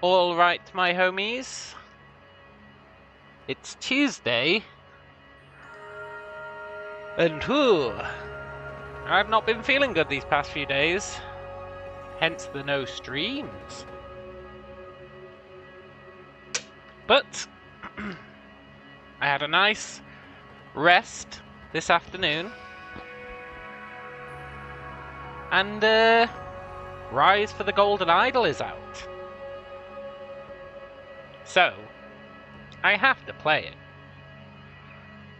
Alright, my homies. It's Tuesday. And I've not been feeling good these past few days. Hence the no streams. But I had a nice rest this afternoon. And Rise for the Golden Idol is out. So, I have to play it.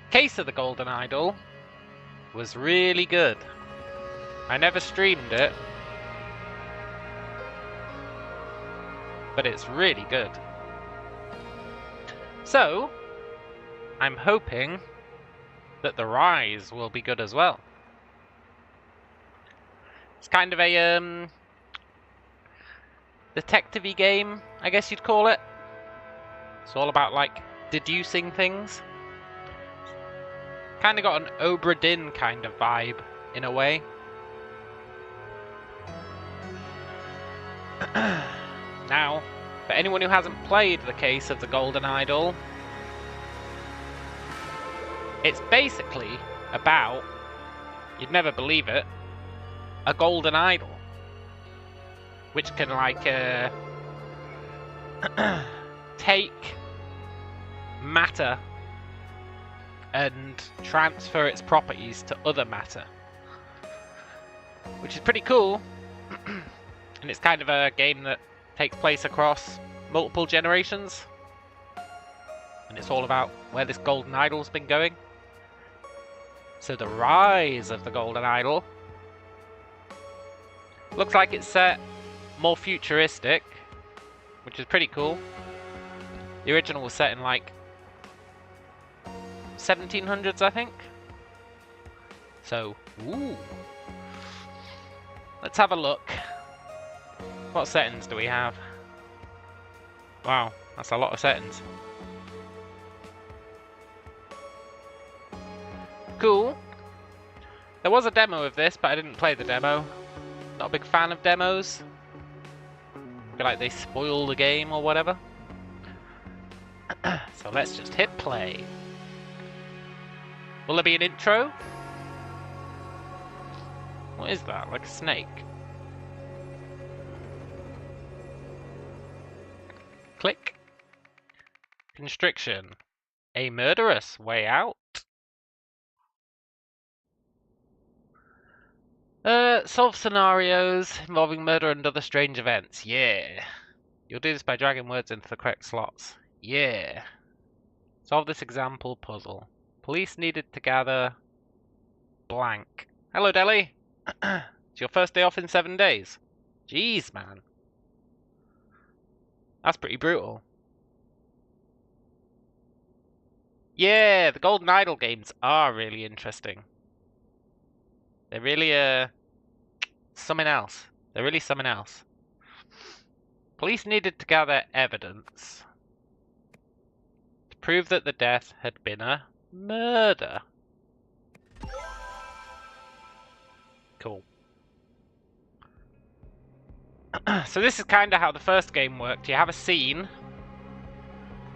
Case of the Golden Idol was really good. I never streamed it, but it's really good. So, I'm hoping that the Rise will be good as well. It's kind of a detective-y game, I guess you'd call it. It's all about like deducing things. Kind of got an Obra Dinn kind of vibe in a way. Now, for anyone who hasn't played the Case of the Golden Idol, it's basically about, you'd never believe it, a golden idol, which can like take matter and transfer its properties to other matter, which is pretty cool. And it's kind of a game that takes place across multiple generations, and it's all about where this golden idol's been going. So the rise of the golden idol looks like it's set more futuristic, which is pretty cool. The original was set in like 1700s, I think. So, ooh. Let's have a look. What settings do we have? Wow, that's a lot of settings. Cool. There was a demo of this, but I didn't play the demo. Not a big fan of demos. I feel like they spoil the game or whatever. So let's just hit play. Will there be an intro? What is that? Like a snake? Click. Constriction. A murderous way out. Solve scenarios involving murder and other strange events. Yeah. You'll do this by dragging words into the correct slots. Yeah. Solve this example puzzle. Police needed to gather blank. Hello, Delhi. It's your first day off in 7 days. Jeez, man. That's pretty brutal. Yeah, the Golden Idol games are really interesting. They're really, something else. They're really something else. Police needed to gather evidence to prove that the death had been a murder. Cool. So this is kind of how the first game worked. You have a scene,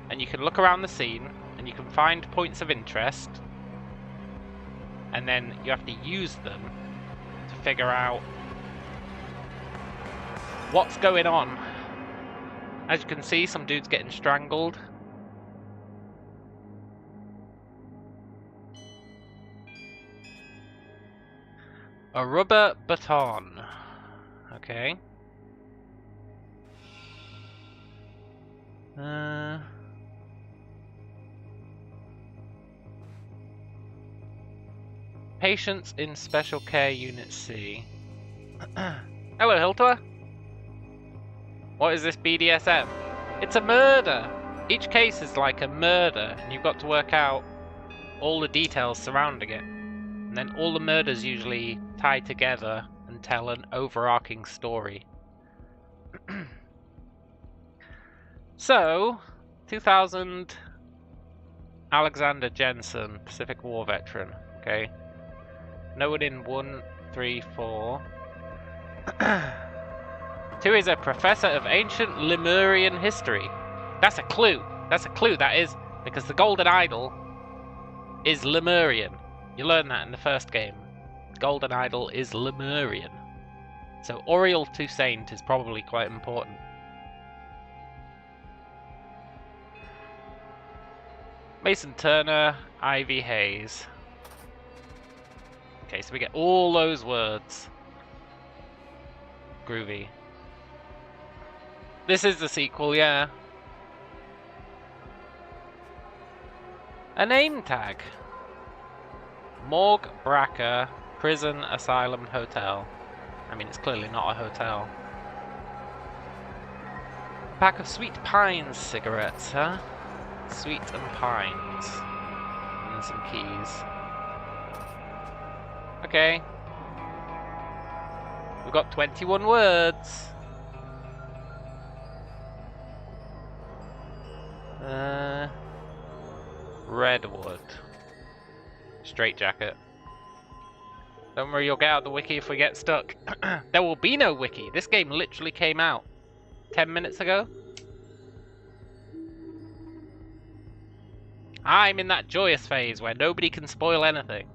and you can look around the scene, and you can find points of interest, and then you have to use them to figure out what's going on. As you can see, some dude's getting strangled. A rubber baton. Okay. Patients in Special Care Unit C. Hello, Hiltor. What is this BDSM? It's a murder! Each case is like a murder, and you've got to work out all the details surrounding it. And then all the murders usually tie together and tell an overarching story. So, 2000, Alexander Jensen, Pacific War veteran. Okay. No one in 1, 3, 4. Two is a professor of ancient Lemurian history. That's a clue. That's a clue, that is, because the golden idol is Lemurian. You learned that in the first game. Golden idol is Lemurian. So Oriel Toussaint is probably quite important. Mason Turner, Ivy Hayes. Okay, so we get all those words. Groovy. This is the sequel, yeah. A name tag. Morgue, Braca, Prison, Asylum, Hotel. I mean, it's clearly not a hotel. A pack of Sweet Pines cigarettes, huh? Sweet and Pines. And then some keys. Okay. We've got 21 words. Redwood. Straitjacket. Don't worry, you'll get out the wiki if we get stuck. There will be no wiki. This game literally came out 10 minutes ago. I'm in that joyous phase where nobody can spoil anything.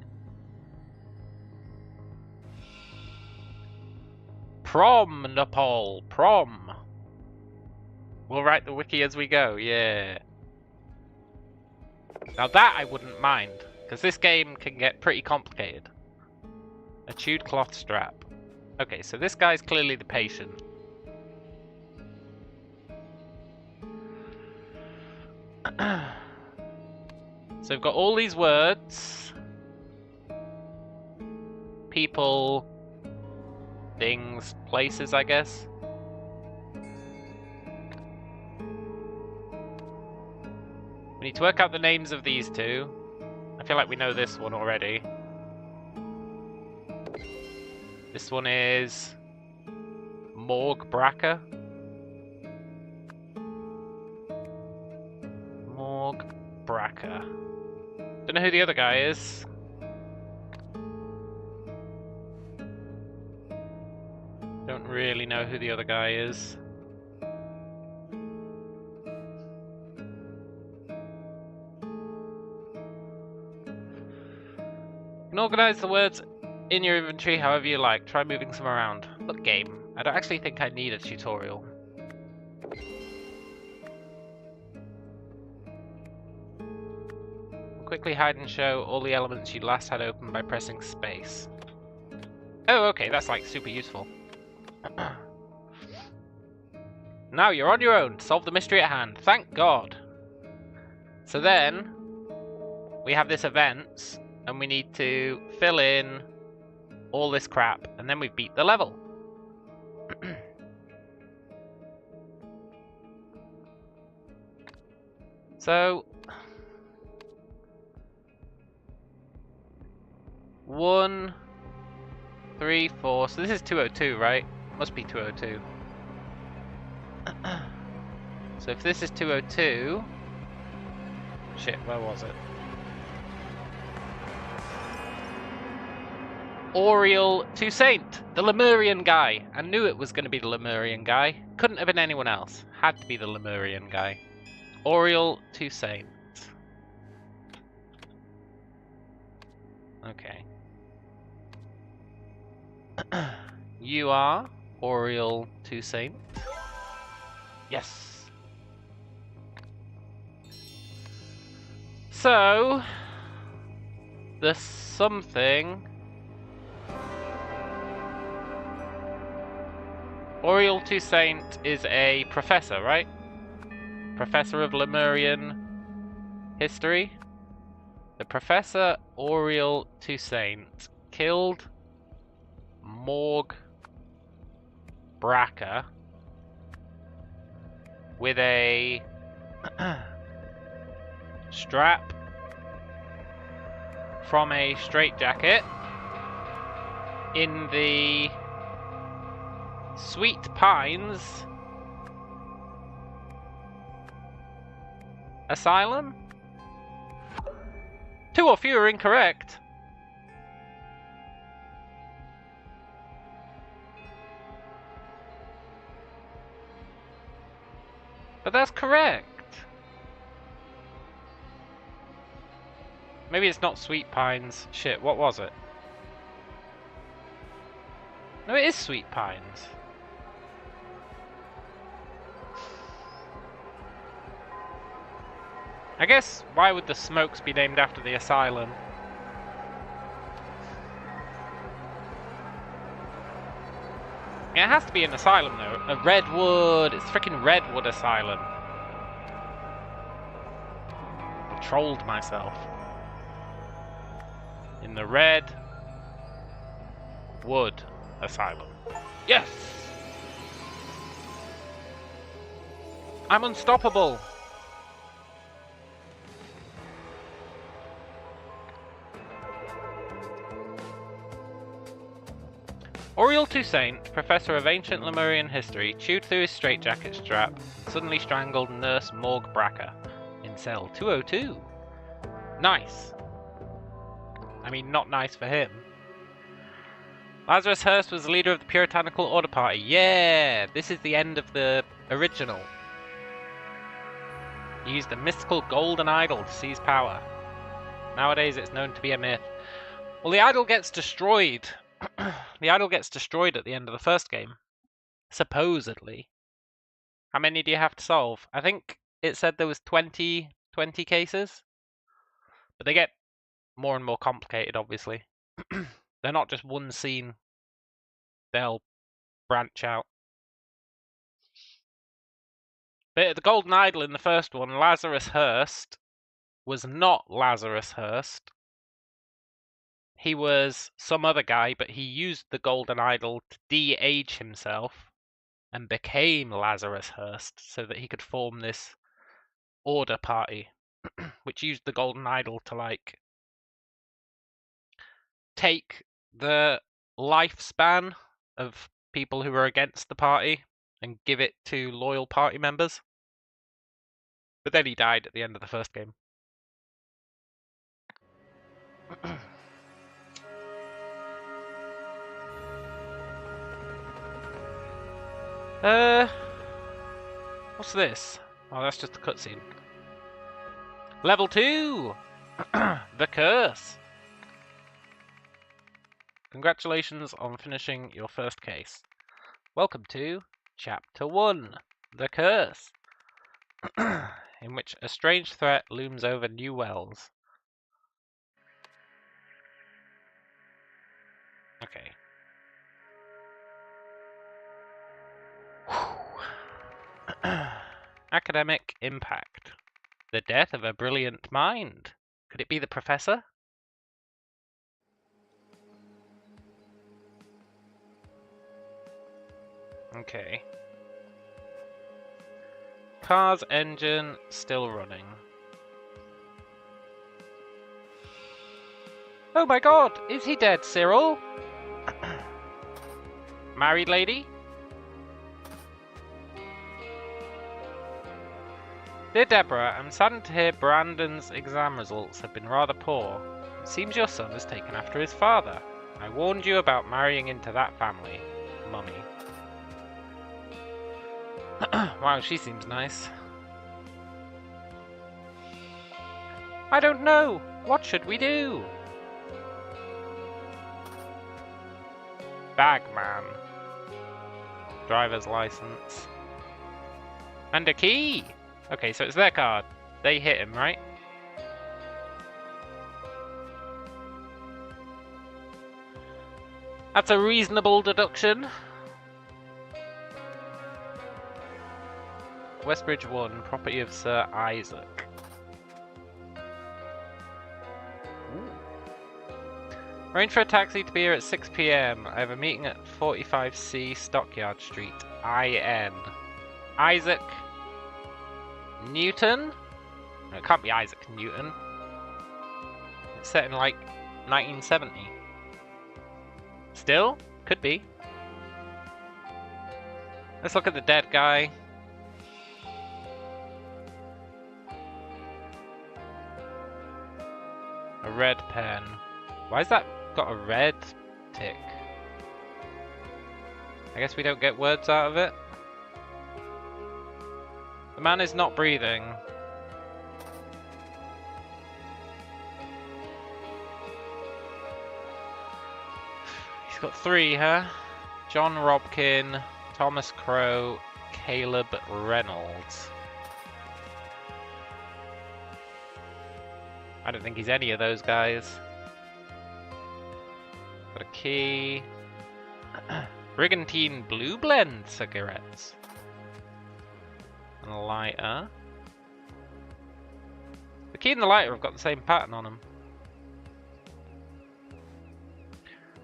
Prom, Nepal. Prom. We'll write the wiki as we go, yeah. Now that I wouldn't mind, because this game can get pretty complicated. A chewed cloth strap. Okay, so this guy's clearly the patient. So we've got all these words. People, things, places, I guess. We need to work out the names of these two. I feel like we know this one already. This one is Morgue Braca. Morgue Braca. Don't know who the other guy is. Don't really know who the other guy is. You can organize the words in your inventory however you like. Try moving some around. Look, game, I don't actually think I need a tutorial. Quickly hide and show all the elements you last had open by pressing space. Oh, okay, that's like super useful. Now you're on your own to solve the mystery at hand. Thank God. So then we have this events, and we need to fill in all this crap, and then we beat the level. So 1, 3, 4. So this is 202, right? Must be 202. So if this is 202, shit, where was it? Oriel Toussaint, the Lemurian guy. I knew it was going to be the Lemurian guy. Couldn't have been anyone else. Had to be the Lemurian guy. Oriel Toussaint. Okay. You are Oriel Toussaint. Yes. So, the something. Oriel Toussaint is a professor, right? Professor of Lemurian history. The Professor Oriel Toussaint killed Morgue Braca with a strap from a straitjacket in the Sweet Pines Asylum? 2 or fewer incorrect. But that's correct. Maybe it's not Sweet Pines. Shit, what was it? No, it is Sweet Pines. I guess, why would the Smokes be named after the asylum? Yeah, it has to be an asylum, though. A Redwood. It's freaking Redwood Asylum. I trolled myself. In the Redwood Asylum. Yes! I'm unstoppable! Auriel Toussaint, professor of ancient Lemurian history, chewed through his straitjacket strap and suddenly strangled Nurse Morg Bracker in cell 202. Nice. I mean, not nice for him. Lazarus Hearst was the leader of the Puritanical Order Party. Yeah! This is the end of the original. He used a mystical golden idol to seize power. Nowadays it's known to be a myth. Well, the idol gets destroyed. The idol gets destroyed at the end of the first game. Supposedly. How many do you have to solve? I think it said there was 20 cases. But they get more and more complicated, obviously. They're not just one scene. They'll branch out. But the golden idol in the first one, Lazarus Hearst, was not Lazarus Hearst. He was some other guy, but he used the golden idol to de-age himself and became Lazarus Hearst so that he could form this order party, which used the golden idol to, like, take the lifespan of people who were against the party and give it to loyal party members. But then he died at the end of the first game. What's this? Oh, that's just a cutscene. Level 2! The Curse. Congratulations on finishing your first case. Welcome to Chapter 1, The Curse, in which a strange threat looms over New Wells. Okay. Academic impact. The death of a brilliant mind. Could it be the professor? Okay. Car's engine still running. Oh my god, is he dead, Cyril? Married lady? Dear Deborah, I'm saddened to hear Brandon's exam results have been rather poor. It seems your son has taken after his father. I warned you about marrying into that family, Mummy. Wow, she seems nice. I don't know. What should we do? Bagman. Driver's license. And a key! Okay, so it's their card. They hit him, right? That's a reasonable deduction. Westbridge 1, property of Sir Isaac. Ooh. Arrange for a taxi to be here at 6 PM. I have a meeting at 45C Stockyard Street, IN. Isaac Newton? No, it can't be Isaac Newton. It's set in like 1970. Still? Could be. Let's look at the dead guy. A red pen. Why's that got a red tick? I guess we don't get words out of it. The man is not breathing. He's got 3, huh? John Robkin, Thomas Crow, Caleb Reynolds. I don't think he's any of those guys. Got a key. Brigantine Blue Blend cigarettes. And a lighter. The key and the lighter have got the same pattern on them.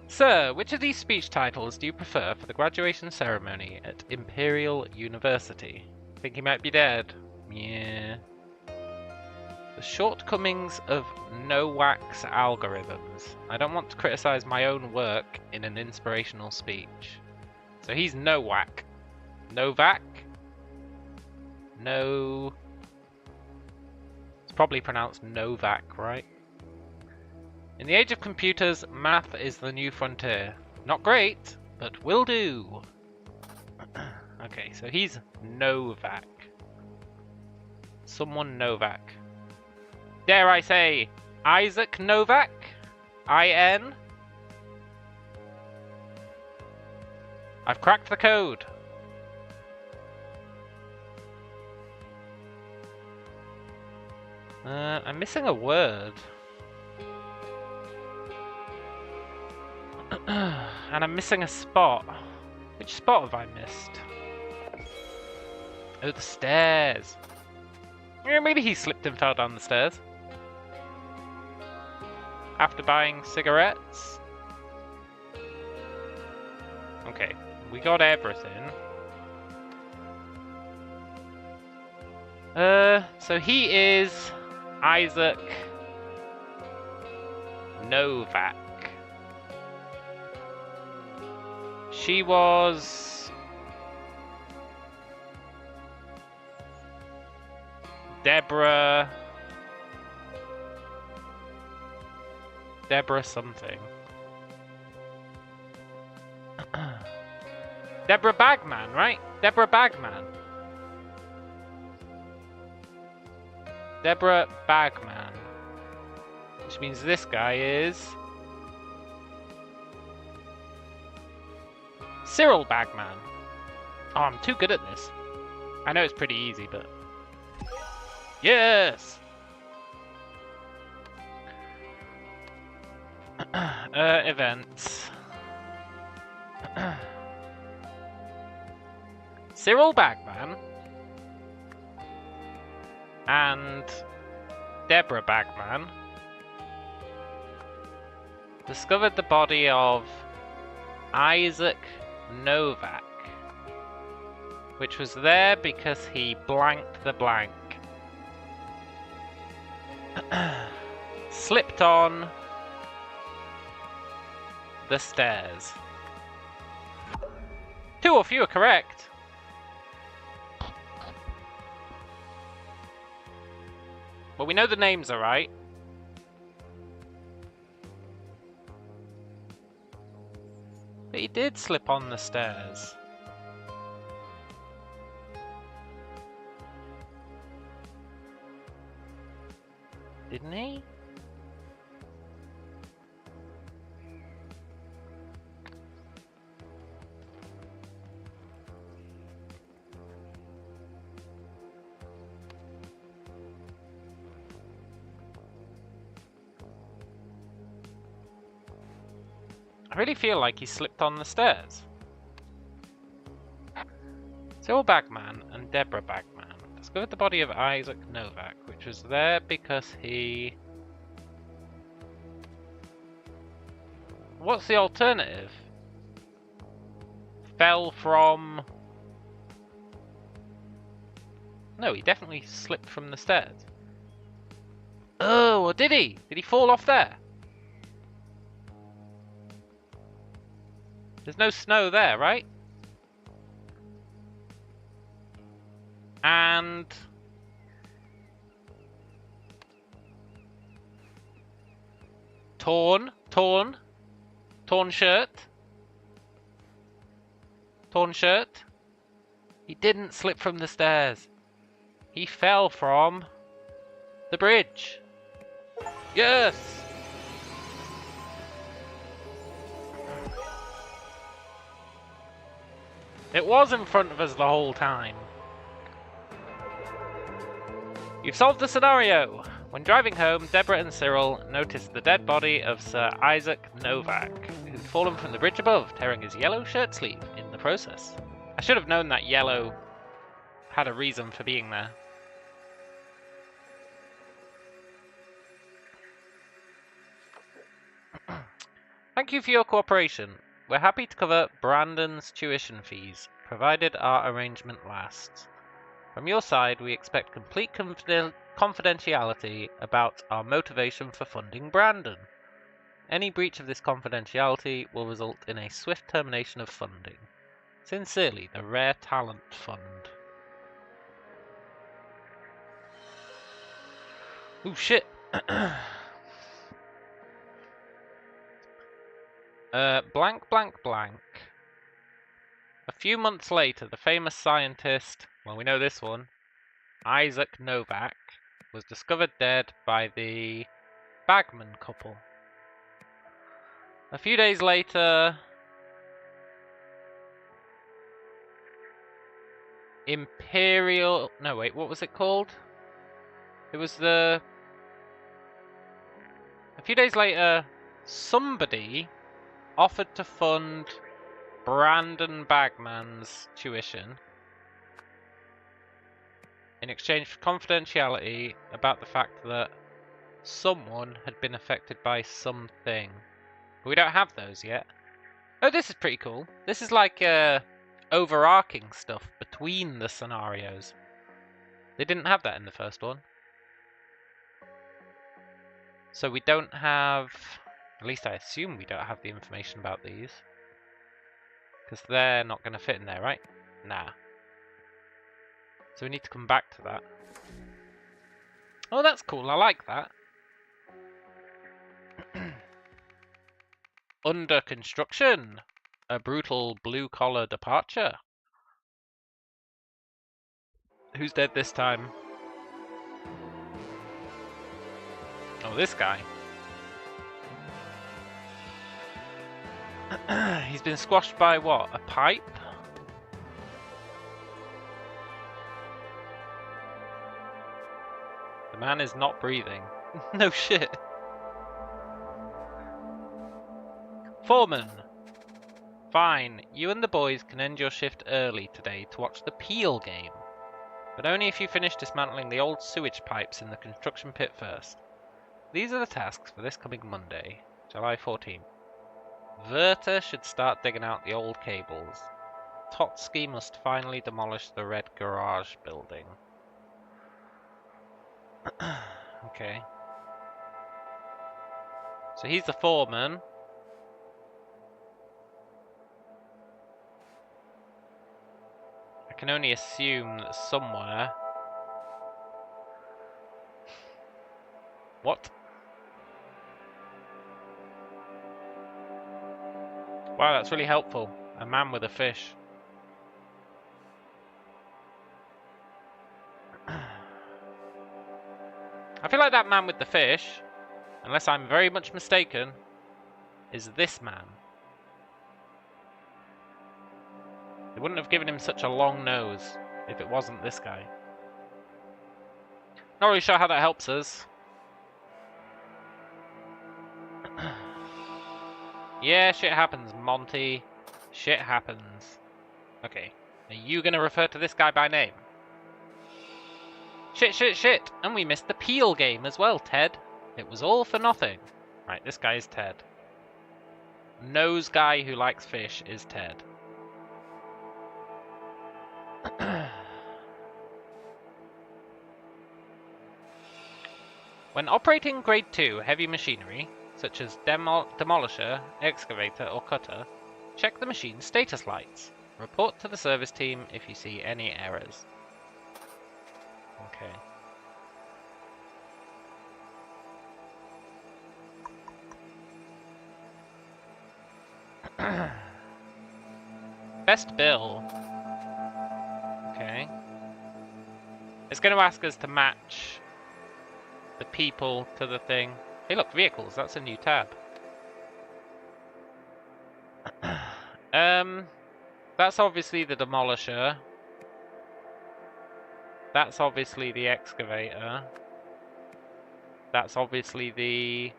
Sir, which of these speech titles do you prefer for the graduation ceremony at Imperial University? Think he might be dead? Yeah. The shortcomings of no-wax algorithms. I don't want to criticize my own work in an inspirational speech. So he's no-whack. Novak? No... It's probably pronounced Novak, right? In the age of computers, math is the new frontier. Not great, but will do. Okay, so he's Novak. Someone Novak. Dare I say, Isaac Novak? I-N? I've cracked the code. I'm missing a word. And I'm missing a spot. Which spot have I missed? Oh, the stairs. Yeah, maybe he slipped and fell down the stairs. After buying cigarettes. Okay, we got everything. So he is Isaac Novak. She was Deborah something. Deborah Bagman, right? Deborah Bagman. Deborah Bagman. Which means this guy is Cyril Bagman. Oh, I'm too good at this. I know it's pretty easy, but... Yes! Events. Cyril Bagman and Deborah Bagman discovered the body of Isaac Novak, which was there because he blanked the blank. Slipped on the stairs. 2 or fewer correct. Well, we know the names are right. But he did slip on the stairs. Didn't he? I really feel like he slipped on the stairs. Cyril Bagman and Deborah Bagman discovered the body of Isaac Novak, which was there because he... What's the alternative? Fell from... No, he definitely slipped from the stairs. Oh, or did he? Did he fall off there? There's no snow there, right? And... Torn shirt. Torn shirt. He didn't slip from the stairs. He fell from the bridge. Yes! It was in front of us the whole time. You've solved the scenario! When driving home, Deborah and Cyril noticed the dead body of Sir Isaac Novak, who'd fallen from the bridge above, tearing his yellow shirt sleeve in the process. I should have known that yellow had a reason for being there. Thank you for your cooperation. We're happy to cover Brandon's tuition fees, provided our arrangement lasts. From your side, we expect complete confidentiality about our motivation for funding Brandon. Any breach of this confidentiality will result in a swift termination of funding. Sincerely, the Rare Talent Fund. Ooh, shit. Blank, blank, blank. A few months later, the famous scientist, well, we know this one, Isaac Novak, was discovered dead by the Bagman couple. A few days later, Imperial... No, wait, what was it called? It was the... A few days later, somebody offered to fund Brandon Bagman's tuition in exchange for confidentiality about the fact that someone had been affected by something. But we don't have those yet. Oh, this is pretty cool. This is like overarching stuff between the scenarios. They didn't have that in the first one. So we don't have... At least I assume we don't have the information about these. Because they're not going to fit in there, right? Nah. So we need to come back to that. Oh, that's cool. I like that. Under construction. A brutal blue-collar departure. Who's dead this time? Oh, this guy. He's been squashed by what? A pipe? The man is not breathing. No shit. Foreman. Fine, you and the boys can end your shift early today to watch the Peel game. But only if you finish dismantling the old sewage pipes in the construction pit first. These are the tasks for this coming Monday, July 14th. Werther should start digging out the old cables. Totsky must finally demolish the red garage building. Okay. So he's the foreman. I can only assume that somewhere... What? Wow, that's really helpful. A man with a fish. I feel like that man with the fish, unless I'm very much mistaken, is this man. They wouldn't have given him such a long nose if it wasn't this guy. Not really sure how that helps us. Yeah, shit happens, Monty. Shit happens. Okay, are you gonna refer to this guy by name? Shit, shit, shit! And we missed the Peel game as well, Ted. It was all for nothing. Right, this guy is Ted. Nose guy who likes fish is Ted. When operating Grade 2 heavy machinery, such as demolisher, excavator, or cutter, check the machine's status lights. Report to the service team if you see any errors. Okay. Best bill. Okay. It's going to ask us to match the people to the thing. Hey, look, vehicles. That's a new tab. That's obviously the demolisher. That's obviously the excavator. That's obviously the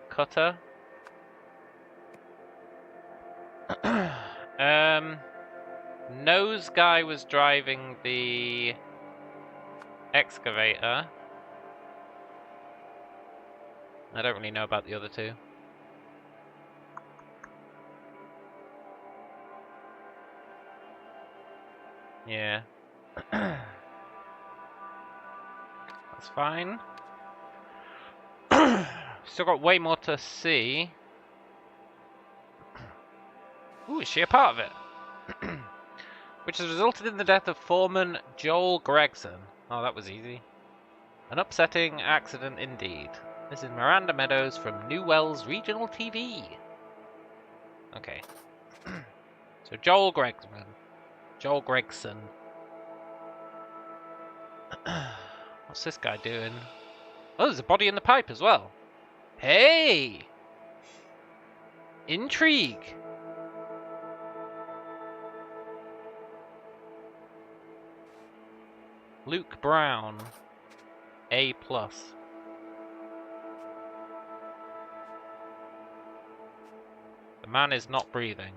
cutter. Nose guy was driving the excavator. I don't really know about the other two. Yeah. That's fine. Still got way more to see. Ooh, is she a part of it? Which has resulted in the death of foreman Joel Gregson. Oh, that was easy. An upsetting accident indeed. This is Miranda Meadows from New Wells Regional TV. Okay. So Joel Gregson. Joel Gregson. What's this guy doing? Oh, there's a body in the pipe as well. Hey! Intrigue! Luke Brown. A+. The man is not breathing.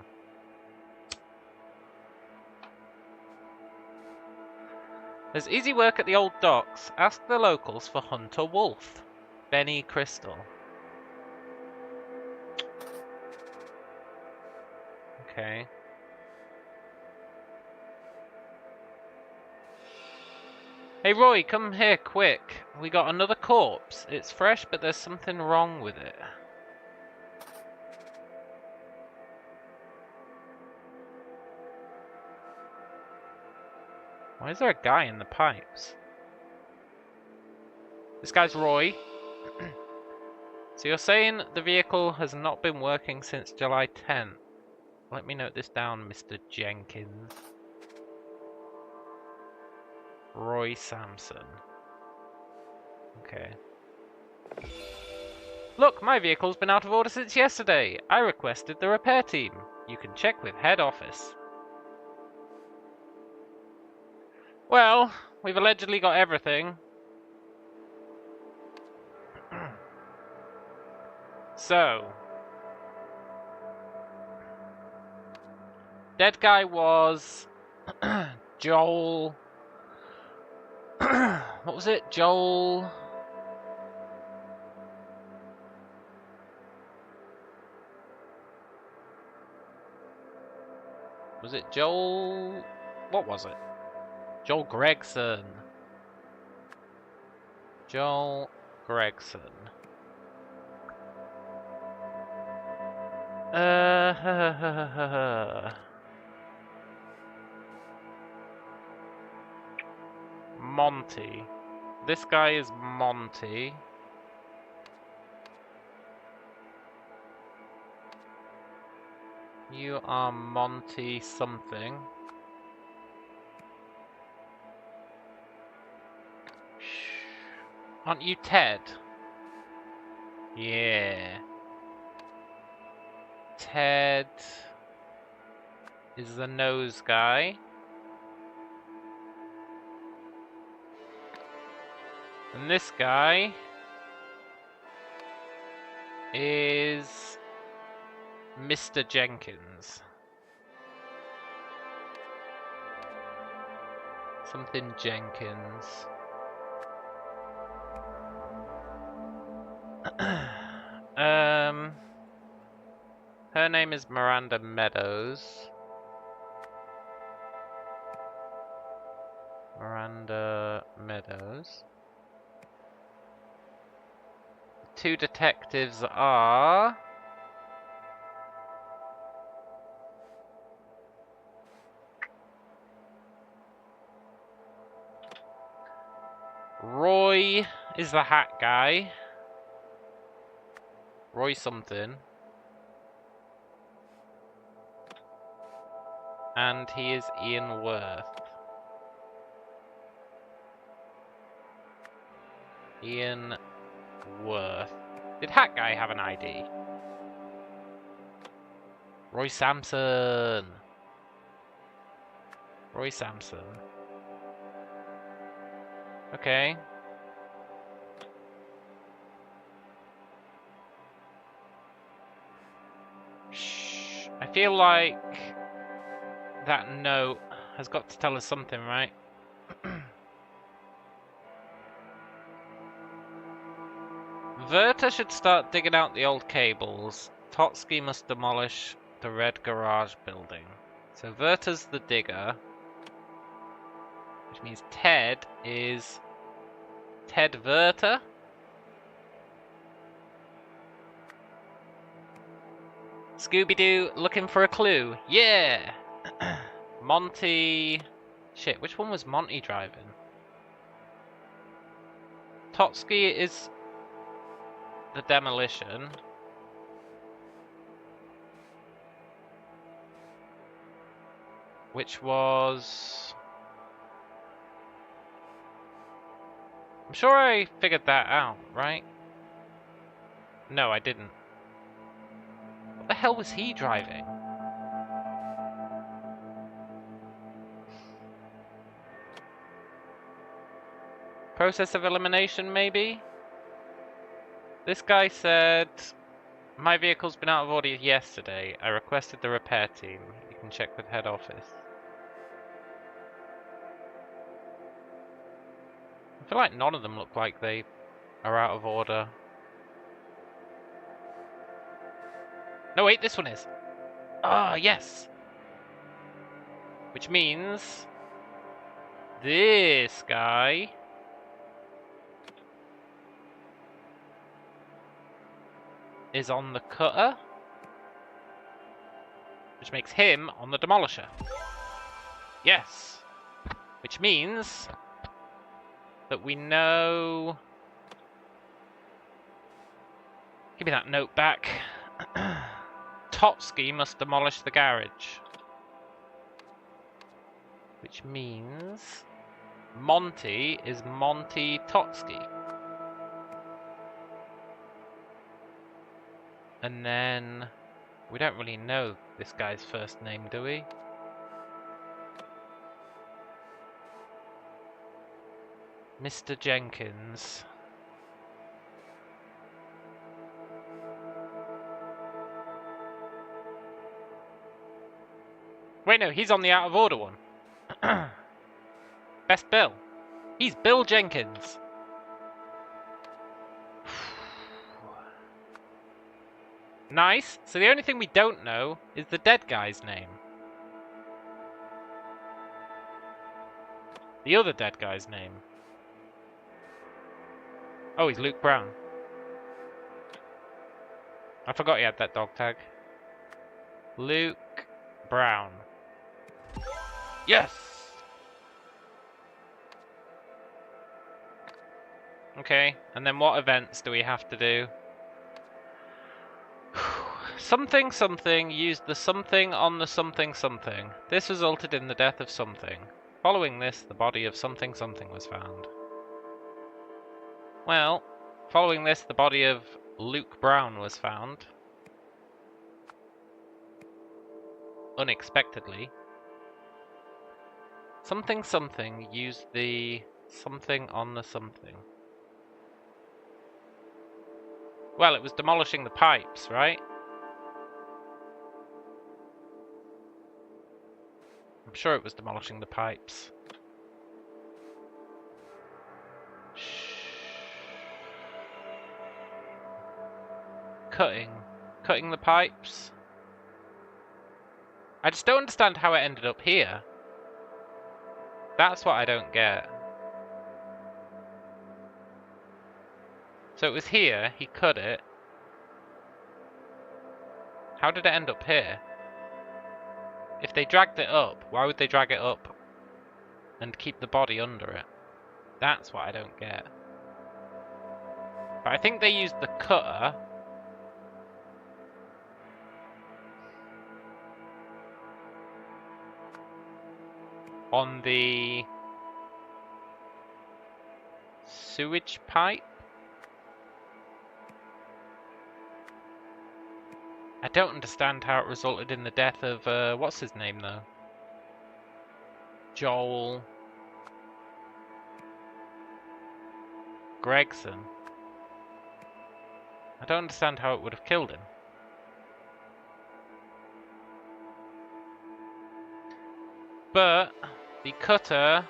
There's easy work at the old docks. Ask the locals for Hunter Wolf. Benny Crystal. Okay. Hey Roy, come here quick. We got another corpse. It's fresh, but there's something wrong with it. Why is there a guy in the pipes? This guy's Roy. So you're saying the vehicle has not been working since July 10th. Let me note this down, Mr. Jenkins. Roy Sampson. Okay. Look, my vehicle's been out of order since yesterday. I requested the repair team. You can check with head office. Well, we've allegedly got everything. So. Dead guy was Joel. What was it? Joel. Was it Joel? What was it? Joel Gregson. Joel Gregson. Monty. This guy is Monty. You are Monty something. Aren't you Ted? Yeah. Ted is the nose guy. And this guy is Mr. Jenkins. Something Jenkins. Her name is Miranda Meadows. Miranda Meadows. The two detectives are... Roy is the hat guy. Roy something. And he is Ian Worth. Ian Worth. Did Hat Guy have an ID? Roy Sampson. Roy Sampson. Okay. Shh. I feel like that note has got to tell us something, right? Werther should start digging out the old cables. Totsky must demolish the red garage building. So Werther's the digger. Which means Ted is Ted Werther? Scooby-Doo looking for a clue. Yeah! Monty... Shit, which one was Monty driving? Totsky is the demolition. Which was... I'm sure I figured that out, right? No, I didn't. What the hell was he driving? Process of elimination, maybe? This guy said, my vehicle's been out of order yesterday. I requested the repair team. You can check with head office. I feel like none of them look like they are out of order. No, wait, this one is. Ah, yes! Which means this guy is on the cutter, which makes him on the demolisher. Yes! Which means that we know... Give me that note back. Totsky must demolish the garage. Which means Monty is Monty Totsky. And then we don't really know this guy's first name, do we? Mr. Jenkins. Wait, no, he's on the out of order one. Best Bill. He's Bill Jenkins. Nice. So the only thing we don't know is the dead guy's name. The other dead guy's name. Oh, he's Luke Brown. I forgot he had that dog tag. Luke Brown. Yes! Okay, and then what events do we have to do? Something something used the something on the something something. This resulted in the death of something. Following this, the body of something something was found. Well, following this, the body of Luke Brown was found. Unexpectedly. Something something used the something on the something. Well, it was demolishing the pipes, right? I'm sure it was demolishing the pipes. Cutting the pipes. I just don't understand how it ended up here. That's what I don't get. So it was here, he cut it. How did it end up here? If they dragged it up, why would they drag it up and keep the body under it? That's what I don't get. But I think they used the cutter on the sewage pipe. I don't understand how it resulted in the death of, what's his name, though? Joel Gregson. I don't understand how it would have killed him. But the cutter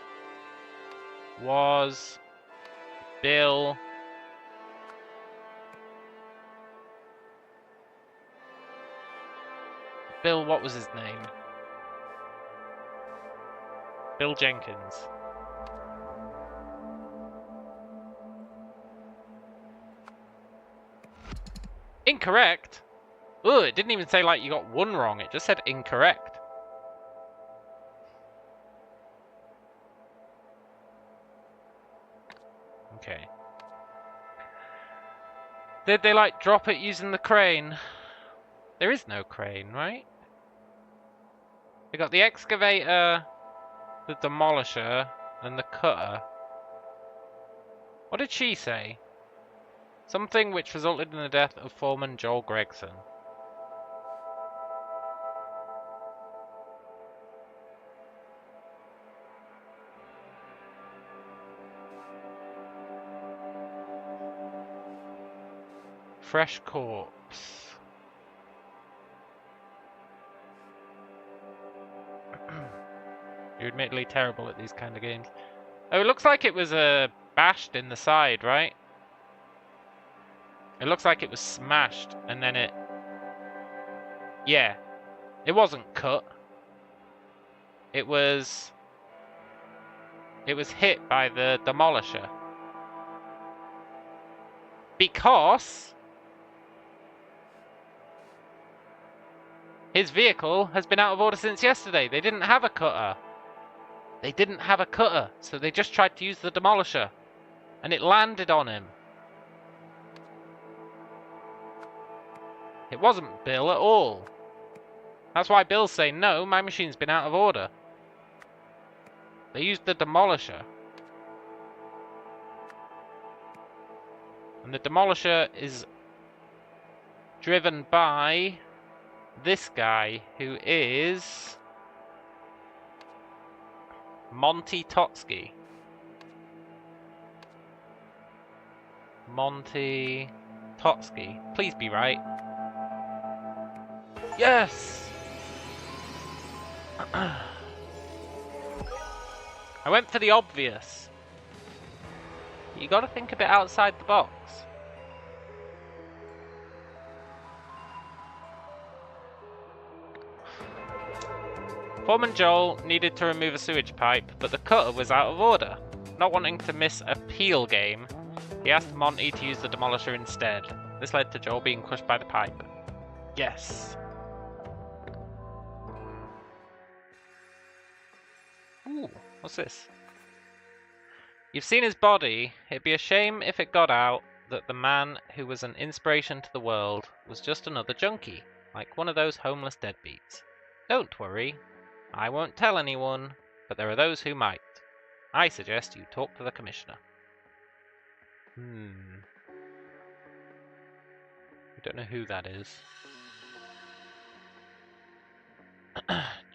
was Bill. What was his name? Bill Jenkins. Incorrect? Ugh, it didn't even say like you got one wrong, it just said incorrect. Okay. Did they like drop it using the crane? There is no crane, right? They got the excavator, the demolisher, and the cutter. What did she say? Something which resulted in the death of foreman Joel Gregson. Fresh corpse. You're admittedly terrible at these kind of games. Oh, it looks like it was bashed in the side, right? It looks like it was smashed and then it... Yeah. It wasn't cut. It was hit by the demolisher. Because his vehicle has been out of order since yesterday. They didn't have a cutter. They didn't have a cutter, so they just tried to use the demolisher. And it landed on him. It wasn't Bill at all. That's why Bill's saying, no, my machine's been out of order. They used the demolisher. And the demolisher is driven by this guy, who is Monty Totsky. Monty Totsky. Please be right. Yes! I went for the obvious. You gotta think a bit outside the box. Foreman Joel needed to remove a sewage pipe, but the cutter was out of order. Not wanting to miss a peel game, he asked Monty to use the demolisher instead. This led to Joel being crushed by the pipe. Yes. Ooh, what's this? You've seen his body. It'd be a shame if it got out that the man who was an inspiration to the world was just another junkie, like one of those homeless deadbeats. Don't worry. I won't tell anyone, but there are those who might. I suggest you talk to the commissioner. We don't know who that is.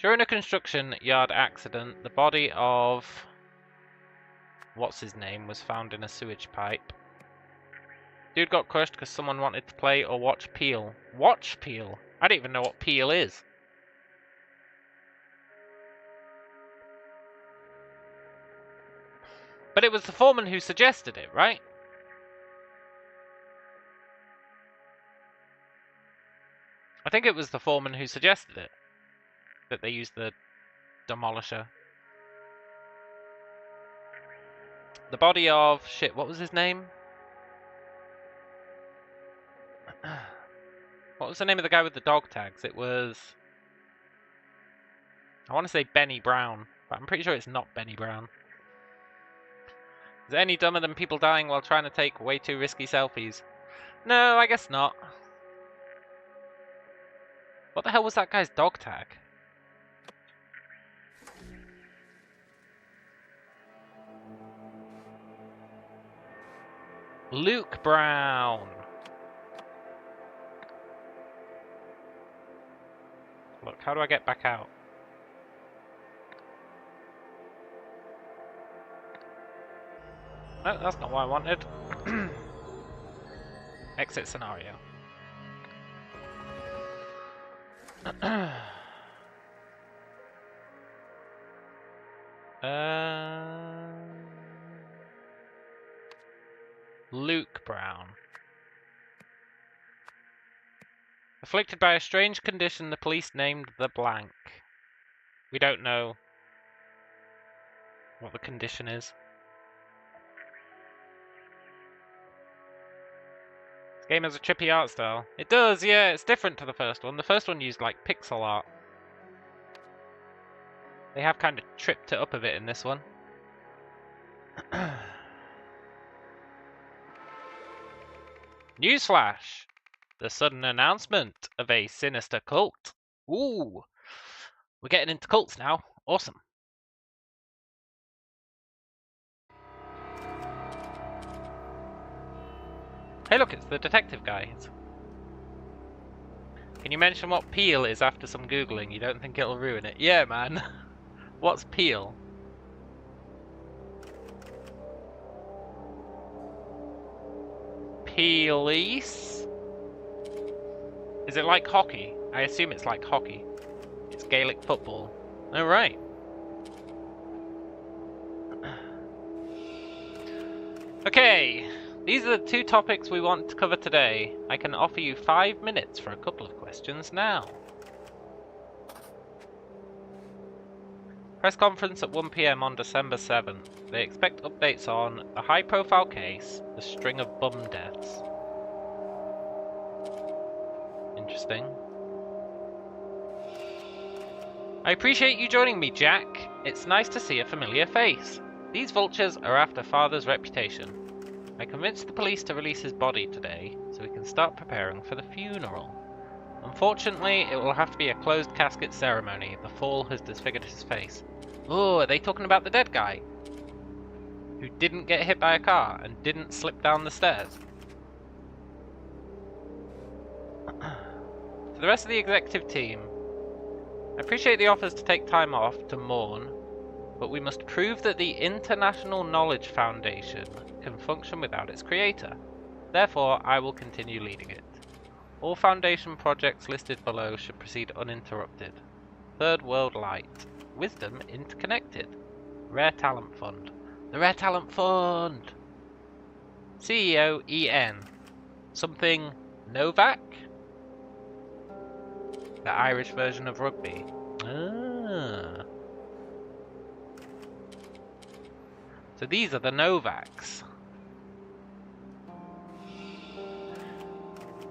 During a construction yard accident, the body of... what's his name was found in a sewage pipe. Dude got crushed because someone wanted to play or watch Peel. Watch Peel? I don't even know what Peel is. But it was the foreman who suggested it, right? I think it was the foreman who suggested it. That they used the demolisher. The body of... shit, what was his name? What was the name of the guy with the dog tags? It was... I want to say Benny Brown, but I'm pretty sure it's not Benny Brown. Is it any dumber than people dying while trying to take way too risky selfies? No, I guess not. What the hell was that guy's dog tag? Luke Brown. Look, how do I get back out? No, that's not what I wanted. Exit scenario. Luke Brown. Afflicted by a strange condition the police named the blank. We don't know what the condition is. This game has a trippy art style. It does, yeah, it's different to the first one. The first one used like pixel art. They have kind of tripped it up a bit in this one. Newsflash! The sudden announcement of a sinister cult. Ooh! We're getting into cults now. Awesome. Hey look, it's the detective guy. Can you mention what peel is after some googling? You don't think it'll ruin it? Yeah, man. What's peel? Police? Is it like hockey? I assume it's like hockey. It's Gaelic football. Oh, right. Okay, these are the two topics we want to cover today. I can offer you 5 minutes for a couple of questions now. Press conference at 1 PM on December 7th. They expect updates on a high-profile case, the string of bum deaths. Interesting. I appreciate you joining me, Jack. It's nice to see a familiar face. These vultures are after Father's reputation. I convinced the police to release his body today, so we can start preparing for the funeral. Unfortunately, it will have to be a closed casket ceremony. The fall has disfigured his face. Oh, are they talking about the dead guy? Who didn't get hit by a car and didn't slip down the stairs? To the rest of the executive team, I appreciate the offers to take time off to mourn, but we must prove that the International Knowledge Foundation can function without its creator. Therefore, I will continue leading it. All Foundation projects listed below should proceed uninterrupted. Third World Light. Wisdom Interconnected. Rare Talent Fund. The Rare Talent Fund! CEO EN. Something Novak? The Irish version of rugby. Ah. So these are the Novaks.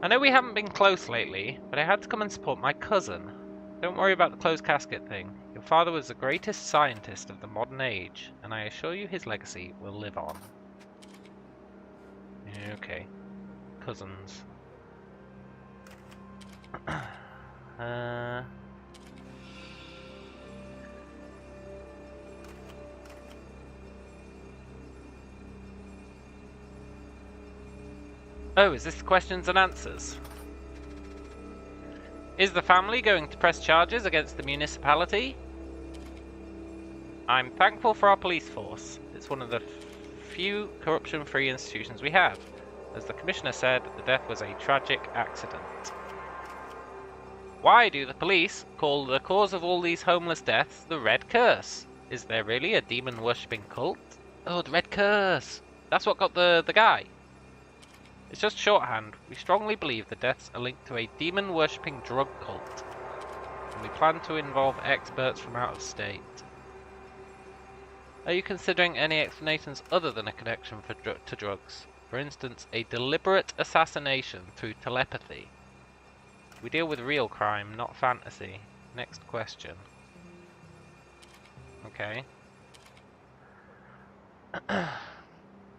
I know we haven't been close lately, but I had to come and support my cousin. Don't worry about the closed casket thing. Your father was the greatest scientist of the modern age, and I assure you his legacy will live on. Okay. Cousins. Oh, is this the questions and answers? Is the family going to press charges against the municipality? I'm thankful for our police force. It's one of the few corruption-free institutions we have. As the commissioner said, the death was a tragic accident. Why do the police call the cause of all these homeless deaths the Red Curse? Is there really a demon-worshipping cult? Oh, the Red Curse! That's what got the guy. It's just shorthand. We strongly believe the deaths are linked to a demon-worshipping drug cult, and we plan to involve experts from out of state. Are you considering any explanations other than a connection to drugs? For instance, a deliberate assassination through telepathy. We deal with real crime, not fantasy. Next question. Okay.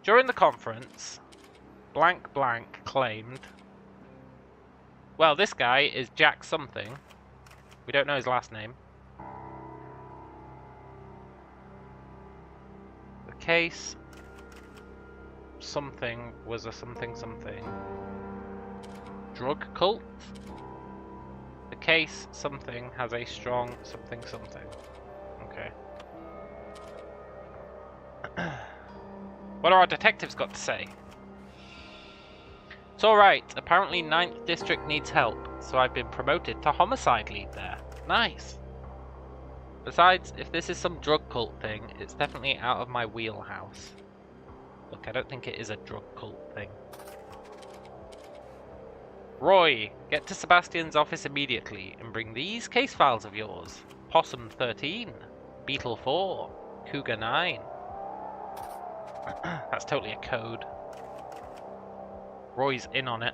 During the conference, blank blank claimed... Well, this guy is Jack something. We don't know his last name. The case... something was a something something. Drug cult? The case something has a strong something something. Okay. What are our detectives got to say? It's alright. Apparently 9th District needs help, so I've been promoted to homicide lead there. Nice. Besides, if this is some drug cult thing, it's definitely out of my wheelhouse. Look, I don't think it is a drug cult thing. Roy, get to Sebastian's office immediately and bring these case files of yours. Possum 13, Beetle 4, Cougar 9. That's totally a code. Roy's in on it.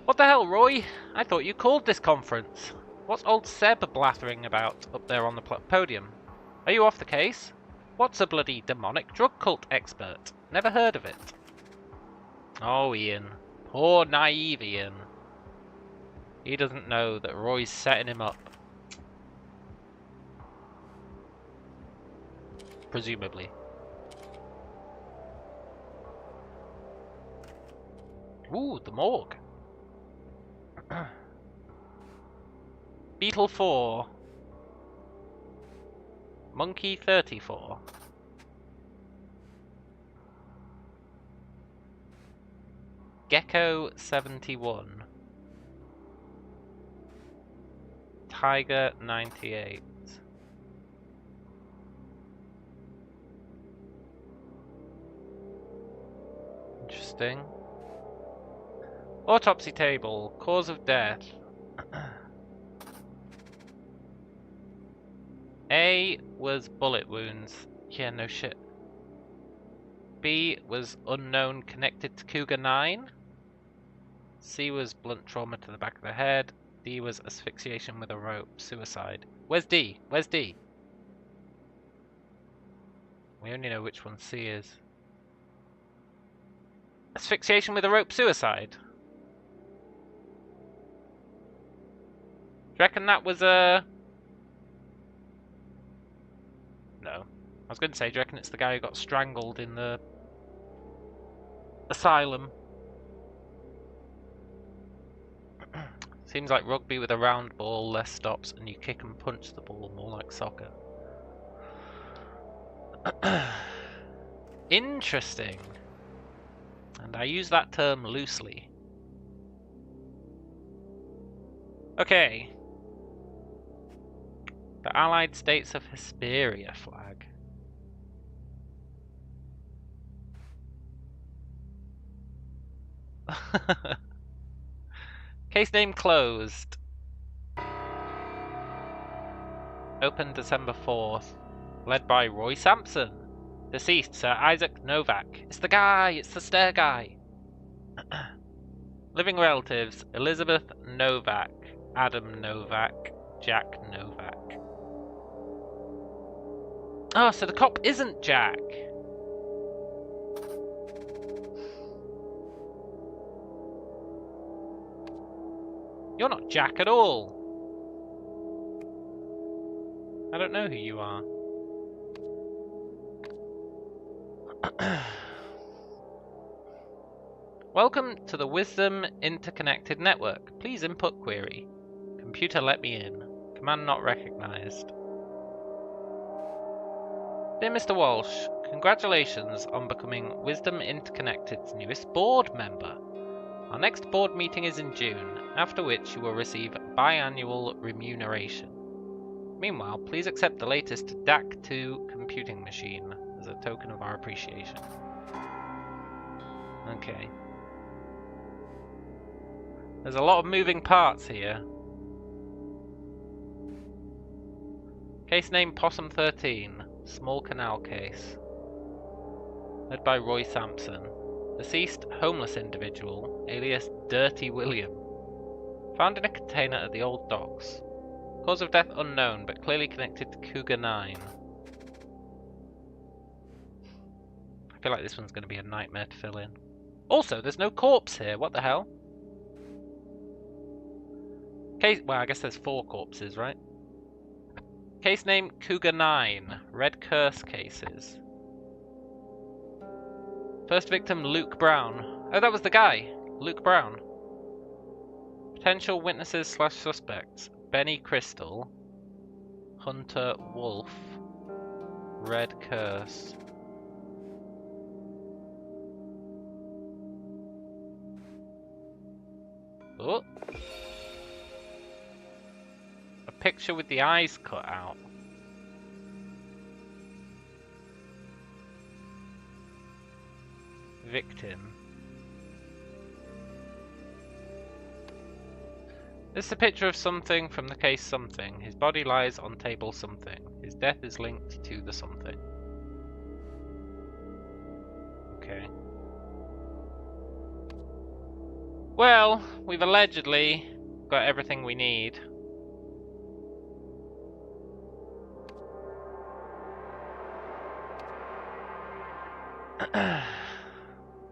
What the hell, Roy? I thought you called this conference. What's old Seb blathering about up there on the podium? Are you off the case? What's a bloody demonic drug cult expert? Never heard of it. Oh, Ian. Poor naive Ian. He doesn't know that Roy's setting him up. Presumably. Ooh, the morgue. Beetle 4. Monkey 34. Gecko 71. Tiger 98. Interesting. Autopsy table. Cause of death. A was bullet wounds. Yeah, no shit. B was unknown connected to Cougar 9. C was blunt trauma to the back of the head. D was asphyxiation with a rope. Suicide. Where's D? Where's D? We only know which one C is. Asphyxiation with a rope. Suicide. Do you reckon that was a... No. I was going to say, do you reckon it's the guy who got strangled in the asylum? Seems like rugby with a round ball, less stops, and you kick and punch the ball, more like soccer. Interesting. And I use that term loosely. Okay. The Allied States of Hesperia flag. Case name closed. Open December 4th. Led by Roy Sampson. Deceased Sir Isaac Novak. It's the guy! It's the stair guy! Living relatives Elizabeth Novak, Adam Novak, Jack Novak. Oh, so the cop isn't Jack. You're not Jack at all. I don't know who you are. Welcome to the Wisdom Interconnected Network. Please input query. Computer let me in. Command not recognized. Dear Mr. Walsh, congratulations on becoming Wisdom Interconnected's newest board member. Our next board meeting is in June, after which you will receive biannual remuneration. Meanwhile, please accept the latest DAC2 computing machine as a token of our appreciation. Okay. There's a lot of moving parts here. Case name Possum 13, small canal case. Led by Roy Sampson. Deceased homeless individual, alias Dirty William. Found in a container at the old docks. Cause of death unknown, but clearly connected to Cougar 9. I feel like this one's going to be a nightmare to fill in. Also, there's no corpse here. What the hell? Case. Well, I guess there's 4 corpses, right? Case name Cougar 9. Red Curse cases. First victim Luke Brown. Oh, that was the guy. Luke Brown. Potential witnesses / suspects. Benny Crystal. Hunter Wolf. Red Curse. Oh. A picture with the eyes cut out. Victim. This is a picture of something from the case something. His body lies on table something. His death is linked to the something. Okay. Well, we've allegedly got everything we need.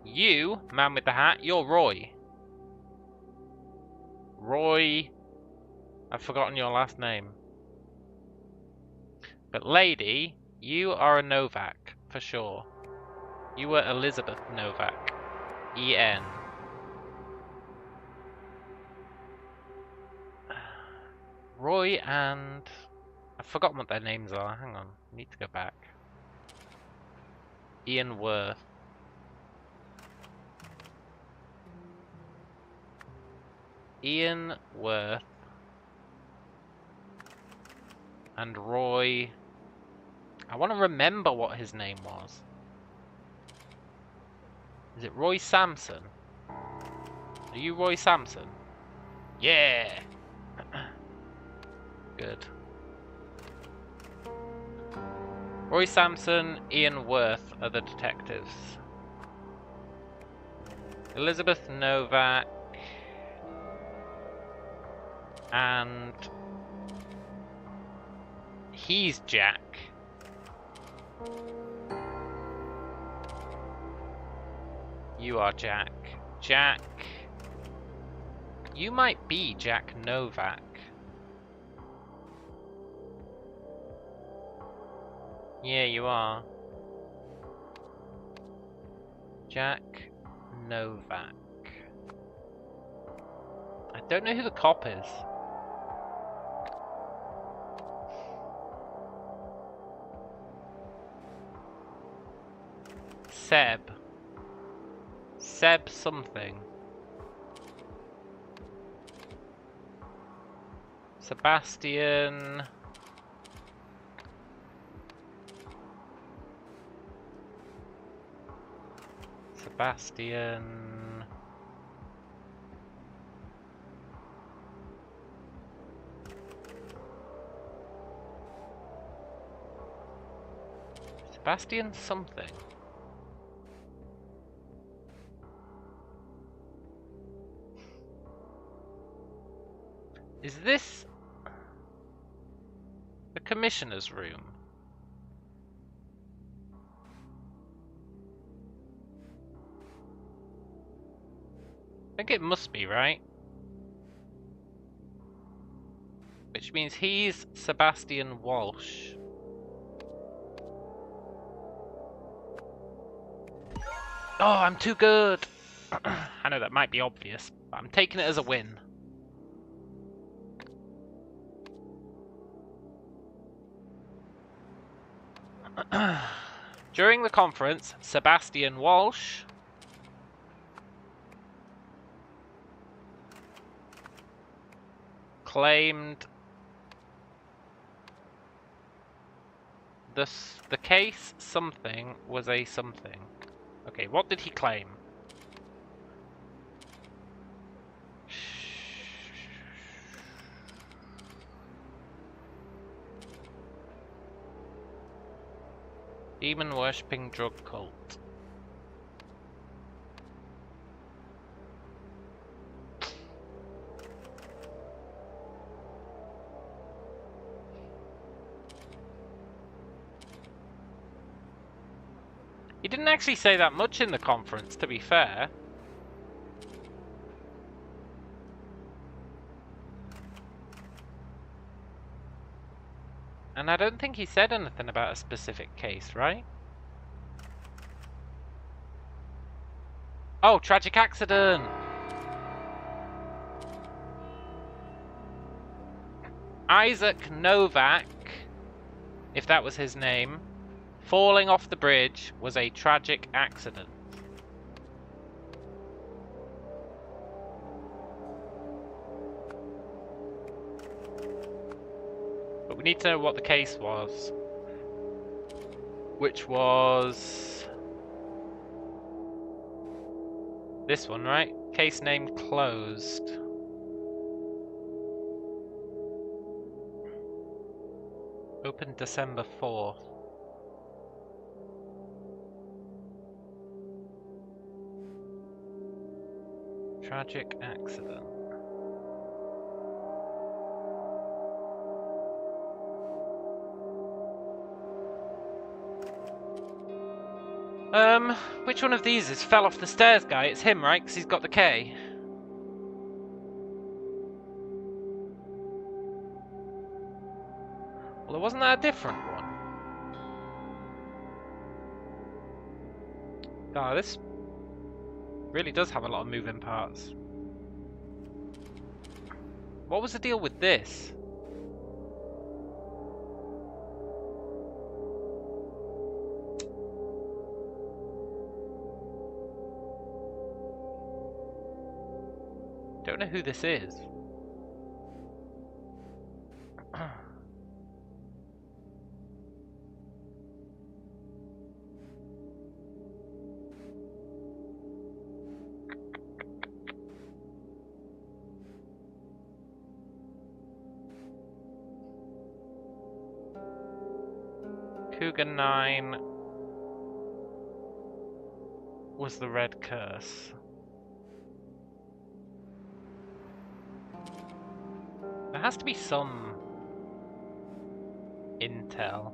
You, man with the hat, you're Roy. Roy... I've forgotten your last name. But lady, you are a Novak, for sure. You were Elizabeth Novak. E.N. Roy and... I've forgotten what their names are. Hang on. I need to go back. Ian Worth. Ian Worth. And Roy... I want to remember what his name was. Is it Roy Sampson? Are you Roy Sampson? Yeah! Good. Roy Sampson, Ian Worth are the detectives. Elizabeth Novak and he's Jack. You are Jack. Jack. You might be Jack Novak. Yeah, you are. Jack Novak. I don't know who the cop is. Seb. Seb something. Sebastian. Sebastian. Sebastian something. Is this the commissioner's room? I think it must be, right? Which means he's Sebastian Walsh. Oh, I'm too good! I know that might be obvious, but I'm taking it as a win. During the conference, Sebastian Walsh claimed the case something was a something. Okay, what did he claim? Demon worshipping drug cult. He didn't actually say that much in the conference, to be fair. And I don't think he said anything about a specific case, right? Oh, tragic accident! Isaac Novak, if that was his name, falling off the bridge was a tragic accident. But we need to know what the case was. Which was this one, right? Case name closed. Opened December 4th. Tragic accident. Which one of these is fell off the stairs guy? It's him, right? Because he's got the K. Well, wasn't that a different one? Oh, this really does have a lot of moving parts. What was the deal with this? Don't know who this is. Cougar 9 was the red curse. There has to be some intel.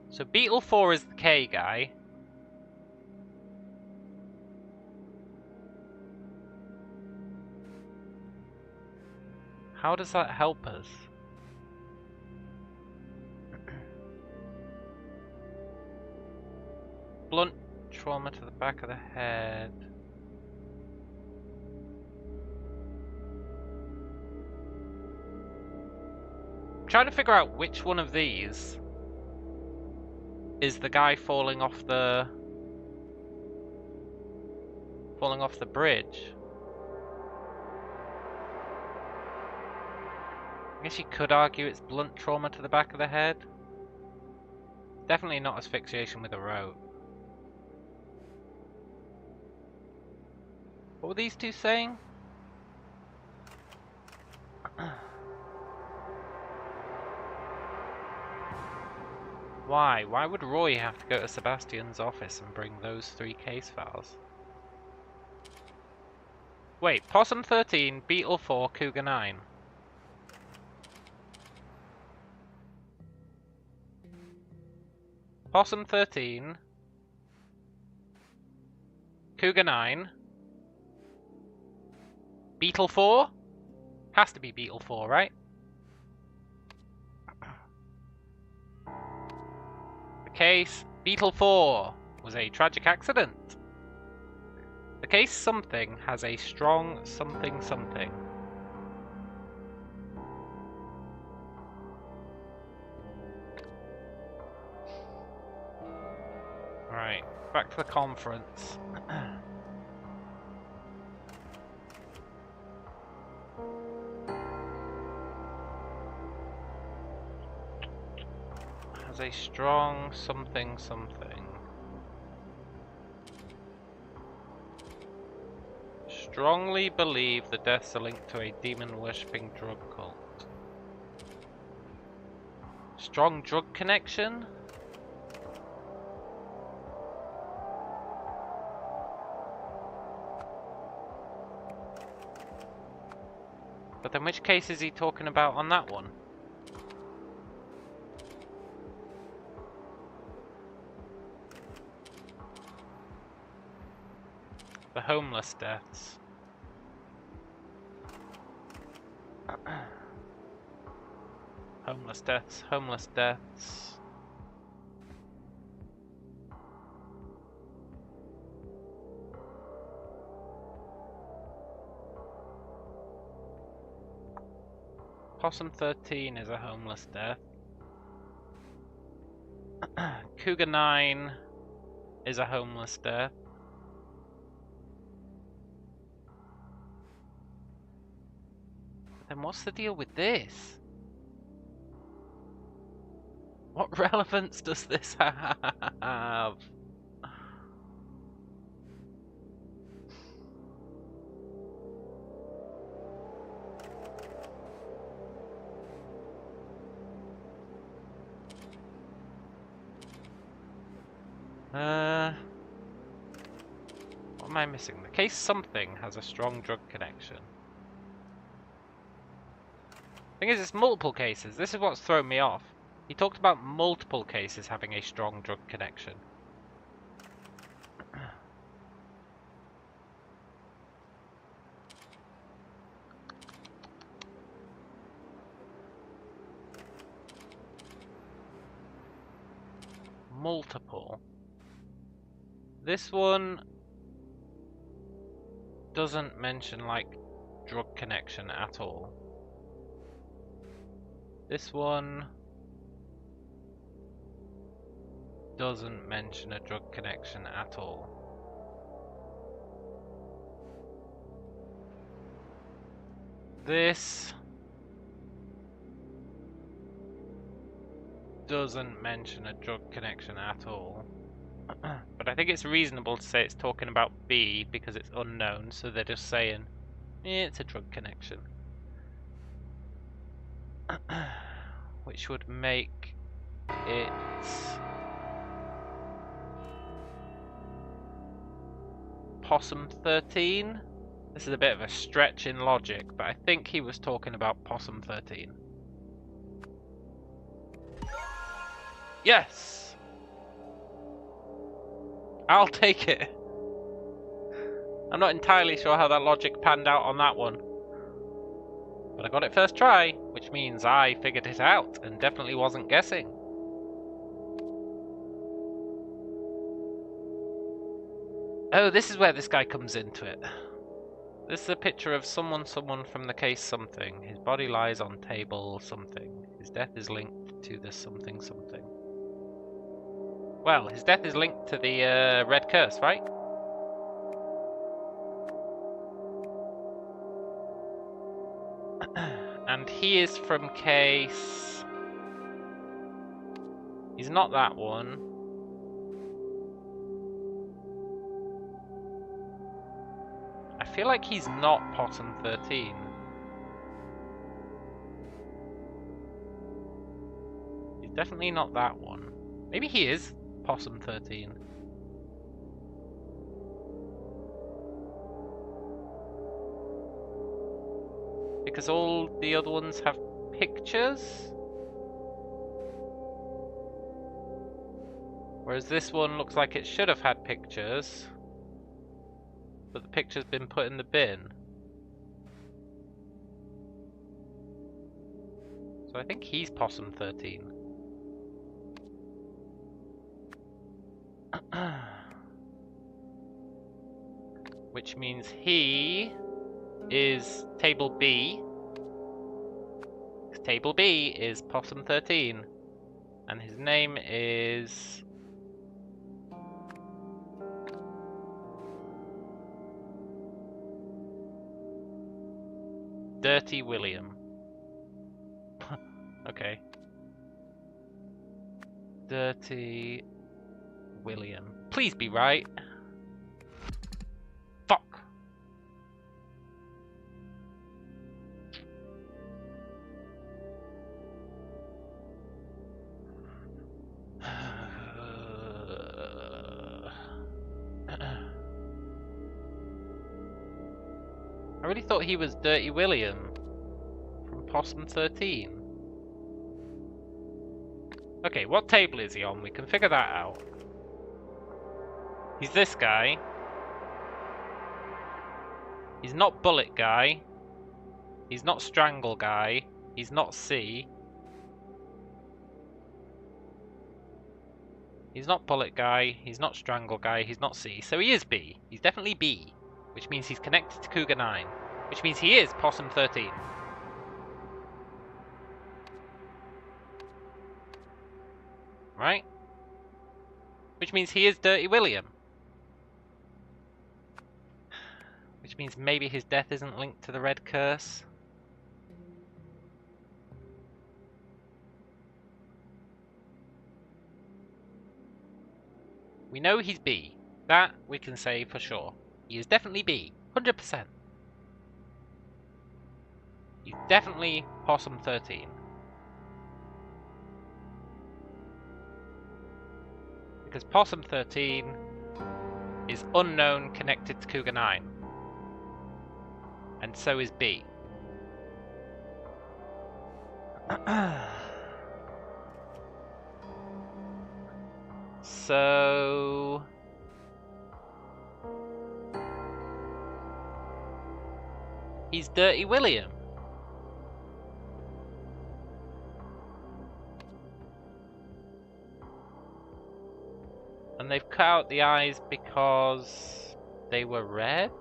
So Beetle 4 is the K guy. How does that help us? Blunt trauma to the back of the head. I'm trying to figure out which one of these is the guy falling off the bridge. I guess you could argue it's blunt trauma to the back of the head. Definitely not asphyxiation with a rope. What were these two saying? Why? Why would Roy have to go to Sebastian's office and bring those 3 case files? Wait, Possum 13, Beetle 4, Cougar 9. Possum 13, Cougar 9, Beetle 4? Has to be Beetle 4, right? The case Beetle 4 was a tragic accident. The case something has a strong something something. Right, back to the conference. Has a strong something something. Strongly believe the deaths are linked to a demon-worshipping drug cult. Strong drug connection? But then which case is he talking about on that one? The homeless deaths. Homeless deaths, homeless deaths. Possum 13 is a homeless death. Cougar 9 is a homeless death. Then what's the deal with this? What relevance does this have? What am I missing? The case something has a strong drug connection. Thing is, it's multiple cases. This is what's thrown me off. He talked about multiple cases having a strong drug connection. Multiple. This one doesn't mention, like, drug connection at all. This one doesn't mention a drug connection at all. This doesn't mention a drug connection at all. But I think it's reasonable to say it's talking about B because it's unknown, so they're just saying, it's a drug connection. Which would make it Possum 13. This is a bit of a stretch in logic, but I think he was talking about Possum 13. Yes! I'll take it. I'm not entirely sure how that logic panned out on that one. But I got it first try, which means I figured it out and definitely wasn't guessing. Oh, this is where this guy comes into it. This is a picture of someone from the case something. His body lies on table something. His death is linked to the something. Well, his death is linked to the red curse, right? And he is from case... He's not that one. I feel like he's not Possum 13. He's definitely not that one. Maybe he is Possum 13. Because all the other ones have pictures? Whereas this one looks like it should have had pictures, but the picture's been put in the bin. So I think he's Possum 13. Which means he is Table B. Table B is Possum 13. And his name is... Dirty William. Okay. Dirty William. Please be right. Fuck. I really thought he was Dirty William from Possum 13. Okay, what table is he on? We can figure that out. He's this guy. He's not Bullet Guy. He's not Strangle Guy. He's not C. He's not Bullet Guy. He's not Strangle Guy. He's not C. So he is B. He's definitely B. Which means he's connected to Cougar 9. Which means he is Possum 13. right? Which means he is Dirty William. Which means maybe his death isn't linked to the red curse. We know he's B. That we can say for sure. He is definitely B. 100%. He's definitely Possum 13. Because Possum 13 is unknown connected to Cougar 9. And so is B. So... he's Dirty William. And they've cut out the eyes because they were red?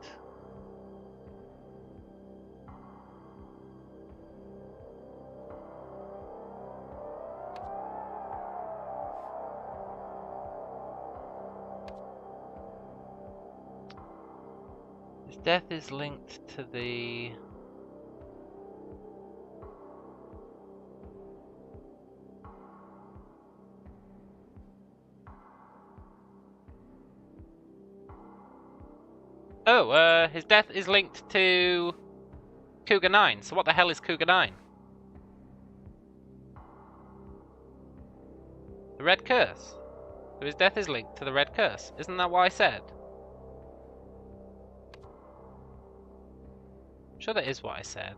His death is linked to the... oh, his death is linked to Cougar 9. So what the hell is Cougar 9? The red curse. So his death is linked to the red curse. Isn't that what I said? I'm sure that is what I said.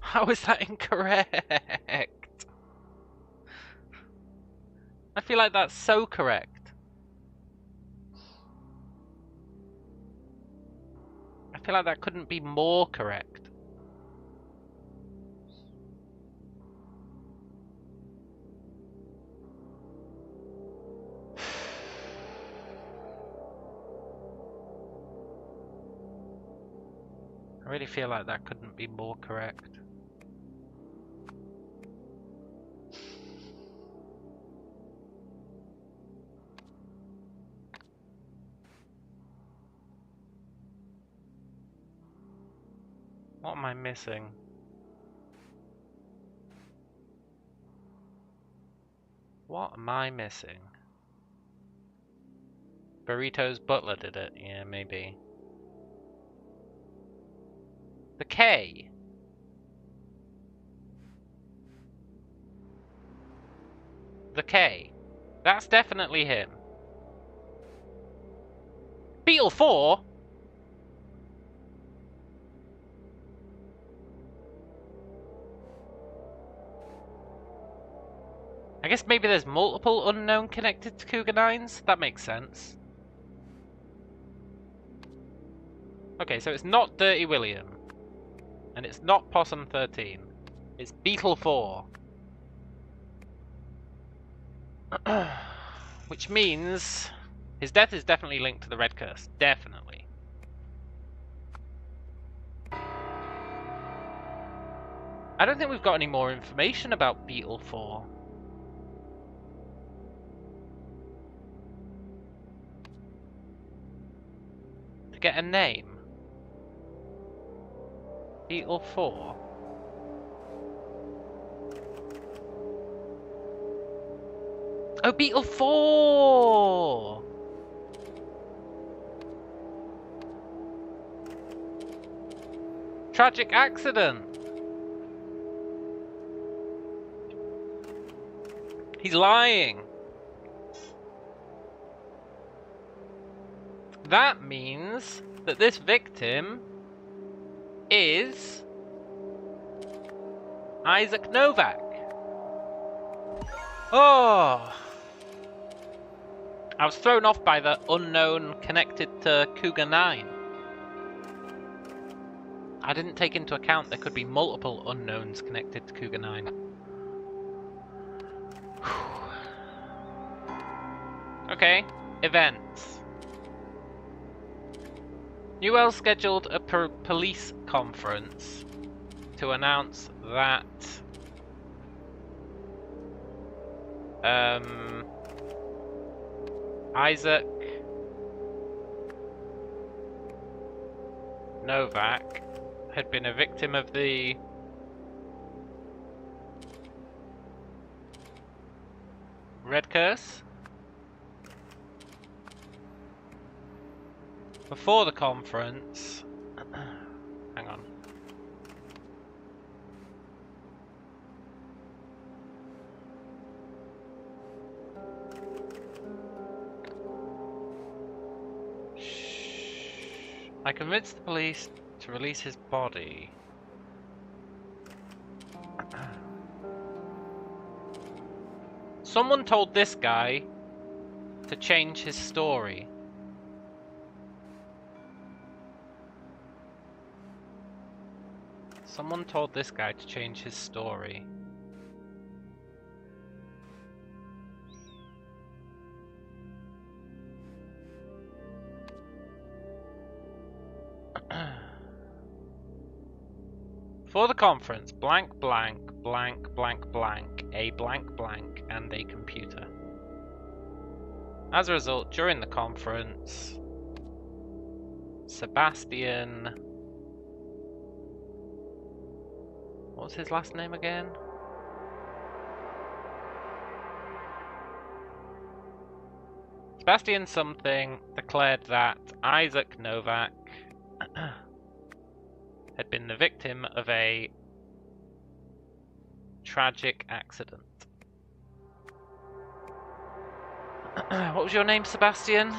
How is that incorrect? I feel like that's so correct. I feel like that couldn't be more correct. I really feel like that couldn't be more correct. What am I missing? What am I missing? Burrito's butler did it. Yeah, maybe. The K. The K. That's definitely him. Beetle 4? I guess maybe there's multiple unknown connected to Cougar 9s? That makes sense. Okay, so it's not Dirty William. And it's not Possum 13. It's Beetle 4. Which means his death is definitely linked to the red curse. Definitely. I don't think we've got any more information about Beetle 4. To get a name. Beetle 4. Oh, Beetle 4! Tragic accident. He's lying. That means that this victim is Isaac Novak. Oh! I was thrown off by the unknown connected to Cougar 9. I didn't take into account there could be multiple unknowns connected to Cougar 9. Okay, events. Newell scheduled a police conference to announce that Isaac Novak had been a victim of the Red Curse before the conference. Hang on. I convinced the police to release his body. Someone told this guy to change his story. Someone told this guy to change his story. For the conference, blank blank blank blank blank, a blank blank, and a computer. As a result, during the conference, Sebastian... What was his last name again? Sebastian something declared that Isaac Novak had been the victim of a tragic accident. What was your name, Sebastian?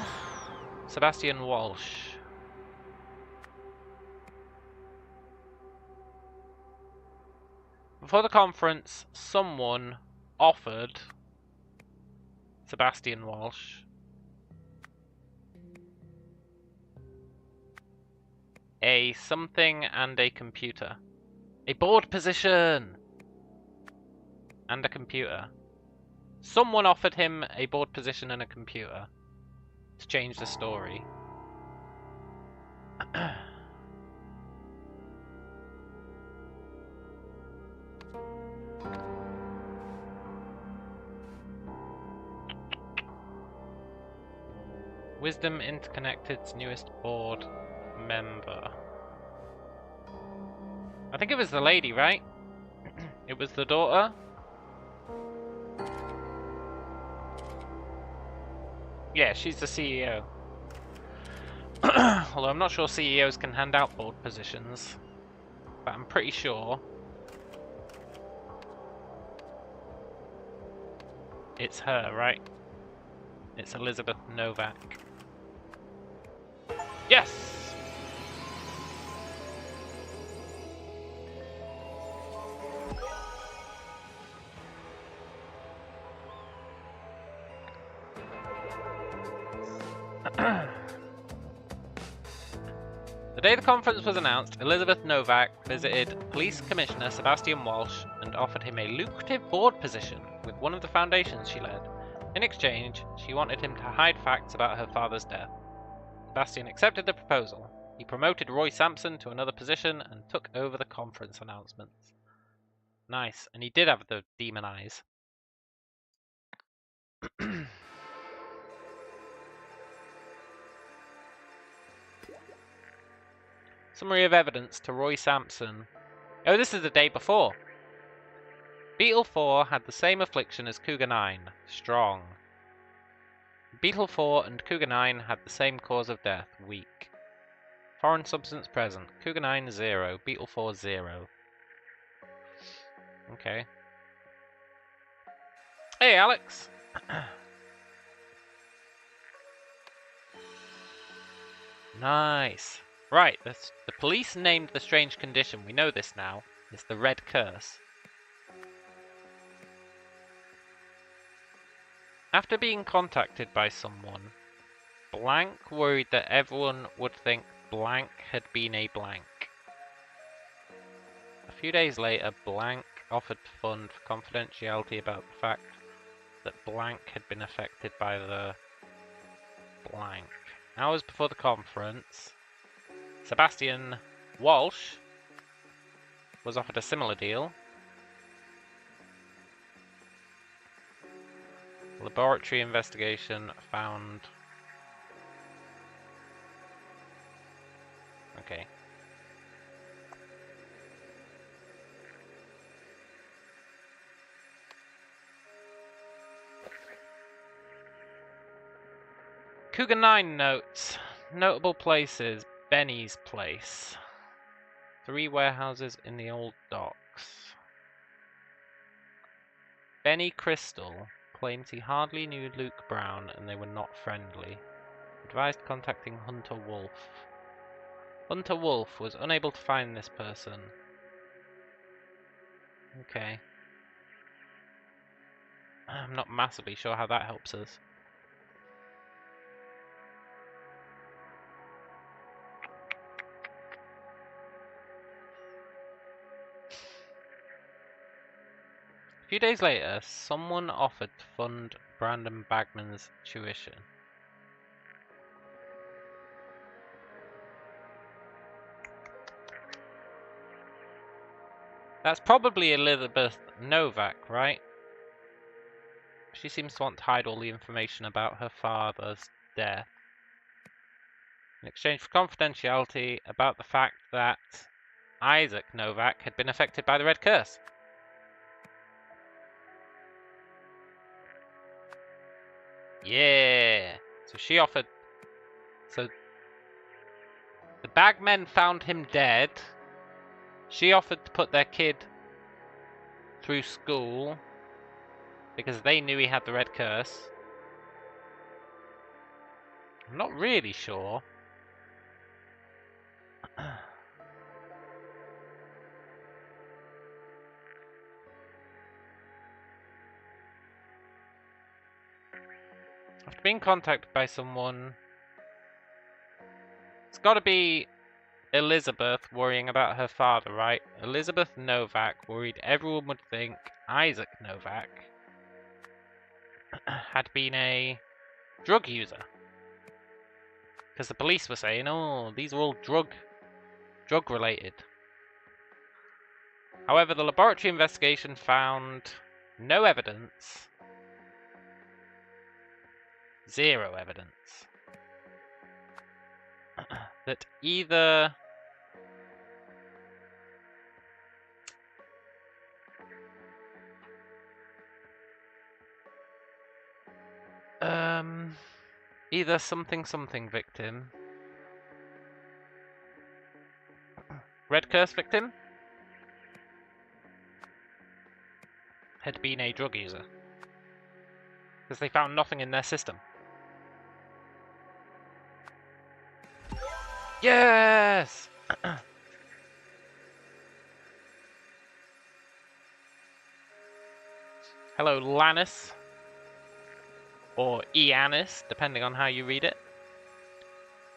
Sebastian Walsh. Before the conference, someone offered Sebastian Walsh a something and a computer. A board position and a computer. Someone offered him a board position and a computer to change the story. Wisdom Interconnected's newest board member. I think it was the lady, right? It was the daughter. Yeah, she's the CEO. Although I'm not sure CEOs can hand out board positions, but I'm pretty sure it's her, right? It's Elizabeth Novak. Yes! The day the conference was announced, Elizabeth Novak visited Police Commissioner Sebastian Walsh and offered him a lucrative board position with one of the foundations she led. In exchange, she wanted him to hide facts about her father's death. Sebastian accepted the proposal. He promoted Roy Sampson to another position and took over the conference announcements. Nice, and he did have the demon eyes. Summary of evidence to Roy Sampson. Oh, this is the day before. Beetle 4 had the same affliction as Cougar 9, strong. Beetle 4 and Cougar 9 had the same cause of death, weak. Foreign substance present. Cougar 9 0, Beetle 4 0. Okay. Hey, Alex. Nice. Right, the police named the strange condition, we know this now. It's the Red Curse. After being contacted by someone, Blank worried that everyone would think Blank had been a blank. A few days later, Blank offered to fund for confidentiality about the fact that Blank had been affected by the blank. Hours before the conference, Sebastian Walsh was offered a similar deal. Laboratory investigation found... Okay. Cougar 9 notes. Notable places. Benny's place. 3 warehouses in the old docks. Benny Crystal claims he hardly knew Luke Brown and they were not friendly. Advised contacting Hunter Wolf. Hunter Wolf was unable to find this person. Okay. I'm not massively sure how that helps us. A few days later, someone offered to fund Brandon Bagman's tuition. That's probably Elizabeth Novak, right? She seems to want to hide all the information about her father's death. In exchange for confidentiality about the fact that Isaac Novak had been affected by the Red Curse. Yeah. So she offered... So the Bagmen found him dead. She offered to put their kid through school because they knew he had the Red Curse. I'm not really sure. After being contacted by someone, it's got to be Elizabeth worrying about her father, right? Elizabeth Novak worried everyone would think Isaac Novak had been a drug user. Because the police were saying, oh, these are all drug related. However, the laboratory investigation found no evidence. Zero evidence. That either either something victim, Red Curse victim, had been a drug user. Because they found nothing in their system. Yes! Hello, Lannis. Or Iannis, depending on how you read it.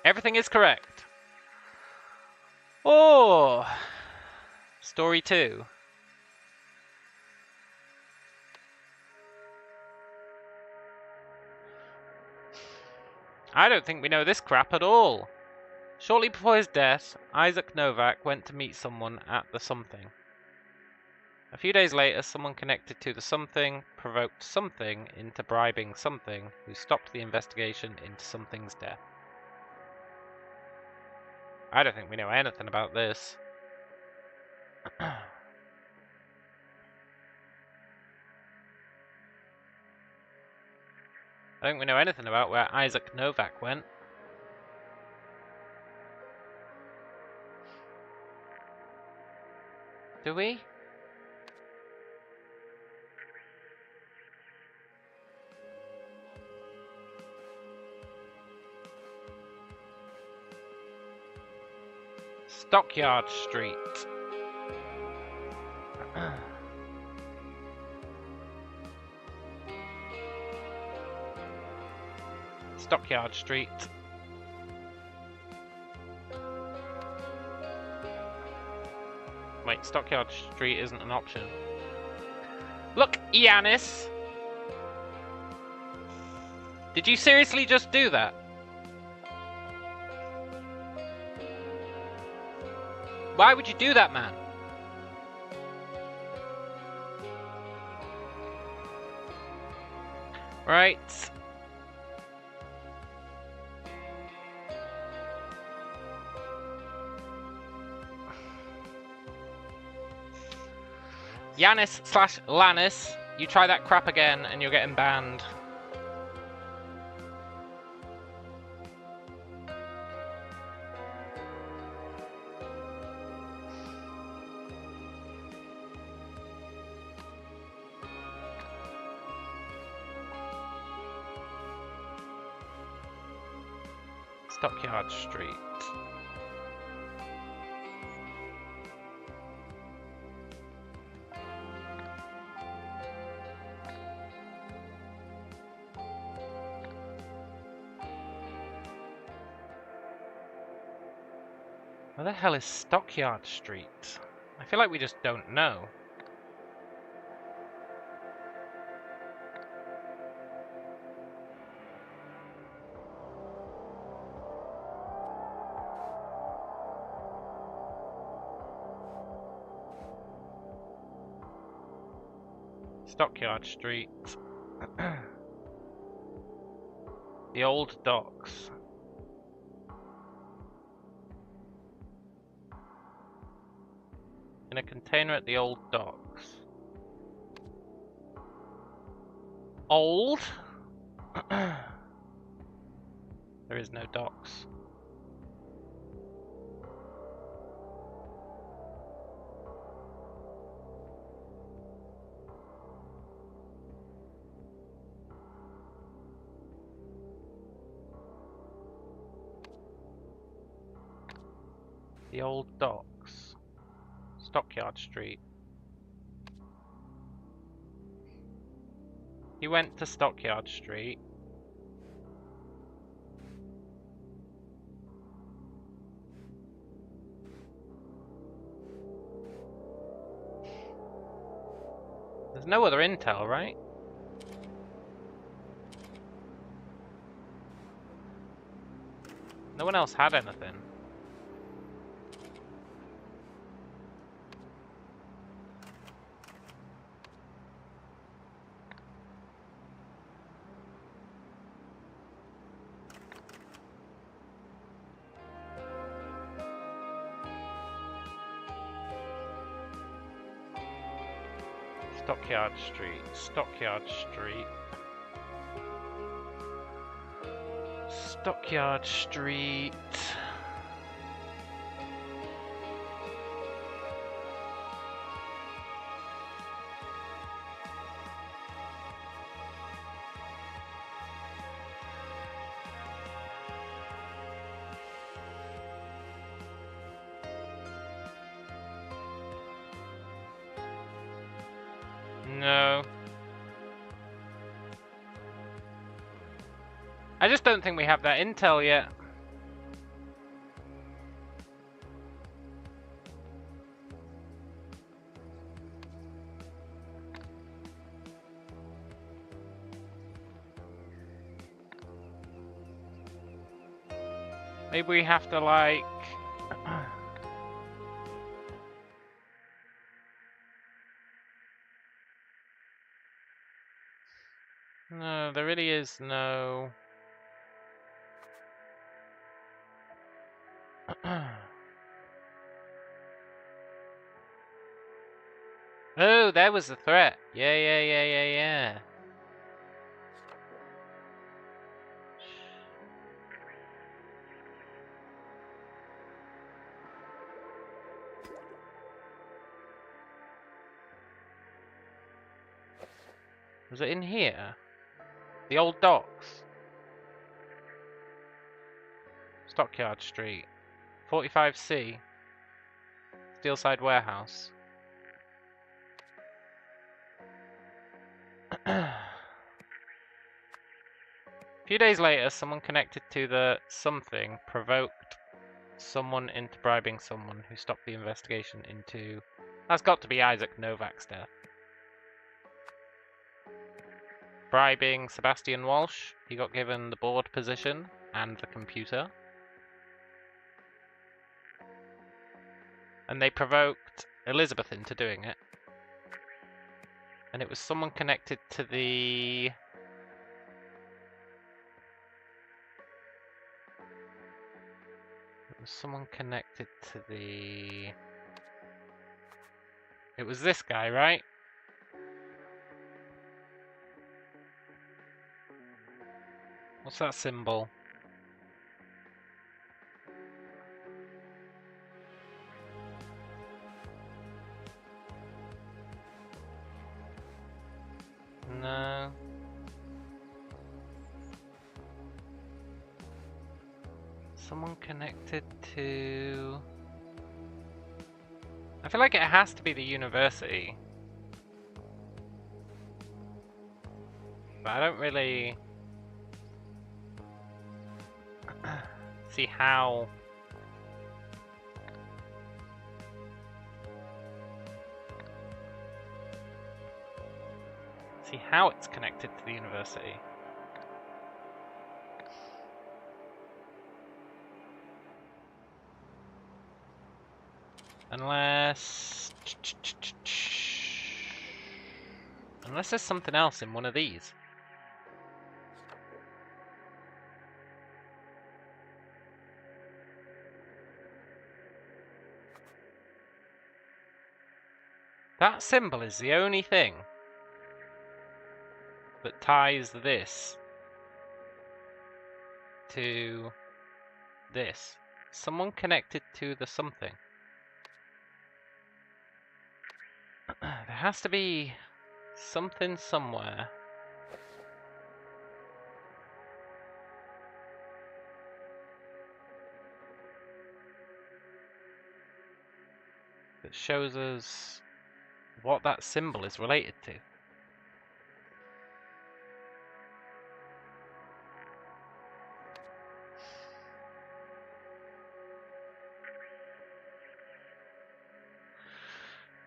Everything is correct. Oh! Story 2. I don't think we know this crap at all. Shortly before his death, Isaac Novak went to meet someone at the Something. A few days later, someone connected to the Something provoked Something into bribing Something, who stopped the investigation into Something's death. I don't think we know anything about this. I don't think we know anything about where Isaac Novak went. Do we? Stockyard Street. Stockyard Street. Wait, Stockyard Street isn't an option. Look, Iannis! Did you seriously just do that? Why would you do that, man? Right. Yanis/Lannis, you try that crap again and you're getting banned. Stockyard Street. Where the hell is Stockyard Street? I feel like we just don't know. Stockyard Street. The old docks. In a container at the old docks. Old? There is no docks. The old docks. Stockyard Street. He went to Stockyard Street. There's no other intel, right? No one else had anything. Stockyard Street, Stockyard Street. Stockyard Street. No. I just don't think we have that intel yet. Maybe we have to like... No, there really is no... Oh, there was the threat. Yeah. Was it in here? The old docks? Stockyard Street. 45C. Steelside Warehouse. A few days later, someone connected to the something provoked someone into bribing someone who stopped the investigation into... That's got to be Isaac Novak's death. Bribing Sebastian Walsh. He got given the board position and the computer. And they provoked Elizabeth into doing it. And it was someone connected to the Someone connected to the... It was this guy, right? What's that symbol? No. Someone connected to... I feel like it has to be the university. But I don't really see how... it's connected to the university. Unless there's something else in one of these. That symbol is the only thing that ties this to this. Someone connected to the something. There has to be something somewhere. That shows us what that symbol is related to.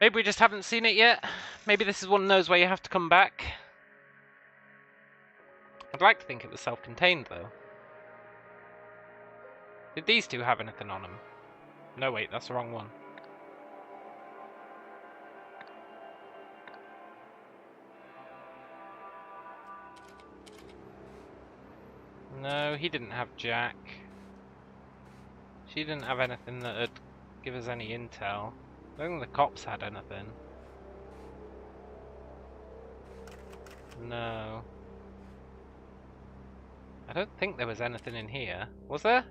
Maybe we just haven't seen it yet. Maybe this is one of those where you have to come back. I'd like to think it was self-contained, though. Did these two have anything on them? No, wait, that's the wrong one. No, he didn't have Jack. She didn't have anything that would give us any intel. I don't think the cops had anything. No. I don't think there was anything in here. Was there?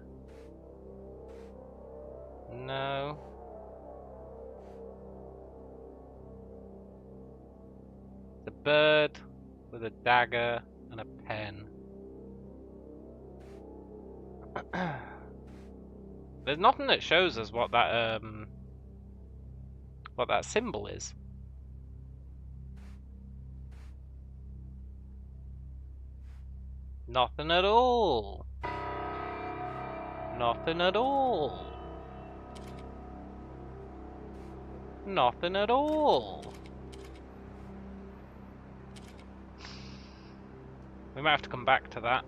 No. The bird with a dagger and a pen. There's nothing that shows us what that symbol is. Nothing at all. Nothing at all. Nothing at all. We might have to come back to that.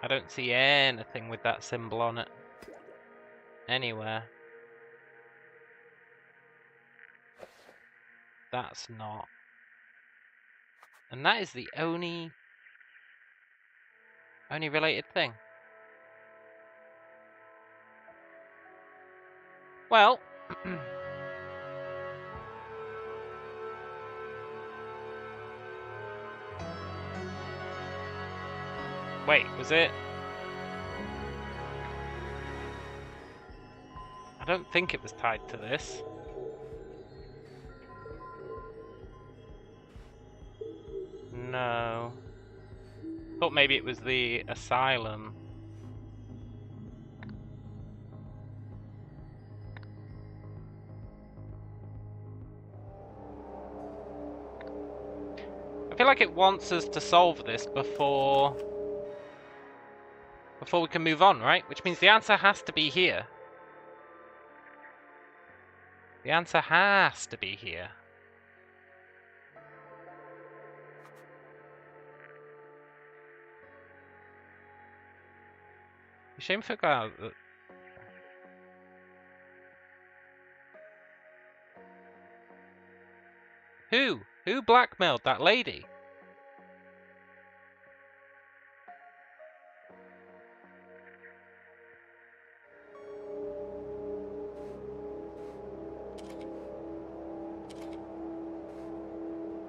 I don't see anything with that symbol on it. Anywhere. That's not. And that is the only related thing. Well, wait, was it? I don't think it was tied to this. No. Thought maybe it was the asylum. I feel like it wants us to solve this before we can move on, right? Which means the answer has to be here. The answer has to be here. Shame figure out that. Who blackmailed that lady?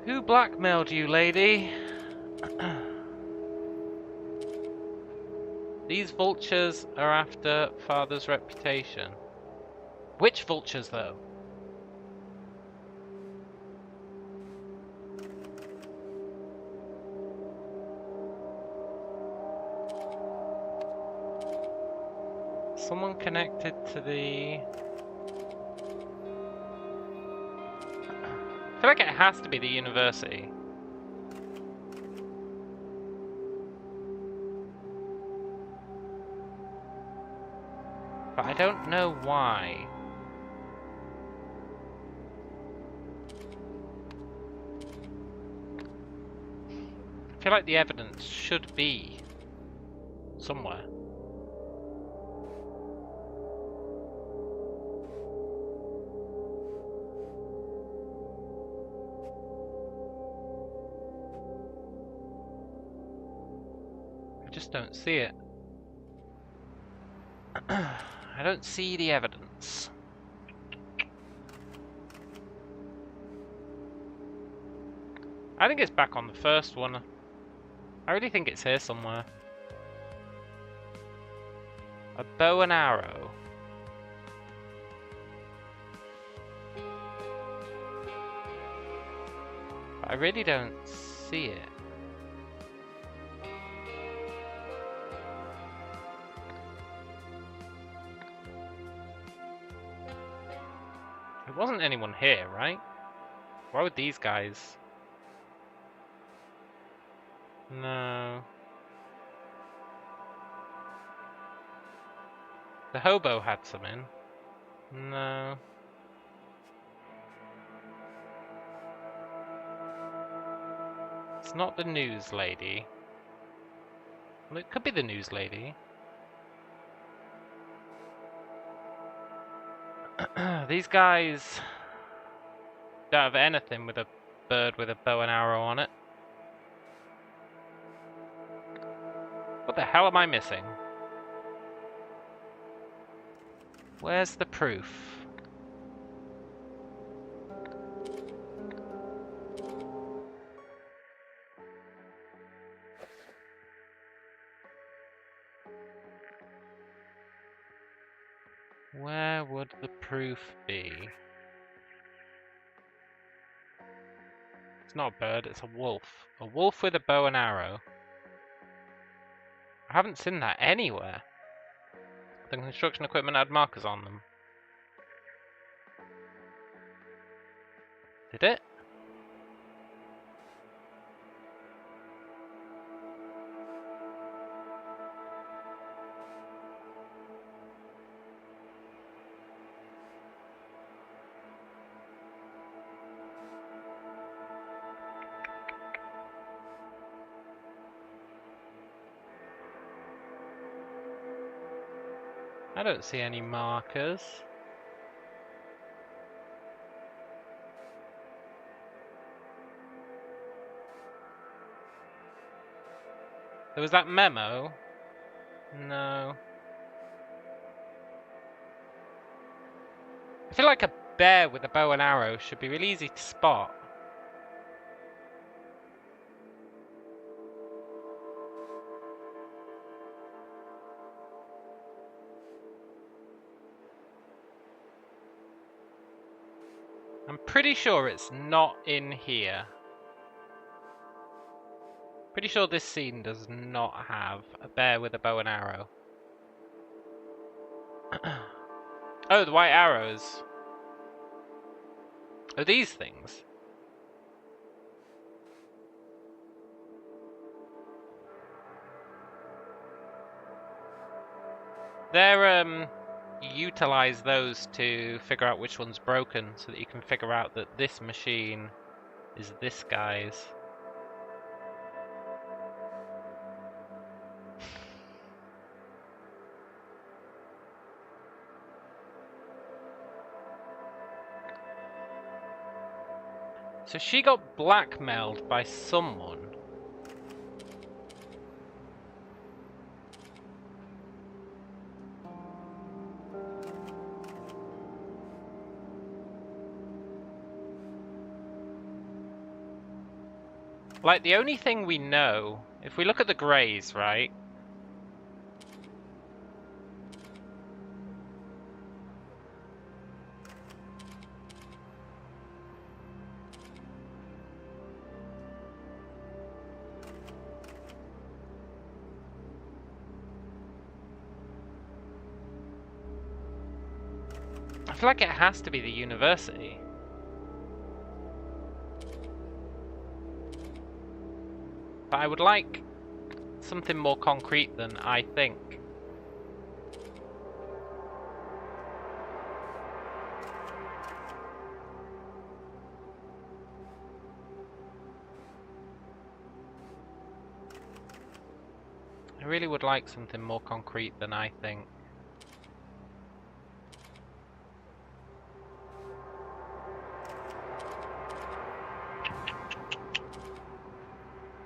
Who blackmailed you, lady? These vultures are after father's reputation. Which vultures, though? Someone connected to the... I feel like it has to be the university. But I don't know why. I feel like the evidence should be somewhere. I just don't see it. I don't see the evidence. I think it's back on the first one. I really think it's here somewhere. A bow and arrow. But I really don't see it. There wasn't anyone here, right? Why would these guys... No. The hobo had some in. No. It's not the news lady. Well, it could be the news lady. These guys don't have anything with a bird with a bow and arrow on it. What the hell am I missing? Where's the proof? Where would the proof be? It's not a bird, it's a wolf. A wolf with a bow and arrow. I haven't seen that anywhere. The construction equipment had markers on them. Did it? I don't see any markers. There was that memo. No. I feel like a bear with a bow and arrow should be really easy to spot. I'm pretty sure it's not in here. Pretty sure this scene does not have a bear with a bow and arrow. Oh, the white arrows. Oh, these things. They're, you utilize those to figure out which one's broken so that you can figure out that this machine is this guy's. So she got blackmailed by someone. Like, the only thing we know, if we look at the greys, right? I feel like it has to be the university. But I would like something more concrete than I think. I really would like something more concrete than I think.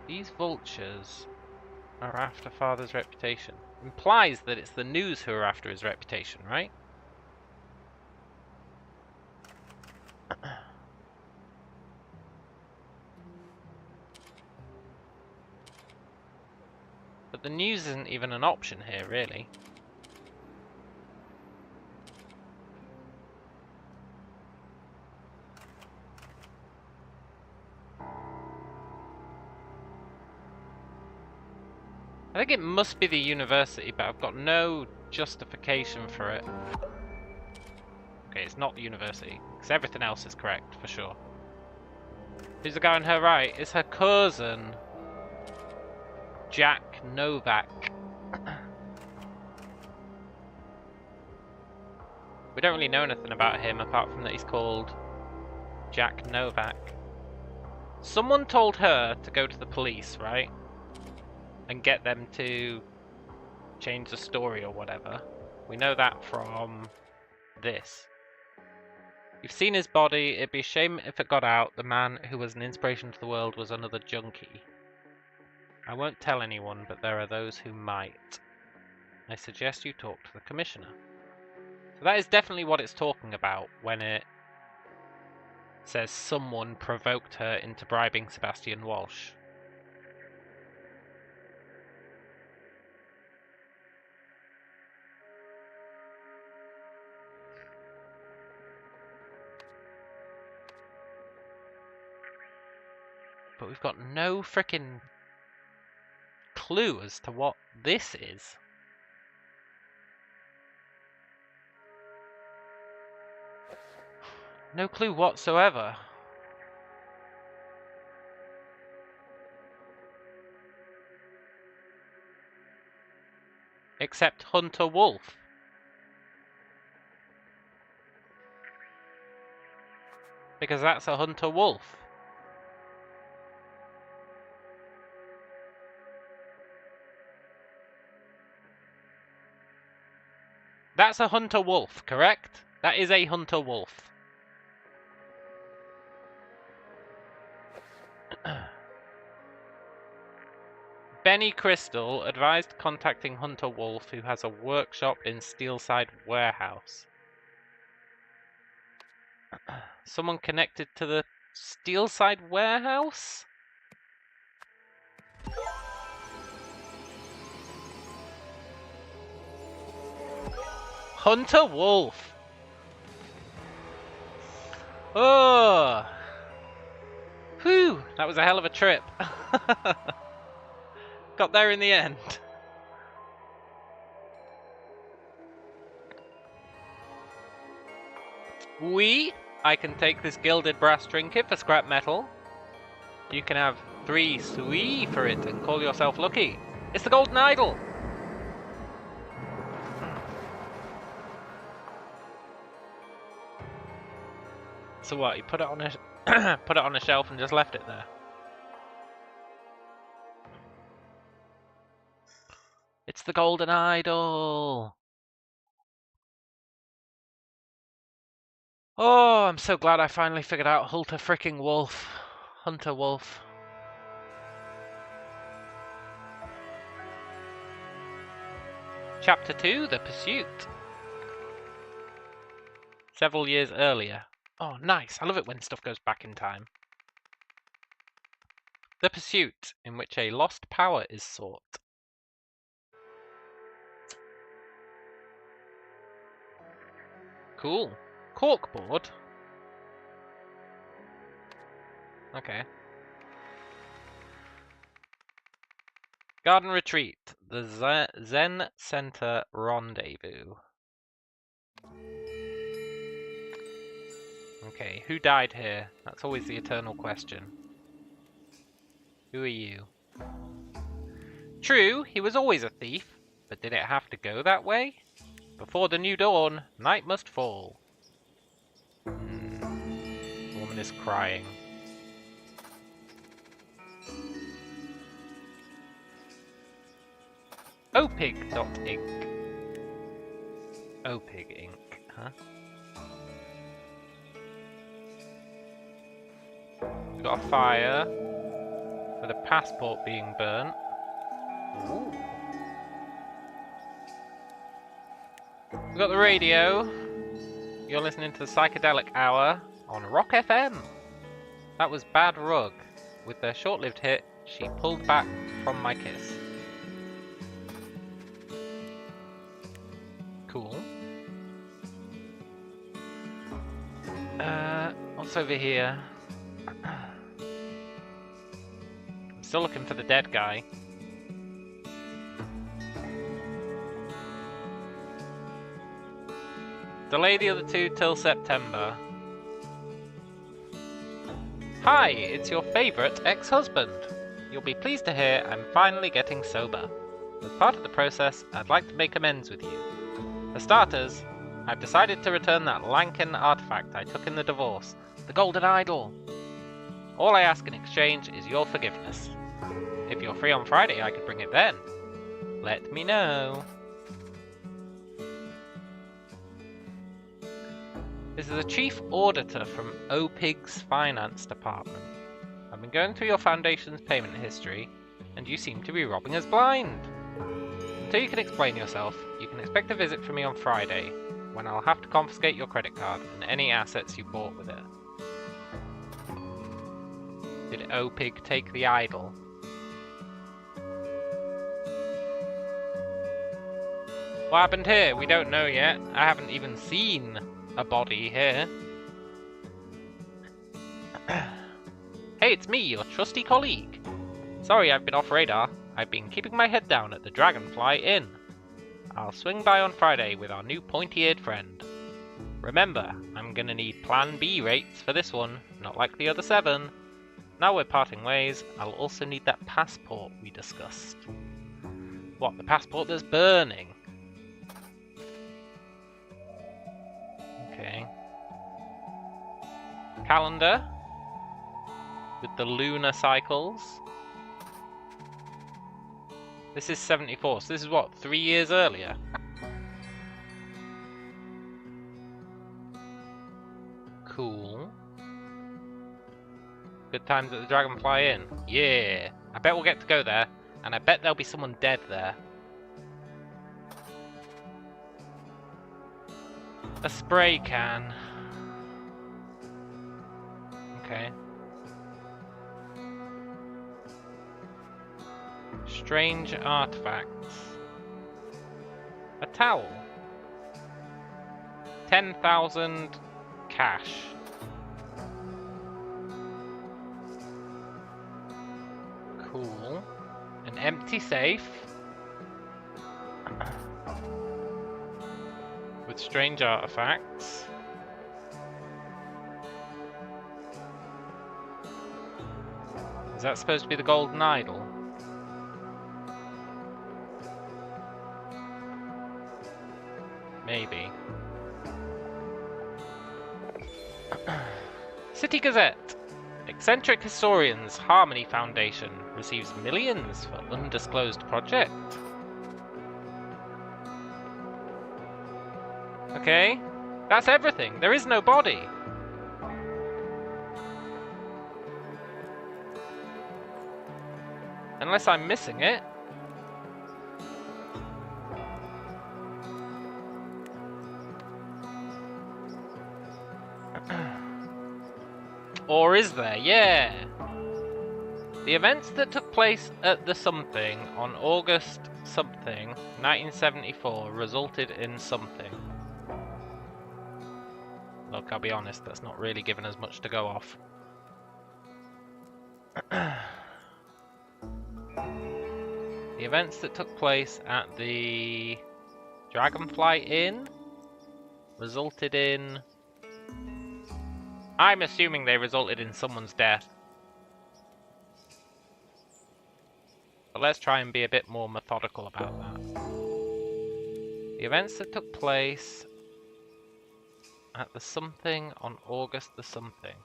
These vultures are after father's reputation. Implies that it's the news who are after his reputation, right? But the news isn't even an option here, really. I think it must be the university, but I've got no justification for it. Okay, it's not the university, because everything else is correct, for sure. Who's the guy on her right? It's her cousin, Jack Novak. We don't really know anything about him, apart from that he's called Jack Novak. Someone told her to go to the police, right? And get them to change the story or whatever. We know that from this. You've seen his body. It'd be a shame if it got out. The man who was an inspiration to the world was another junkie. I won't tell anyone, but there are those who might. I suggest you talk to the commissioner. So that is definitely what it's talking about when it says someone provoked her into bribing Sebastian Walsh. But we've got no frickin' clue as to what this is. No clue whatsoever. Except Hunter Wolf. Because that's a Hunter Wolf. That's a Hunter Wolf, correct? That is a Hunter Wolf. Benny Crystal advised contacting Hunter Wolf, who has a workshop in Steelside Warehouse. Someone connected to the Steelside Warehouse? Hunter Wolf! Oh! Whew! That was a hell of a trip. Got there in the end. I can take this gilded brass trinket for scrap metal. You can have 3 sui for it and call yourself lucky. It's the golden idol! So what, you put it on a put it on a shelf and just left it there? It's the golden idol! Oh, I'm so glad I finally figured out Hunter fricking Wolf. Hunter Wolf. Chapter 2, The Pursuit. Several years earlier. Oh, nice. I love it when stuff goes back in time. The pursuit in which a lost power is sought. Cool. Corkboard? Okay. Garden Retreat. The Zen Center Rendezvous. Okay, who died here? That's always the eternal question. Who are you? True, he was always a thief, but did it have to go that way? Before the new dawn, night must fall. The woman is crying. Opig.ink. Opig ink, huh? We've got a fire with a passport being burnt. Ooh. We've got the radio. You're listening to the Psychedelic Hour on Rock FM. That was Bad Rug. With their short-lived hit, She Pulled Back From My Kiss. Cool. What's over here? I'm still looking for the dead guy. Delay the other two till September. Hi, it's your favourite ex-husband. You'll be pleased to hear I'm finally getting sober. As part of the process, I'd like to make amends with you. For starters, I've decided to return that Lankan artifact I took in the divorce, the Golden Idol. All I ask in exchange is your forgiveness. If you're free on Friday, I could bring it then. Let me know. This is a chief auditor from OPIG's finance department. I've been going through your foundation's payment history, and you seem to be robbing us blind. Until you can explain yourself, you can expect a visit from me on Friday, when I'll have to confiscate your credit card and any assets you bought with it. Did OPIG take the idol? What happened here? We don't know yet. I haven't even seen a body here. Hey, it's me, your trusty colleague. Sorry I've been off radar. I've been keeping my head down at the Dragonfly Inn. I'll swing by on Friday with our new pointy-eared friend. Remember, I'm gonna need Plan B rates for this one, not like the other 7. Now we're parting ways, I'll also need that passport we discussed. What, the passport that's burning? Okay. Calendar with the lunar cycles. This is 74, so this is what, 3 years earlier? Cool. Good times at the Dragonfly Inn. Yeah! I bet we'll get to go there, and I bet there'll be someone dead there. A spray can. Okay. Strange artifacts. A towel. 10,000 cash. Cool. An empty safe. With strange artifacts. Is that supposed to be the Golden Idol? Maybe. City Gazette. Eccentric Historians Harmony Foundation receives millions for undisclosed project. Okay, that's everything. There is no body. Unless I'm missing it. Or is there? Yeah. The events that took place at the something on August something 1974 resulted in something. Look, I'll be honest, that's not really giving us much to go off. The events that took place at the Dragonfly Inn resulted in... I'm assuming they resulted in someone's death. But let's try and be a bit more methodical about that. The events that took place at the something on August the something.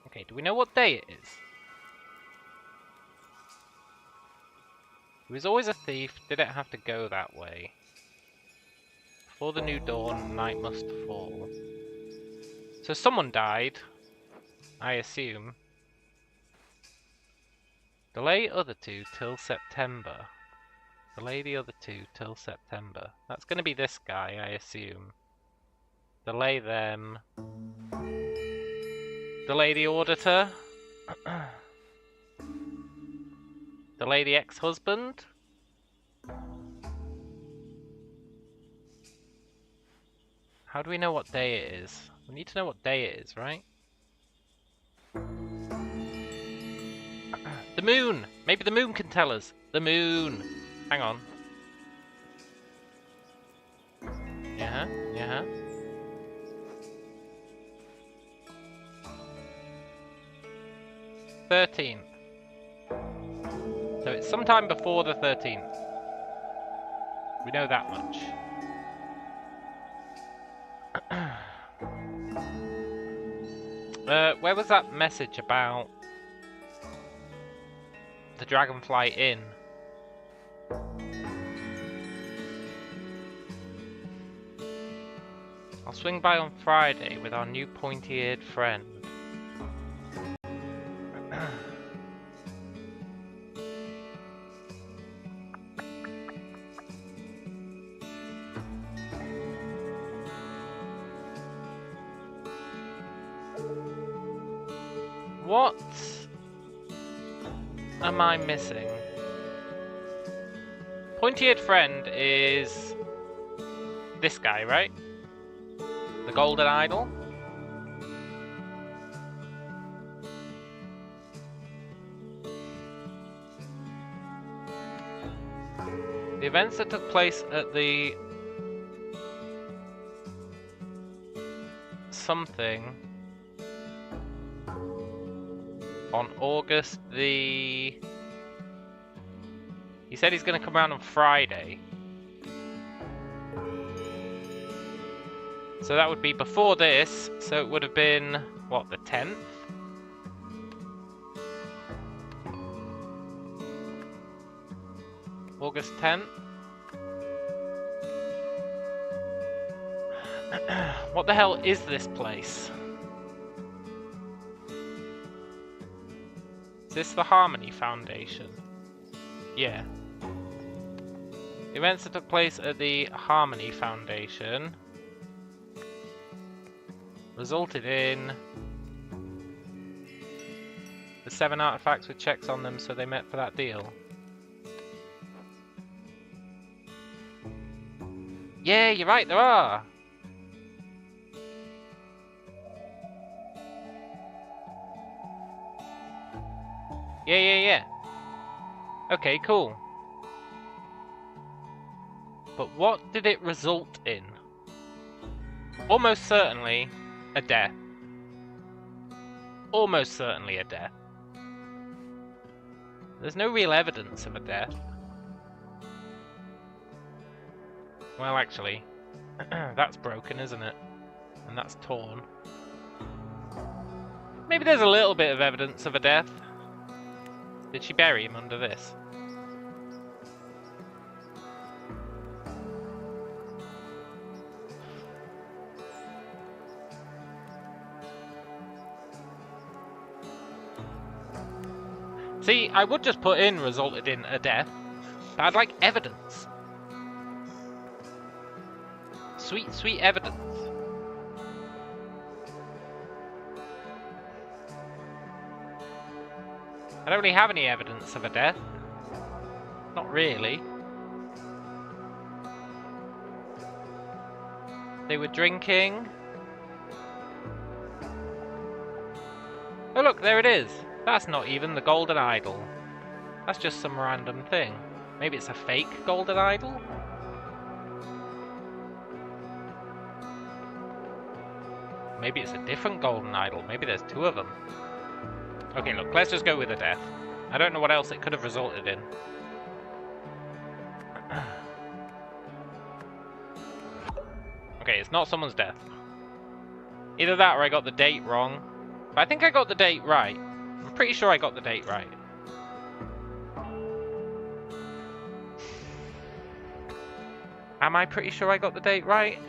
Okay, do we know what day it is? He was always a thief. Did it have to go that way? Before the new dawn, night must fall. So someone died, I assume. Delay other two till September. Delay the other two till September. That's going to be this guy, I assume. Delay them. Delay the auditor. Delay the ex-husband. How do we know what day it is? We need to know what day it is, right? The moon! Maybe the moon can tell us. The moon! Hang on. Yeah, yeah. The 13th. So it's sometime before the 13th. We know that much. Where was that message about the Dragonfly Inn? I'll swing by on Friday with our new pointy-eared friend. What am I missing? Pointy-eared friend is this guy, right? The golden idol? The events that took place at the something on August the... He said he's going to come around on Friday. So that would be before this, so it would have been, what, the 10th? August 10th? What the hell is this place? Is this the Harmony Foundation? Yeah. The events that took place at the Harmony Foundation resulted in the 7 artifacts with checks on them, so they met for that deal. Yeah, you're right, there are! Yeah. Okay, cool. But what did it result in? Almost certainly a death. Almost certainly a death. There's no real evidence of a death. Well, actually, that's broken, isn't it? And that's torn. Maybe there's a little bit of evidence of a death. Did she bury him under this? See, I would just put in resulted in a death, but I'd like evidence. Sweet, sweet evidence. I don't really have any evidence of a death. Not really. They were drinking. Oh look, there it is. That's not even the golden idol. That's just some random thing. Maybe it's a fake golden idol? Maybe it's a different golden idol. Maybe there's two of them. Okay, look, let's just go with a death. I don't know what else it could have resulted in. Okay, it's not someone's death. Either that or I got the date wrong. But I think I got the date right. I'm pretty sure I got the date right. Am I pretty sure I got the date right?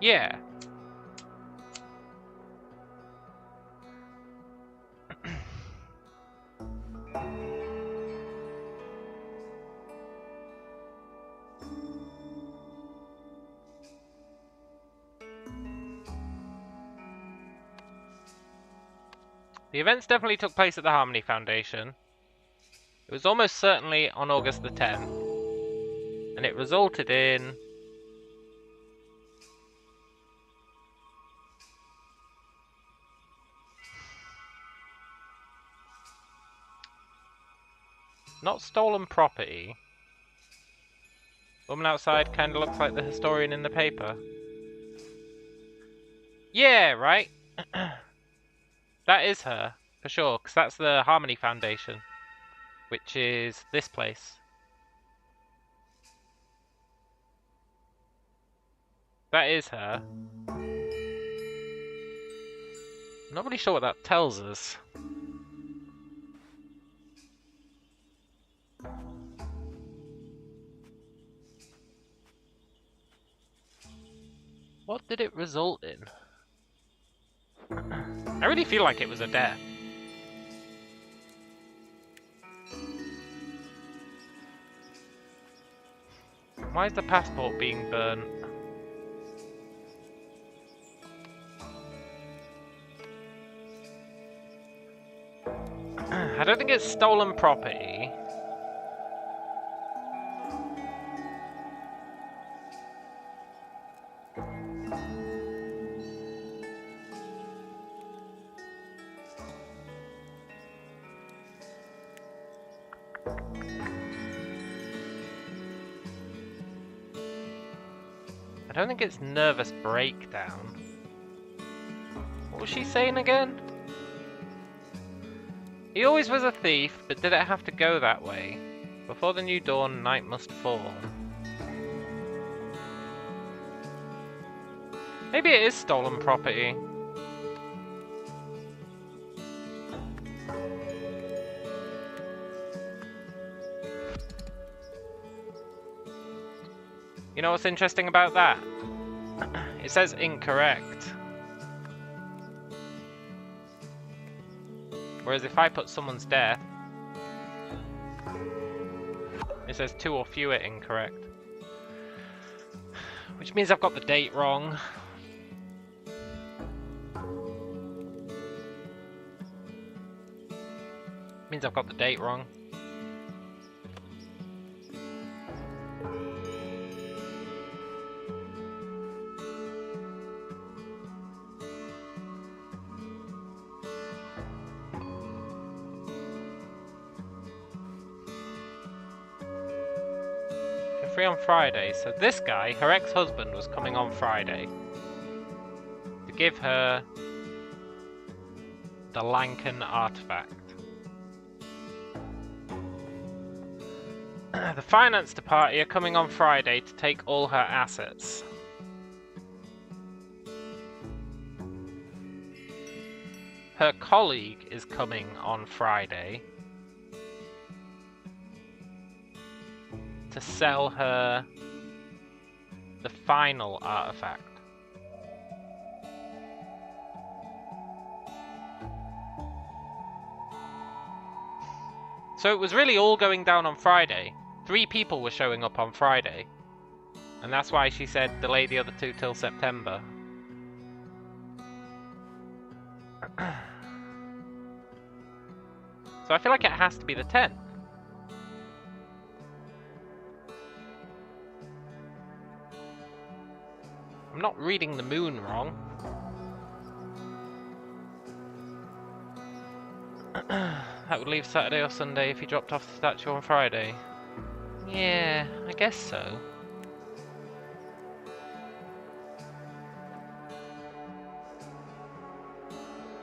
Yeah. The events definitely took place at the Harmony Foundation. It was almost certainly on August the 10th. And it resulted in... not stolen property. Woman outside kinda looks like the historian in the paper. Yeah, right? That is her, for sure, because that's the Harmony Foundation, which is this place. That is her. I'm not really sure what that tells us. What did it result in? I really feel like it was a death. Why is the passport being burnt? I don't think it's stolen property. I don't think it's nervous breakdown. What was she saying again? He always was a thief, but did it have to go that way? Before the new dawn, night must fall. Maybe it is stolen property. You know what's interesting about that? It says incorrect. Whereas if I put someone's death, it says 2 or fewer incorrect. Which means I've got the date wrong. Means I've got the date wrong. Free on Friday, so this guy, her ex-husband, was coming on Friday to give her the Lankan artifact. The finance department are coming on Friday to take all her assets. Her colleague is coming on Friday to sell her the final artifact. So it was really all going down on Friday. 3 people were showing up on Friday. And that's why she said delay the other 2 till September. So I feel like it has to be the 10th. I'm not reading the moon wrong. That would leave Saturday or Sunday if he dropped off the statue on Friday. Yeah, I guess so.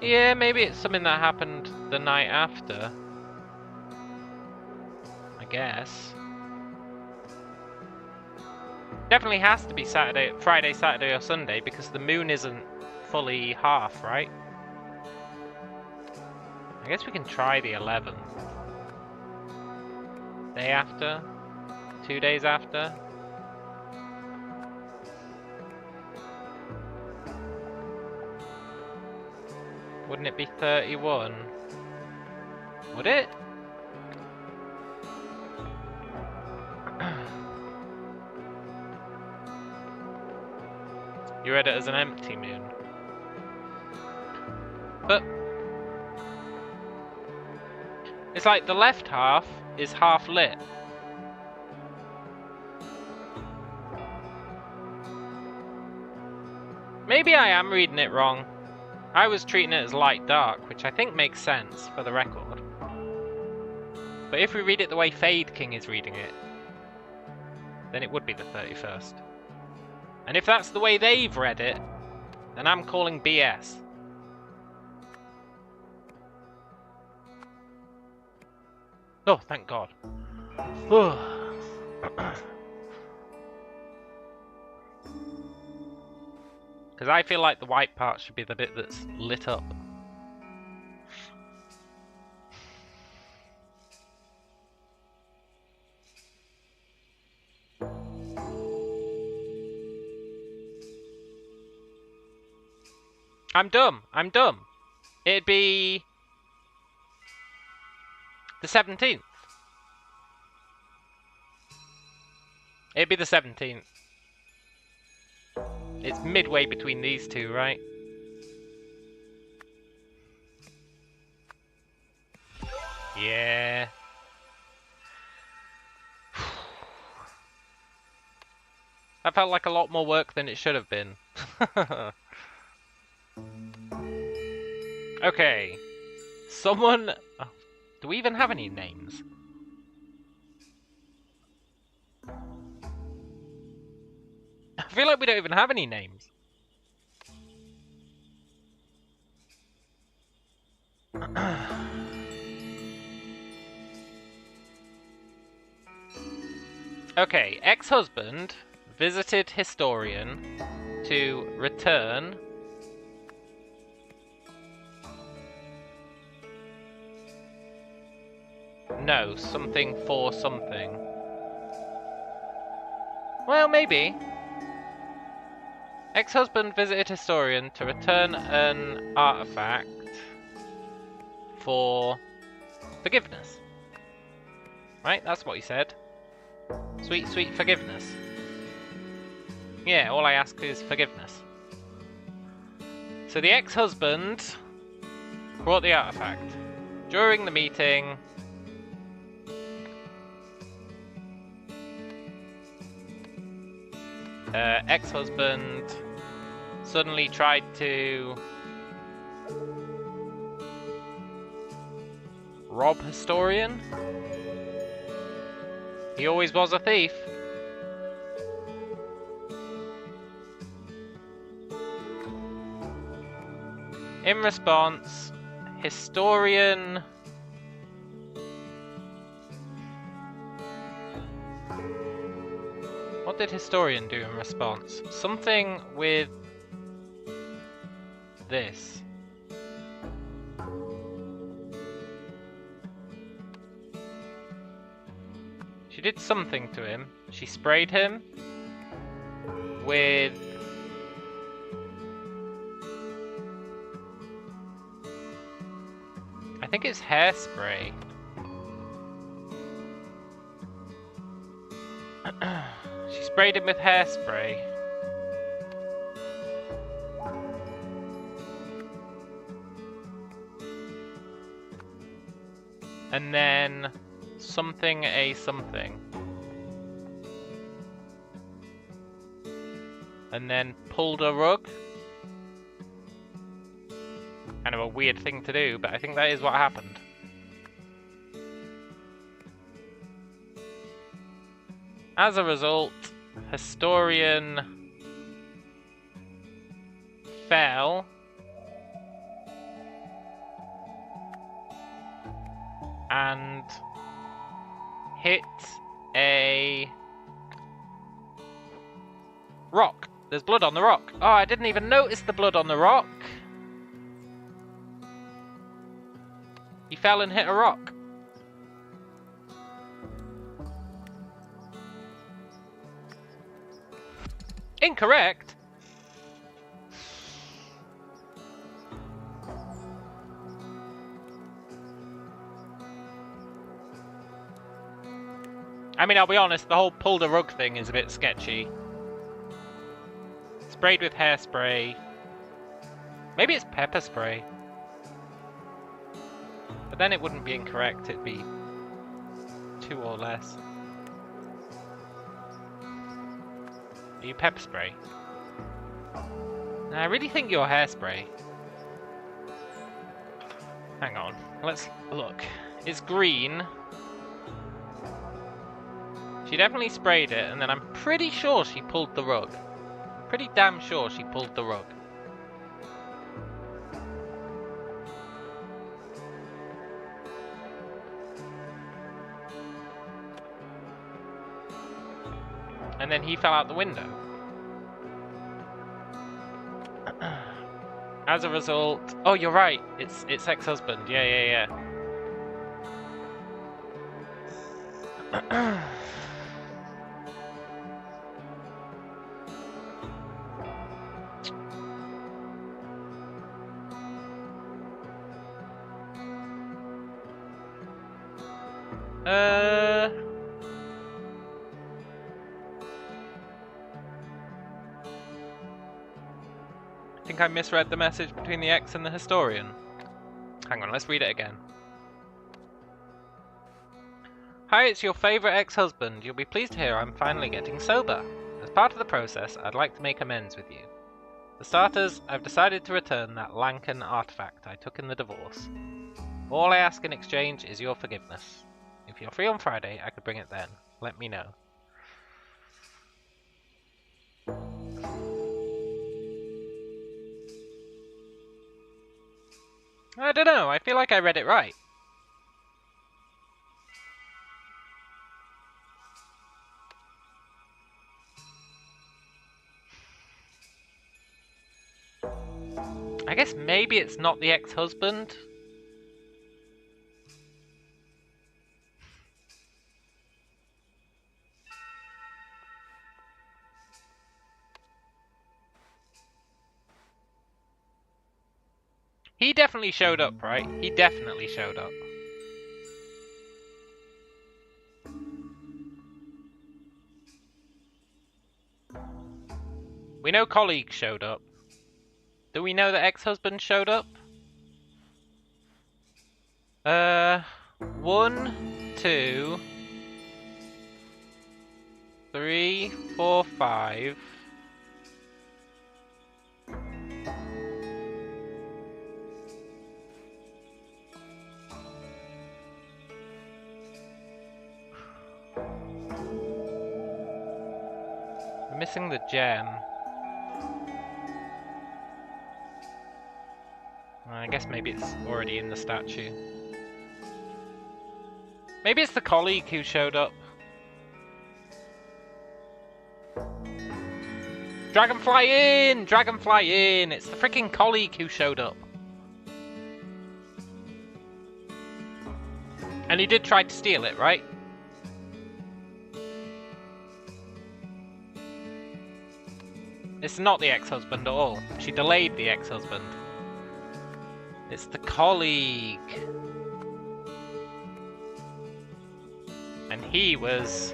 Yeah, maybe it's something that happened the night after. I guess. Definitely has to be Friday, Saturday, or Sunday because the moon isn't fully half, right? I guess we can try the 11th. Day after? 2 days after? Wouldn't it be 31? Would it? You read it as an empty moon. But it's like the left half is half lit. Maybe I am reading it wrong. I was treating it as light dark, which I think makes sense for the record. But if we read it the way Fade King is reading it, then it would be the 31st. And if that's the way they've read it, then I'm calling BS. Oh, thank God. Because I feel like the white part should be the bit that's lit up. I'm dumb. I'm dumb. It'd be the 17th. It'd be the 17th. It's midway between these two, right? Yeah. That felt like a lot more work than it should have been. Okay. Someone... Oh, do we even have any names? I feel like we don't even have any names. Okay, ex-husband visited historian to return no, something for something. Well, maybe. Ex-husband visited historian to return an artifact for forgiveness. Right? That's what he said. Sweet, sweet forgiveness. Yeah, all I ask is forgiveness. So the ex-husband brought the artifact. During the meeting, ex-husband suddenly tried to rob historian. He always was a thief. In response, historian what did historian do in response? Something with this. She did something to him. She sprayed him with I think it's hairspray. She sprayed him with hairspray. And then something a something. And then pulled a rug. Kind of a weird thing to do, but I think that is what happened. As a result, Historian fell and hit a rock. There's blood on the rock. Oh, I didn't even notice the blood on the rock. He fell and hit a rock. Incorrect. I mean, I'll be honest, the whole pulled a rug thing is a bit sketchy. Sprayed with hairspray. Maybe it's pepper spray. But then it wouldn't be incorrect, it'd be 2 or less. Are you pepper spray? No, I really think you're hairspray. Hang on, let's look. It's green. She definitely sprayed it, and then I'm pretty sure she pulled the rug. Pretty damn sure she pulled the rug. And then he fell out the window. As a result... Oh, you're right. It's ex-husband. Yeah. I think I misread the message between the ex and the historian. Hang on, let's read it again. Hi, it's your favourite ex-husband. You'll be pleased to hear I'm finally getting sober. As part of the process, I'd like to make amends with you. For starters, I've decided to return that Lankan artifact I took in the divorce. All I ask in exchange is your forgiveness. If you're free on Friday, I could bring it then. Let me know. I don't know, I feel like I read it right. I guess maybe it's not the ex-husband. He definitely showed up, right? He definitely showed up. We know colleague showed up. Do we know that ex-husband showed up? 1, 2, 3, 4, 5. We're missing the gem. I guess maybe it's already in the statue. Maybe it's the colleague who showed up. Dragonfly in! Dragonfly in! It's the freaking colleague who showed up. And he did try to steal it, right? It's not the ex-husband at all. She delayed the ex-husband. It's the colleague. And he was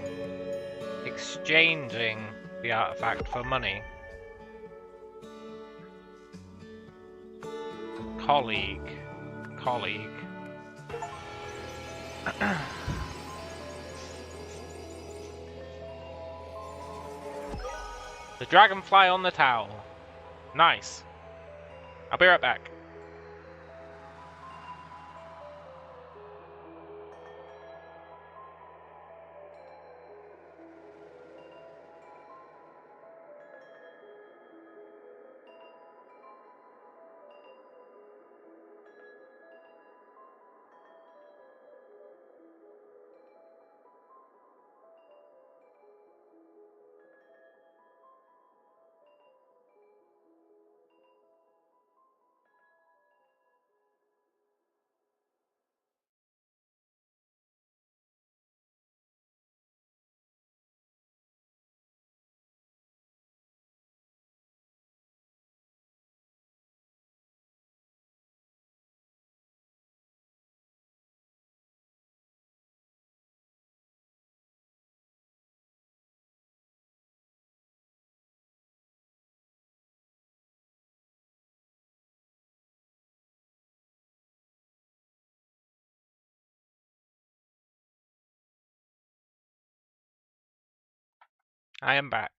exchanging the artifact for money. Colleague. The dragonfly on the towel. Nice. I'll be right back. I am back.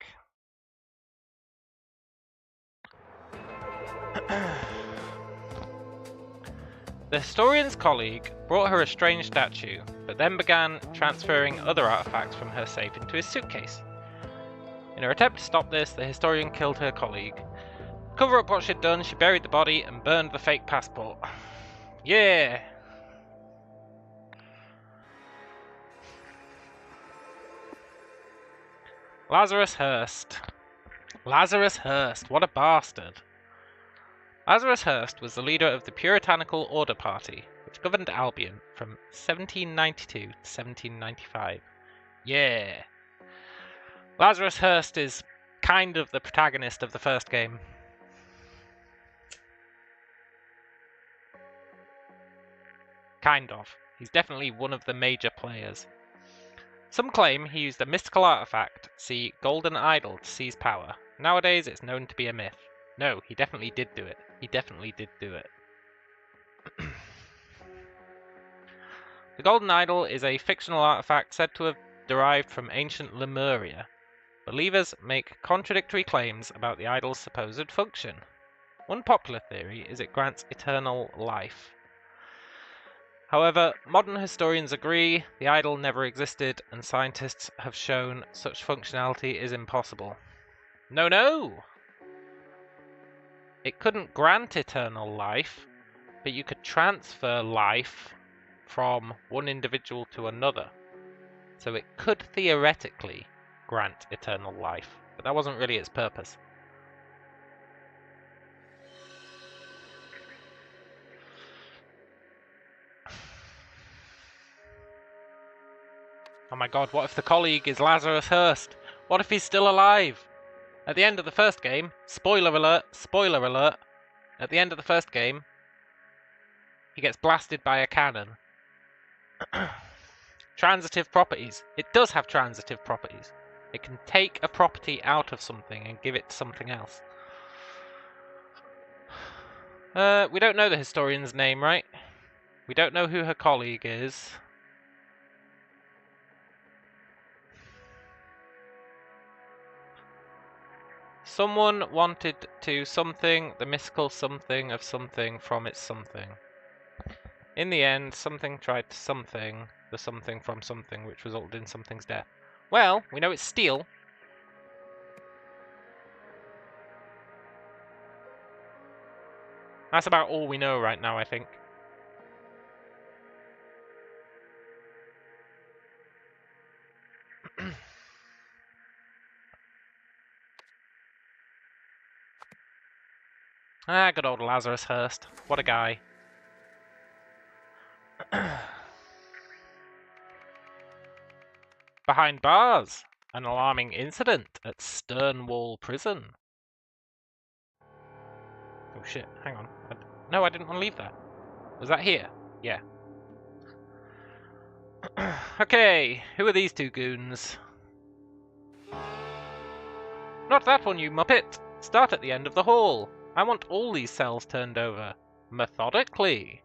The historian's colleague brought her a strange statue, but then began transferring other artifacts from her safe into his suitcase. In her attempt to stop this, the historian killed her colleague. To cover up what she'd done, she buried the body and burned the fake passport. Yeah! Lazarus Hearst. Lazarus Hearst, what a bastard. Lazarus Hearst was the leader of the Puritanical Order Party, which governed Albion from 1792 to 1795. Yeah. Lazarus Hearst is kind of the protagonist of the first game. Kind of. He's definitely one of the major players. Some claim he used a mystical artifact, see Golden Idol, to seize power. Nowadays it's known to be a myth. No, he definitely did do it. He definitely did do it. The Golden Idol is a fictional artifact said to have derived from ancient Lemuria. Believers make contradictory claims about the idol's supposed function. One popular theory is it grants eternal life. However, modern historians agree the idol never existed, and scientists have shown such functionality is impossible. No! It couldn't grant eternal life, but you could transfer life from one individual to another. So it could theoretically grant eternal life, but that wasn't really its purpose. Oh my god, what if the colleague is Lazarus Hearst? What if he's still alive? At the end of the first game, spoiler alert, at the end of the first game, he gets blasted by a cannon. Transitive properties. It does have transitive properties. It can take a property out of something and give it to something else. We don't know the historian's name, right? We don't know who her colleague is. Someone wanted to something, the mystical something of something from its something. In the end, something tried to something, the something from something, which resulted in something's death. Well, we know it's steel. That's about all we know right now, I think. Ah, good old Lazarus Hearst. What a guy. Behind bars. An alarming incident at Sternwall Prison. Oh shit, hang on. No, I didn't want to leave that. Was that here? Yeah. Okay, who are these two goons? Not that one, you muppet! Start at the end of the hall. I want all these cells turned over. Methodically.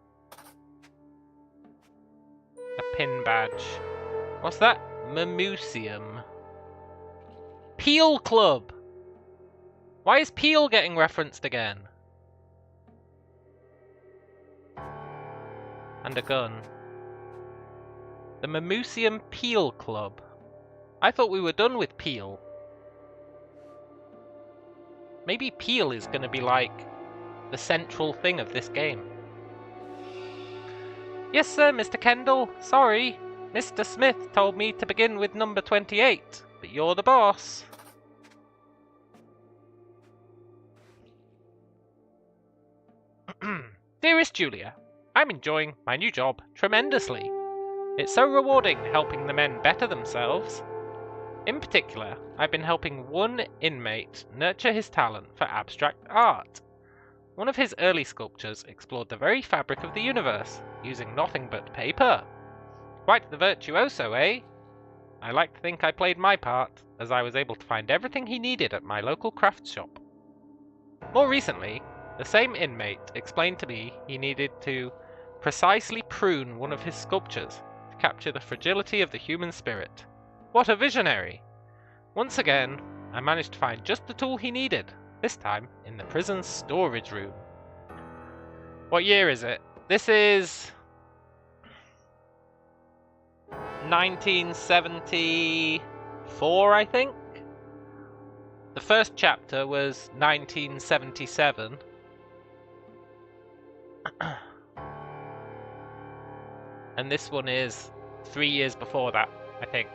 A pin badge. What's that? Museum. Peel Club! Why is Peel getting referenced again? And a gun. The Museum Peel Club. I thought we were done with Peel. Maybe Peel is going to be like the central thing of this game. Yes, sir, Mr. Kendall. Sorry. Mr. Smith told me to begin with number 28, but you're the boss. Dearest Julia, I'm enjoying my new job tremendously. It's so rewarding helping the men better themselves. In particular, I've been helping one inmate nurture his talent for abstract art. One of his early sculptures explored the very fabric of the universe, using nothing but paper. Quite the virtuoso, eh? I like to think I played my part, as I was able to find everything he needed at my local craft shop. More recently, the same inmate explained to me he needed to precisely prune one of his sculptures to capture the fragility of the human spirit. What a visionary! Once again, I managed to find just the tool he needed, this time in the prison's storage room. What year is it? This is 1974, I think? The first chapter was 1977. And this one is 3 years before that, I think.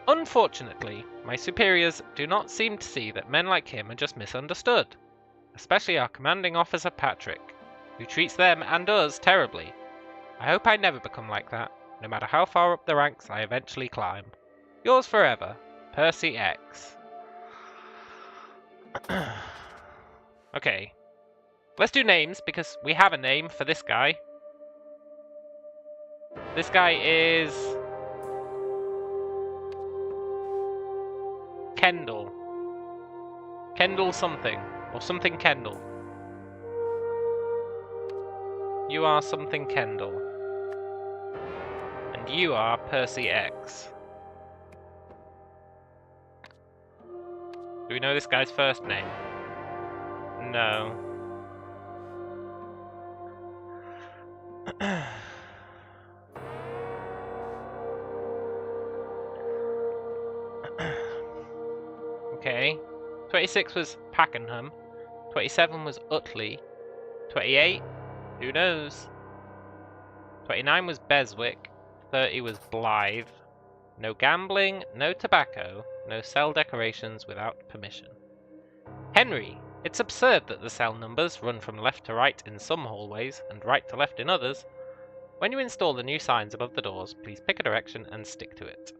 Unfortunately, my superiors do not seem to see that men like him are just misunderstood, especially our commanding officer Patrick, who treats them and us terribly. I hope I never become like that, no matter how far up the ranks I eventually climb. Yours forever, Percy X. Okay, let's do names because we have a name for this guy. This guy is Kendall. Kendall something, or something Kendall. You are something Kendall. And you are Percy X. Do we know this guy's first name? No. Okay. 26 was Pakenham. 27 was Utley. 28? Who knows? 29 was Beswick. 30 was Blythe. No gambling, no tobacco, no cell decorations without permission. Henry, it's absurd that the cell numbers run from left to right in some hallways and right to left in others. When you install the new signs above the doors, please pick a direction and stick to it.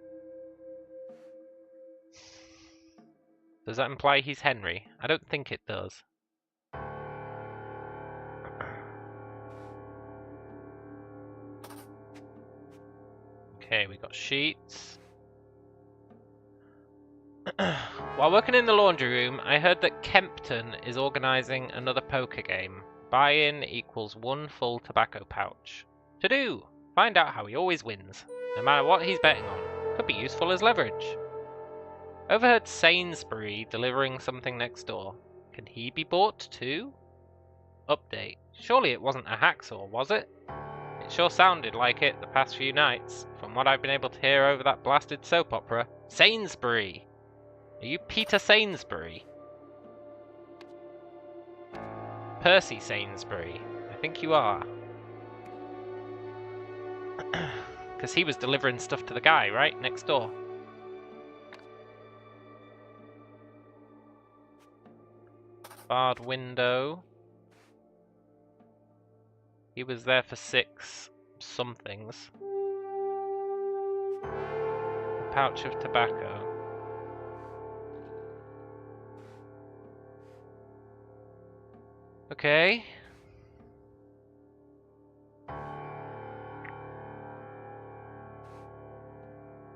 Does that imply he's Henry? I don't think it does. Okay, we got sheets. While working in the laundry room, I heard that Kempton is organising another poker game. Buy-in equals 1 full tobacco pouch. To do! Find out how he always wins, no matter what he's betting on. Could be useful as leverage. Overheard Sainsbury delivering something next door. Can he be bought too? Update. Surely it wasn't a hacksaw, was it? It sure sounded like it the past few nights, from what I've been able to hear over that blasted soap opera. Sainsbury! Are you Peter Sainsbury? Percy Sainsbury. I think you are. Because he was delivering stuff to the guy, right? Next door. Barred window. He was there for 6 somethings. A pouch of tobacco. Okay.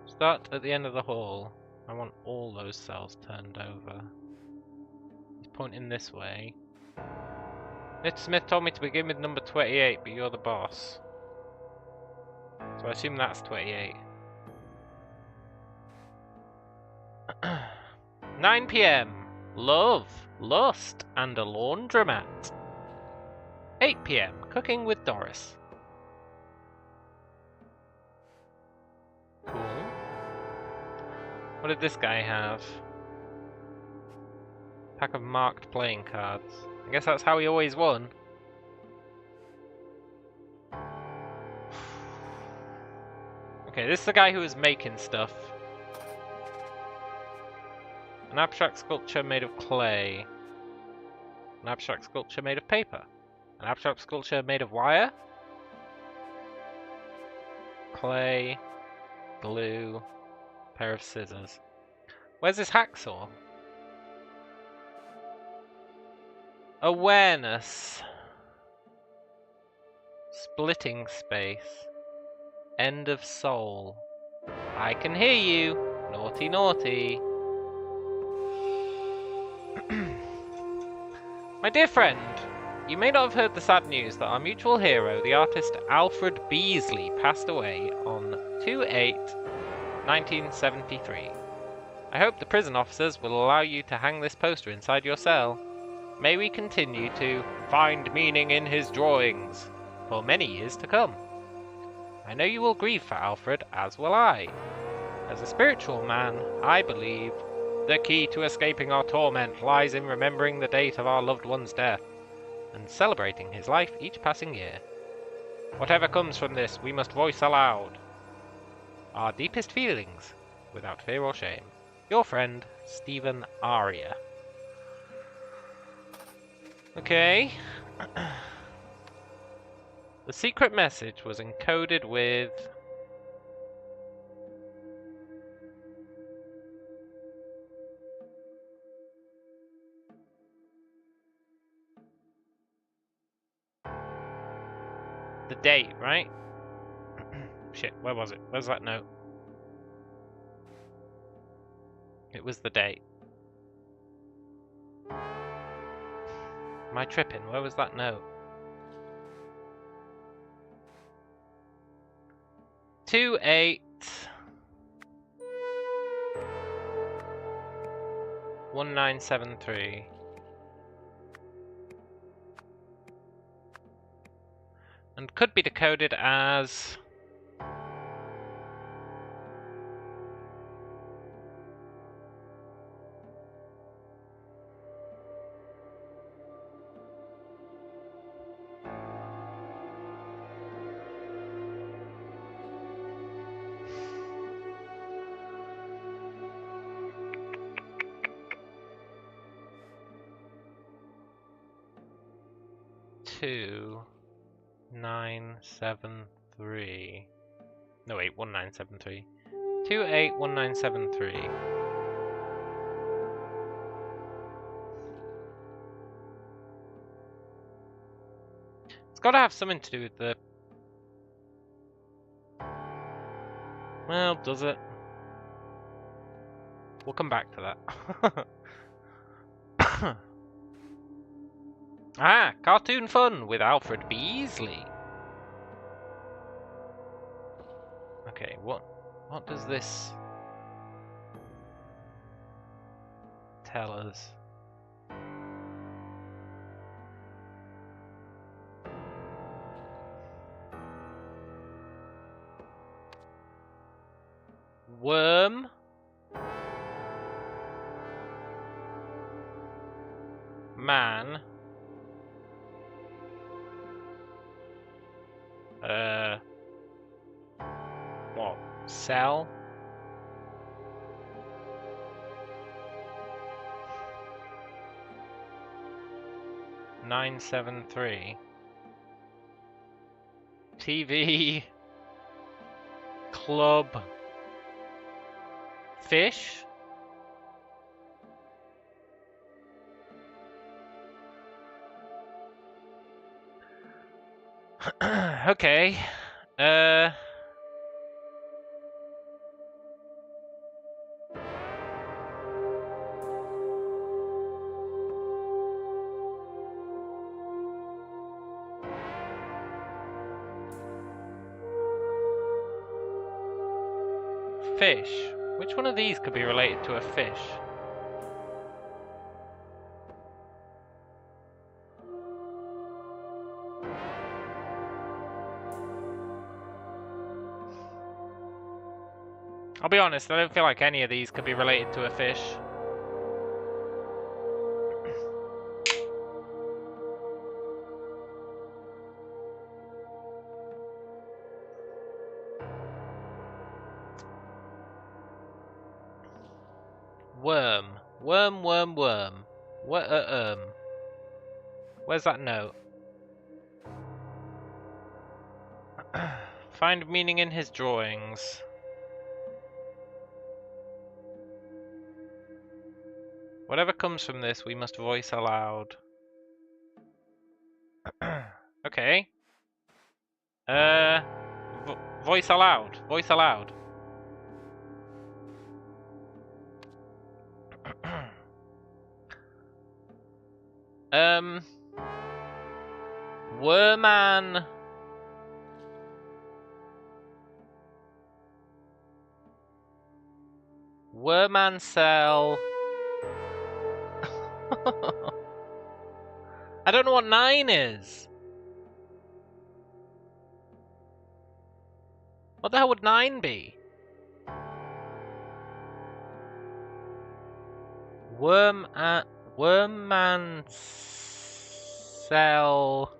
Start at the end of the hall. I want all those cells turned over. He's pointing this way. Mr. Smith told me to begin with number 28, but you're the boss. So I assume that's 28. 9 p.m. Love, lust, and a laundromat. 8 p.m. Cooking with Doris. Cool. What did this guy have? Pack of marked playing cards. I guess that's how he always won. Okay, this is the guy who was making stuff. An abstract sculpture made of clay. An abstract sculpture made of paper. An abstract sculpture made of wire. Clay. Glue. Pair of scissors. Where's this hacksaw? Awareness. Splitting space. End of soul. I can hear you. Naughty, naughty. My dear friend, you may not have heard the sad news that our mutual hero, the artist Alfred Beasley, passed away on 2/8/1973. I hope the prison officers will allow you to hang this poster inside your cell. May we continue to find meaning in his drawings for many years to come. I know you will grieve for Alfred, as will I. As a spiritual man, I believe the key to escaping our torment lies in remembering the date of our loved one's death and celebrating his life each passing year. Whatever comes from this, we must voice aloud our deepest feelings without fear or shame. Your friend, Stephen Aria. Okay. The secret message was encoded with the date, right? Shit, where was it? Where's that note? It was the date. Am I tripping? Where was that note? 2/8/1973. And could be decoded as two 973. No, wait, 1973. 2/8/1973. It's got to have something to do with the. Well, does it? We'll come back to that. Ah, cartoon fun with Alfred Beasley. Okay, what does this tell us? Worm. Man. What? Cell? (973) TV Club Fish. Okay. fish. Which one of these could be related to a fish? I'll be honest, I don't feel like any of these could be related to a fish. Worm. Worm, worm, worm. Where's that note? Find meaning in his drawings. Whatever comes from this, we must voice aloud. Okay. Voice aloud. Voice aloud. Worman. Worman cell. I don't know what 9 is. What the hell would 9 be? Wormman cell.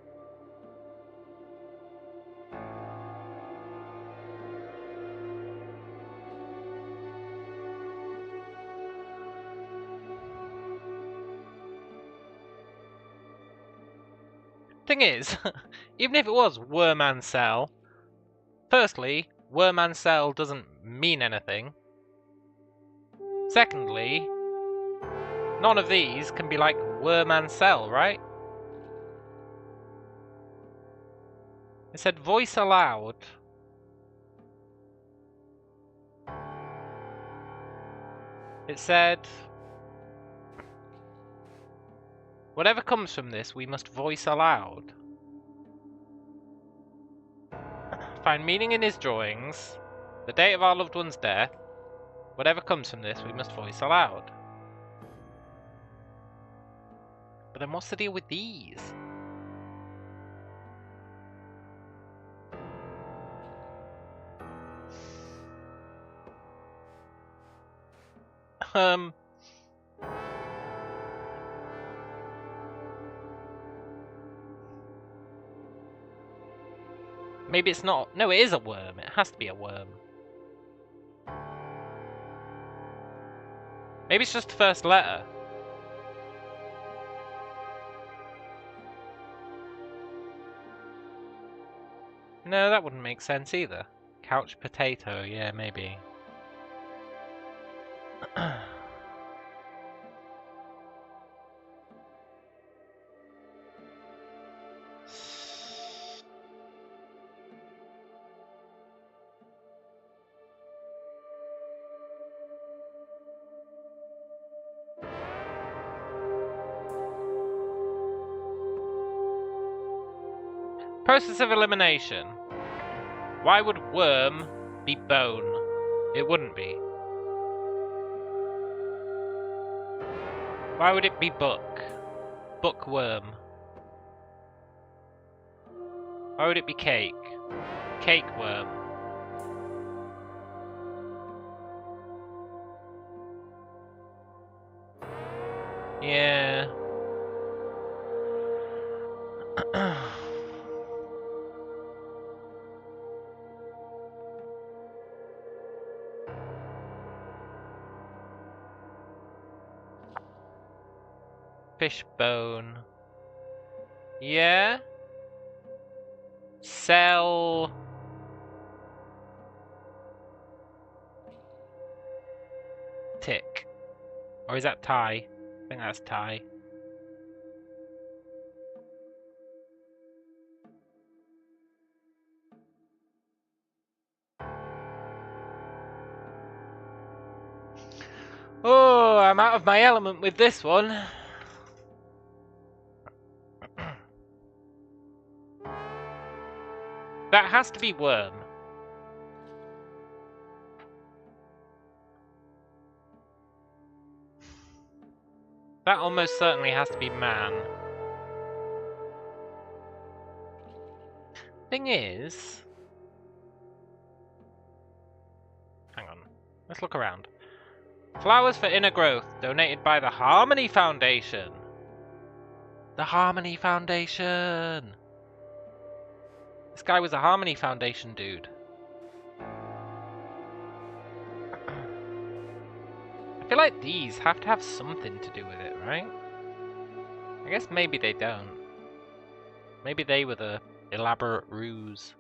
Thing is, even if it was Wormman cell, firstly, Wormman cell doesn't mean anything. Secondly, none of these can be like Wormman cell, right? It said voice aloud. It said, whatever comes from this, we must voice aloud. Find meaning in his drawings. The date of our loved one's death. Whatever comes from this, we must voice aloud. But then what's the deal with these? Maybe it's not. No, it is a worm. It has to be a worm. Maybe it's just the first letter. No, that wouldn't make sense either. Couch potato, yeah, maybe. Process of elimination. Why would worm be bone? It wouldn't be. Why would it be book? Bookworm. Why would it be cake? Cakeworm. Yeah. Fishbone. Yeah. Cell. Tick. Or is that tie? I think that's tie. Oh, I'm out of my element with this one. That has to be worm. That almost certainly has to be man. Thing is... Hang on. Let's look around. Flowers for inner growth, donated by the Harmony Foundation. The Harmony Foundation! This guy was a Harmony Foundation dude. I feel like these have to have something to do with it, right? I guess maybe they don't. Maybe they were the elaborate ruse.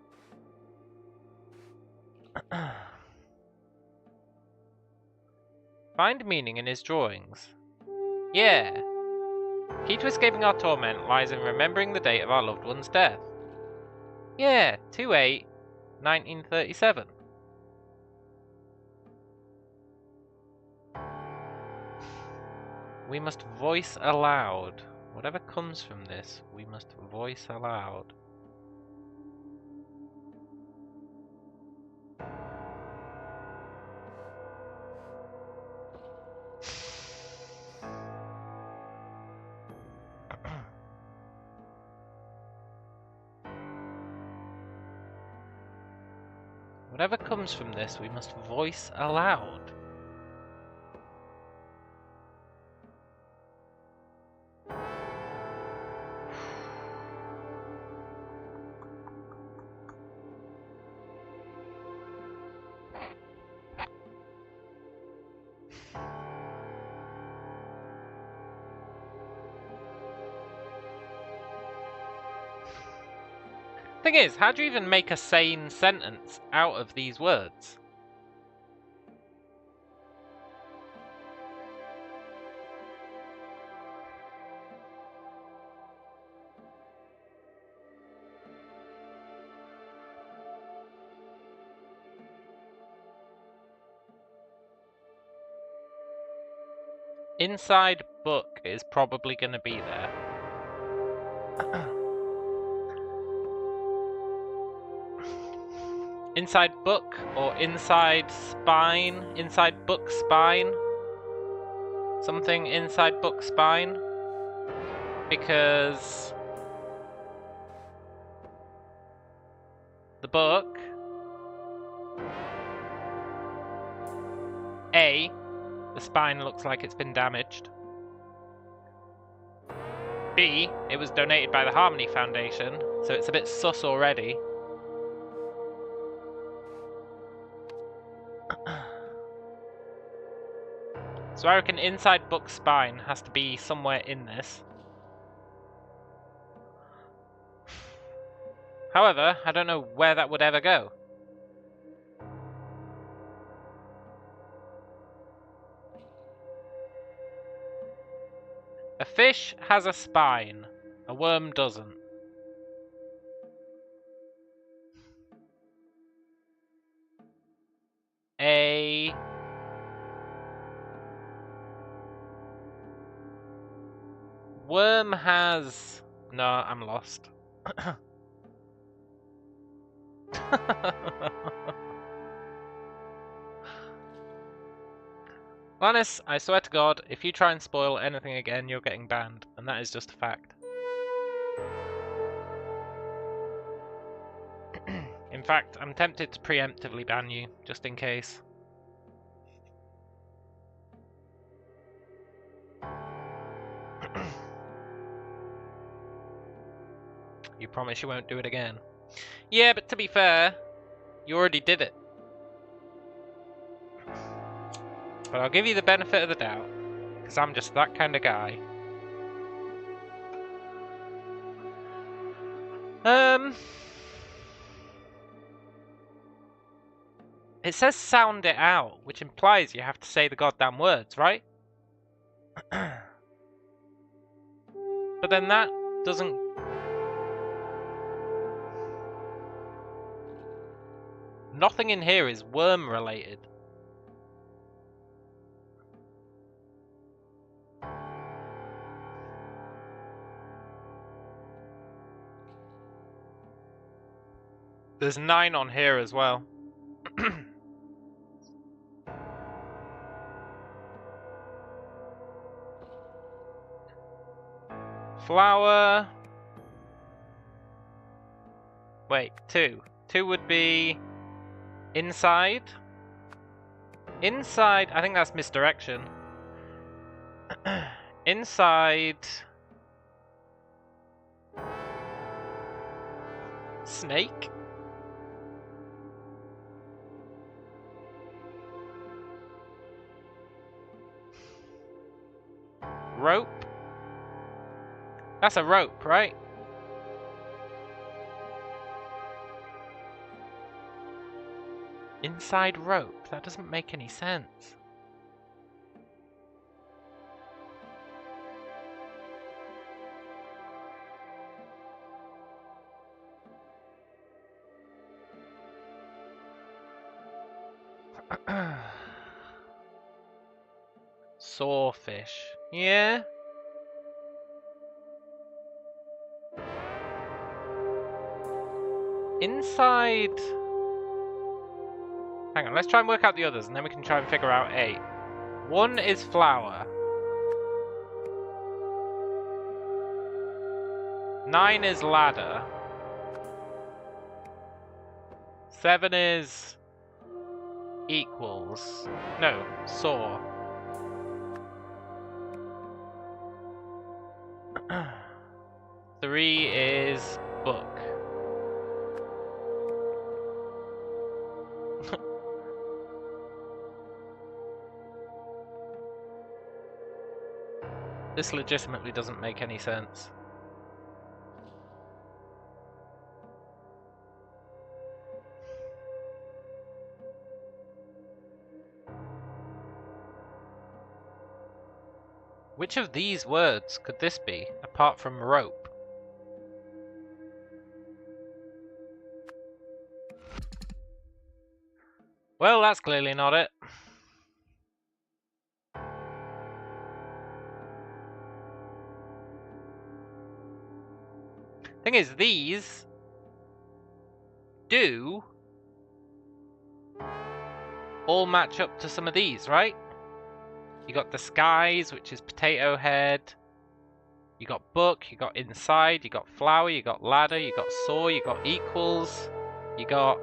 Find meaning in his drawings. Yeah. Key to escaping our torment lies in remembering the date of our loved one's death. Yeah, 2/8/1937. We must voice aloud. Whatever comes from this, we must voice aloud. Whatever comes from this, we must voice aloud. Thing is, how do you even make a sane sentence out of these words? Inside book is probably going to be there. Inside book or inside spine? Inside book spine? Something inside book spine? Because the book A, the spine looks like it's been damaged. B, it was donated by the Harmony Foundation, so it's a bit sus already. So I reckon inside book spine has to be somewhere in this. However, I don't know where that would ever go. A fish has a spine. A worm doesn't. A worm has... No, I'm lost. Lannis, I swear to God, if you try and spoil anything again, you're getting banned, and that is just a fact. In fact, I'm tempted to preemptively ban you, just in case. You promise you won't do it again? Yeah, but to be fair, you already did it. But I'll give you the benefit of the doubt, because I'm just that kind of guy. It says sound it out, which implies you have to say the goddamn words, right? But then that doesn't... Nothing in here is worm related. There's 9 on here as well. flower. Wait, 2. 2 would be inside. Inside, I think that's misdirection. Inside. Snake? Rope? That's a rope, right? Inside rope? That doesn't make any sense. Sawfish. Yeah? Inside... Hang on, let's try and work out the others, and then we can try and figure out 8. 1 is flower. 9 is ladder. 7 is... equals. No, saw. 3 is book. This legitimately doesn't make any sense. Which of these words could this be, apart from rope? Well, that's clearly not it. Thing is, these do all match up to some of these, right? You got disguise, which is potato head. You got book, you got inside, you got flower, you got ladder, you got saw, you got equals, you got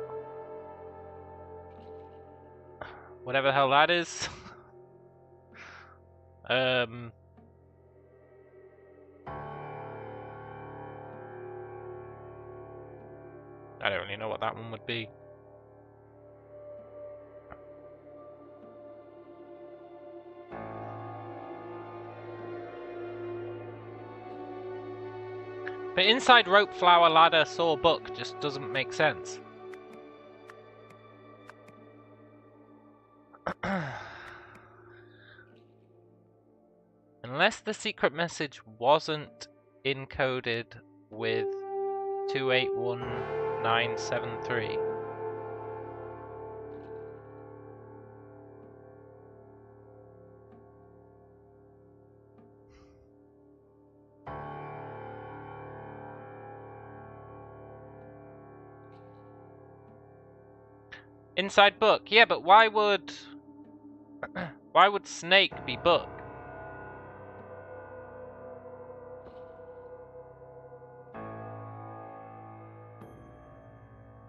whatever the hell that is. I don't really know what that one would be. But inside rope, flower, ladder, saw, book just doesn't make sense. Unless the secret message wasn't encoded with 281973. Inside book. Yeah, but why would snake be book?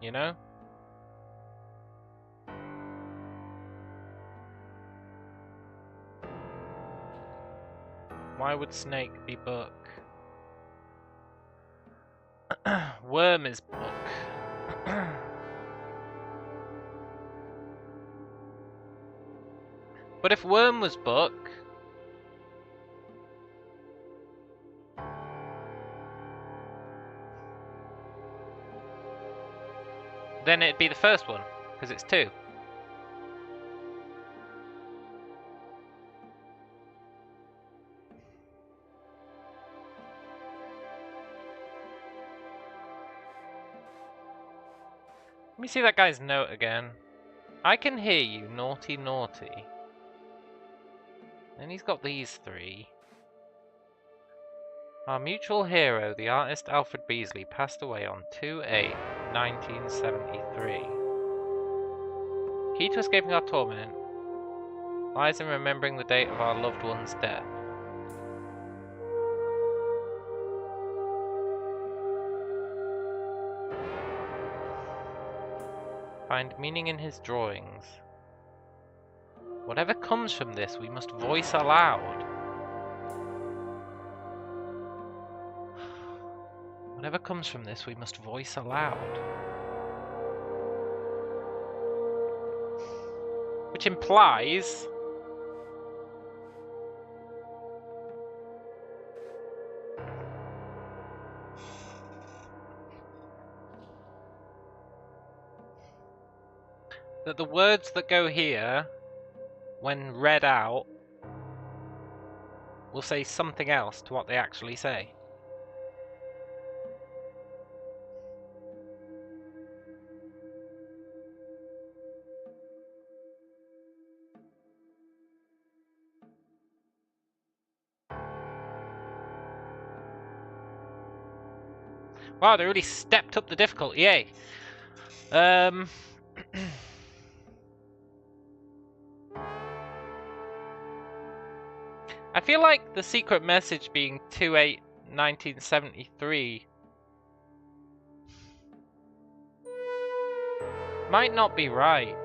You know? Why would snake be book? Worm is book. But if worm was book, then it'd be the first one, because it's 2. Let me see that guy's note again. I can hear you, naughty, naughty. Then he's got these 3. Our mutual hero, the artist Alfred Beasley, passed away on 2/8/1973. Key to escaping our torment lies in remembering the date of our loved one's death. Find meaning in his drawings. Whatever comes from this, we must voice aloud. Whatever comes from this, we must voice aloud. Which implies... that the words that go here, when read out, will say something else to what they actually say. Wow, they really stepped up the difficulty, eh? I feel like the secret message being 2/8/1973 might not be right.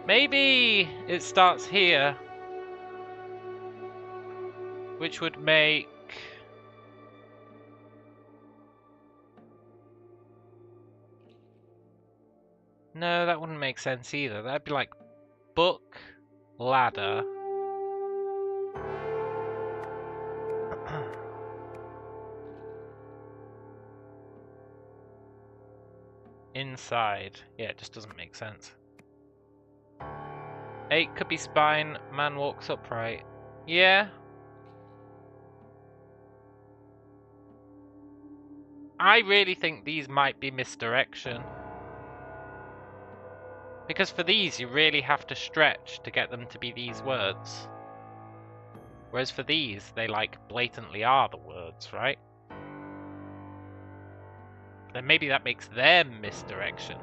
Maybe it starts here, which would make... No, that wouldn't make sense either. That'd be like book, ladder. Inside. Yeah, it just doesn't make sense. 8 could be spine, man walks upright. Yeah. I really think these might be misdirection. Because for these, you really have to stretch to get them to be these words. Whereas for these, they like blatantly are the words, right? Then maybe that makes them misdirection.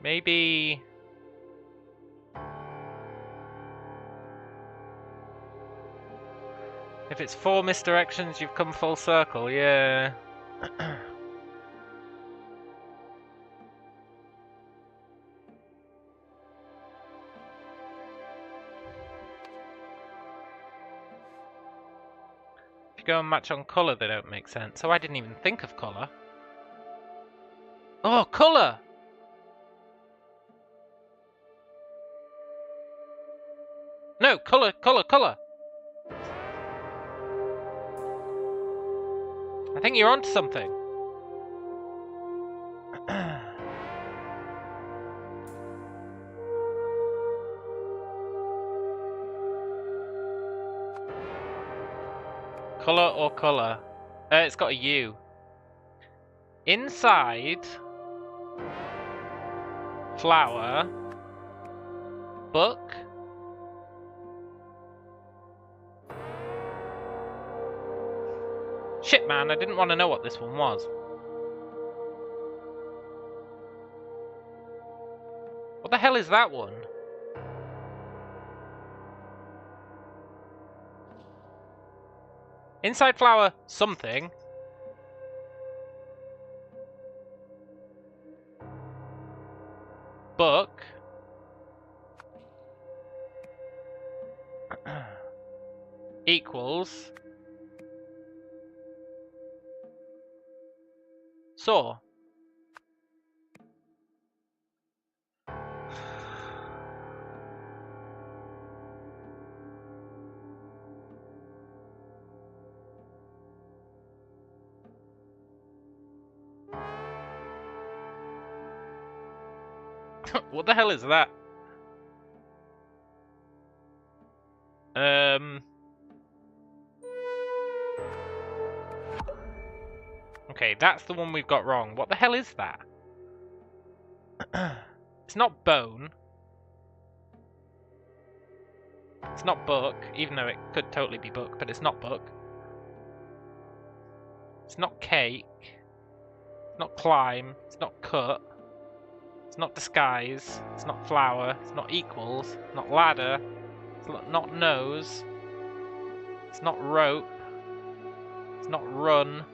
Maybe... if it's 4 misdirections, you've come full circle, yeah. If you go and match on colour, they don't make sense. So I didn't even think of colour. Oh, colour! No, colour, colour, colour! I think you're onto something. Colour or colour? It's got a U. Inside... flower... book... Shit, man, I didn't want to know what this one was. What the hell is that one? Inside flower, something. Book. Equals. Saw. What the hell is that? Okay, that's the one we've got wrong. What the hell is that? It's not bone. It's not book, even though it could totally be book, but it's not book. It's not cake. It's not climb. It's not cut. It's not disguise. It's not flower. It's not equals. It's not ladder. It's not nose. It's not rope. It's not run.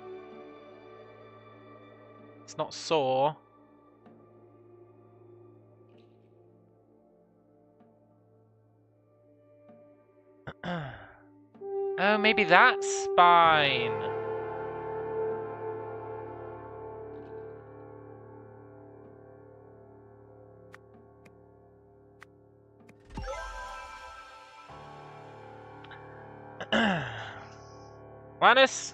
It's not saw. Oh, maybe that's spine. Lannis?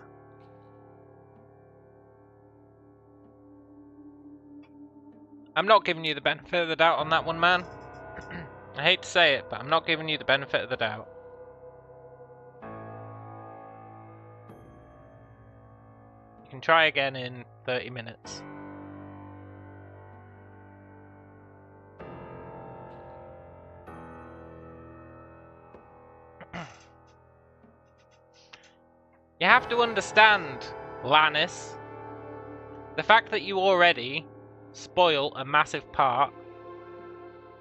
I'm not giving you the benefit of the doubt on that one, man. I hate to say it, but I'm not giving you the benefit of the doubt. You can try again in 30 minutes. You have to understand, Lannis, the fact that you already spoil a massive part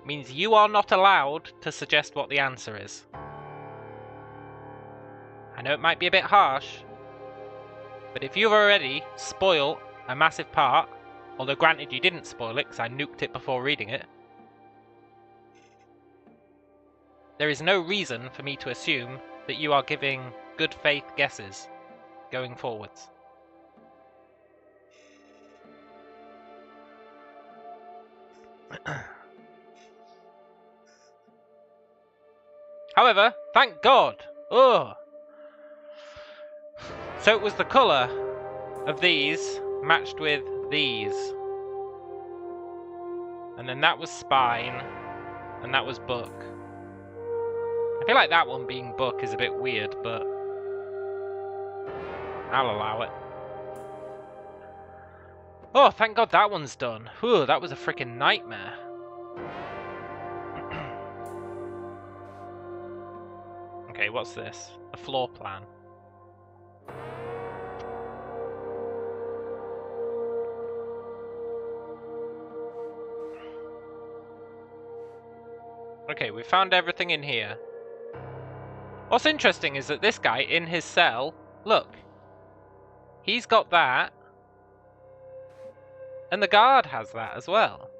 means you are not allowed to suggest what the answer is. I know it might be a bit harsh, but if you've already spoiled a massive part, although granted you didn't spoil it because I nuked it before reading it, there is no reason for me to assume that you are giving good faith guesses going forwards. However, thank God. Oh. So it was the colour of these matched with these. And then that was spine. And that was book. I feel like that one being book is a bit weird, but I'll allow it. Oh, thank God that one's done. Whew, that was a freaking nightmare. Okay, what's this? A floor plan. Okay, we found everything in here. What's interesting is that this guy in his cell, look, he's got that, and the guard has that as well.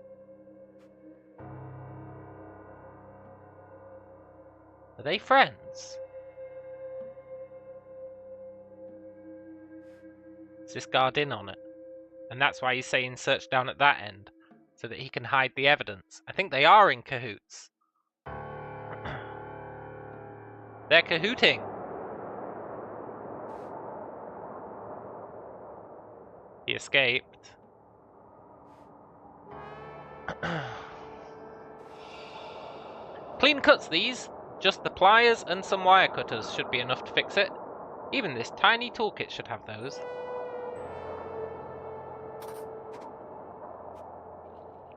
Are they friends? Is this guard in on it? And that's why he's saying search down at that end, so that he can hide the evidence. I think they are in cahoots. They're cahooting. He escaped. Clean cuts these. Just the pliers and some wire cutters should be enough to fix it. Even this tiny toolkit should have those.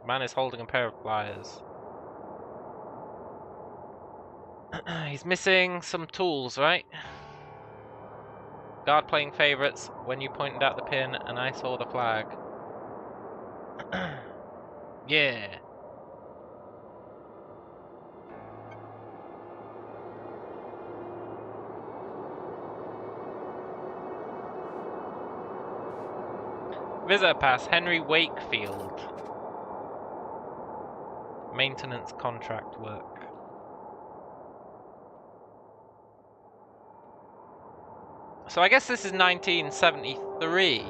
Man is holding a pair of pliers. He's missing some tools, right? Guard playing favourites when you pointed out the pin and I saw the flag. Yeah. Visitor pass, Henry Wakefield. Maintenance contract work. So I guess this is 1973.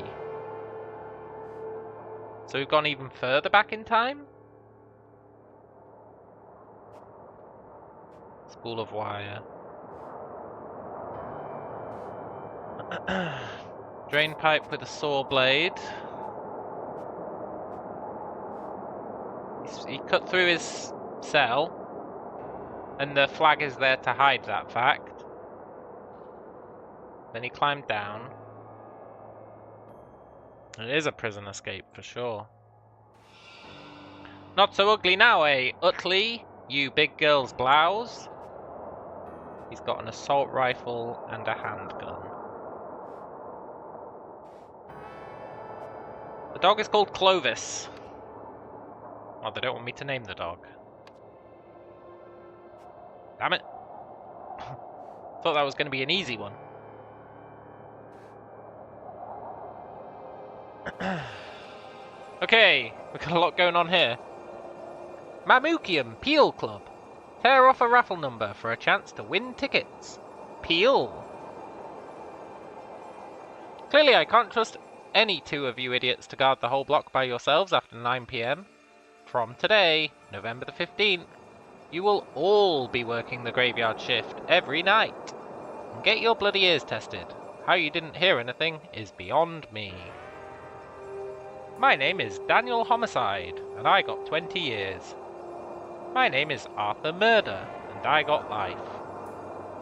So we've gone even further back in time? Spool of wire. Drain pipe with a saw blade. He cut through his cell, and the flag is there to hide that fact. Then he climbed down. It is a prison escape for sure. Not so ugly now, eh, Utley? You big girl's blouse. He's got an assault rifle and a handgun. The dog is called Clovis. Oh, they don't want me to name the dog. Damn it. Thought that was going to be an easy one. Okay, we've got a lot going on here. Mamukium Peel Club. Tear off a raffle number for a chance to win tickets. Peel. Clearly I can't trust any two of you idiots to guard the whole block by yourselves after 9 PM. From today, November the 15th, you will all be working the graveyard shift every night. And get your bloody ears tested. How you didn't hear anything is beyond me. My name is Daniel Homicide, and I got 20 years. My name is Arthur Murder, and I got life.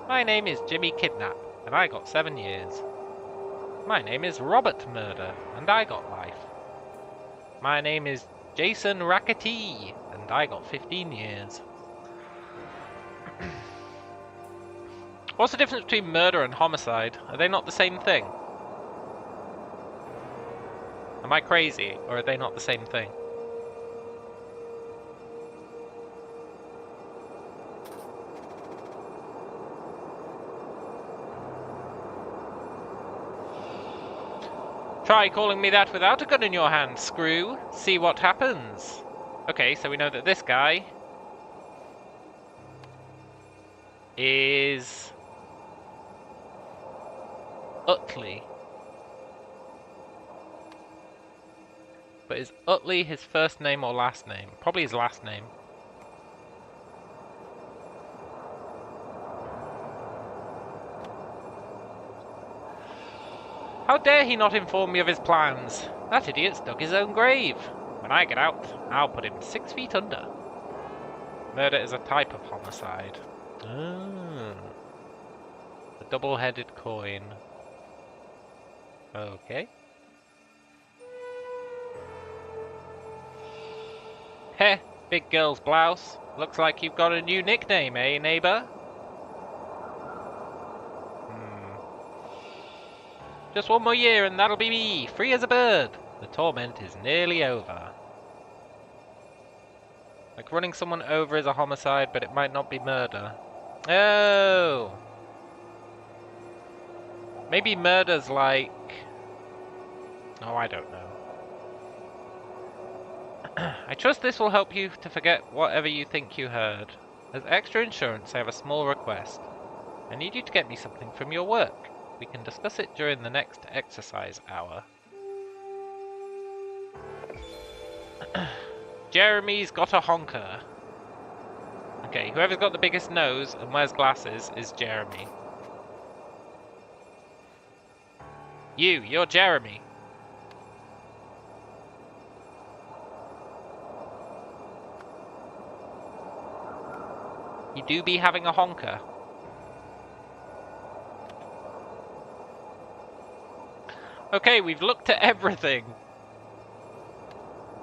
My name is Jimmy Kidnap, and I got 7 years. My name is Robert Murder, and I got life. My name is Jason Rackety, and I got 15 years. What's the difference between murder and homicide? Are they not the same thing? Am I crazy, or are they not the same thing? Try calling me that without a gun in your hand, screw. See what happens. Okay, so we know that this guy is Utley. But is Utley his first name or last name? Probably his last name. How dare he not inform me of his plans? That idiot's dug his own grave. When I get out, I'll put him 6 feet under. Murder is a type of homicide. Ah. A double-headed coin. Okay. Heh, big girl's blouse. Looks like you've got a new nickname, eh, neighbor? Just 1 more year and that'll be me, free as a bird. The torment is nearly over. Like running someone over is a homicide, but it might not be murder. Oh! Maybe murder's like... Oh, I don't know. I trust this will help you to forget whatever you think you heard. As extra insurance, I have a small request. I need you to get me something from your work. We can discuss it during the next exercise hour. Jeremy's got a honker. Okay, whoever's got the biggest nose and wears glasses is Jeremy. You're Jeremy. You do be having a honker. Okay, we've looked at everything.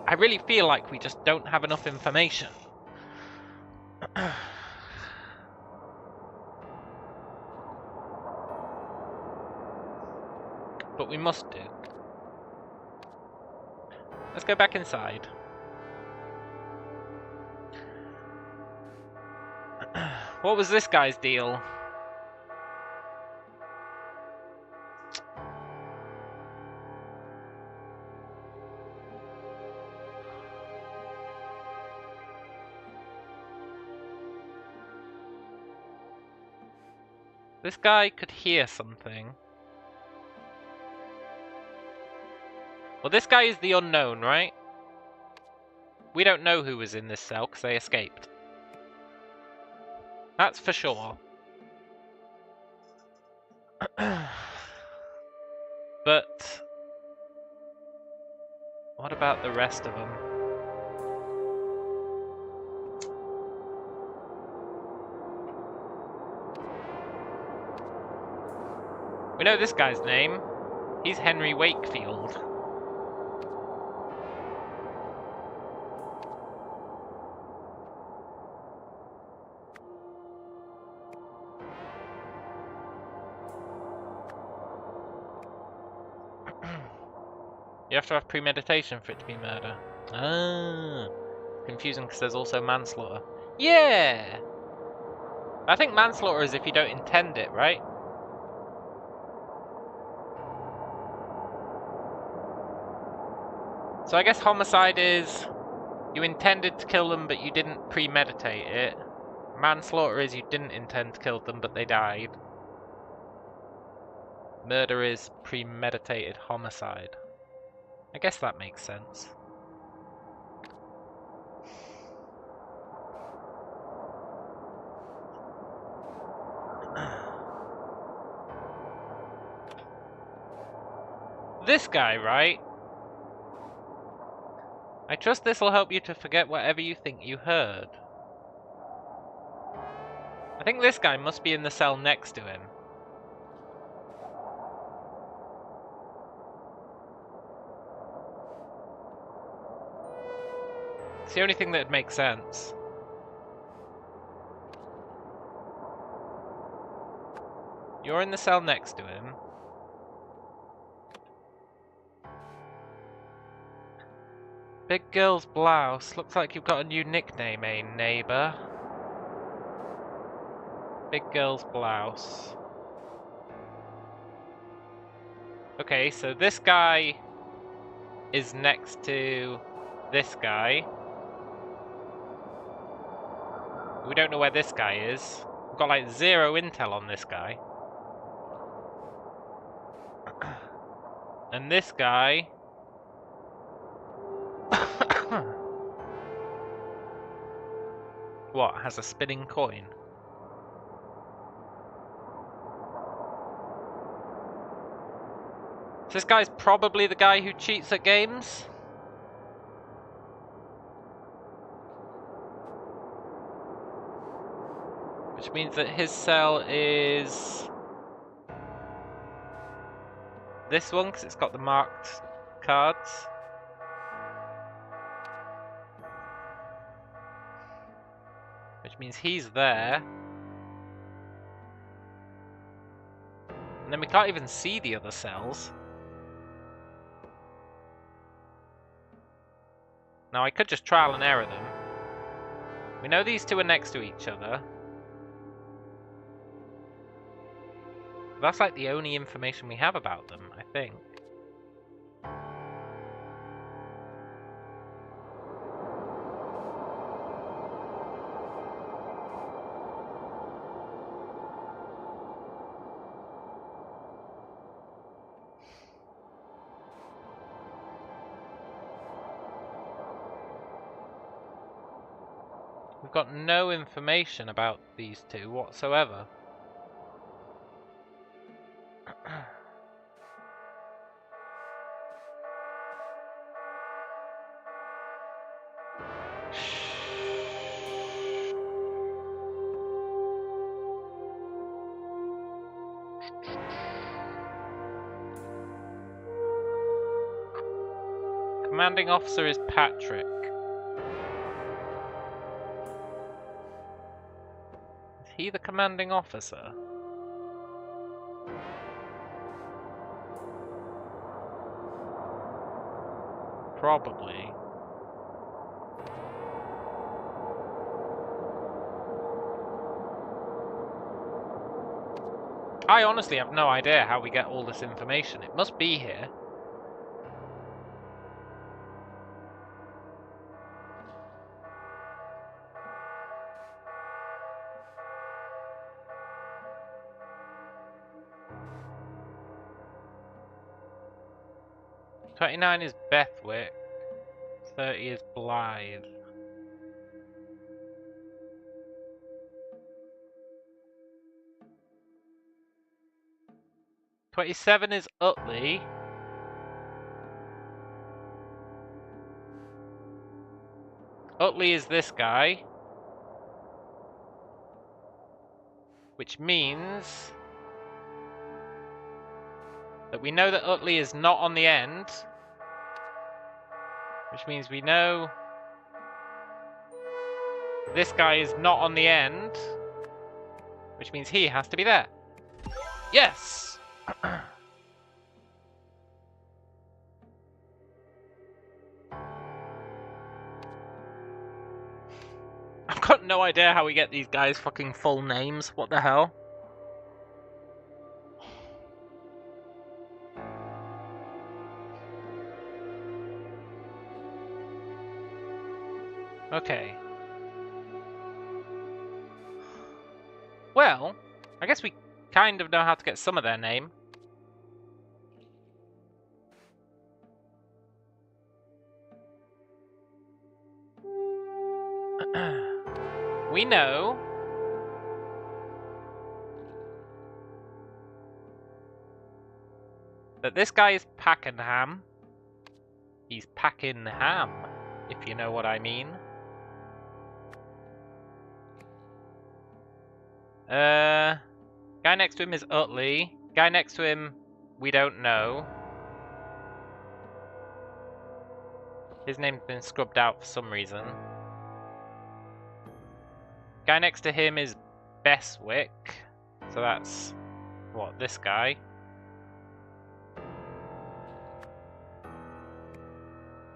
I really feel like we just don't have enough information. But we must do. Let's go back inside. What was this guy's deal? This guy could hear something. Well, this guy is the unknown, right? We don't know who was in this cell because they escaped. That's for sure. But what about the rest of them? We know this guy's name. He's Henry Wakefield. have to have premeditation for it to be murder? Ah, confusing because there's also manslaughter. Yeah! I think manslaughter is if you don't intend it, right? So I guess homicide is you intended to kill them but you didn't premeditate it. Manslaughter is you didn't intend to kill them but they died. Murder is premeditated homicide. I guess that makes sense. This guy, right? I trust this will help you to forget whatever you think you heard. I think this guy must be in the cell next to him. It's the only thing that makes sense. You're in the cell next to him. Big girl's blouse. Looks like you've got a new nickname, eh, neighbor? Big girl's blouse. Okay, so this guy is next to this guy. We don't know where this guy is. We've got like 0 intel on this guy. And this guy... what, has a spinning coin? So this guy's probably the guy who cheats at games? Which means that his cell is... this one, because it's got the marked cards. Which means he's there. And then we can't even see the other cells. Now I could just trial and error them. We know these two are next to each other. That's like the only information we have about them, I think. We've got no information about these two whatsoever. Commanding officer is Patrick. Is he the commanding officer? Probably. I honestly have no idea how we get all this information. It must be here. $29 is Bethwick. 30 is Blythe. $27 is Utley. Utley is this guy. Which means that we know that Utley is not on the end. Which means we know this guy is not on the end. Which means he has to be there. Yes! got no idea how we get these guys' fucking full names. What the hell? Okay. Well, I guess we kind of know how to get some of their name. We know that this guy is Pakenham. He's packing ham, if you know what I mean. Guy next to him is Utley. Guy next to him, we don't know. His name's been scrubbed out for some reason. Guy next to him is Beswick. So that's, what, this guy?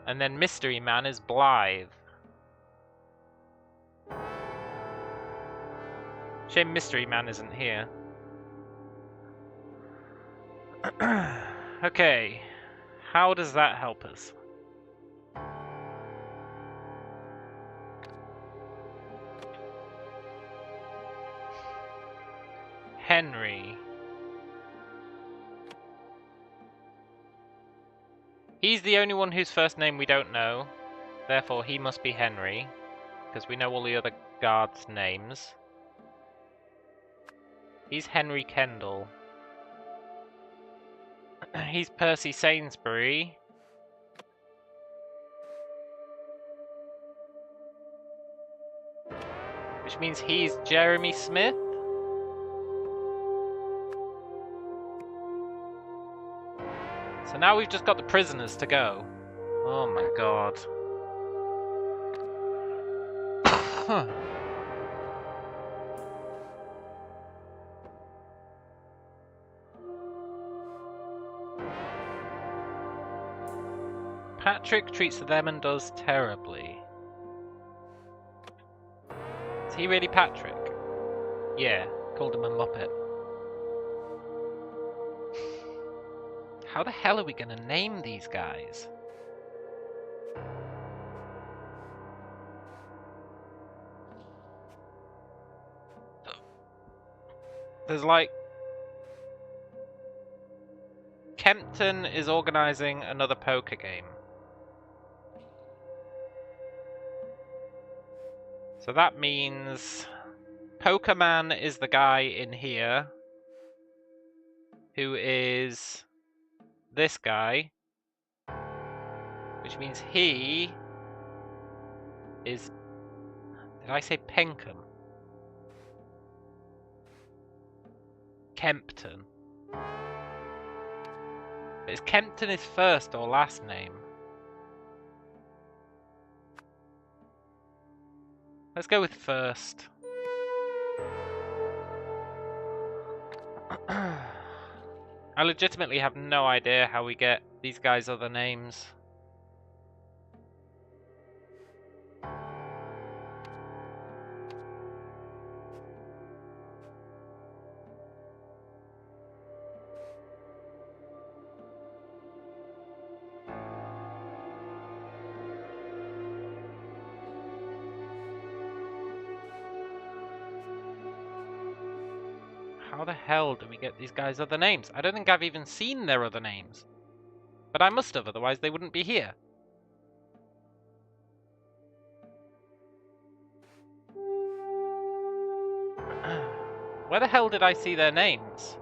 And then Mystery Man is Blythe. Shame Mystery Man isn't here. Okay, how does that help us? Henry. He's the only one whose first name we don't know. Therefore, he must be Henry, because we know all the other guards' names. He's Henry Kendall. He's Percy Sainsbury. Which means he's Jeremy Smith. So now we've just got the prisoners to go. Oh my god. Patrick treats them and does terribly. Is he really Patrick? Yeah, called him a muppet. How the hell are we gonna name these guys? There's like... Kempton is organizing another poker game. So that means Pokerman is the guy in here who is this guy, which means he is, did I say Penkham? Kempton. Is Kempton his first or last name? Let's go with first. I legitimately have no idea how we get these guys' other names. How the hell do we get these guys' other names? I don't think I've even seen their other names. But I must have, otherwise they wouldn't be here. Where the hell did I see their names?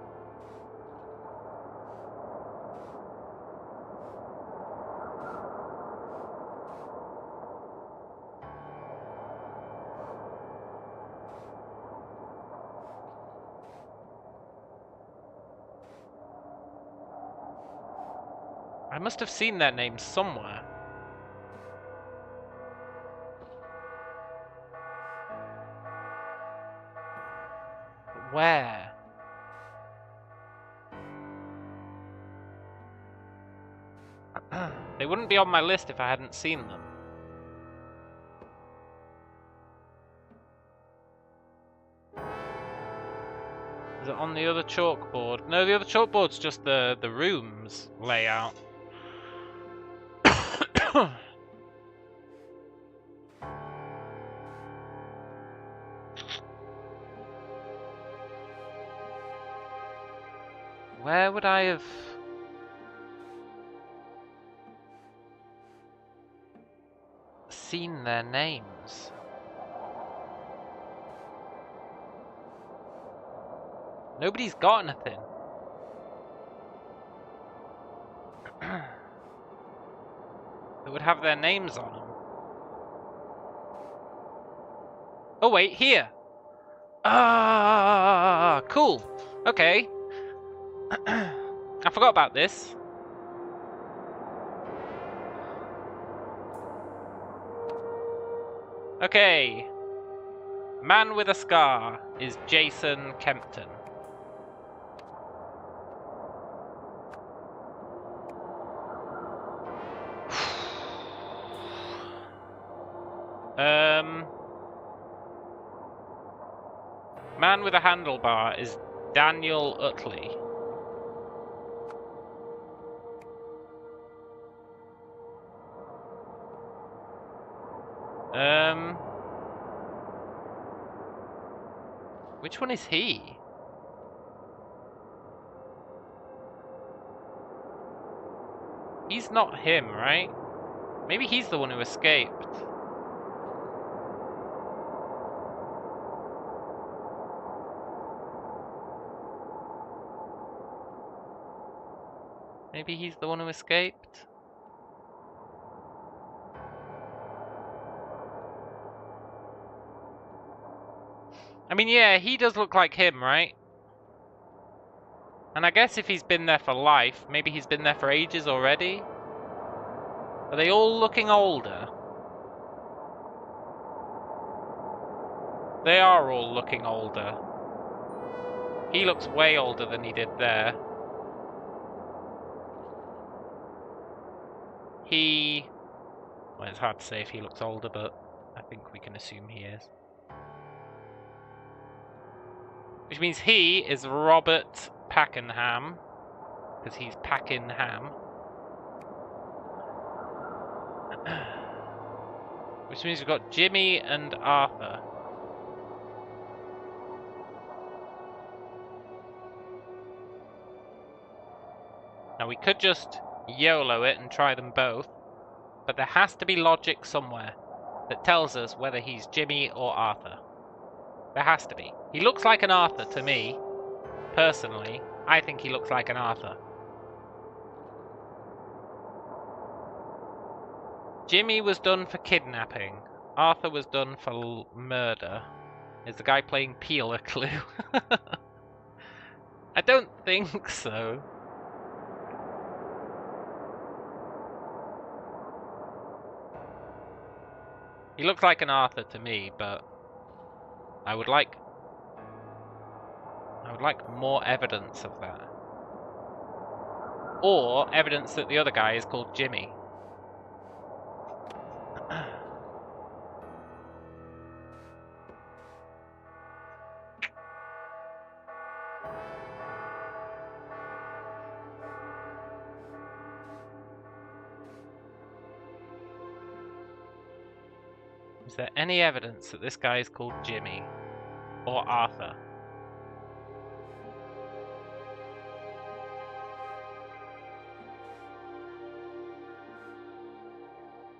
I must have seen their names somewhere. But where? They wouldn't be on my list if I hadn't seen them. Is it on the other chalkboard? No, the other chalkboard's just the room's layout. Where would I have... seen their names? Nobody's got anything. That would have their names on them. Oh wait, here! Ah, cool. Okay. I forgot about this. Okay. Man with a scar is Jason Kempton. Man with a handlebar is Daniel Utley. Which one is he? He's not him, right? Maybe he's the one who escaped. Maybe he's the one who escaped? I mean, yeah, he does look like him, right? And I guess if he's been there for life, maybe he's been there for ages already? Are they all looking older? They are all looking older. He looks way older than he did there. Well, it's hard to say if he looks older, but I think we can assume he is. Which means he is Robert Packenham, because he's packing ham. Which means we've got Jimmy and Arthur. Now we could just YOLO it and try them both, but there has to be logic somewhere that tells us whether he's Jimmy or Arthur. There has to be. He looks like an Arthur to me, personally. I think he looks like an Arthur. Jimmy was done for kidnapping. Arthur was done for murder. Is the guy playing Peel a clue? I don't think so. He looks like an Arthur to me, but I would like more evidence of that. Or evidence that the other guy is called Jimmy. Is there any evidence that this guy is called Jimmy or Arthur?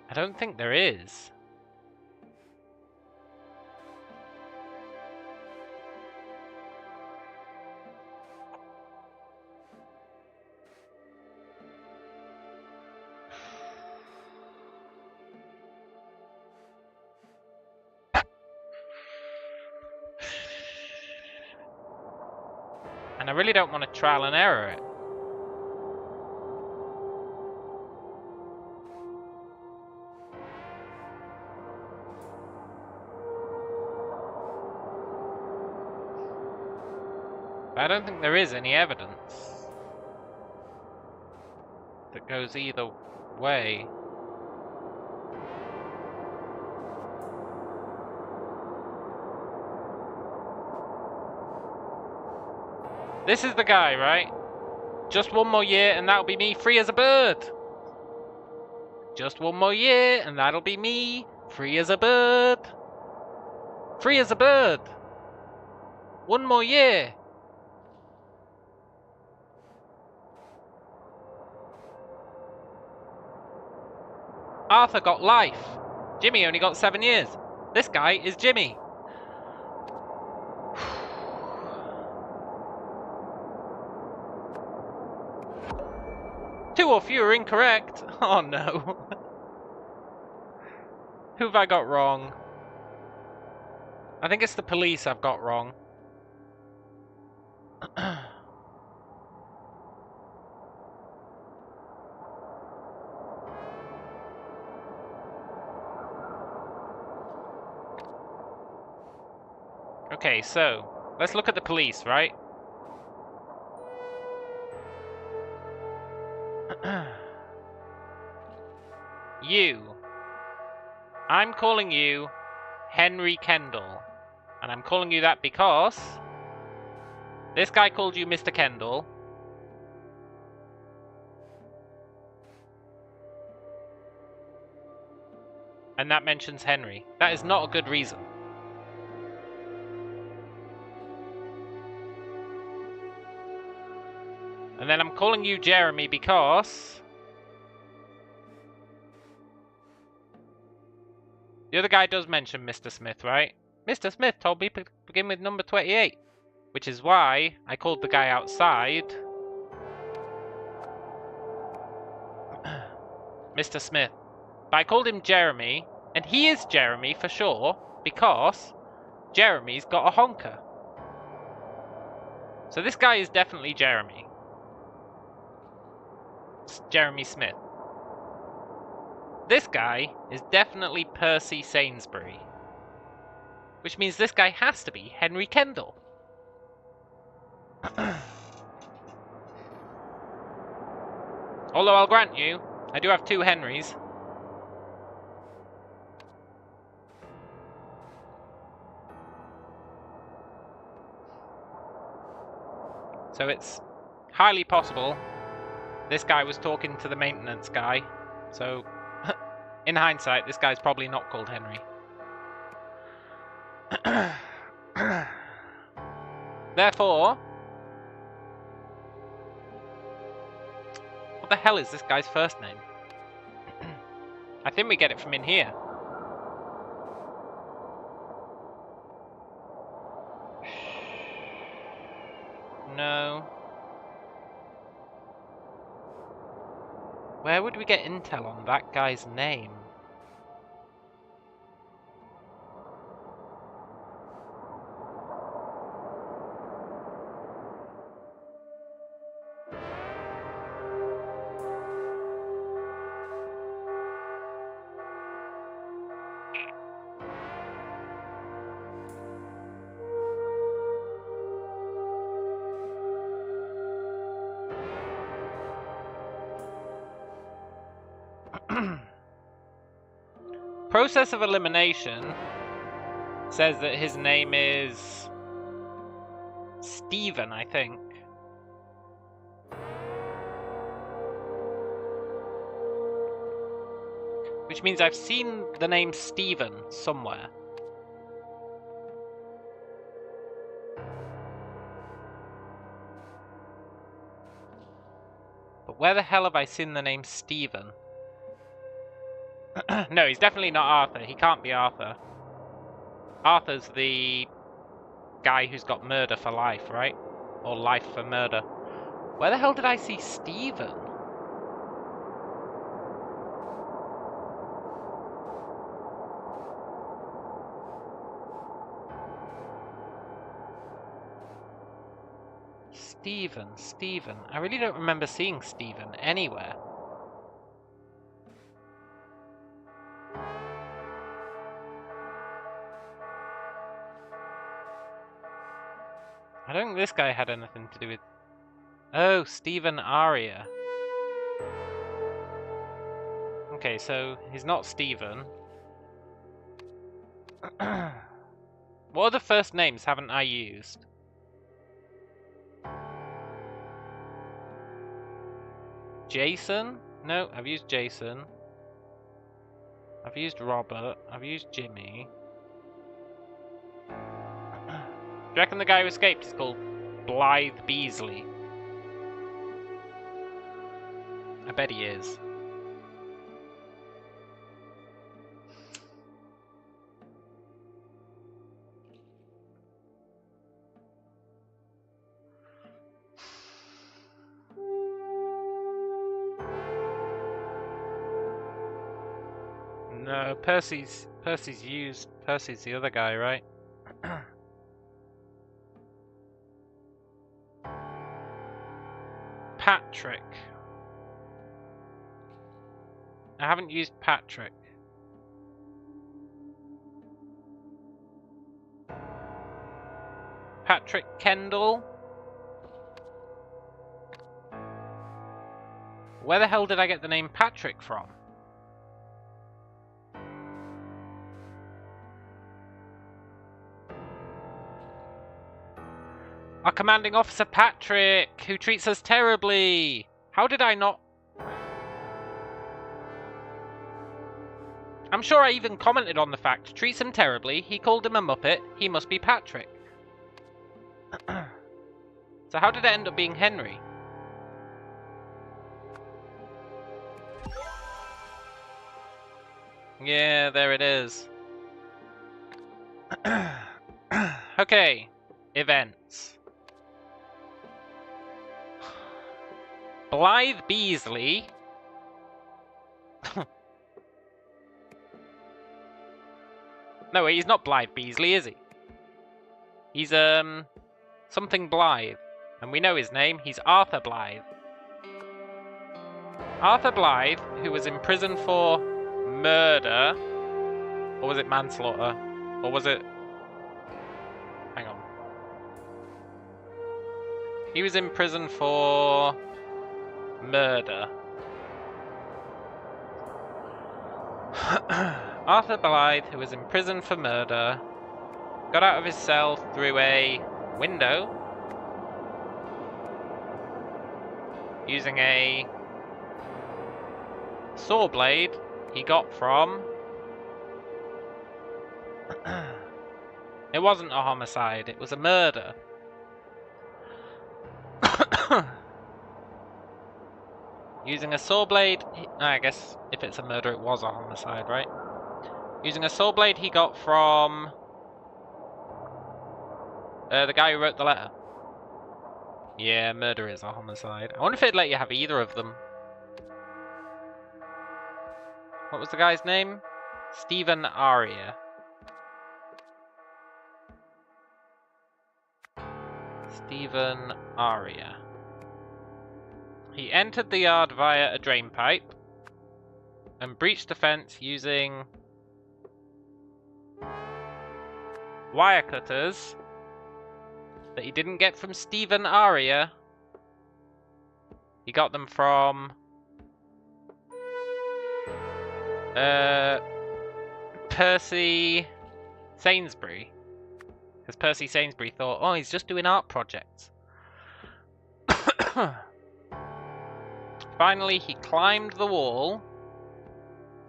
I don't think there is. And I really don't want to trial and error it. But I don't think there is any evidence that goes either way. This is the guy, right? Just one more year and that'll be me free as a bird. Just one more year and that'll be me free as a bird. Free as a bird. One more year. Arthur got life. Jimmy only got 7 years. This guy is Jimmy. Two or fewer incorrect. Oh no. Who have I got wrong? I think it's the police I've got wrong. Okay, so let's look at the police, right? You. I'm calling you Henry Kendall. And I'm calling you that because this guy called you Mr. Kendall. And that mentions Henry. That is not a good reason. And then I'm calling you Jeremy because the other guy does mention Mr. Smith, right? Mr. Smith told me to begin with number 28, which is why I called the guy outside Mr. Smith. But I called him Jeremy, and he is Jeremy for sure, because Jeremy's got a honker. So this guy is definitely Jeremy. It's Jeremy Smith. This guy is definitely Percy Sainsbury. Which means this guy has to be Henry Kendall. Although I'll grant you, I do have 2 Henrys. So it's highly possible this guy was talking to the maintenance guy. So, in hindsight, this guy's probably not called Henry. Therefore, what the hell is this guy's first name? I think we get it from in here. No. Where would we get intel on that guy's name? Process of elimination says that his name is Stephen, I think. Which means I've seen the name Stephen somewhere. But where the hell have I seen the name Stephen? No, he's definitely not Arthur. He can't be Arthur. Arthur's the guy who's got murder for life, right? Or life for murder. Where the hell did I see Stephen? Stephen. I really don't remember seeing Stephen anywhere. I don't think this guy had anything to do with... Oh, Stephen Aria. Okay, so he's not Stephen. What other first names haven't I used? Jason? No, I've used Jason. I've used Robert. I've used Jimmy. Do you reckon the guy who escaped is called Blythe Beasley? I bet he is. No, Percy's the other guy, right? Patrick. I haven't used Patrick. Patrick Kendall? Where the hell did I get the name Patrick from? Our commanding officer Patrick, who treats us terribly. How did I not... I'm sure I even commented on the fact. Treats him terribly. He called him a muppet. He must be Patrick. So how did it end up being Henry? Yeah, there it is. Okay. Events. Blythe Beasley. No, he's not Blythe Beasley, is he? He's, something Blythe. And we know his name. He's Arthur Blythe. Arthur Blythe, who was in prison for murder. Or was it manslaughter? Or was it... Hang on. He was in prison for murder. Arthur Blythe, who was in prison for murder, got out of his cell through a window using a saw blade he got from... It wasn't a homicide, it was a murder. Using a saw blade, I guess if it's a murder it was a homicide, right? Using a saw blade he got from the guy who wrote the letter. Yeah, murder is a homicide. I wonder if it'd let you have either of them. What was the guy's name? Stephen Aria. Stephen Aria. He entered the yard via a drain pipe and breached the fence using wire cutters that he didn't get from Stephen Aria. He got them from Percy Sainsbury. Because Percy Sainsbury thought, oh, he's just doing art projects. Finally, he climbed the wall.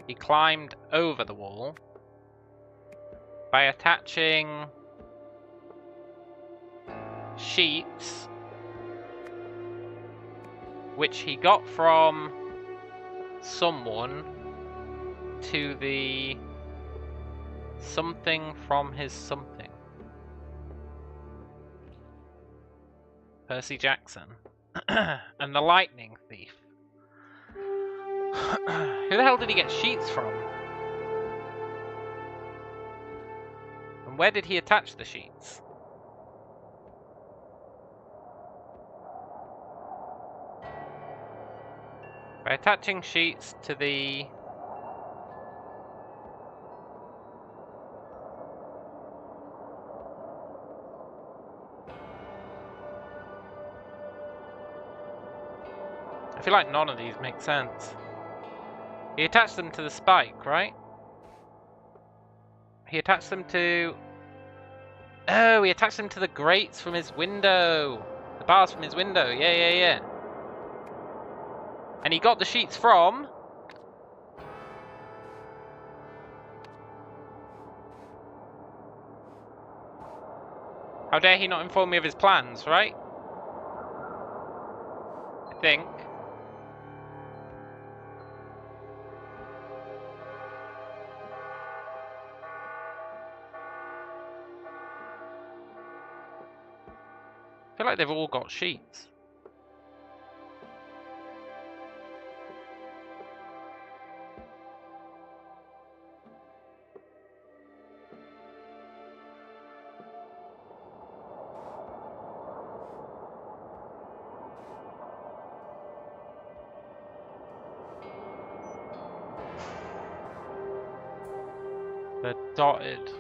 He climbed over the wall by attaching sheets, which he got from someone, to the something from his something. Percy Jackson. And the lightning thief. Who the hell did he get sheets from? And where did he attach the sheets? By attaching sheets to the... I feel like none of these make sense. He attached them to the spike, right? He attached them to... Oh, he attached them to the grates from his window. The bars from his window. Yeah, yeah, yeah. And he got the sheets from... How dare he not inform me of his plans, right? I think. I feel like they've all got sheets. They're dotted.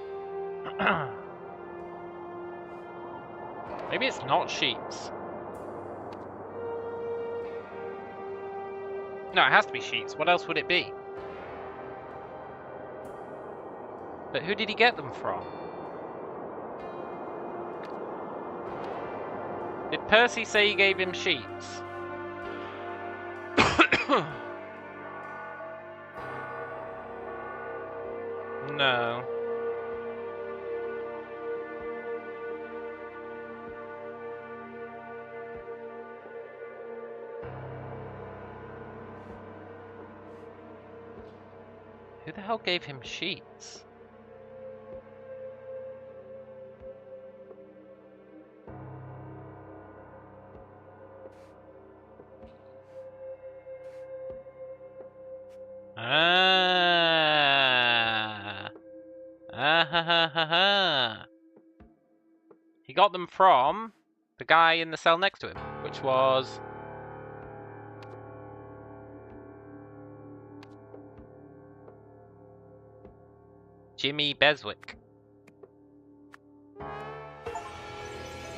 Maybe it's not sheets. No, it has to be sheets. What else would it be? But who did he get them from? Did Percy say he gave him sheets? No. Who the hell gave him sheets? He got them from the guy in the cell next to him, which was... Jimmy Beswick.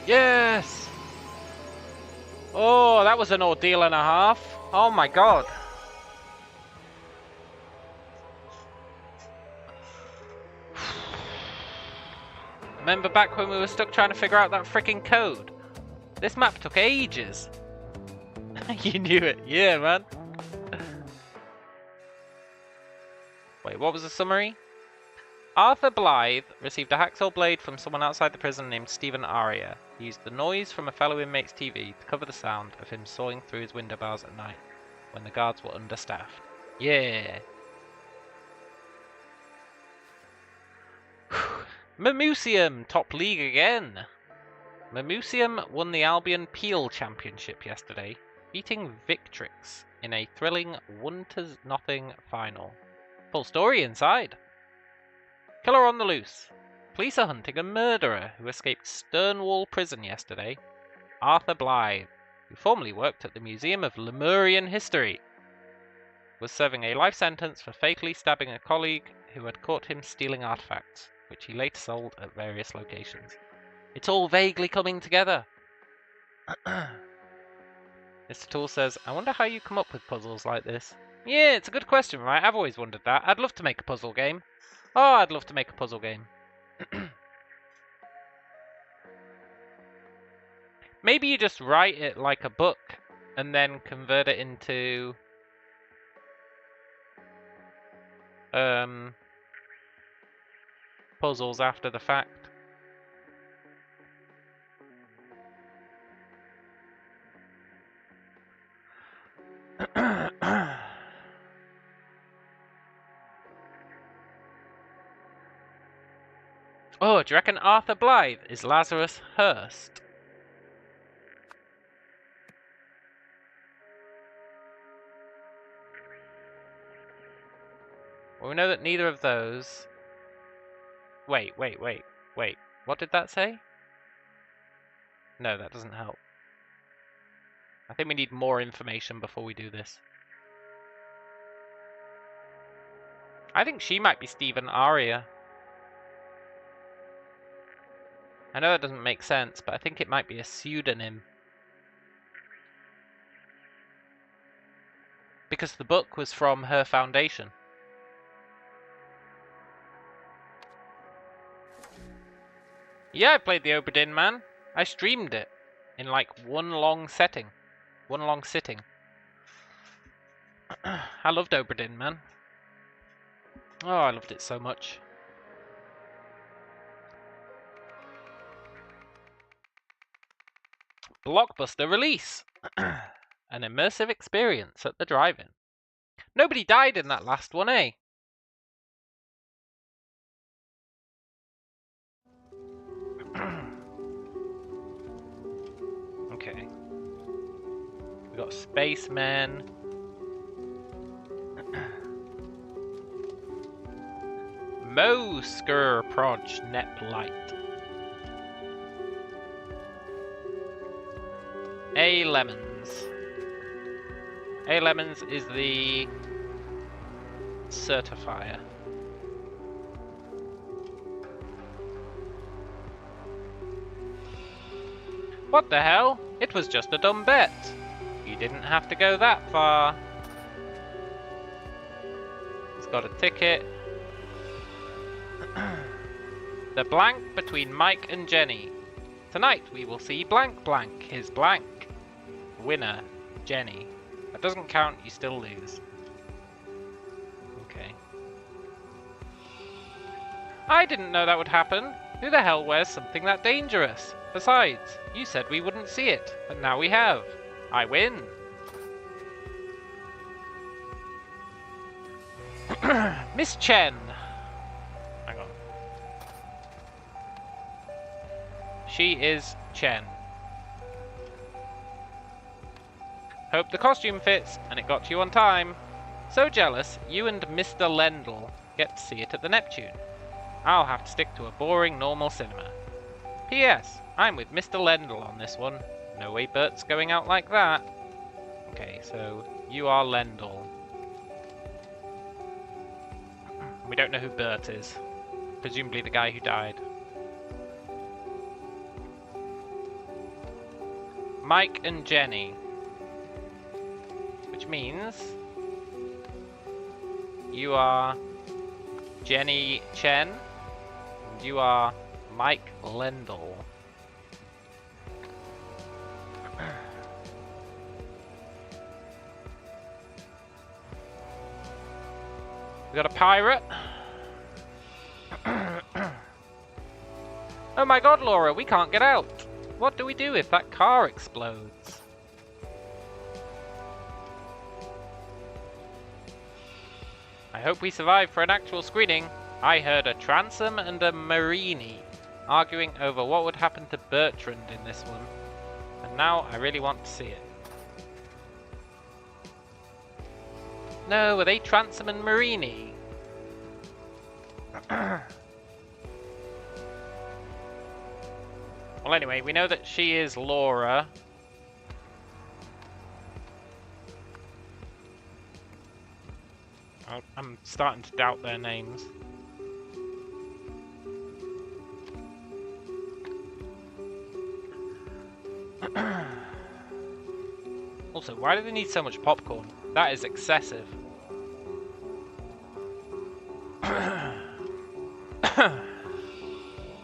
Yes! Oh, that was an ordeal and a half. Oh my god. Remember back when we were stuck trying to figure out that freaking code? This map took ages. You knew it. Yeah, man. Wait, what was the summary? Arthur Blythe received a hacksaw blade from someone outside the prison named Stephen Aria. He used the noise from a fellow inmate's TV to cover the sound of him sawing through his window bars at night when the guards were understaffed. Yeah. Mamusium, top league again. Mamusium won the Albion Peel Championship yesterday, beating Victrix in a thrilling 1-0 final. Full story inside. Killer on the loose. Police are hunting a murderer who escaped Sternwall prison yesterday. Arthur Blythe, who formerly worked at the Museum of Lemurian History, was serving a life sentence for fatally stabbing a colleague who had caught him stealing artifacts, which he later sold at various locations. It's all vaguely coming together. Mr. Toole says, I wonder how you come up with puzzles like this. Yeah, it's a good question, right? I've always wondered that. I'd love to make a puzzle game. Oh, I'd love to make a puzzle game. Maybe you just write it like a book and then convert it into puzzles after the fact. Oh, do you reckon Arthur Blythe is Lazarus Hearst? Well, we know that neither of those... Wait. What did that say? No, that doesn't help. I think we need more information before we do this. I think she might be Stephen Aria. I know that doesn't make sense, but I think it might be a pseudonym. Because the book was from her foundation. Yeah, I played the Oberdin, man. I streamed it in like one long sitting. I loved Oberdin, man. Oh, I loved it so much. Blockbuster release. An immersive experience at the drive-in. Nobody died in that last one, eh? Okay. We got spacemen. Mo Skur Proj Nep Light. A Lemons. A Lemons is the certifier. What the hell? It was just a dumb bet. You didn't have to go that far. He's got a ticket. The blank between Mike and Jenny. Tonight we will see blank blank his blank. Winner, Jenny. That doesn't count, you still lose. Okay. I didn't know that would happen. Who the hell wears something that dangerous? Besides, you said we wouldn't see it, but now we have. I win. Miss Chen. Hang on. She is Chen. Hope the costume fits, and it got you on time. So jealous, you and Mr. Lendl get to see it at the Neptune. I'll have to stick to a boring normal cinema. P.S. I'm with Mr. Lendl on this one. No way Bert's going out like that. Okay, so you are Lendl. We don't know who Bert is. Presumably the guy who died. Mike and Jenny. Which means you are Jenny Chen and you are Mike Lendl. We got a pirate. Oh my god, Laura, we can't get out. What do we do if that car explodes? I hope we survive for an actual screening. I heard a transom and a Marini arguing over what would happen to Bertrand in this one. And now I really want to see it. No, were they Transom and Marini? Well, anyway, we know that she is Laura. I'm starting to doubt their names. Also, why do they need so much popcorn? That is excessive.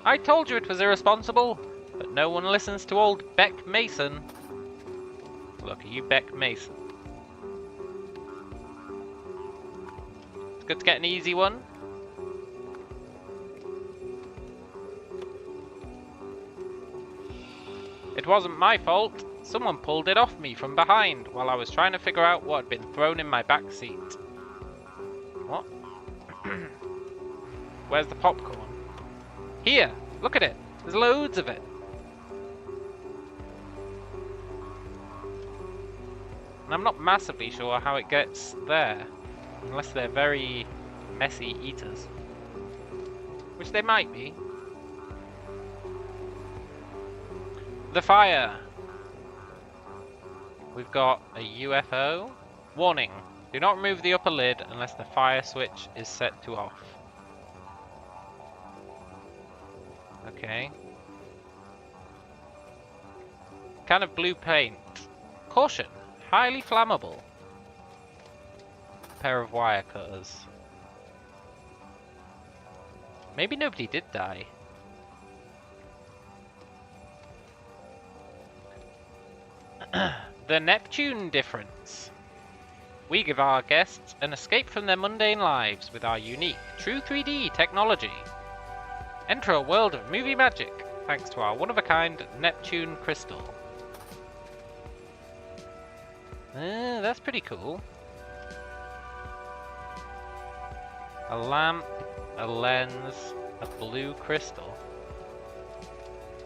I told you it was irresponsible, but no one listens to old Beck Mason. Look, are you Beck Mason? It's good to get an easy one. It wasn't my fault. Someone pulled it off me from behind while I was trying to figure out what had been thrown in my back seat. What? Where's the popcorn? Here! Look at it! There's loads of it! And I'm not massively sure how it gets there. Unless they're very messy eaters. Which they might be. The fire! We've got a UFO. Warning! Do not remove the upper lid unless the fire switch is set to off. Okay. Can of blue paint. Caution! Highly flammable. Pair of wire cutters. Maybe nobody did die. The Neptune difference. We give our guests an escape from their mundane lives with our unique True 3D technology. Enter a world of movie magic thanks to our one-of-a-kind Neptune crystal. That's pretty cool. A lamp, a lens, a blue crystal.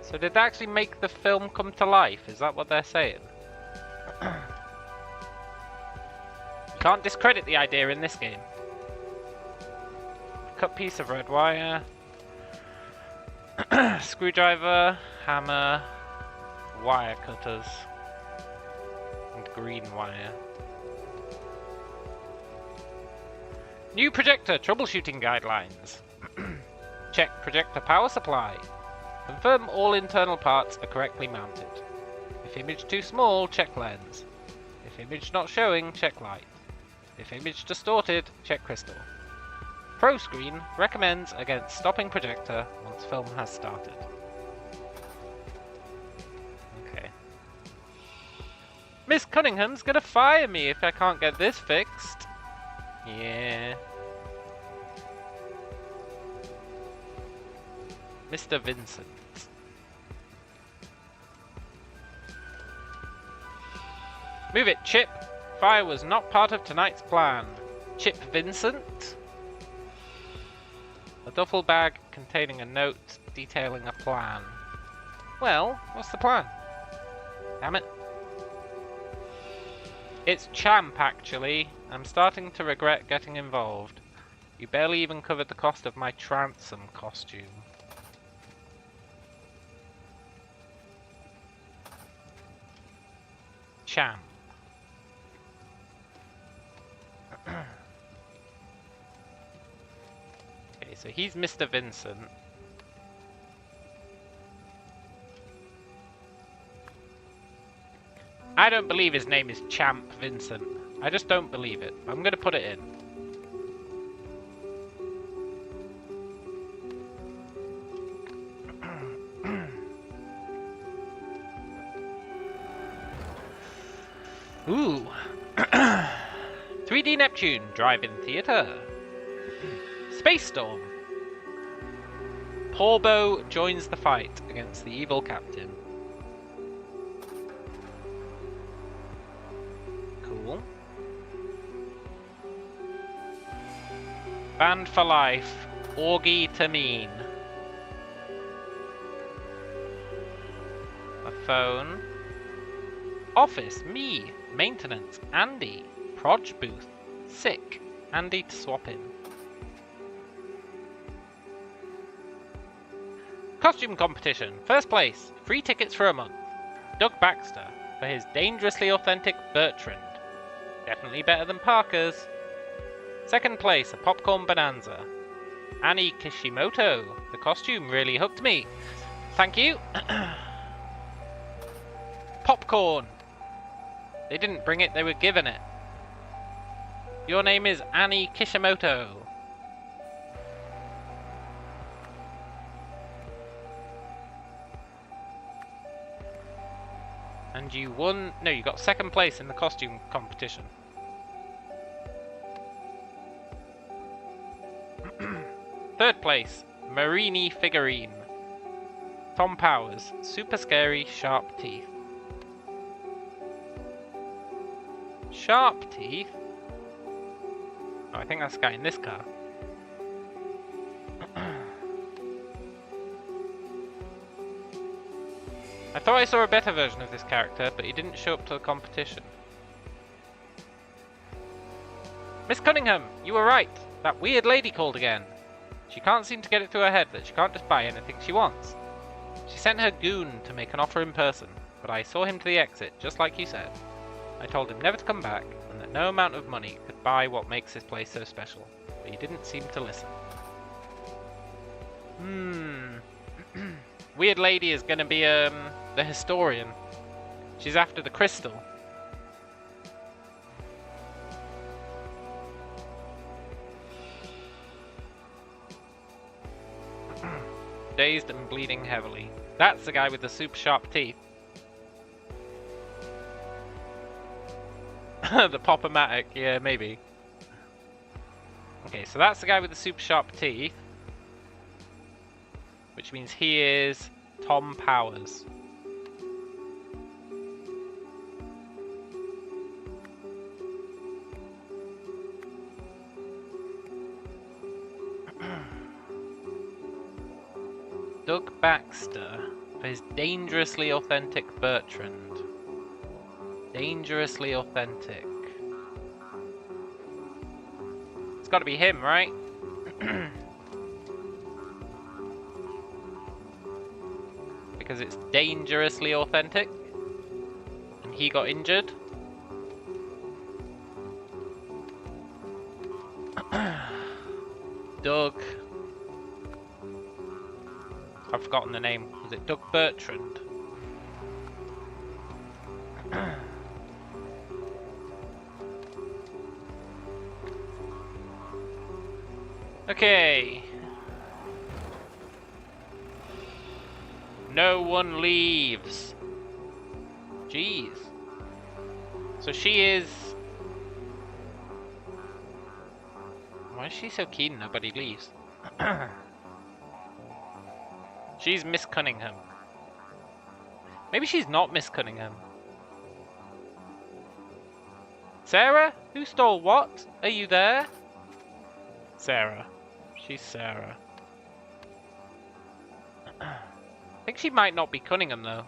So did they actually make the film come to life? Is that what they're saying? You can't discredit the idea in this game. Cut piece of red wire. Screwdriver, hammer, wire cutters, and green wire. New projector troubleshooting guidelines. Check projector power supply. Confirm all internal parts are correctly mounted. If image too small, check lens. If image not showing, check light. If image distorted, check crystal. Pro Screen recommends against stopping projector once film has started. Okay. Miss Cunningham's gonna fire me if I can't get this fixed. Yeah. Mr. Vincent. Move it, Chip! Fire was not part of tonight's plan. Chip Vincent? A duffel bag containing a note detailing a plan. Well, what's the plan? Damn it. It's Champ, actually. I'm starting to regret getting involved. You barely even covered the cost of my transom costume. Champ. Okay, so he's Mr. Vincent. I don't believe his name is Champ Vincent. I just don't believe it. I'm gonna put it in. Ooh. 3D Neptune Drive-In Theater. Space Storm. Porbo joins the fight against the evil captain. Cool. Band for Life. Augie Tameen. A phone. Office. Me. Maintenance. Andy. Proj booth. Sick. Andy to swap in. Costume competition. First place. Free tickets for a month. Doug Baxter for his dangerously authentic Bertrand. Definitely better than Parker's. Second place. A popcorn bonanza. Annie Kishimoto. The costume really hooked me. Thank you. Popcorn. They didn't bring it, they were given it. Your name is Annie Kishimoto. And you won... No, you got second place in the costume competition. Third place, Marini figurine. Tom Powers, super scary, sharp teeth. Sharp teeth? Oh, I think that's the guy in this car. I thought I saw a better version of this character, but he didn't show up to the competition. Miss Cunningham, you were right. That weird lady called again. She can't seem to get it through her head that she can't just buy anything she wants. She sent her goon to make an offer in person, but I saw him to the exit, just like you said. I told him never to come back, and that no amount of money could buy what makes this place so special, but he didn't seem to listen. Weird lady is gonna be, the historian. She's after the crystal. Dazed and bleeding heavily. That's the guy with the super sharp teeth. The Pop-O-Matic, yeah, maybe. Okay, so that's the guy with the super sharp teeth. Which means he is Tom Powers. Doug Baxter for his dangerously authentic Bertrand. Dangerously authentic. It's got to be him, right? Because it's dangerously authentic. And he got injured. Doug. I've forgotten the name. Was it Doug Bertrand? Okay. No one leaves. Jeez. So she is... Why is she so keen nobody leaves? She's Miss Cunningham. Maybe she's not Miss Cunningham. Sarah? Who stole what? Are you there? Sarah. She's Sarah. I think she might not be Cunningham though.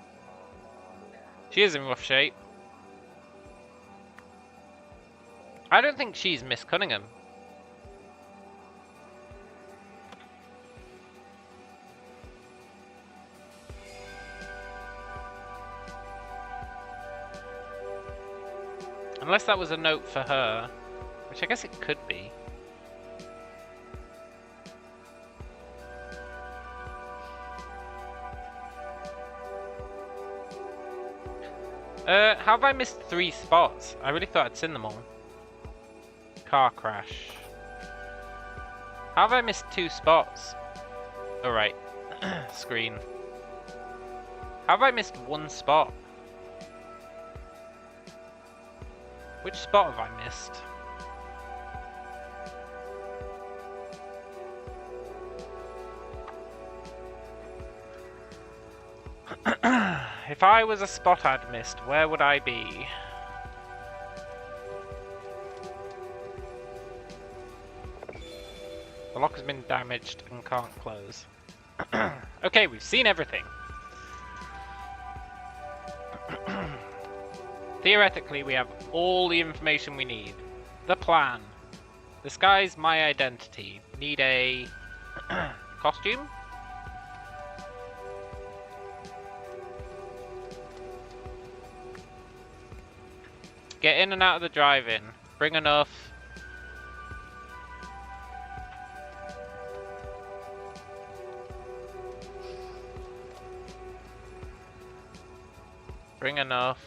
She is in rough shape. I don't think she's Miss Cunningham. Unless that was a note for her, which I guess it could be. How have I missed 3 spots? I really thought I'd seen them all. Car crash. How have I missed 2 spots? Alright. Screen. How have I missed 1 spot? Which spot have I missed? If I was a spot I'd missed, where would I be? The lock has been damaged and can't close. Okay, we've seen everything. Theoretically, we have all the information we need. The plan. Disguise my identity. Need a costume? Get in and out of the drive-in. Bring enough. Bring enough.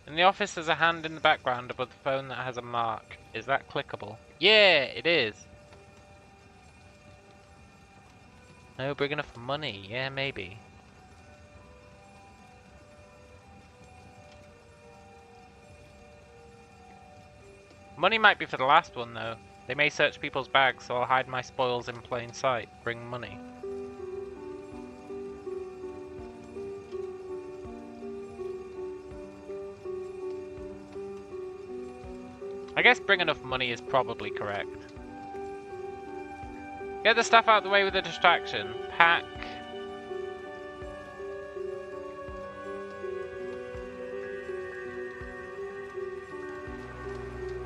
In the office there's a hand in the background above the phone that has a mark. Is that clickable? Yeah, it is. No, bring enough money. Yeah, maybe. Money might be for the last one though. They may search people's bags, so I'll hide my spoils in plain sight. Bring money. I guess bring enough money is probably correct. Get the stuff out of the way with a distraction. Pack.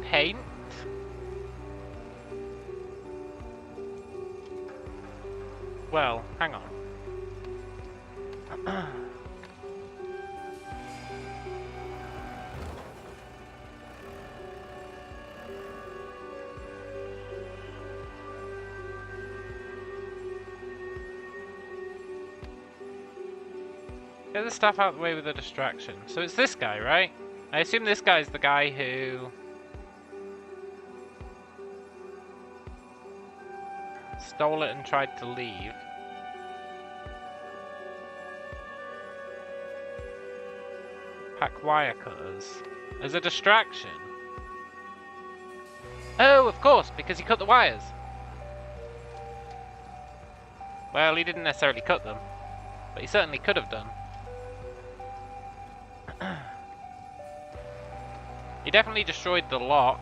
Paint. Well, hang on. Get the stuff out of the way with a distraction. So it's this guy, right? I assume this guy's the guy who... stole it and tried to leave. Pack wire cutters. As a distraction. Oh, of course, because he cut the wires. Well, he didn't necessarily cut them, but he certainly could have done. He definitely destroyed the lock.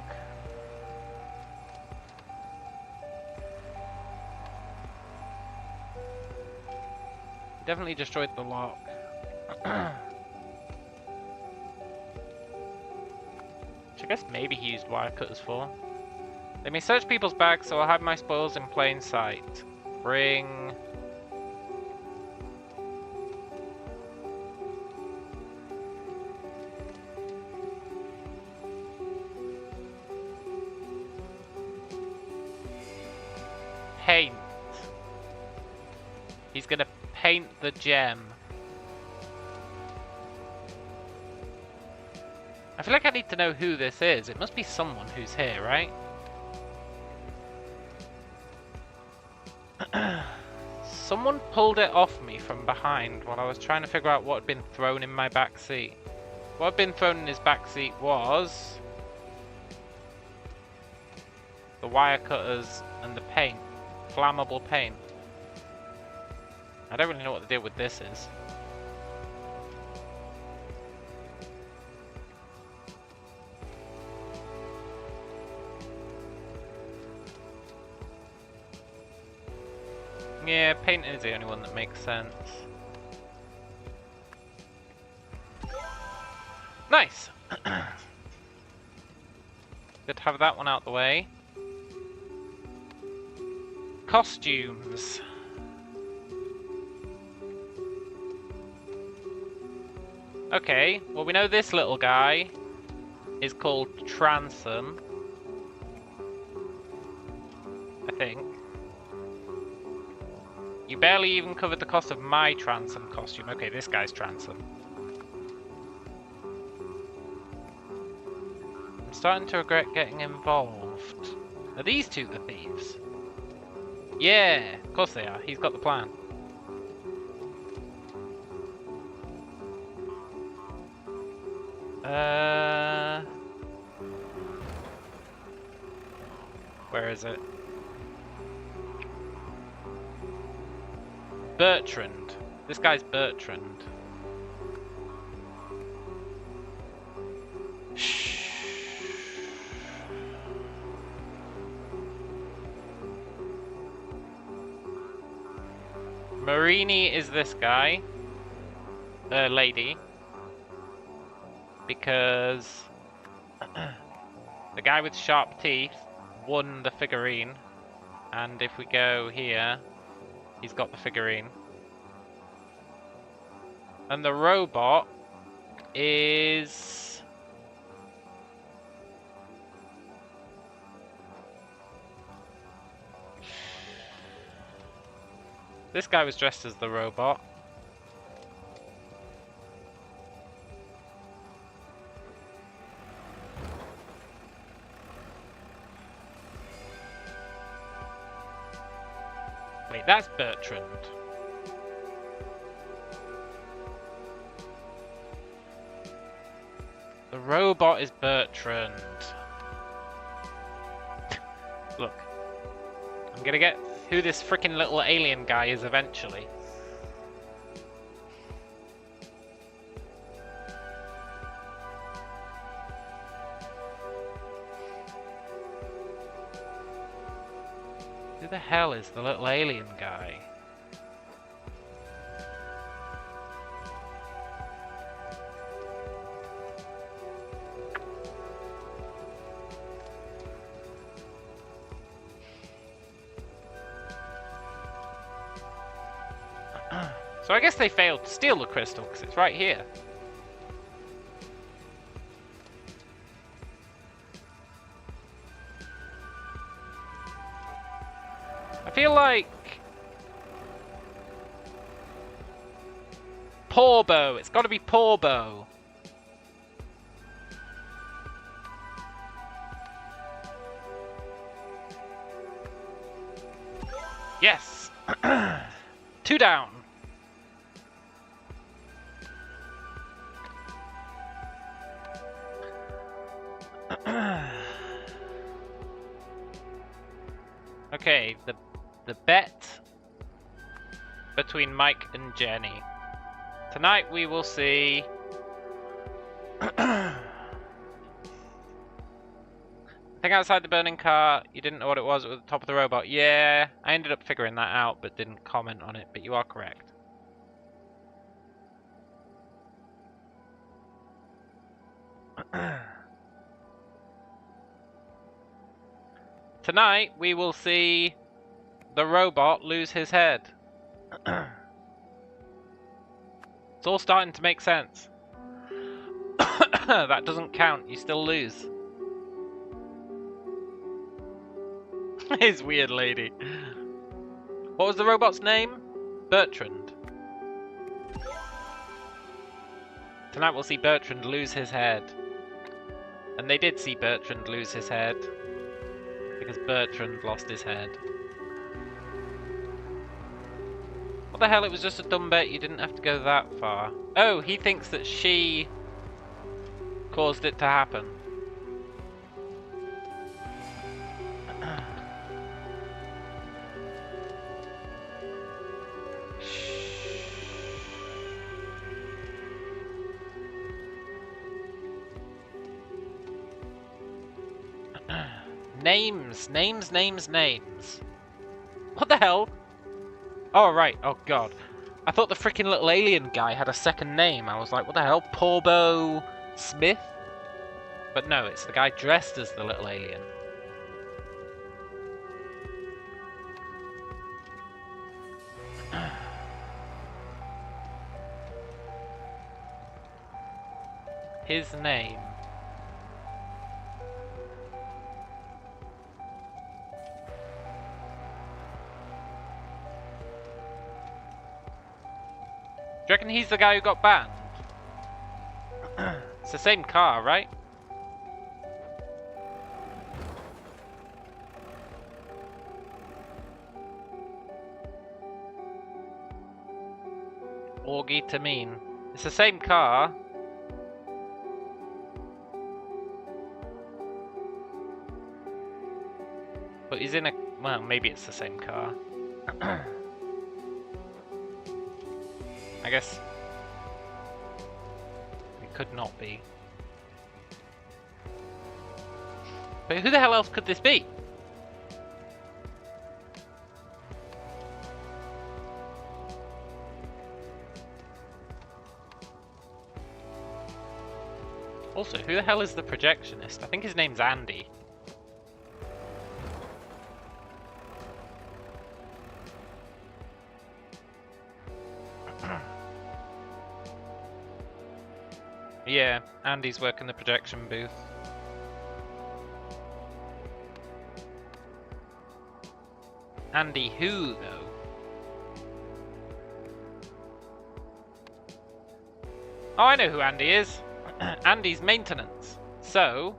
Definitely destroyed the lock. Which I guess maybe he used wire cutters for. Let me search people's bags so I'll have my spoils in plain sight. Bring... paint. He's gonna paint the gem. I feel like I need to know who this is. It must be someone who's here, right? Someone pulled it off me from behind while I was trying to figure out what had been thrown in my back seat. What had been thrown in his back seat was the wire cutters and the paint. Flammable paint. I don't really know what the deal with this is. Yeah, paint is the only one that makes sense. Nice! Good to have that one out the way. Costumes. Okay, well we know this little guy is called Transom. I think. You barely even covered the cost of my Transom costume. Okay, this guy's Transom. I'm starting to regret getting involved. Are these two the thieves? Yeah, of course they are. He's got the plan. Where is it? Bertrand. This guy's Bertrand. Shh. Marini is this guy. Lady. Because the guy with sharp teeth won the figurine. And if we go here, he's got the figurine. And the robot is... this guy was dressed as the robot. Wait, that's Bertrand. The robot is Bertrand. Look. I'm gonna get who this freaking little alien guy is eventually. Who the hell is the little alien guy? So I guess they failed to steal the crystal because it's right here. I feel like Porbo. It's got to be Porbo. 2 down. Okay, the bet between Mike and Jenny. Tonight we will see I think outside the burning car, you didn't know what it was at the top of the robot. Yeah, I ended up figuring that out but didn't comment on it, but you are correct. Tonight we will see the robot lose his head. It's all starting to make sense. That doesn't count, you still lose. His weird lady. What was the robot's name? Bertrand. Tonight we'll see Bertrand lose his head. And they did see Bertrand lose his head. Because Bertrand lost his head. What the hell, it was just a dumb bet, you didn't have to go that far. Oh, he thinks that she caused it to happen. Names. What the hell? Oh, right. Oh, God. I thought the freaking little alien guy had a second name. I was like, what the hell? Porbo Smith? But no, it's the guy dressed as the little alien. His name. Do you reckon he's the guy who got banned? It's the same car, right? Augie to mean. It's the same car. But he's in a... well, maybe it's the same car. I guess it could not be. But who the hell else could this be? Also, who the hell is the projectionist? I think his name's Andy. Yeah, Andy's working the projection booth. Andy who, though? Oh, I know who Andy is. Andy's maintenance. So...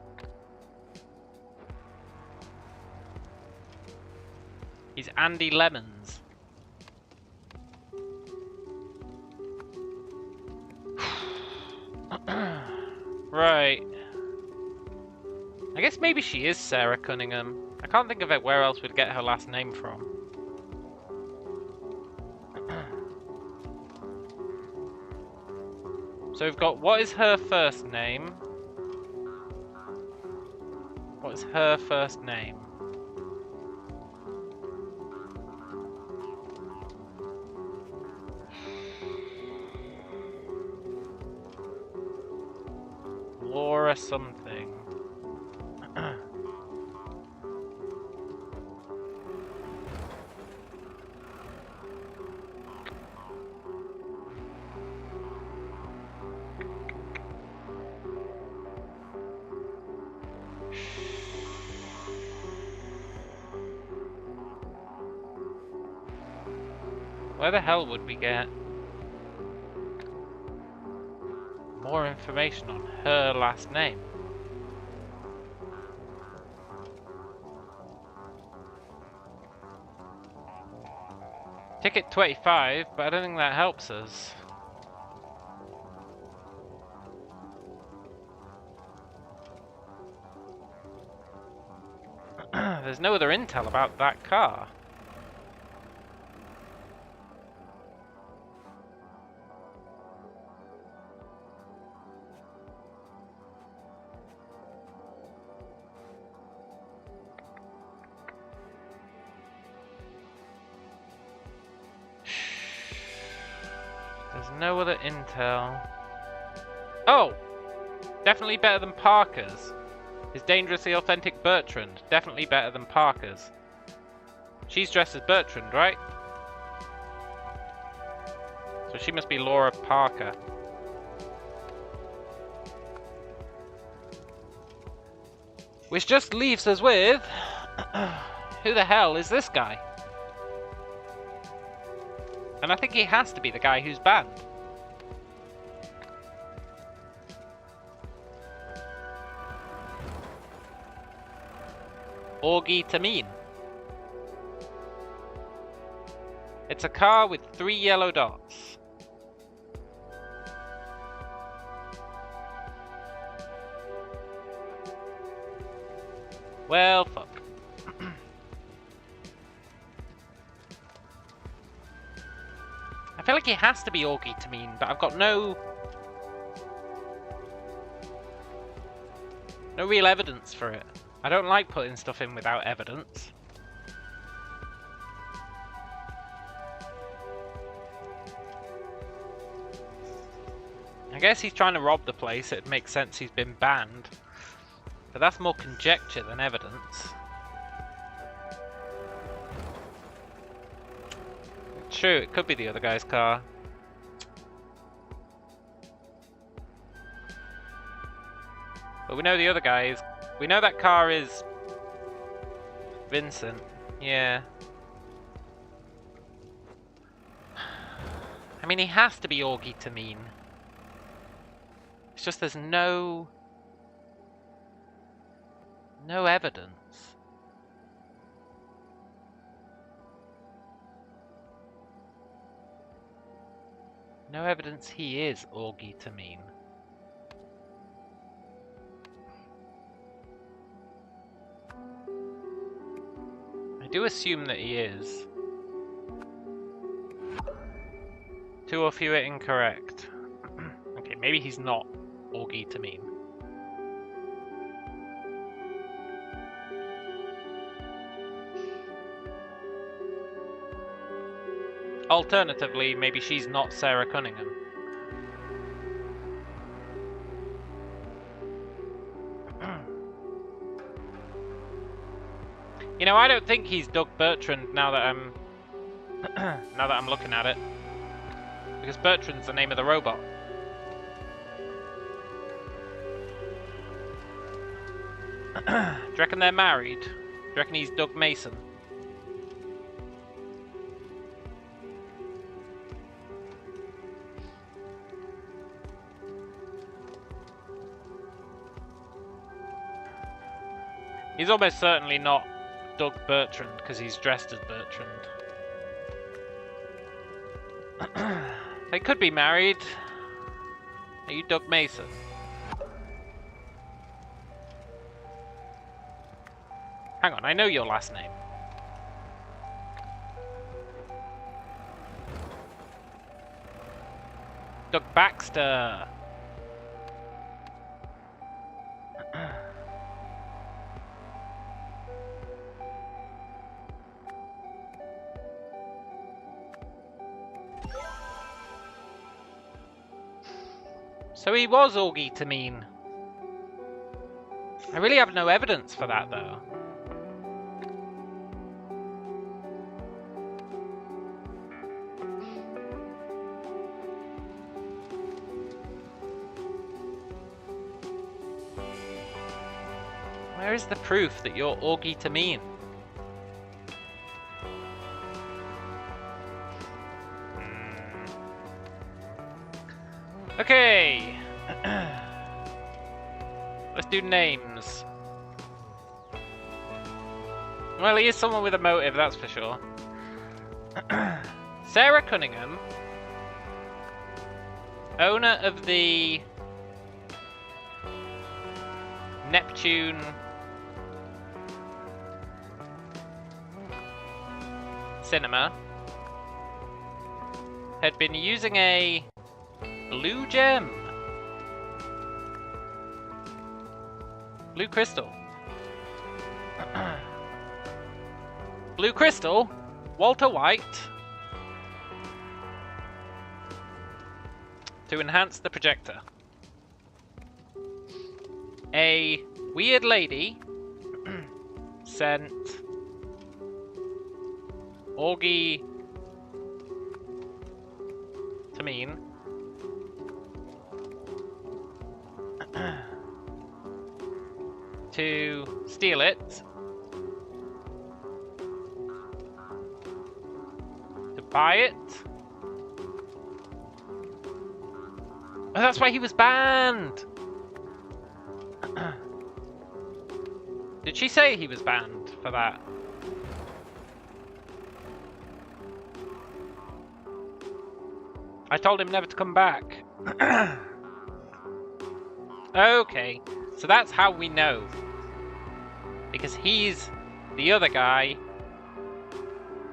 he's Andy Lemons. Right. I guess maybe she is Sarah Cunningham. I can't think of it where else we'd get her last name from. So we've got, what is her first name? What is her first name? Laura something. Where the hell would we get more information on her last name? Ticket 25, but I don't think that helps us. There's no other intel about that car. There's no other intel. Oh! Definitely better than Parker's. Is dangerously authentic Bertrand. Definitely better than Parker's. She's dressed as Bertrand, right? So she must be Laura Parker. Which just leaves us with... who the hell is this guy? And I think he has to be the guy who's banned. Augie Tameen. It's a car with 3 yellow dots. Well, fuck. I feel like it has to be Augie Tameen, but I've got no real evidence for it. I don't like putting stuff in without evidence. I guess he's trying to rob the place. It makes sense he's been banned. But that's more conjecture than evidence. True, it could be the other guy's car. But we know the other guy is... We know that car is... Vincent. Yeah. I mean, he has to be Augie Tameen. It's just there's no evidence. No evidence he is Augie Tameen. I do assume that he is. 2 or fewer incorrect. Okay, maybe he's not Augie Tameen. Alternatively, maybe she's not Sarah Cunningham. You know, I don't think he's Doug Bertrand now that I'm looking at it. Because Bertrand's the name of the robot. Do you reckon they're married? Do you reckon he's Doug Mason? He's almost certainly not Doug Bertrand because he's dressed as Bertrand. They could be married. Are you Doug Mason? Hang on, I know your last name. Doug Baxter. So he was Augie Tameen. I really have no evidence for that, though. Where is the proof that you're Augie Tameen? Okay. Let's do names. Well, he is someone with a motive, that's for sure. Sarah Cunningham, owner of the Neptune cinema, had been using a blue gem. Blue crystal. Blue crystal? Walter White? To enhance the projector. A weird lady sent Augie to mean to steal it, to buy it. Oh, that's why he was banned. Did she say he was banned for that? I told him never to come back. Okay, so that's how we know. Because he's the other guy.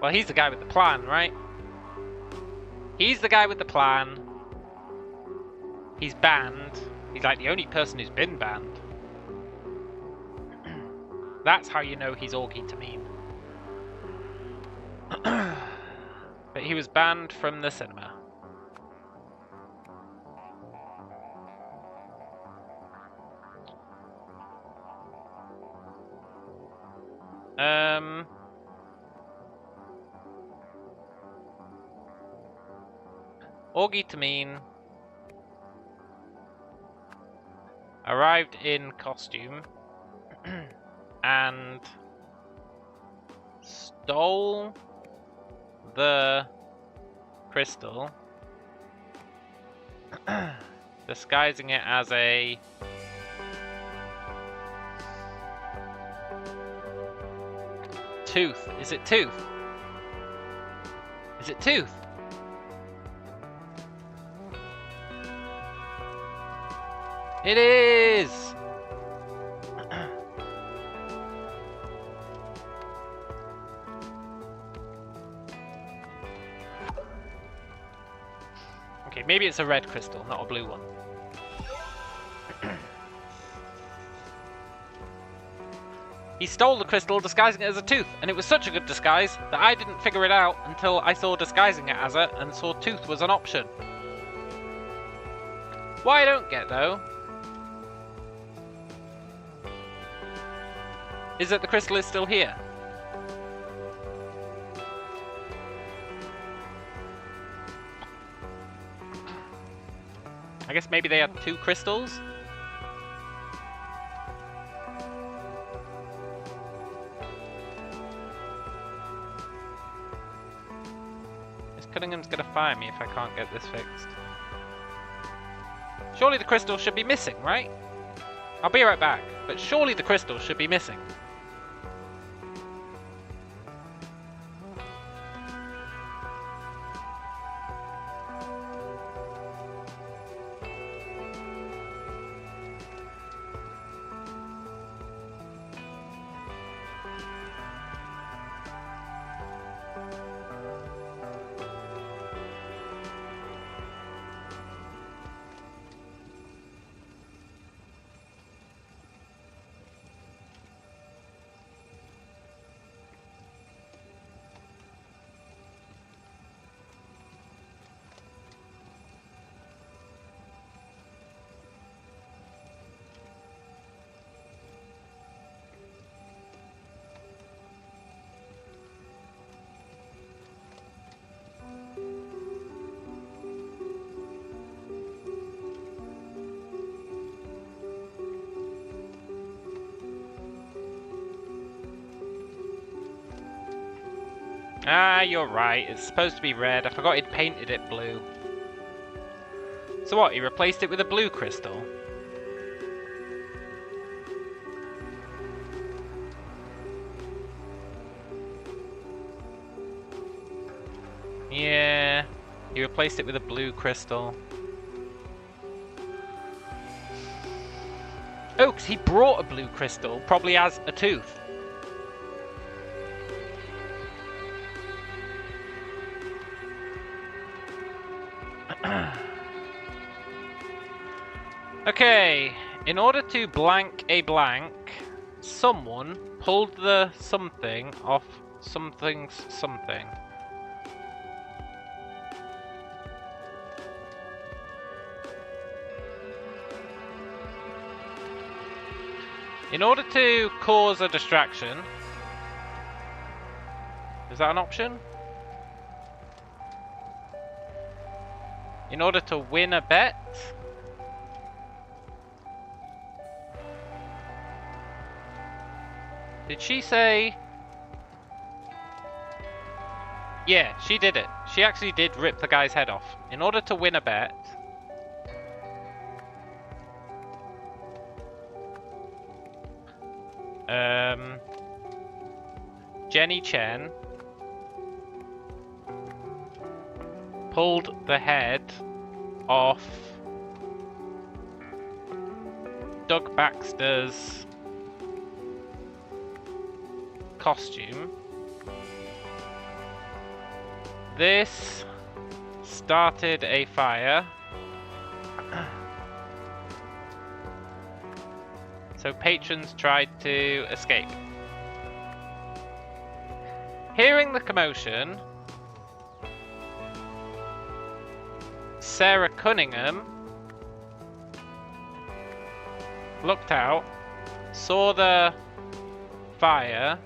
Well, he's the guy with the plan, right? He's the guy with the plan. He's banned. He's like the only person who's been banned. That's how you know he's Augie to mean. But he was banned from the cinema. Augie to mean arrived in costume and stole the crystal, disguising it as a tooth. Is it tooth? Is it tooth? It is! Okay, maybe it's a red crystal, not a blue one. He stole the crystal, disguising it as a tooth, and it was such a good disguise that I didn't figure it out until I saw disguising it as it and saw tooth was an option. What I don't get, though, is that the crystal is still here. I guess maybe they had two crystals? Miss Cunningham's gonna fire me if I can't get this fixed. Surely the crystal should be missing, right? I'll be right back, but surely the crystal should be missing. Ah, you're right. It's supposed to be red. I forgot he'd painted it blue. So what, he replaced it with a blue crystal? Yeah. He replaced it with a blue crystal. Oh, because he brought a blue crystal, probably as a tooth. Okay, in order to blank a blank, someone pulled the something off something's something. In order to cause a distraction, is that an option? In order to win a bet? Did she say? Yeah, she did it. She actually did rip the guy's head off. In order to win a bet. Jenny Chen pulled the head off Doug Baxter's costume. This started a fire. So patrons tried to escape. Hearing the commotion, Sarah Cunningham looked out, saw the fire,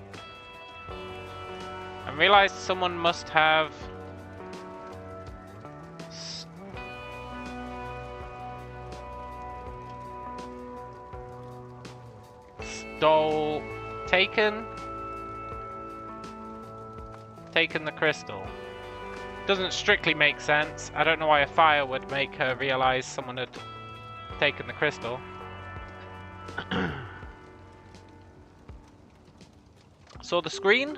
and realized someone must have taken the crystal. Doesn't strictly make sense. I don't know why a fire would make her realize someone had taken the crystal. Saw the screen.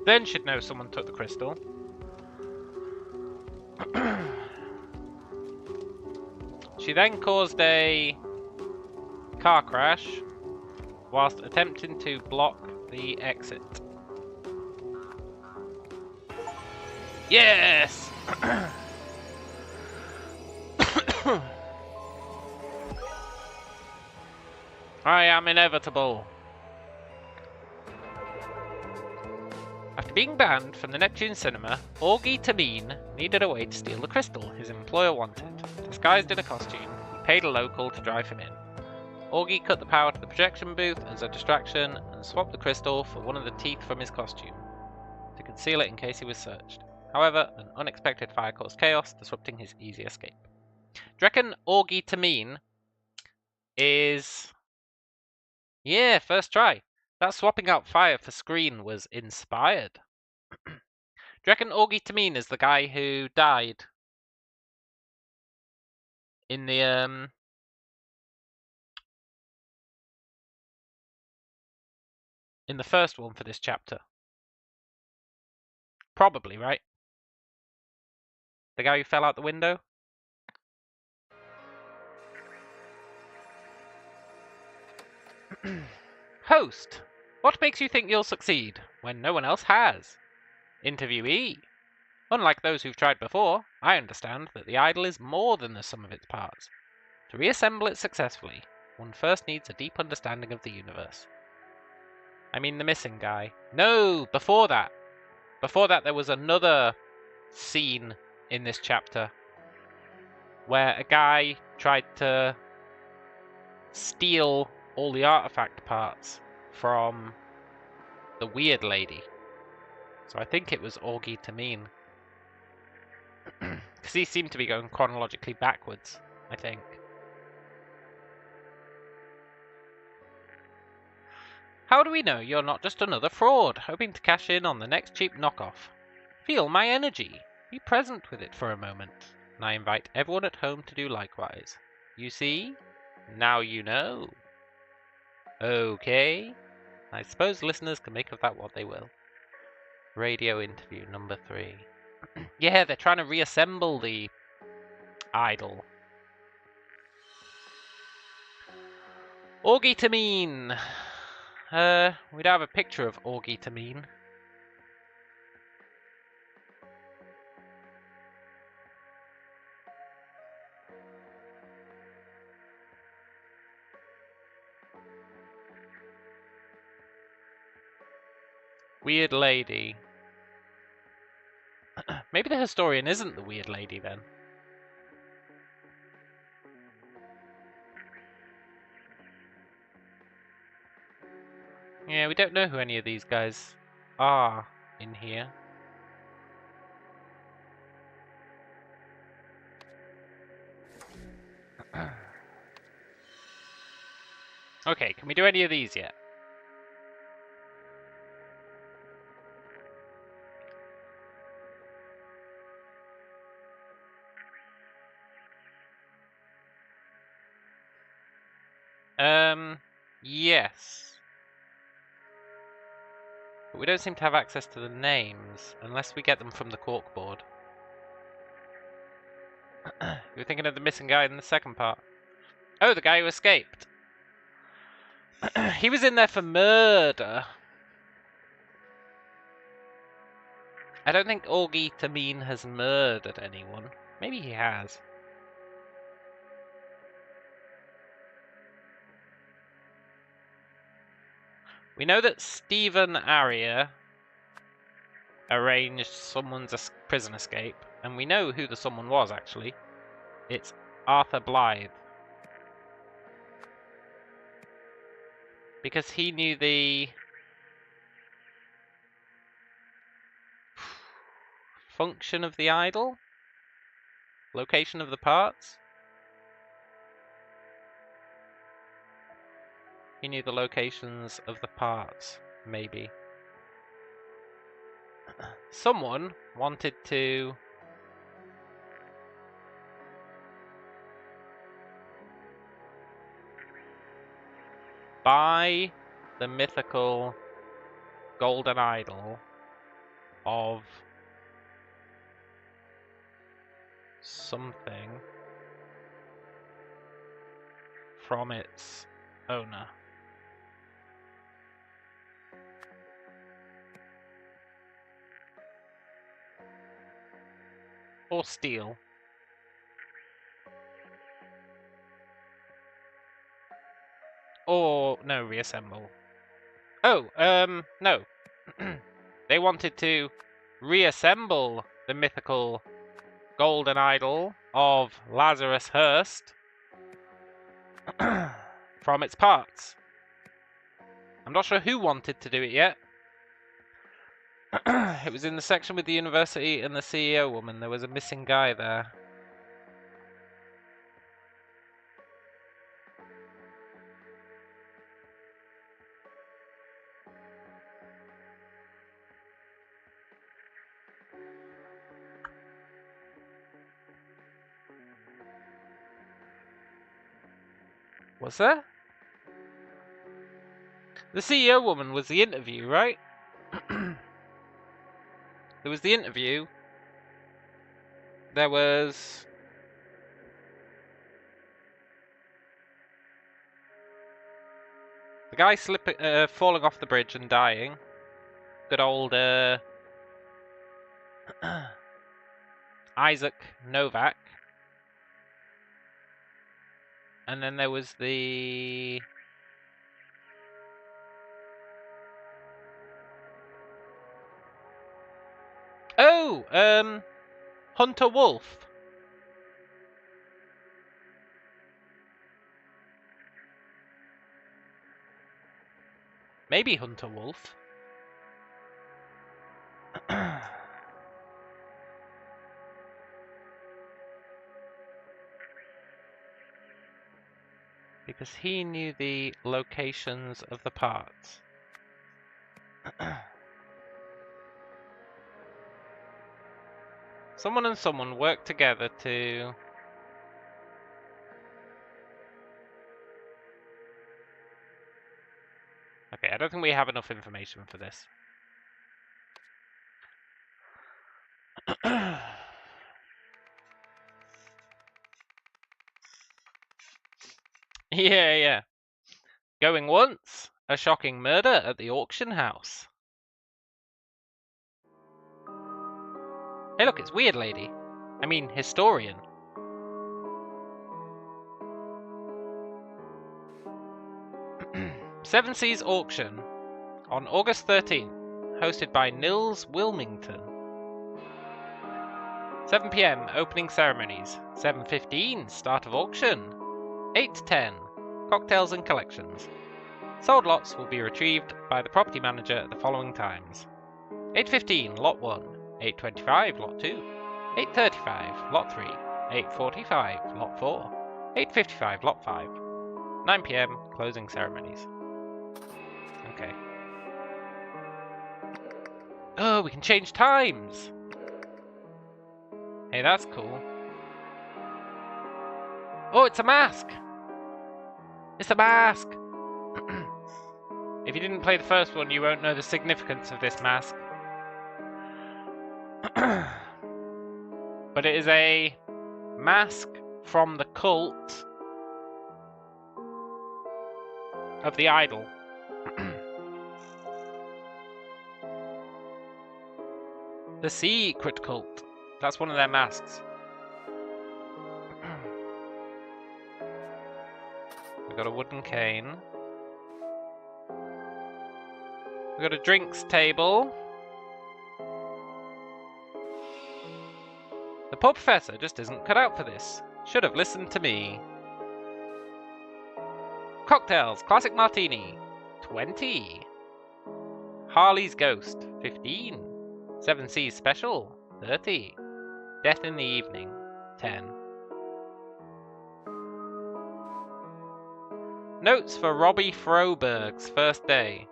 Then she'd know someone took the crystal. She then caused a car crash whilst attempting to block the exit. Yes! I am inevitable. After being banned from the Neptune cinema, Augie Tamine needed a way to steal the crystal his employer wanted. Disguised in a costume, he paid a local to drive him in. Augie cut the power to the projection booth as a distraction and swapped the crystal for one of the teeth from his costume to conceal it in case he was searched. However, an unexpected fire caused chaos, disrupting his easy escape. Do you reckon Augie Tamine is... Yeah, first try. That swapping out fire for screen was inspired. Do you reckon Augie Tamine is the guy who died in the first one for this chapter? Probably, right? The guy who fell out the window? Host, what makes you think you'll succeed when no one else has? Interviewee, unlike those who've tried before, I understand that the idol is more than the sum of its parts. To reassemble it successfully, one first needs a deep understanding of the universe. I mean the missing guy. No, before that. Before that there was another scene in this chapter where a guy tried to steal all the artifact parts from the weird lady. So I think it was Augie Tamine. Because he seemed to be going chronologically backwards, I think. How do we know you're not just another fraud, hoping to cash in on the next cheap knockoff? Feel my energy. Be present with it for a moment. And I invite everyone at home to do likewise. You see? Now you know. Okay. I suppose listeners can make of that what they will. Radio interview number 3. Yeah, they're trying to reassemble the idol. Orgitamine. We don't have a picture of Orgitamine. Weird lady. Maybe the historian isn't the weird lady then. Yeah, we don't know who any of these guys are in here. Okay, can we do any of these yet? Yes. But we don't seem to have access to the names, unless we get them from the corkboard. You were thinking of the missing guy in the second part. Oh, the guy who escaped. He was in there for murder. I don't think Orgitamine has murdered anyone. Maybe he has. We know that Stephen Arya arranged someone's prison escape, and we know who the someone was, actually. It's Arthur Blythe. Because he knew the function of the idol? Location of the parts? He knew the locations of the parts, maybe. Someone wanted to buy the mythical golden idol of something from its owner. Or steal. Or, no, reassemble. Oh, no. They wanted to reassemble the mythical golden idol of Lazarus Hearst from its parts. I'm not sure who wanted to do it yet. It was in the section with the university and the CEO woman. There was a missing guy there. Was there? The CEO woman was the interview, right? There was the interview. There was... the guy falling off the bridge and dying. Good old Isaac Novak. And then there was the... oh, Hunter Wolf. Maybe Hunter Wolf. Because he knew the locations of the parts. Someone and someone worked together to... I Okay, I don't think we have enough information for this. Yeah. Going once, a shocking murder at the auction house. Hey look, it's Weird Lady. I mean, historian. Seven Seas Auction on August 13th, hosted by Nils Wilmington. 7 p.m. opening ceremonies. 7:15 start of auction. 8 to 10 cocktails and collections. Sold lots will be retrieved by the property manager at the following times: 8:15 lot 1, 8:25 lot 2, 8:35 lot 3, 8:45 lot 4, 8:55 lot 5. 9 p.m. closing ceremonies. Okay. Oh, we can change times! Hey, that's cool. Oh, it's a mask! It's a mask! If you didn't play the first one, you won't know the significance of this mask. But it is a mask from the cult of the idol. The secret cult. That's one of their masks. We've got a wooden cane. We've got a drinks table. The poor professor just isn't cut out for this. Should have listened to me. Cocktails, classic martini, 20. Harley's Ghost, 15. Seven Seas Special, 30. Death in the Evening, 10. Notes for Robbie Froberg's first day.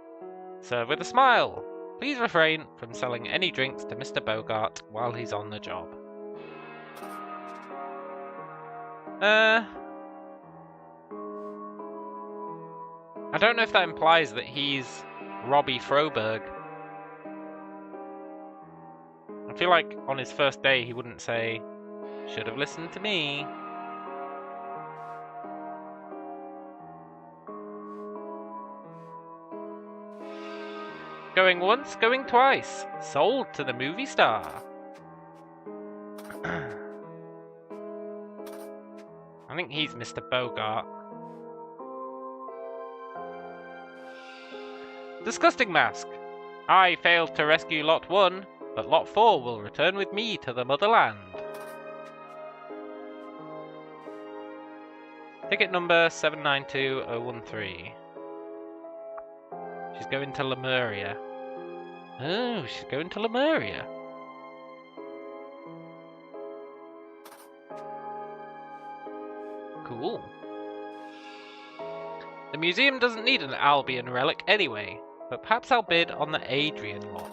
Serve with a smile. Please refrain from selling any drinks to Mr. Bogart while he's on the job. I don't know if that implies that he's Robbie Froberg. I feel like on his first day he wouldn't say, "Should have listened to me." Going once, going twice. Sold to the movie star. I think he's Mr. Bogart. Disgusting mask. I failed to rescue Lot 1, but Lot 4 will return with me to the motherland. Ticket number 792013. She's going to Lemuria. Oh, she's going to Lemuria. Cool. The museum doesn't need an Albion relic anyway, but perhaps I'll bid on the Adrian lot.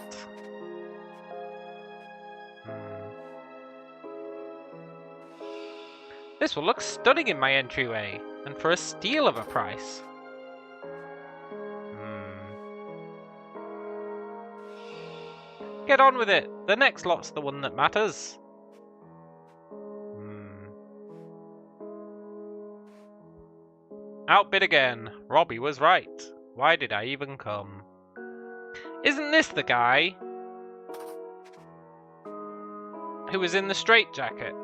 This will look stunning in my entryway, and for a steal of a price. Get on with it. The next lot's the one that matters. Outbid again. Robbie was right. Why did I even come? Isn't this the guy who was in the straitjacket?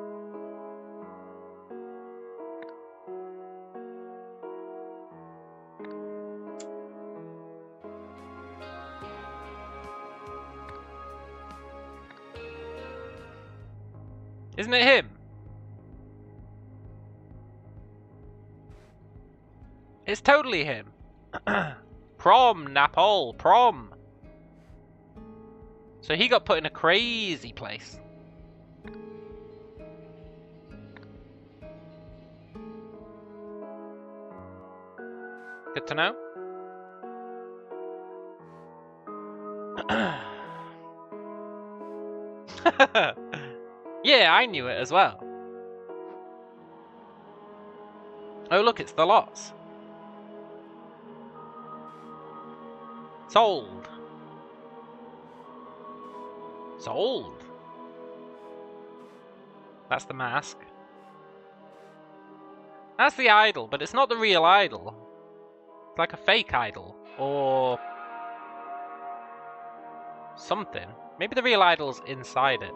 Isn't it him? It's totally him. Prom, Napole, prom. So he got put in a crazy place. Good to know. Yeah, I knew it as well. Oh look, it's the lots. Sold. Sold. That's the mask. That's the idol, but it's not the real idol. It's like a fake idol. Or something. Maybe the real idol's inside it.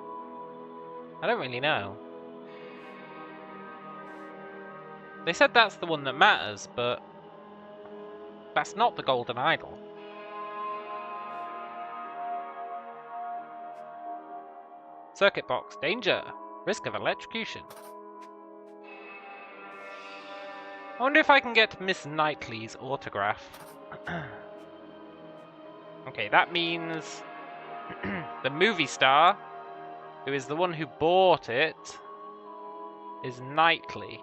I don't really know. They said that's the one that matters, but that's not the golden idol. Circuit box. Danger. Risk of electrocution. I wonder if I can get Miss Knightley's autograph. Okay, that means the movie star, who is the one who bought it, is Knightley.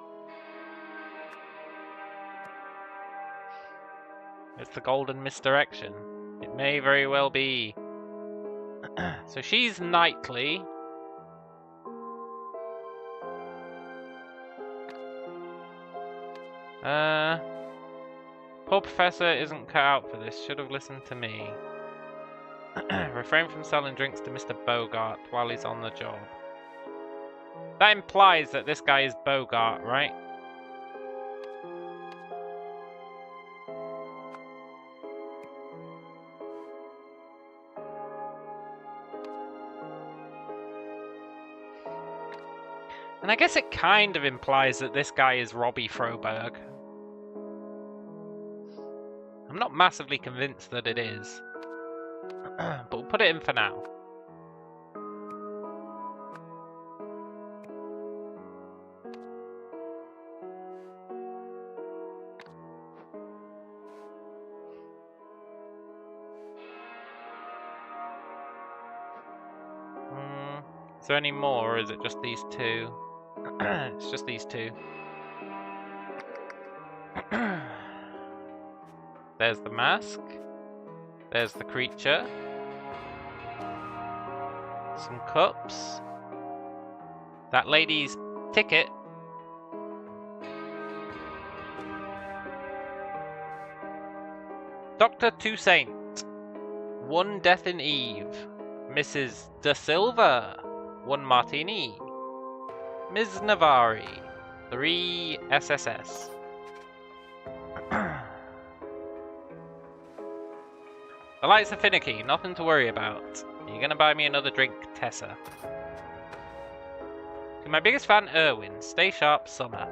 It's the golden misdirection. It may very well be. So she's Knightley. Poor professor isn't cut out for this. Should have listened to me. Refrain from selling drinks to Mr. Bogart while he's on the job. That implies that this guy is Bogart, right? And I guess it kind of implies that this guy is Robbie Froberg. I'm not massively convinced that it is. But we'll put it in for now. Is there any more, or is it just these two? It's just these two. There's the mask. There's the creature. Some cups. That lady's ticket. Dr. Toussaint. One death in Eve. Mrs. Da Silva. One martini. Ms. Navari. 3 SSS. The lights are finicky, nothing to worry about. Are you gonna buy me another drink, Tessa? To my biggest fan, Erwin. Stay sharp, Summer.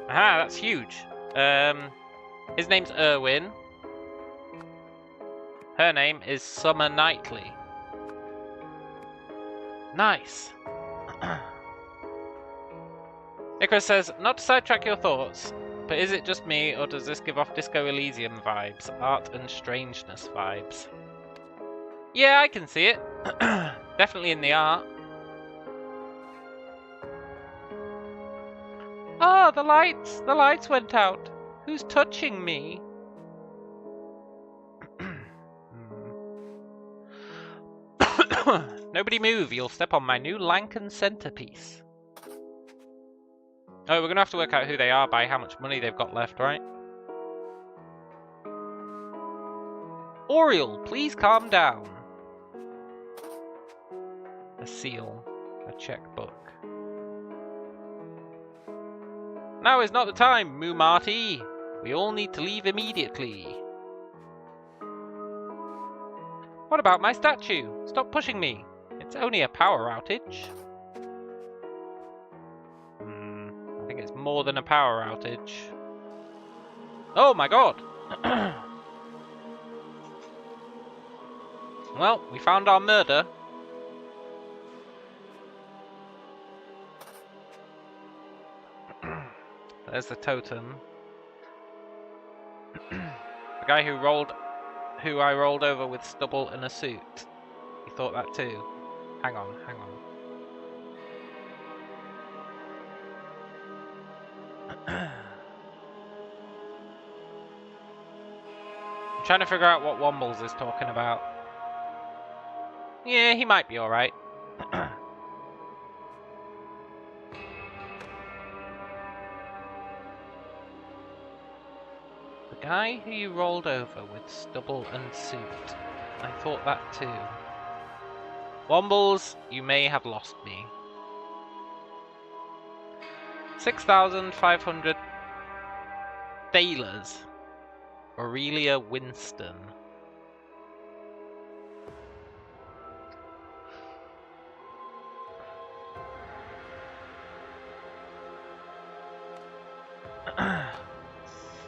Aha, that's huge. His name's Erwin. Her name is Summer Knightley. Nice. Icarus says, not to sidetrack your thoughts, but is it just me, or does this give off Disco Elysium vibes? Art and strangeness vibes? Yeah, I can see it. Definitely in the art. Ah, the lights went out. Who's touching me? Nobody move, you'll step on my new Lankan centerpiece. Oh, we're gonna have to work out who they are by how much money they've got left, right? Oriel, please calm down. A seal. A checkbook. Now is not the time, Moo Marty. We all need to leave immediately. What about my statue? Stop pushing me. It's only a power outage. I think it's more than a power outage. Oh my god! Well, we found our murder. There's the totem. The guy who I rolled over with stubble and a suit. He thought that too. Hang on, hang on. I'm trying to figure out what Wombles is talking about. Yeah, he might be alright. The The guy who you rolled over with stubble and suit. I thought that too. Wombles, you may have lost me. 6,500 thalers. Aurelia Winston.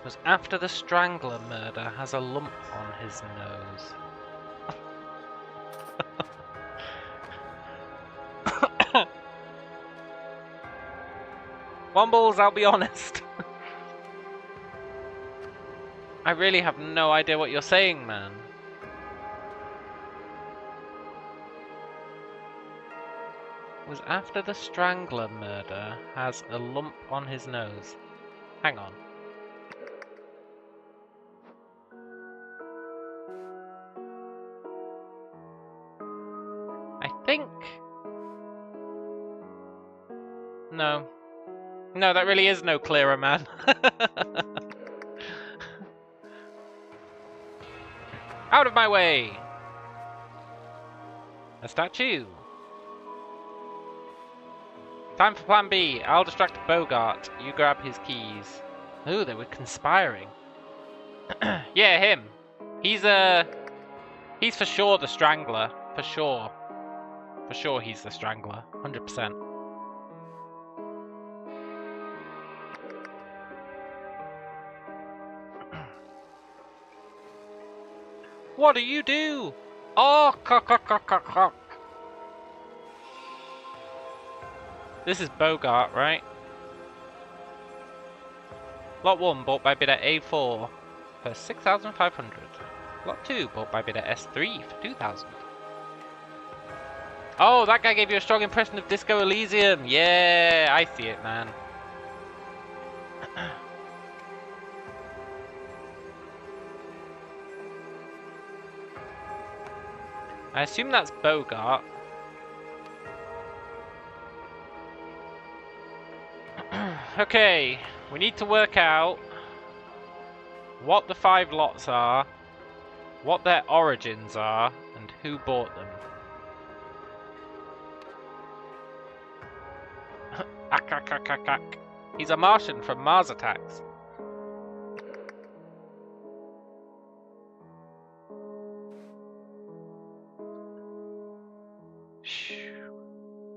Was after the Strangler murder, has a lump on his nose. Wombles, I'll be honest. I really have no idea what you're saying, man. Was after the Strangler murder, has a lump on his nose. Hang on. I think... No. No, that really is no clearer, man. Out of my way! A statue. Time for plan B. I'll distract Bogart. You grab his keys. Ooh, they were conspiring. Yeah, him. He's for sure the Strangler. For sure. For sure he's the Strangler. 100%. What do you do? Oh, cock. This is Bogart, right? Lot 1 bought by bidder A4 for 6,500. Lot 2 bought by bidder S3 for 2,000. Oh, that guy gave you a strong impression of Disco Elysium. Yeah, I see it, man. I assume that's Bogart. Okay, we need to work out what the 5 lots are, what their origins are, and who bought them. He's a Martian from Mars Attacks. Shh.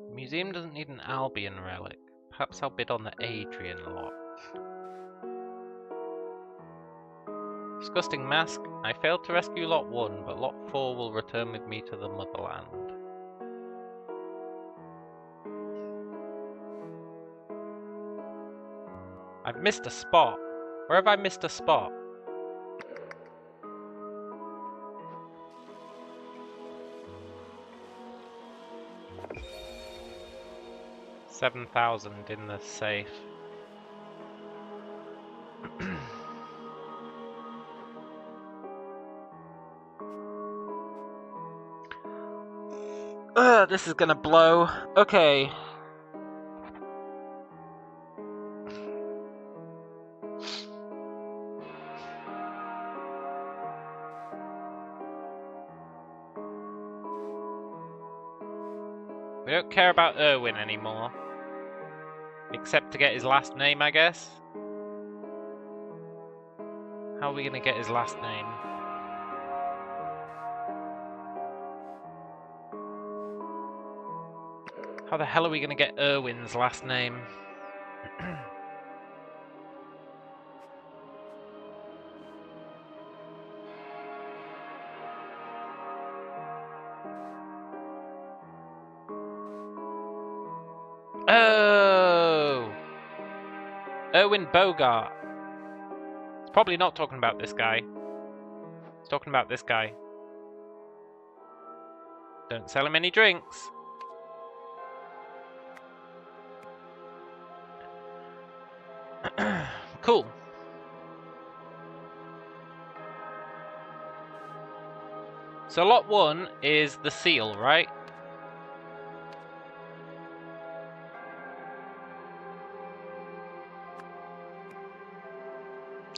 The museum doesn't need an Albion relic. Perhaps I'll bid on the Adrian lot. Disgusting mask. I failed to rescue lot 1, but lot 4 will return with me to the motherland. I've missed a spot. Where have I missed a spot? $7,000 in the safe. This is gonna blow. Okay. We don't care about Irwin anymore. Except to get his last name, I guess. How are we gonna get his last name? How the hell are we gonna get Irwin's last name? Oh! Irwin Bogart. It's probably not talking about this guy. It's talking about this guy. Don't sell him any drinks. Cool. So lot 1 is the seal, right?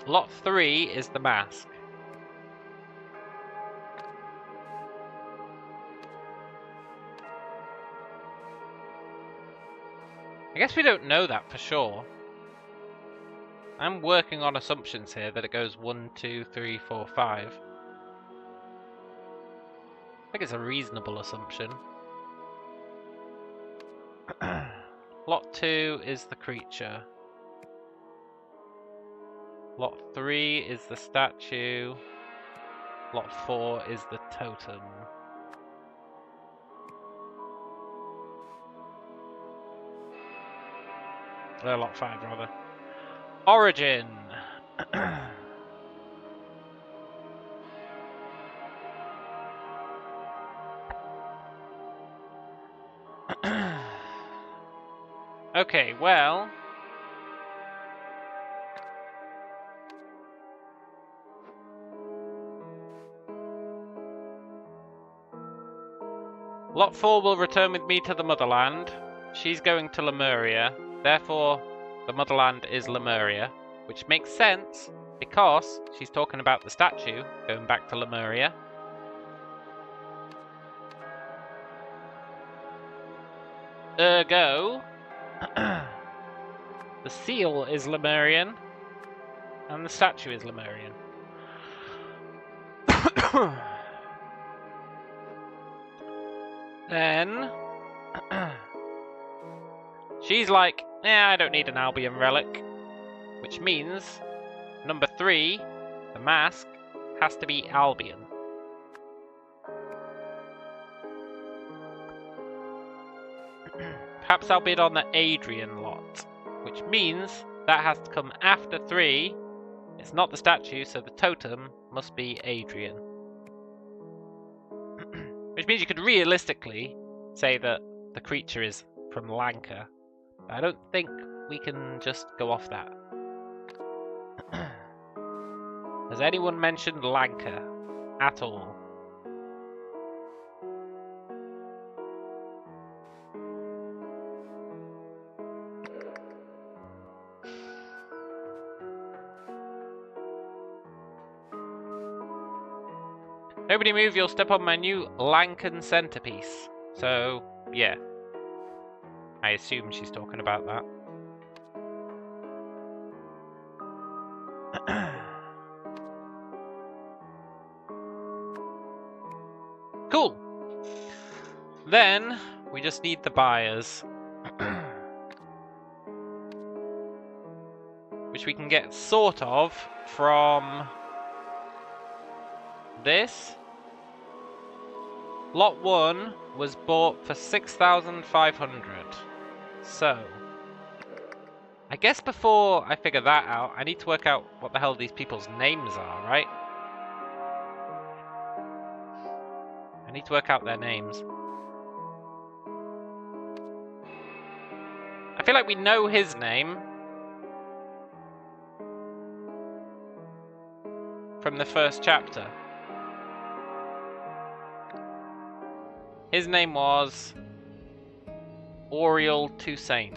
Lot 3 is the mask. I guess we don't know that for sure. I'm working on assumptions here that it goes 1, 2, 3, 4, 5. I think it's a reasonable assumption. Lot 2 is the creature. Lot 3 is the statue. Lot 4 is the totem. Lot 5 rather. Origin. Okay, well, Lot 4 will return with me to the motherland. She's going to Lemuria, therefore the motherland is Lemuria, which makes sense because she's talking about the statue going back to Lemuria. Ergo, the seal is Lemurian and the statue is Lemurian. Then she's like, yeah, I don't need an Albion relic, which means number 3, the mask, has to be Albion. Perhaps I'll bid on the Adrian lot, which means that has to come after 3. It's not the statue, so the totem must be Adrian. Which means you could realistically say that the creature is from Lanka. I don't think we can just go off that. Has anyone mentioned Lanka at all? Nobody move, you'll step on my new Lankan centerpiece. So, yeah. I assume she's talking about that. Cool. Then, we just need the buyers. Which we can get sort of from this. Lot 1 was bought for 6,500. So, I guess before I figure that out, I need to work out what the hell these people's names are, right? I need to work out their names. I feel like we know his name from the first chapter. His name was Oriel Toussaint.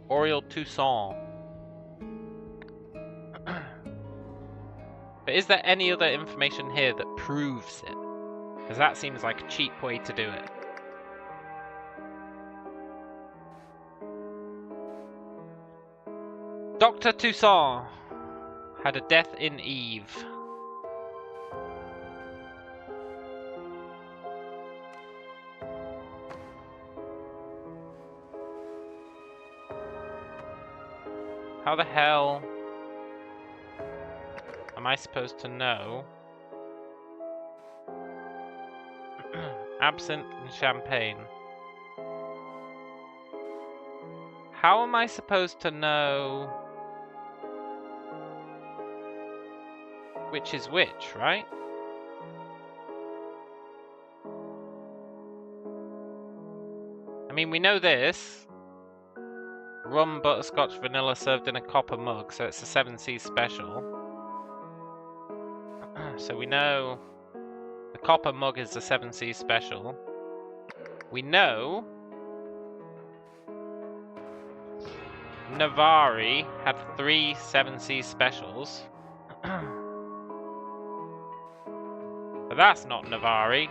Oriel Toussaint. But is there any other information here that proves it? Because that seems like a cheap way to do it. Dr. Toussaint had a death in Eve. How the hell am I supposed to know? Absinthe and champagne. How am I supposed to know which is which, right? I mean, we know this. Rum, butterscotch, vanilla served in a copper mug, so it's a 7 Seas special. So we know the copper mug is the 7 Seas special. We know Navari had 3 7 Seas specials. But that's not Navari.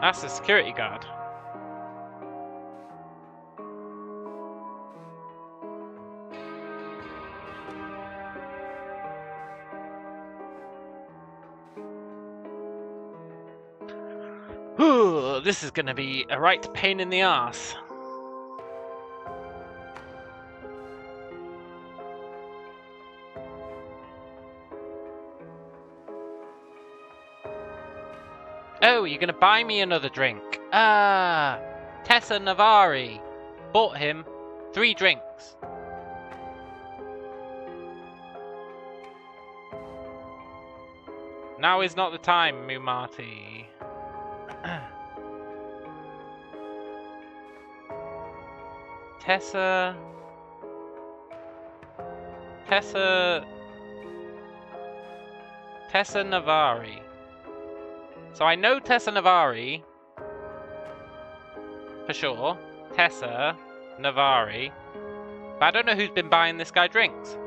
That's a security guard. Ooh, this is gonna be a right pain in the ass. Oh, you're gonna buy me another drink. Ah, Tessa Navari. Bought him 3 drinks. Now is not the time, Mumati. Tessa Navari. So I know Tessa Navari for sure. Tessa Navari. But I don't know who's been buying this guy drinks.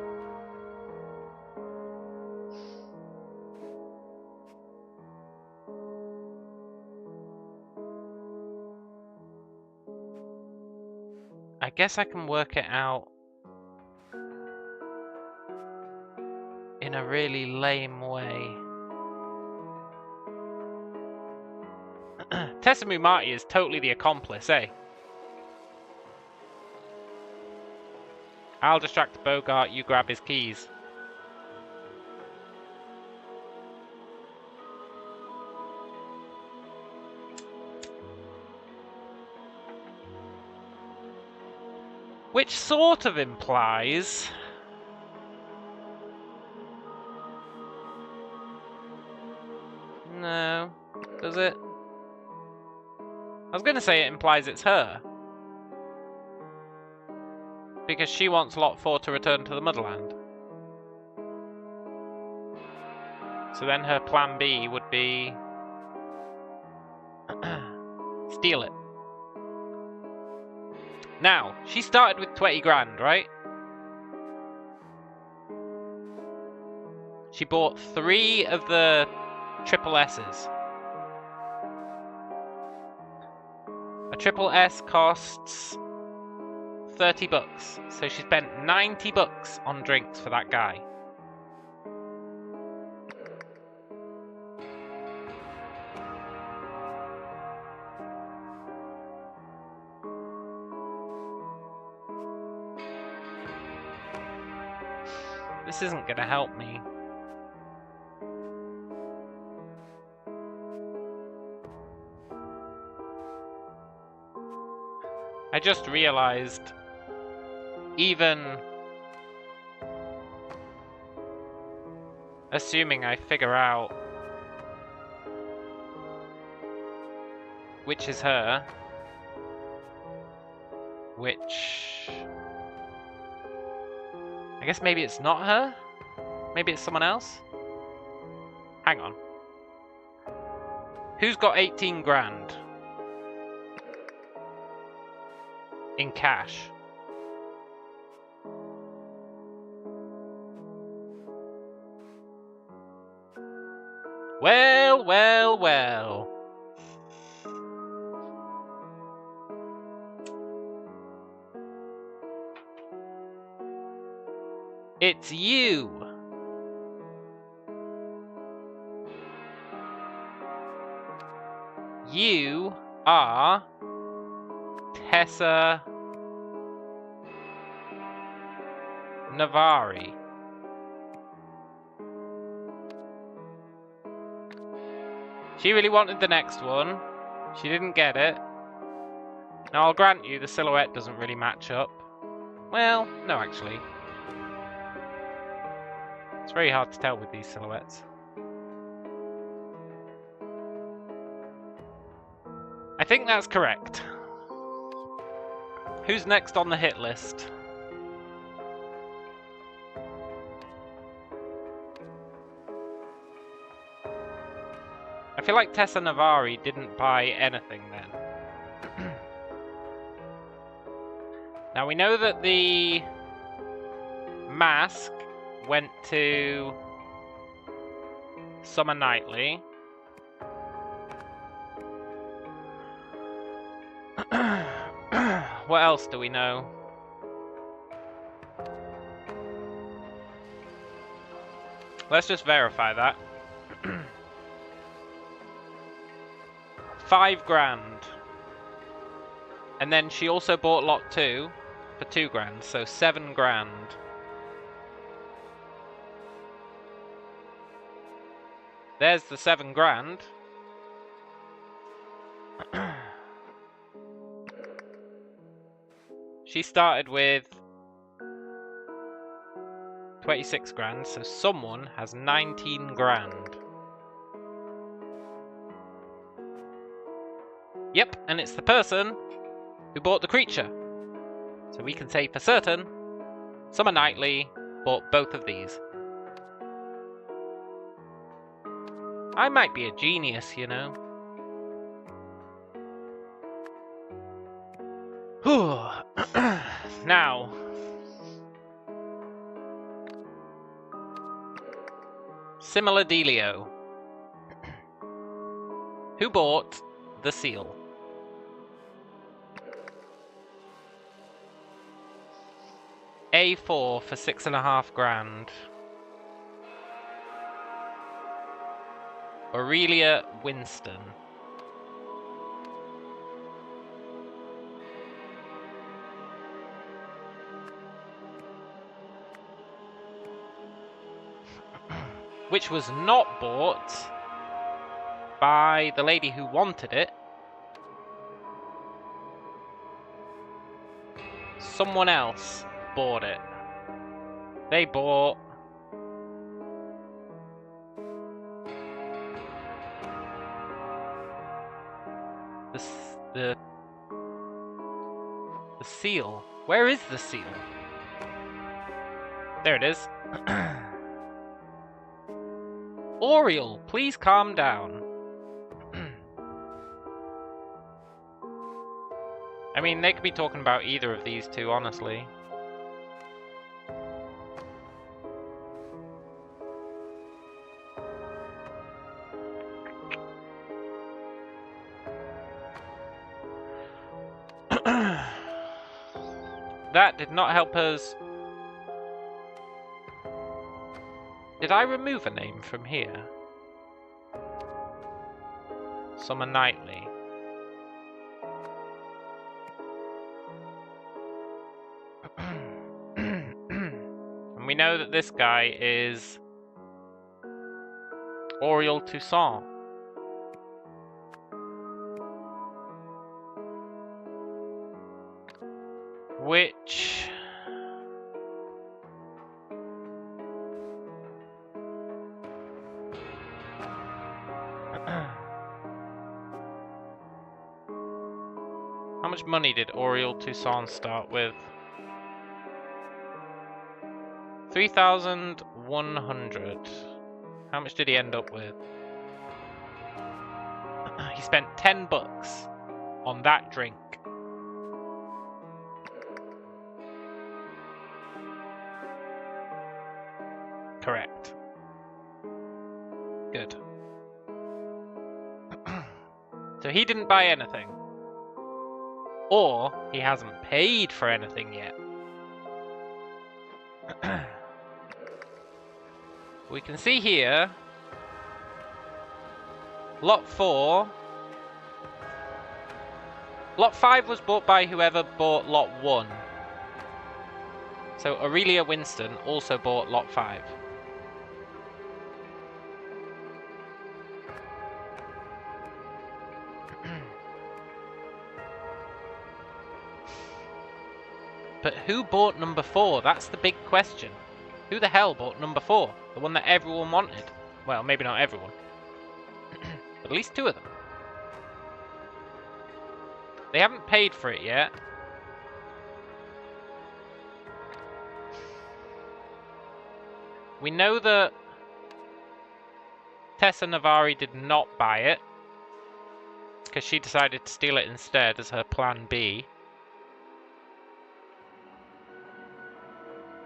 I guess I can work it out in a really lame way. Tessa Mumati is totally the accomplice, eh? I'll distract Bogart, you grab his keys. Which sort of implies... No, does it? I was going to say it implies it's her. Because she wants Lot 4 to return to the Motherland. So then her plan B would be... steal it. Now, she started with 20 grand, right? She bought 3 of the triple S's. A triple S costs 30 bucks. So she spent 90 bucks on drinks for that guy. This isn't gonna help me. I just realized, even assuming I figure out which is her, which... I guess maybe it's not her? Maybe it's someone else? Hang on. Who's got 18 grand? In cash. Well, well, well. It's you. You are Tessa Navari. She really wanted the next one. She didn't get it. Now I'll grant you the silhouette doesn't really match up. Well, no actually. It's very hard to tell with these silhouettes. I think that's correct. Who's next on the hit list? I feel like Tessa Navari didn't buy anything then. Now we know that the mask went to Summer Knightley. What else do we know? Let's just verify that. 5 grand. And then she also bought lot 2 for 2 grand, so 7 grand. There's the 7 grand. She started with 26 grand, so someone has 19 grand. Yep, and it's the person who bought the creature. So we can say for certain, Summer Knightley bought both of these. I might be a genius, you know. Now, similar dealio. Who bought the seal? A4 for 6.5 grand. Aurelia Winston. Which was not bought by the lady who wanted it. Someone else bought it. They bought the seal. Where is the seal? There it is. Oriel, please calm down. I mean, they could be talking about either of these two, honestly. That did not help us. Did I remove a name from here? Summer Knightley. And we know that this guy is Oriel Toussaint. Which how much money did Oriel Toussaint start with? 3,100. How much did he end up with? He spent 10 bucks on that drink. Correct. Good. So he didn't buy anything. Or he hasn't paid for anything yet. We can see here, lot 4. Lot 5 was bought by whoever bought lot 1. So Aurelia Winston also bought lot 5. But who bought number 4? That's the big question. Who the hell bought number 4? The one that everyone wanted. Well, maybe not everyone. But at least 2 of them. They haven't paid for it yet. We know that Tessa Navari did not buy it, because she decided to steal it instead as her plan B.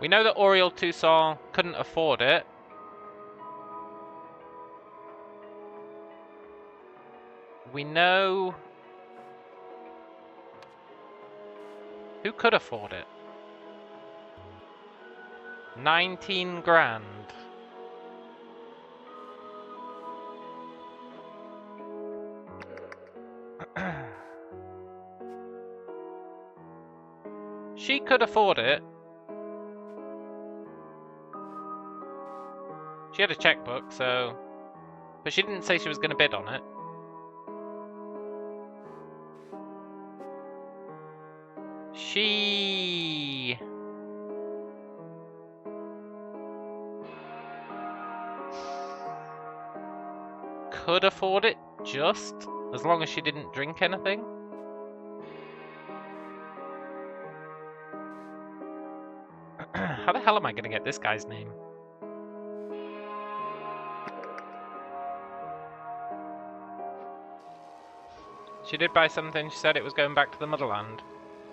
We know that Oriel Toussaint couldn't afford it. We know... Who could afford it? 19 grand. She could afford it. She had a checkbook, so... But she didn't say she was going to bid on it. She... could afford it, just as long as she didn't drink anything. How the hell am I going to get this guy's name? She did buy something. She said it was going back to the motherland.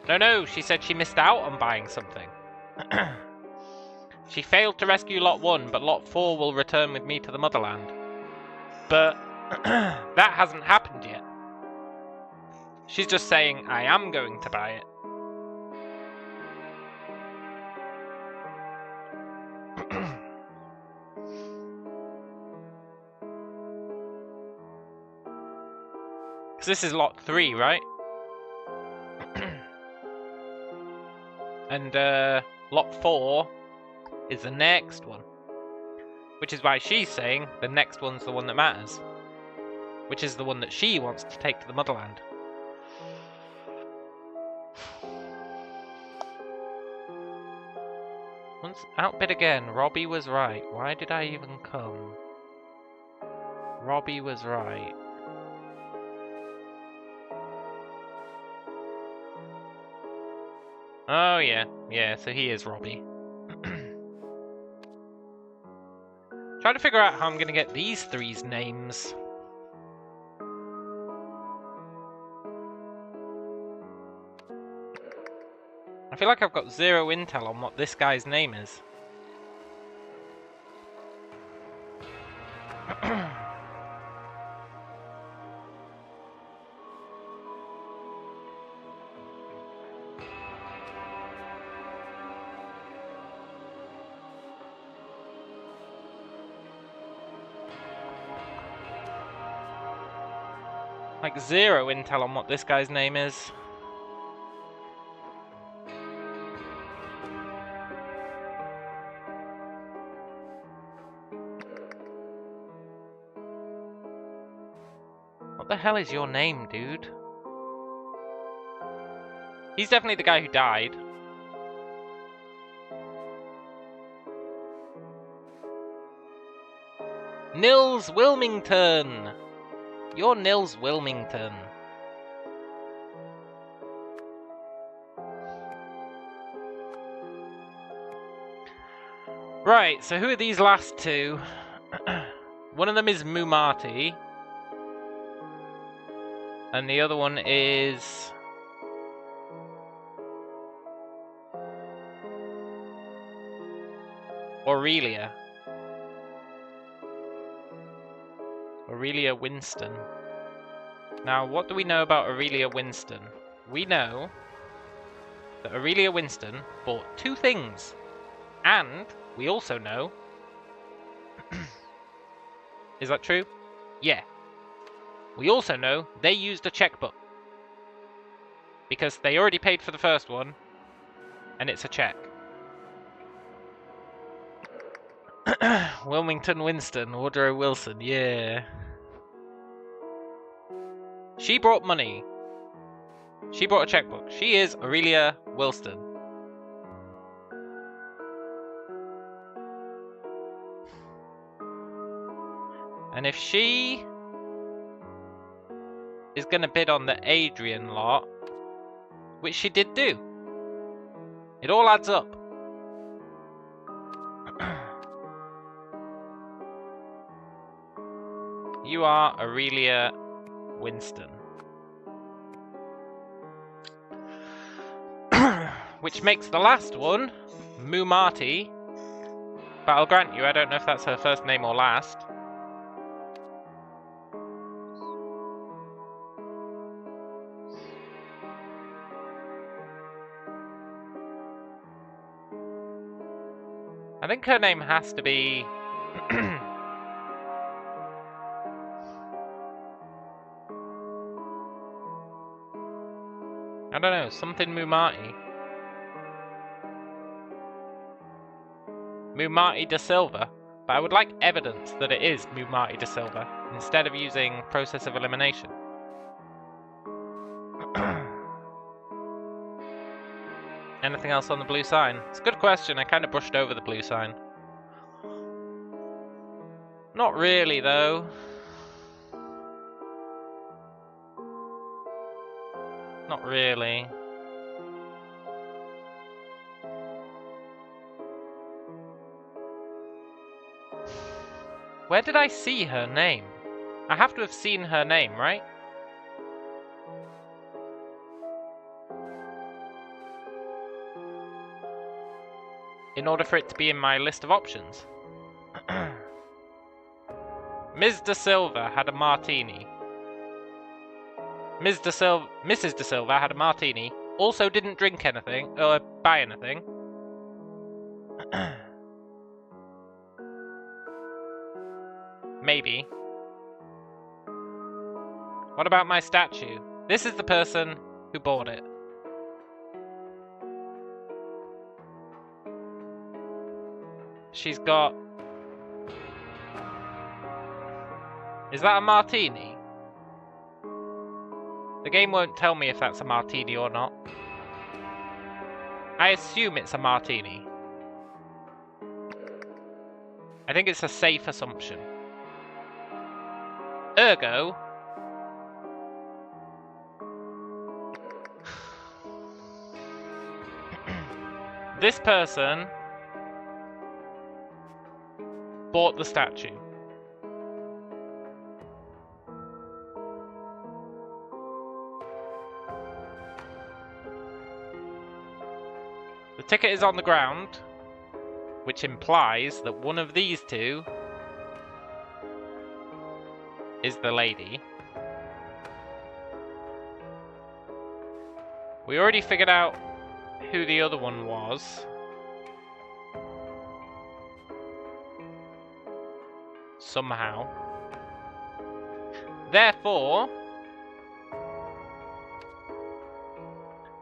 No, she said she missed out on buying something. She failed to rescue Lot 1, but Lot 4 will return with me to the motherland. But that hasn't happened yet. She's just saying, I am going to buy it. Because this is Lot 3, right? And Lot 4 is the next one. Which is why she's saying the next one's the one that matters. Which is the one that she wants to take to the motherland. Once outbid again, Robbie was right. Why did I even come? Robbie was right. Oh yeah, so he is Robbie. Trying to figure out how I'm going to get these three's names. I feel like I've got zero intel on what this guy's name is. Like zero intel on what this guy's name is. What the hell is your name, dude? He's definitely the guy who died. Nils Wilmington! You're Nils Wilmington. Right, so who are these last two? One of them is Mumati. And the other one is... Aurelia. Aurelia Winston. Now, what do we know about Aurelia Winston? We know that Aurelia Winston bought two things. And we also know... Is that true? Yeah. We also know they used a checkbook. Because they already paid for the first one. And it's a check. Wilmington Winston, Woodrow Wilson, yeah. She brought money. She brought a checkbook. She is Aurelia Wilson. And if she is going to bid on the Adrian lot, which she did do, it all adds up. You are Aurelia Winston. Which makes the last one Mumati. But I'll grant you, I don't know if that's her first name or last. I think her name has to be... I don't know, something Mumati. Mumati da Silva. But I would like evidence that it is Mumati da Silva, instead of using process of elimination. Anything else on the blue sign? It's a good question, I kind of brushed over the blue sign. Not really, though. Not really. Where did I see her name? I have to have seen her name, right? In order for it to be in my list of options. Ms. Da Silva had a martini. Mrs. Da Silva had a martini. Also didn't drink anything, or buy anything. Maybe. What about my statue? This is the person who bought it. She's got... Is that a martini? The game won't tell me if that's a martini or not. I assume it's a martini. I think it's a safe assumption. Ergo... this person bought the statue. The ticket is on the ground, which implies that one of these two is the lady. We already figured out who the other one was. Somehow. Therefore,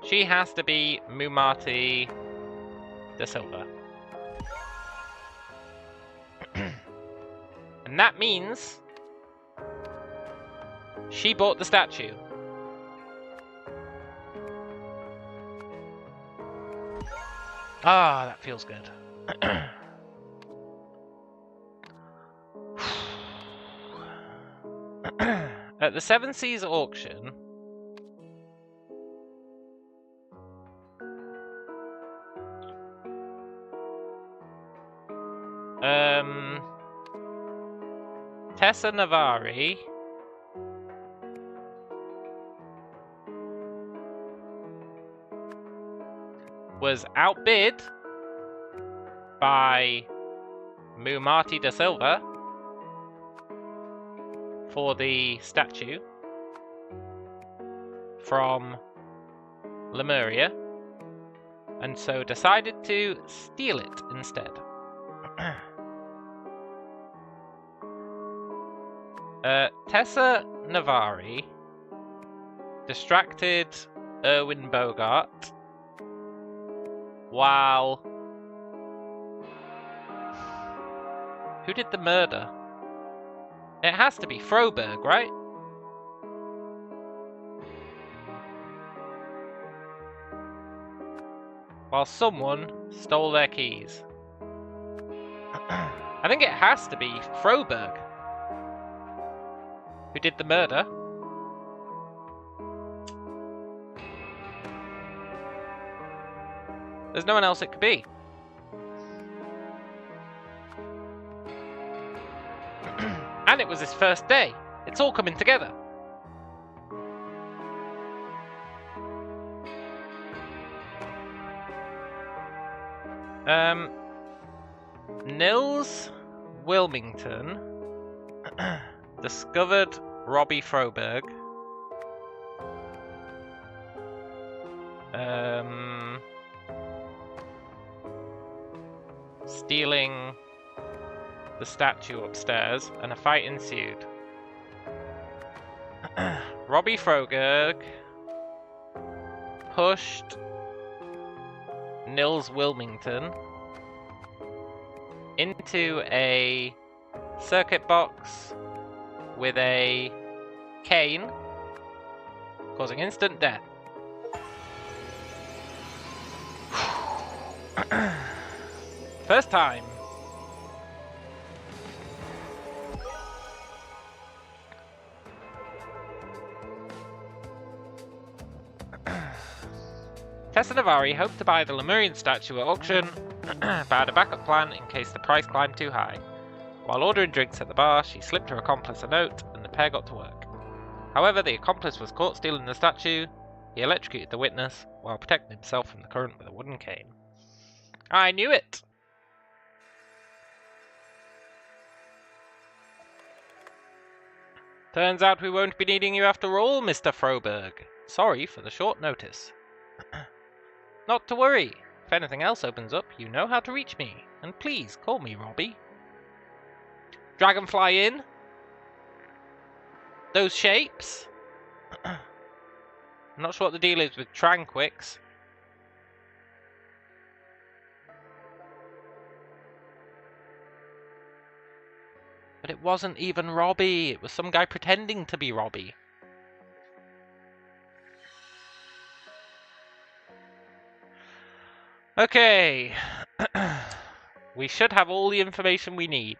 she has to be Mumati da Silva. And that means she bought the statue. Ah, that feels good. At the Seven Seas auction, Tessa Navari was outbid by Mumati da Silva for the statue from Lemuria, and so decided to steal it instead. Tessa Navari distracted Erwin Bogart while... Who did the murder? It has to be Froberg, right? While someone stole their keys. I think it has to be Froberg who did the murder. There's no one else it could be. And it was his first day. It's all coming together. Nils Wilmington discovered Robbie Froberg. Stealing the statue upstairs, and a fight ensued. Robbie Froberg pushed Nils Wilmington into a circuit box with a cane, causing instant death. First time. Tessa Navari hoped to buy the Lemurian statue at auction, but had a backup plan in case the price climbed too high. While ordering drinks at the bar, she slipped her accomplice a note, and the pair got to work. However, the accomplice was caught stealing the statue. He electrocuted the witness, while protecting himself from the current with a wooden cane. I knew it! Turns out we won't be needing you after all, Mr. Froberg. Sorry for the short notice. Not to worry. If anything else opens up, you know how to reach me. And please, call me Robbie. Dragonfly in? Those shapes? I'm not sure what the deal is with Tranquix. But it wasn't even Robbie. It was some guy pretending to be Robbie. Okay. We should have all the information we need.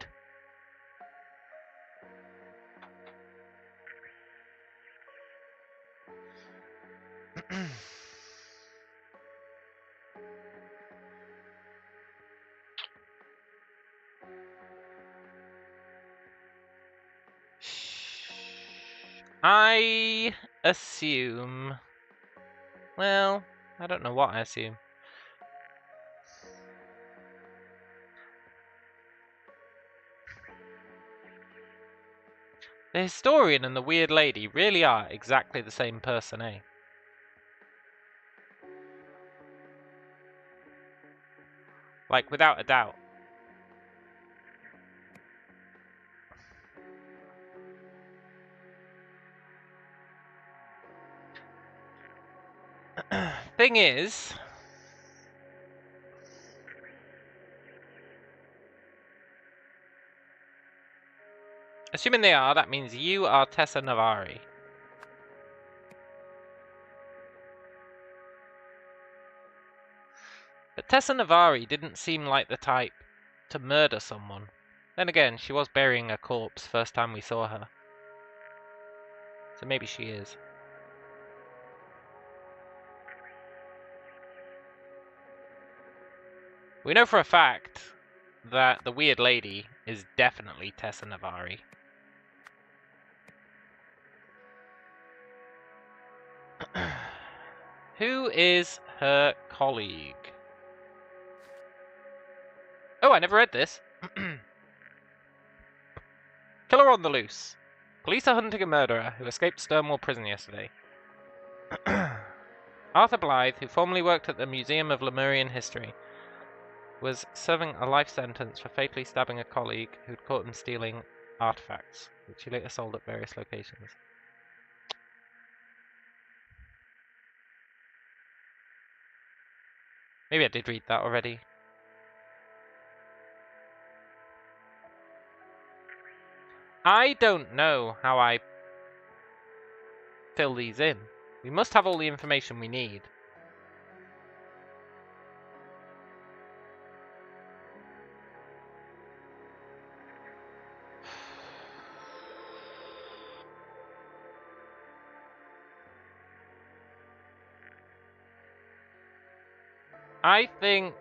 I assume... Well, I don't know what I assume. The historian and the weird lady really are exactly the same person, eh? Like, without a doubt. Thing is... Assuming they are, that means you are Tessa Navari. But Tessa Navari didn't seem like the type to murder someone. Then again, she was burying a corpse first time we saw her. So maybe she is. We know for a fact that the weird lady is definitely Tessa Navari. Who is her colleague? Oh, I never read this. Killer on the loose. Police are hunting a murderer who escaped Stonewall Prison yesterday. Arthur Blythe, who formerly worked at the Museum of Lemurian History, was serving a life sentence for fatally stabbing a colleague who'd caught him stealing artifacts, which he later sold at various locations. Maybe I did read that already. I don't know how I fill these in. We must have all the information we need. I think...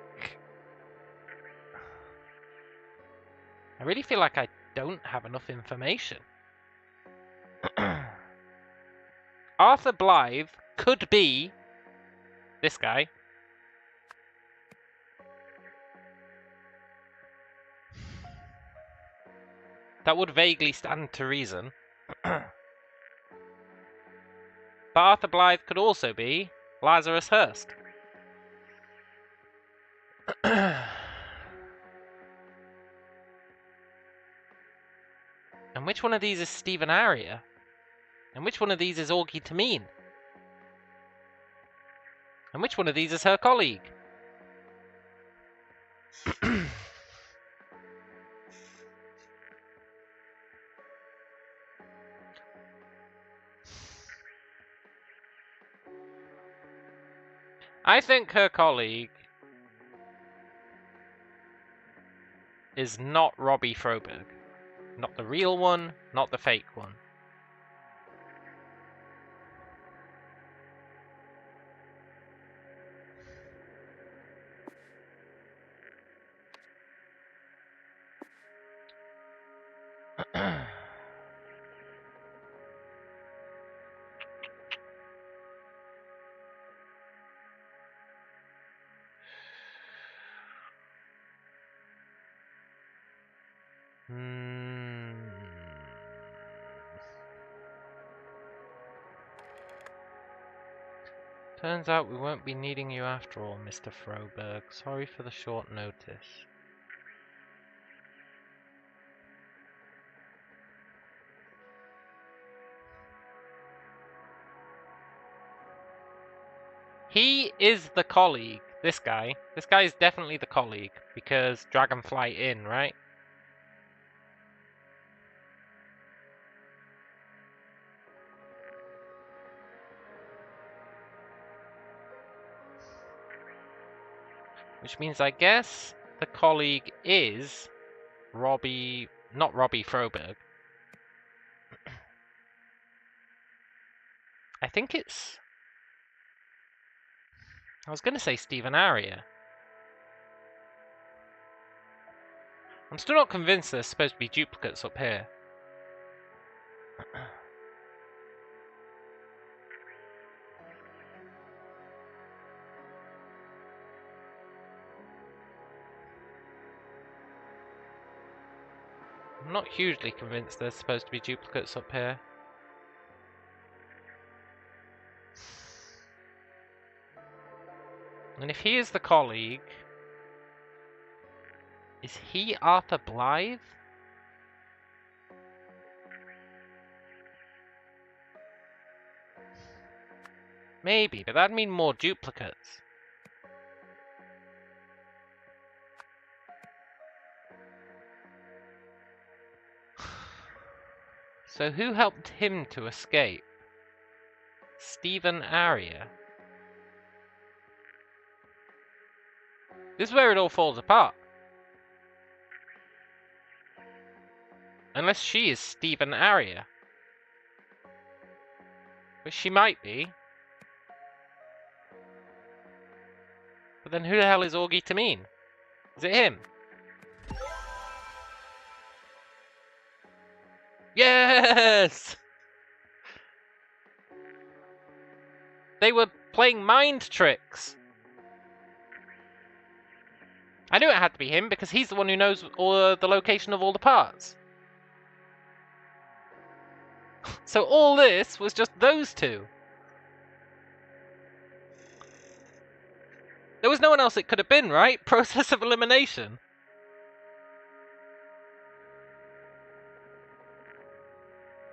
I really feel like I don't have enough information. Arthur Blythe could be this guy. That would vaguely stand to reason. But Arthur Blythe could also be Lazarus Hearst. And which one of these is Stephen Aria? And which one of these is Augie Tameen? And which one of these is her colleague? I think her colleague is not Robbie Froberg. Not the real one, not the fake one. Turns out we won't be needing you after all, Mr. Froberg. Sorry for the short notice. He is the colleague. This guy. This guy is definitely the colleague. Because Dragonfly Inn, right? Which means I guess the colleague is Robbie... Not Robbie Froberg. I think it's... I was going to say Stephen Aria. I'm still not convinced there's supposed to be duplicates up here. I'm not hugely convinced there's supposed to be duplicates up here. And if he is the colleague, is he Arthur Blythe? Maybe, but that'd mean more duplicates. So who helped him to escape? Stephen Aria. This is where it all falls apart. Unless she is Stephen Aria. Which she might be. But then who the hell is Augie Tameen? Is it him? Yes! They were playing mind tricks. I knew it had to be him because he's the one who knows all the location of all the parts. So all this was just those two. There was no one else it could have been, right? Process of elimination.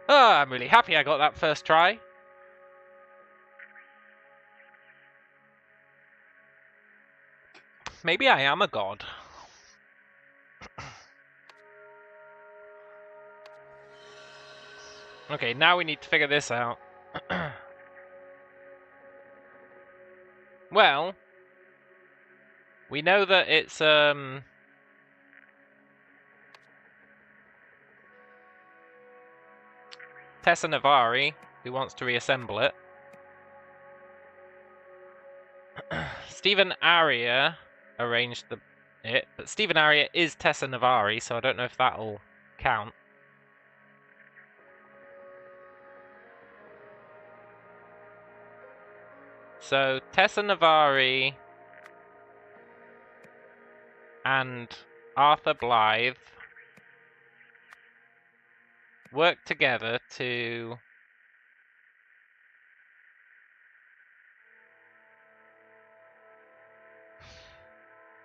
Oh, I'm really happy I got that first try. Maybe I am a god. Okay, now we need to figure this out. Well, we know that it's Tessa Navari who wants to reassemble it. Stephen Aria arranged it, but Stephen Aria is Tessa Navari, so I don't know if that'll count. So Tessa Navari and Arthur Blythe work together to...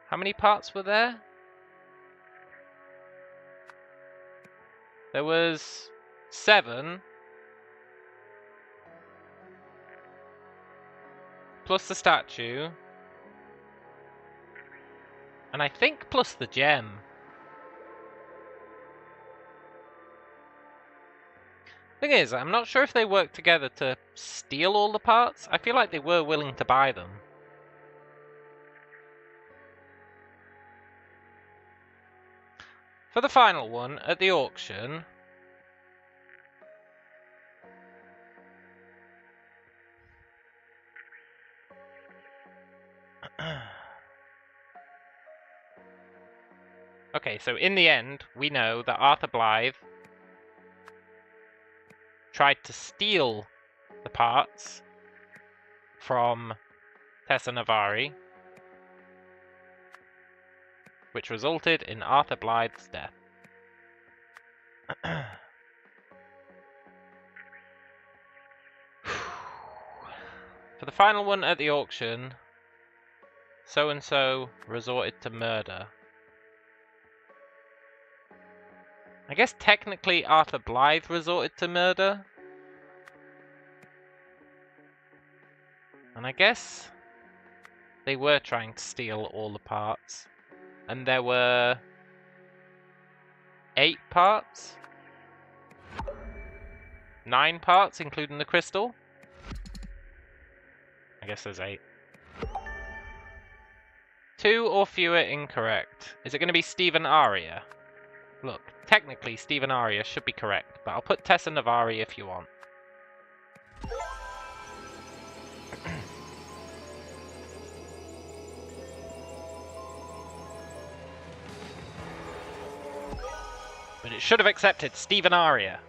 How many parts were there? There was 7. Plus the statue. And I think plus the gem. Thing is, I'm not sure if they worked together to steal all the parts. I feel like they were willing to buy them. For the final one, at the auction... Okay, so in the end, we know that Arthur Blythe tried to steal the parts from Tessa Navari, which resulted in Arthur Blythe's death. For the final one at the auction, so-and-so resorted to murder. I guess technically Arthur Blythe resorted to murder. And I guess they were trying to steal all the parts. And there were 8 parts? 9 parts, including the crystal? I guess there's 8. 2 or fewer incorrect. Is it going to be Stephen Aria? Look, technically Stephen Aria should be correct, but I'll put Tessa Navari if you want. But it should have accepted Stephen Aria.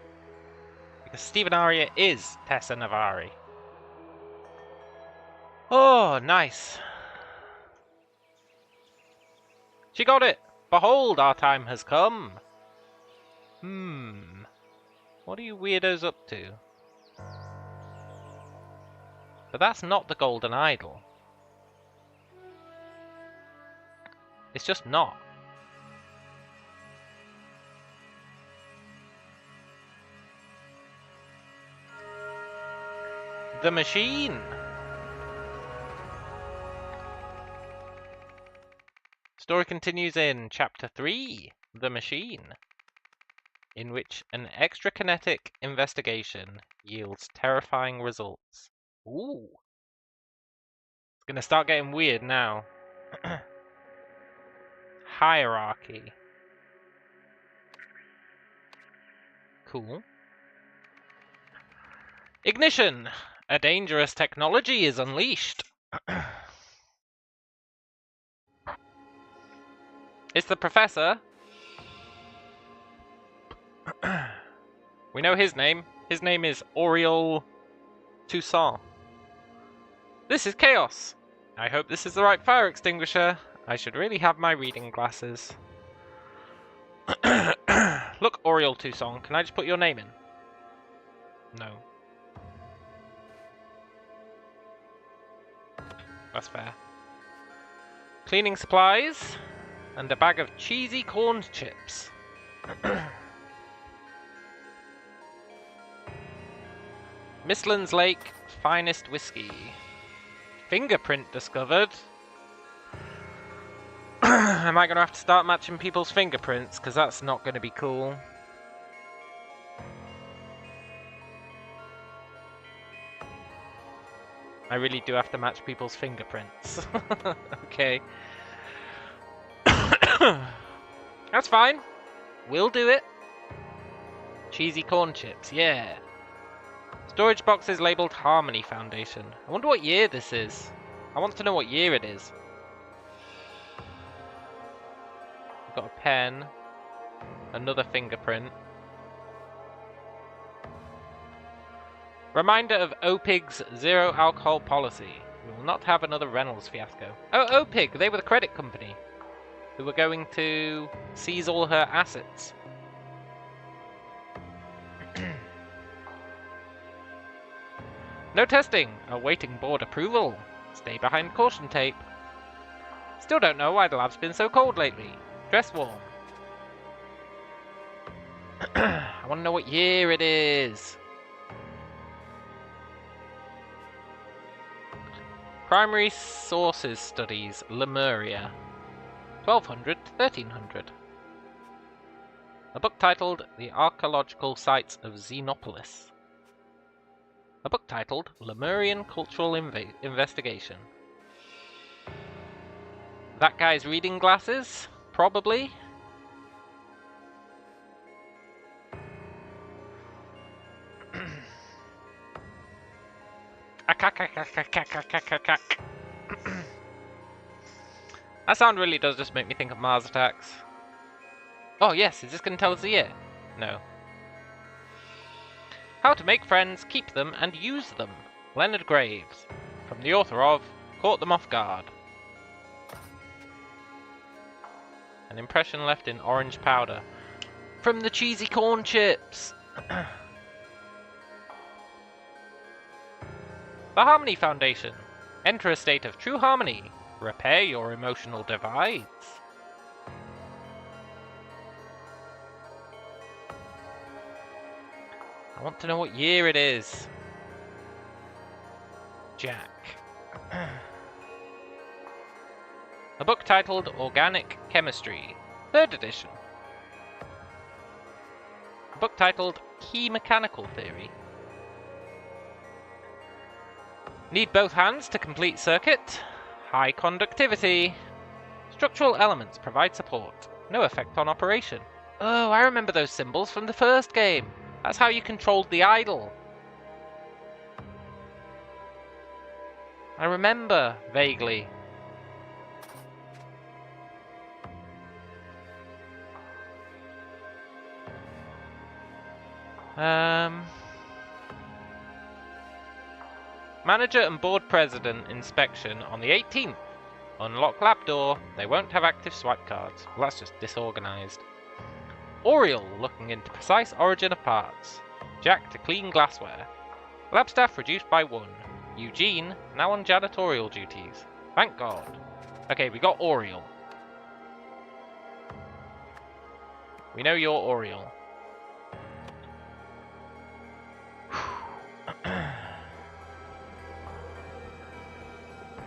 Because Stephen Aria is Tessa Navari. Oh, nice. She got it! Behold, our time has come! What are you weirdos up to? But that's not the golden idol. It's just not. The machine! Story continues in Chapter 3, The Machine, in which an extrakinetic investigation yields terrifying results. Ooh. It's gonna start getting weird now. Hierarchy. Cool. Ignition! A dangerous technology is unleashed. It's the professor. We know his name. His name is Oriole Toussaint. This is chaos. I hope this is the right fire extinguisher. I should really have my reading glasses. Look, Oriole Toussaint, can I just put your name in? No. That's fair. Cleaning supplies. And a bag of cheesy corn chips. Mistlands Lake finest whiskey. Fingerprint discovered. Am I going to have to start matching people's fingerprints? Because that's not going to be cool. I really do have to match people's fingerprints. Okay. That's fine. We'll do it. Cheesy corn chips, yeah. Storage boxes labelled Harmony Foundation. I wonder what year this is. I want to know what year it is. I've got a pen. Another fingerprint. Reminder of OPIG's zero alcohol policy. We will not have another Reynolds fiasco. Oh, OPIG, they were the credit company who were going to seize all her assets. No testing. Awaiting board approval. Stay behind caution tape. Still don't know why the lab's been so cold lately. Dress warm. I want to know what year it is. Primary Sources Studies, Lemuria. 1200 to 1300. A book titled The Archaeological Sites of Xenopolis. A book titled Lemurian Cultural Investigation. That guy's reading glasses? Probably. That sound really does just make me think of Mars Attacks. Oh yes, is this going to tell us the year? No. How to Make Friends, Keep Them, and Use Them. Leonard Graves. From the author of Caught Them Off Guard. An impression left in orange powder. From the cheesy corn chips. The Harmony Foundation. Enter a state of true harmony. Repair your emotional divides. I want to know what year it is. Jack. A book titled Organic Chemistry, 3rd edition. A book titled Key Mechanical Theory. Need both hands to complete circuit. High conductivity. Structural elements provide support. No effect on operation. Oh, I remember those symbols from the first game. That's how you controlled the idol. I remember, vaguely. Manager and board president inspection on the 18th. Unlock lab door. They won't have active swipe cards. Well, that's just disorganized. Oriel looking into precise origin of parts. Jack to clean glassware. Lab staff reduced by 1. Eugene now on janitorial duties. Thank God. Okay, we got Oriel. We know you're Oriel.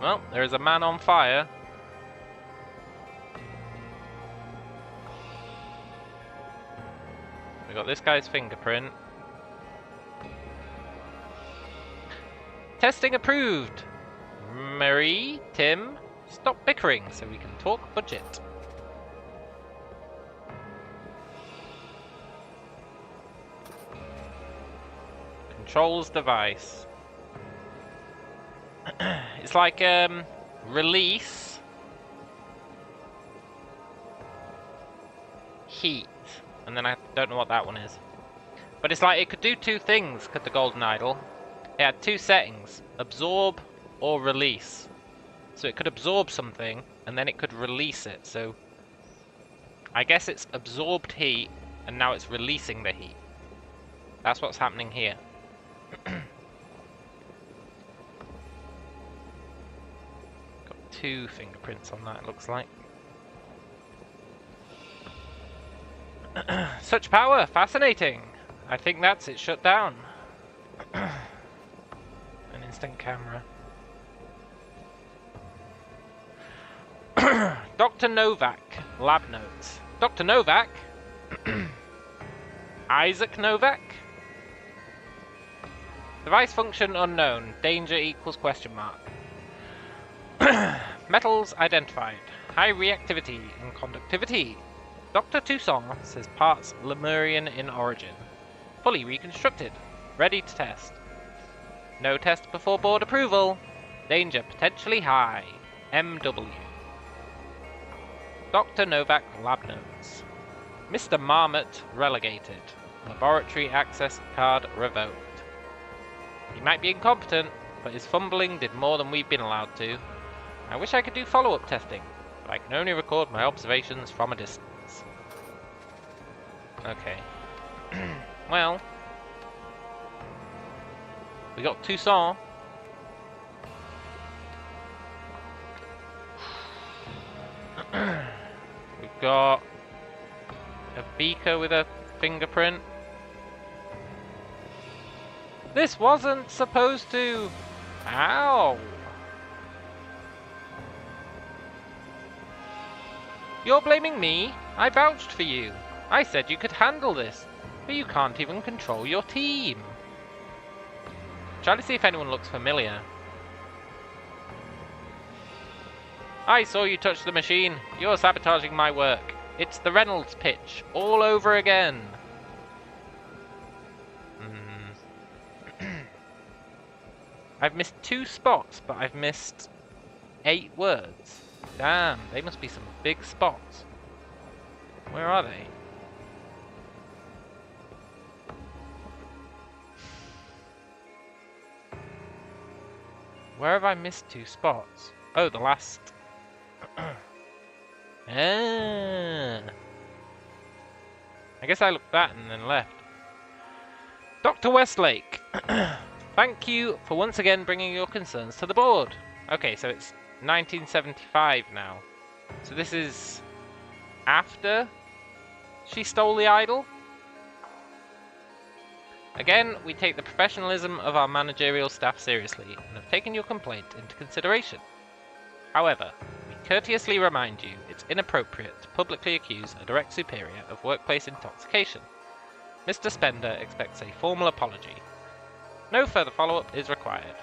Well, there is a man on fire. We got this guy's fingerprint. Testing approved. Marie, Tim, stop bickering so we can talk budget. Controls device. It's like release, heat, and then I don't know what that one is. But it's like it could do two things, could the Golden Idol. It had two settings, absorb or release. So it could absorb something and then it could release it. So I guess it's absorbed heat and now it's releasing the heat. That's what's happening here. Got 2 fingerprints on that, it looks like. Such power, fascinating. I think that's it shut down. An instant camera. Dr. Novak, lab notes. Dr. Novak? Isaac Novak? Device function unknown. Danger equals question mark. Metals identified. High reactivity and conductivity. Dr. Toussaint says parts Lemurian in origin. Fully reconstructed. Ready to test. No test before board approval. Danger potentially high. MW. Dr. Novak lab notes. Mr. Marmot relegated. Laboratory access card revoked. He might be incompetent, but his fumbling did more than we've been allowed to. I wish I could do follow-up testing, but I can only record my observations from a distance. Okay. Well. We got Toussaint. We've got a beaker with a fingerprint. This wasn't supposed to... Ow! You're blaming me? I vouched for you. I said you could handle this, but you can't even control your team. Try to see if anyone looks familiar. I saw you touch the machine. You're sabotaging my work. It's the Reynolds pitch, all over again. I've missed 2 spots, but I've missed 8 words. Damn, they must be some big spots. Where are they? Where have I missed 2 spots? Oh, the last... I guess I looked that and then left. Dr. Westlake, thank you for once again bringing your concerns to the board. Okay, so it's 1975 now. So this is after she stole the idol? Again, we take the professionalism of our managerial staff seriously and have taken your complaint into consideration. However, we courteously remind you it's inappropriate to publicly accuse a direct superior of workplace intoxication. Mr. Spender expects a formal apology. No further follow-up is required.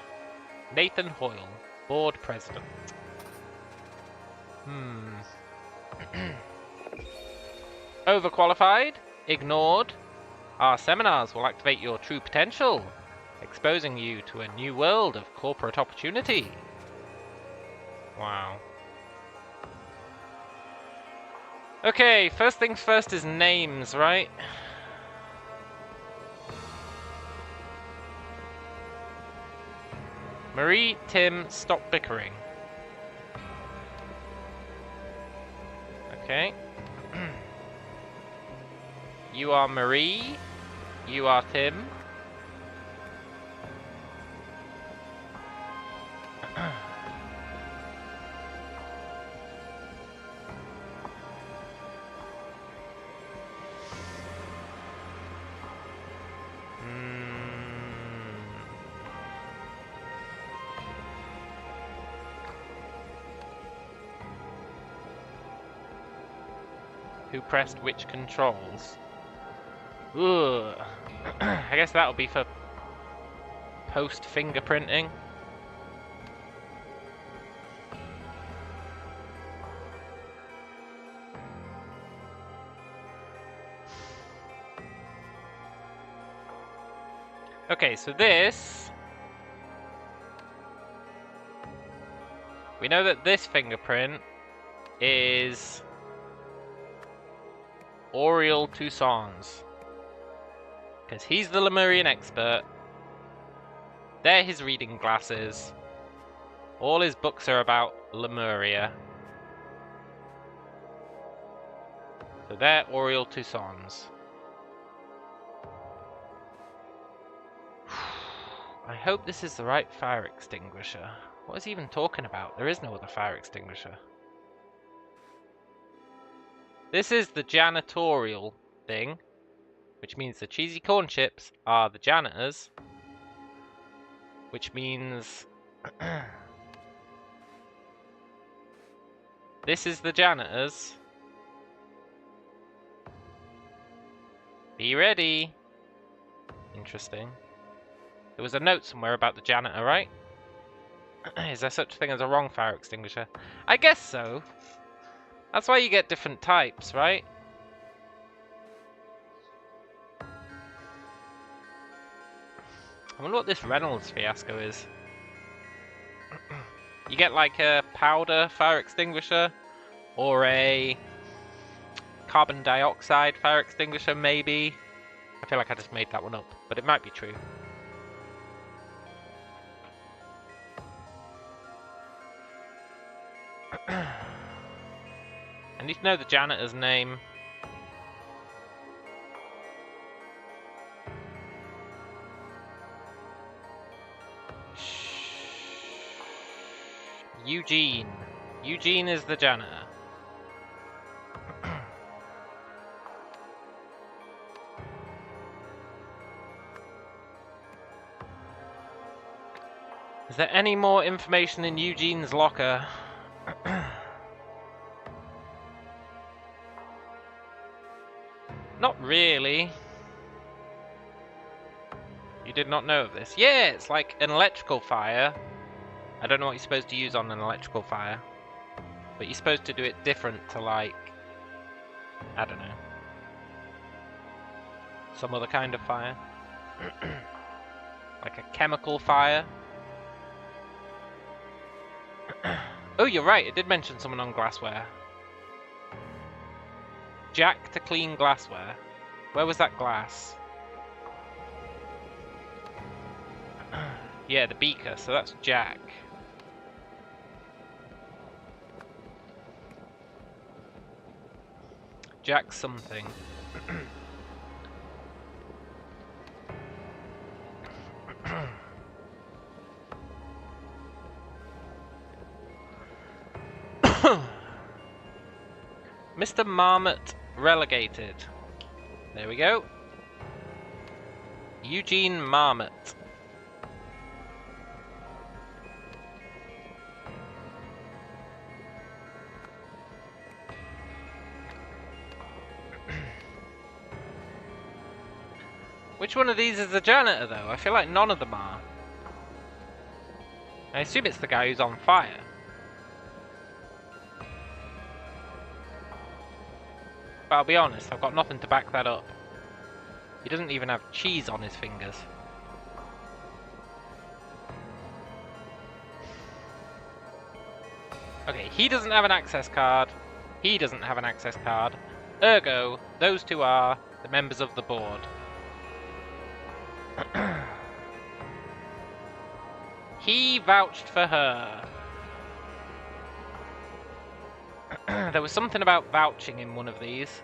Nathan Hoyle, Board President. Overqualified? Ignored? Our seminars will activate your true potential, exposing you to a new world of corporate opportunity. Wow. Okay, first things first is names, right? Marie, Tim, stop bickering. Okay. You are Marie. You are Tim. Who pressed which controls? Ugh. I guess that'll be for post fingerprinting. Okay, so this... We know that this fingerprint is Oriel Toussaint's. Because he's the Lemurian expert. They're his reading glasses. All his books are about Lemuria. So they're Oriel Toussaint's. I hope this is the right fire extinguisher. What is he even talking about? There is no other fire extinguisher. This is the janitorial thing, which means the cheesy corn chips are the janitors, which means this is the janitors. Be ready. Interesting. There was a note somewhere about the janitor, right? Is there such a thing as a wrong fire extinguisher? I guess so. That's why you get different types, right? I wonder what this Reynolds fiasco is. You get like a powder fire extinguisher or a carbon dioxide fire extinguisher, maybe. I feel like I just made that one up, but it might be true. I need to know the janitor's name. Eugene. Eugene is the janitor. Is there any more information in Eugene's locker? Not really. You did not know of this? Yeah, it's like an electrical fire. I don't know what you're supposed to use on an electrical fire. But you're supposed to do it different to, like, I don't know, some other kind of fire. Like a chemical fire. Oh, you're right, it did mention someone on glassware. Jack to clean glassware. Where was that glass? Yeah, the beaker, so that's Jack. Jack something. Mr. Marmot relegated. There we go. Eugene Marmot. Which one of these is the janitor, though? I feel like none of them are. I assume it's the guy who's on fire. But I'll be honest, I've got nothing to back that up. He doesn't even have cheese on his fingers. Okay, he doesn't have an access card. He doesn't have an access card. Ergo, those two are the members of the board. He vouched for her. There was something about vouching in one of these.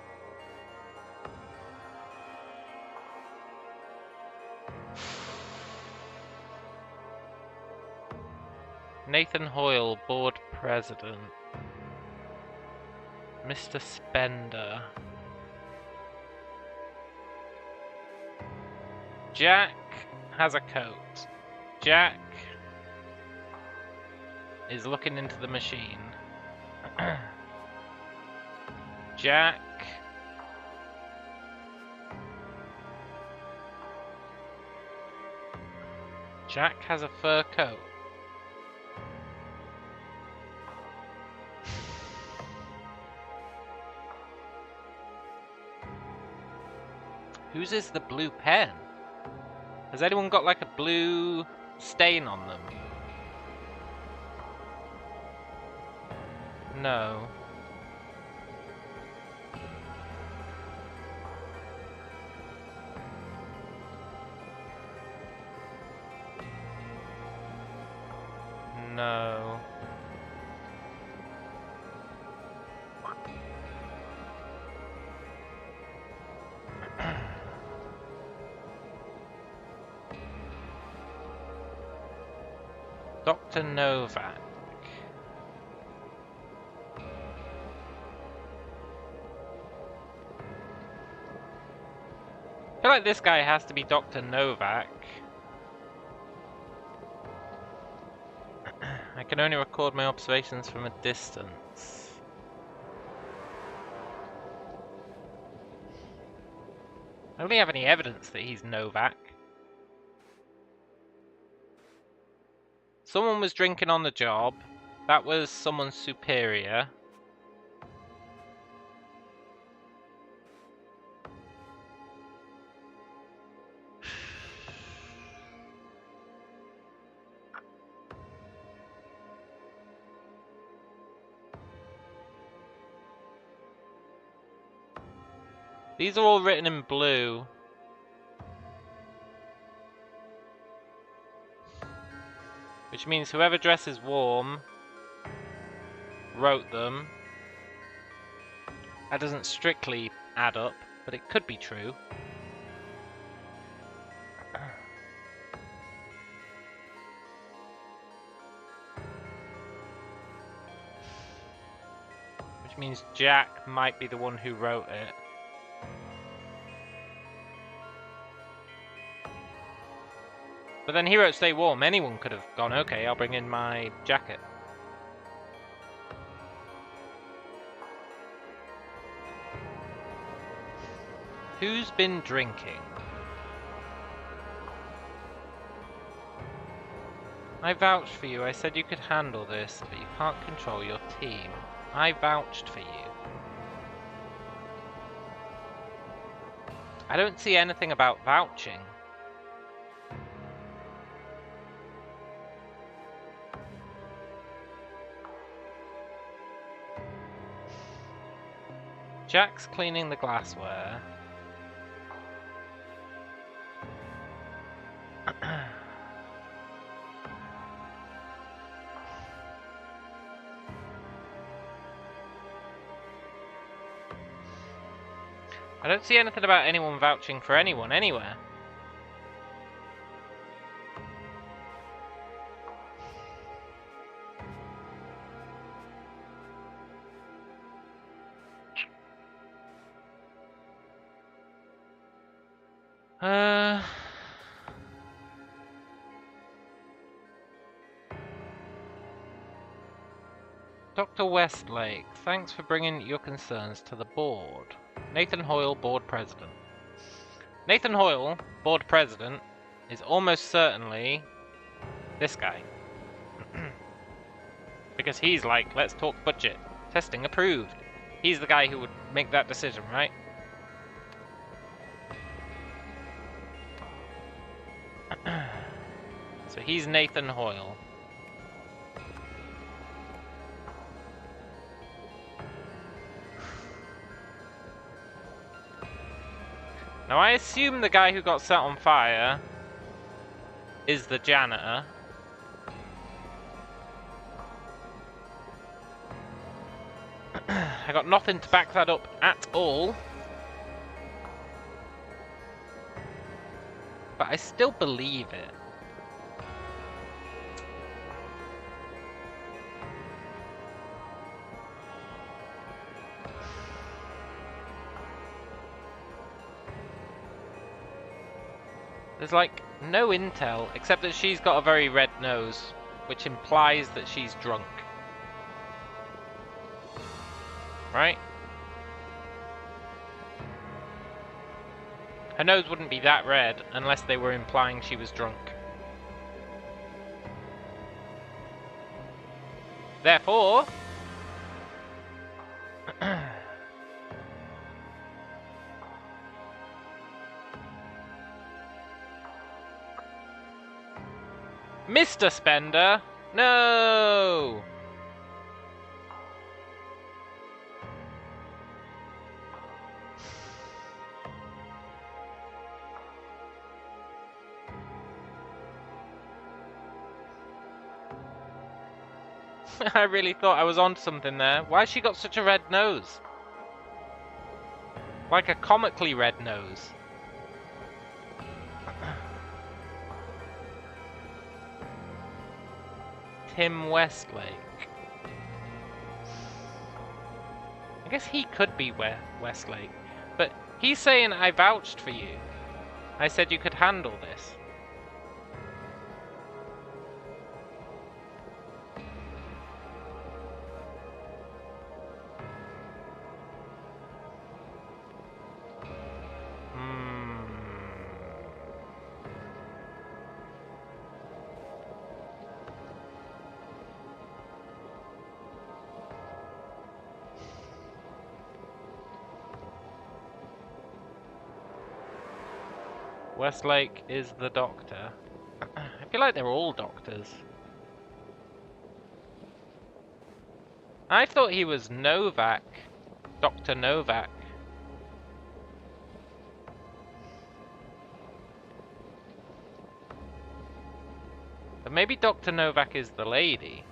Nathan Hoyle, board president. Mr. Spender. Jack has a coat. Jack is looking into the machine. Jack has a fur coat. Whose is the blue pen? Has anyone got like a blue stain on them? No. No. Dr. Novak. I feel like this guy has to be Dr. Novak. I can only record my observations from a distance. I don't really have any evidence that he's Novak. Someone was drinking on the job. That was someone's superior. These are all written in blue. Which means whoever dresses warm wrote them. That doesn't strictly add up, but it could be true. Which means Jack might be the one who wrote it. But then he wrote stay warm. Anyone could have gone, okay, I'll bring in my jacket. Who's been drinking? I vouched for you. I said you could handle this, but you can't control your team. I vouched for you. I don't see anything about vouching. Jack's cleaning the glassware. I don't see anything about anyone vouching for anyone anywhere. Dr. Westlake, thanks for bringing your concerns to the board. Nathan Hoyle, board president. Nathan Hoyle, board president, is almost certainly this guy. Because he's like, let's talk budget. Testing approved. He's the guy who would make that decision, right? So he's Nathan Hoyle. Now I assume the guy who got set on fire is the janitor. I got nothing to back that up at all. But I still believe it. There's like no intel, except that she's got a very red nose, which implies that she's drunk. Right? Her nose wouldn't be that red unless they were implying she was drunk. Therefore... Mr. Spender? No! I really thought I was onto something there. Why has she got such a red nose? Like a comically red nose. Tim Westlake. I guess he could be Westlake. But he's saying I vouched for you. I said you could handle this. Westlake is the doctor. I feel like they're all doctors. I thought he was Novak. Dr. Novak. But maybe Dr. Novak is the lady.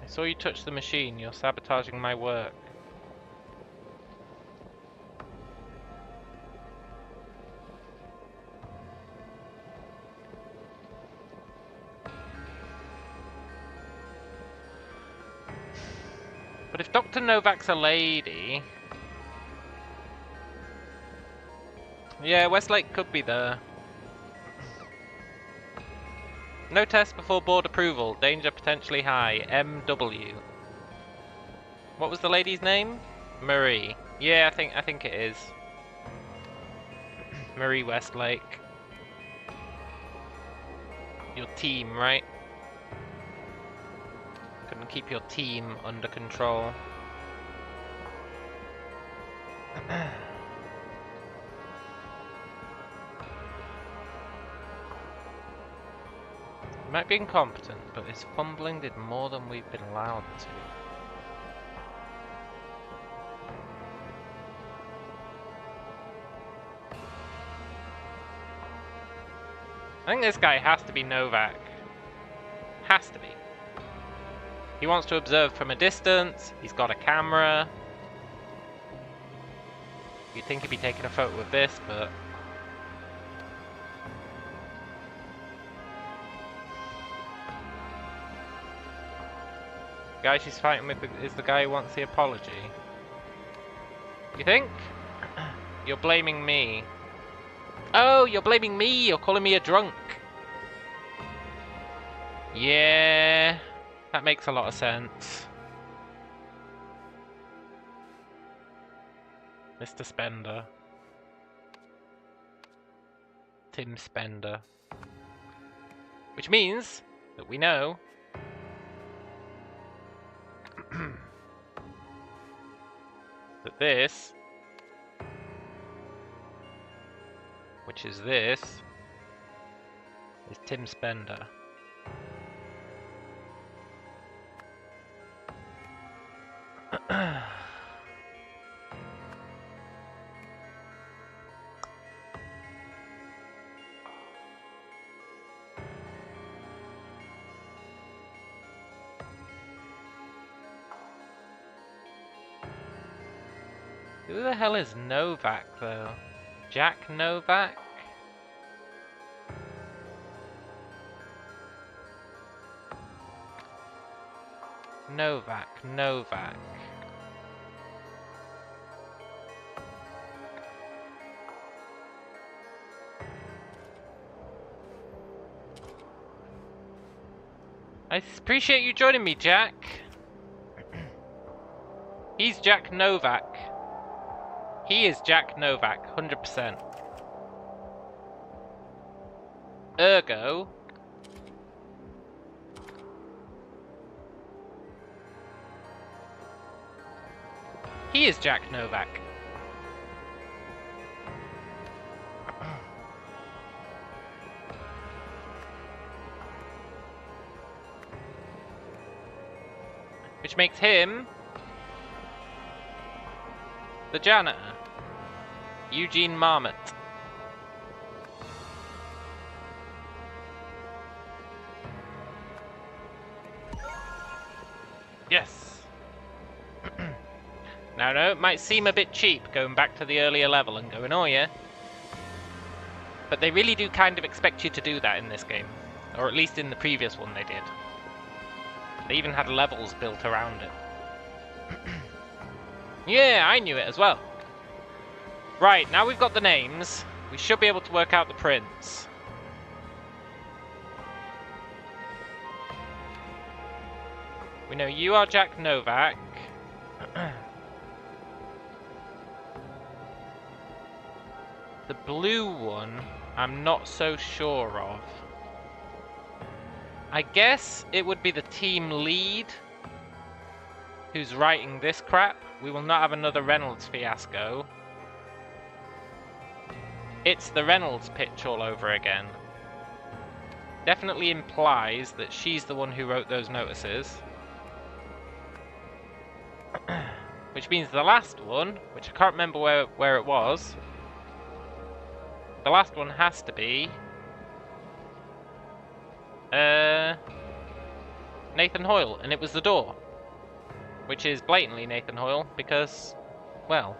I saw you touch the machine. You're sabotaging my work. if Dr. Novak's a lady... Yeah, Westlake could be there. No test before board approval. Danger potentially high. MW. What was the lady's name? Marie. Yeah, I think it is. Marie Westlake. Your team, right? Couldn't keep your team under control. He might be incompetent, but his fumbling did more than we've been allowed to. I think this guy has to be Novak. Has to be. He wants to observe from a distance. He's got a camera. You'd think he'd be taking a photo of this, but... The guy she's fighting with is the guy who wants the apology. You think? You're blaming me. Oh, you're blaming me! You're calling me a drunk! Yeah... That makes a lot of sense. Mr. Spender. Tim Spender. Which means that we know that this, which is this, is Tim Spender. Who the hell is Novak, though? Jack Novak? Novak. I appreciate you joining me, Jack. He's Jack Novak. He is Jack Novak, 100%. Ergo... he is Jack Novak. Which makes him the janitor, Eugene Marmot. Yes. Now, I know it might seem a bit cheap going back to the earlier level and going, oh yeah, but they really do kind of expect you to do that in this game, or at least in the previous one they did. They even had levels built around it. Yeah, I knew it as well. Right, now we've got the names, we should be able to work out the prints. We know you are Jack Novak. The blue one, I'm not so sure of. I guess it would be the team lead who's writing this crap. We will not have another Reynolds fiasco. It's the Reynolds pitch all over again. Definitely implies that she's the one who wrote those notices. Which means the last one, which I can't remember where it was, the last one has to be Nathan Hoyle, and it was the door. Which is blatantly Nathan Hoyle, because, well,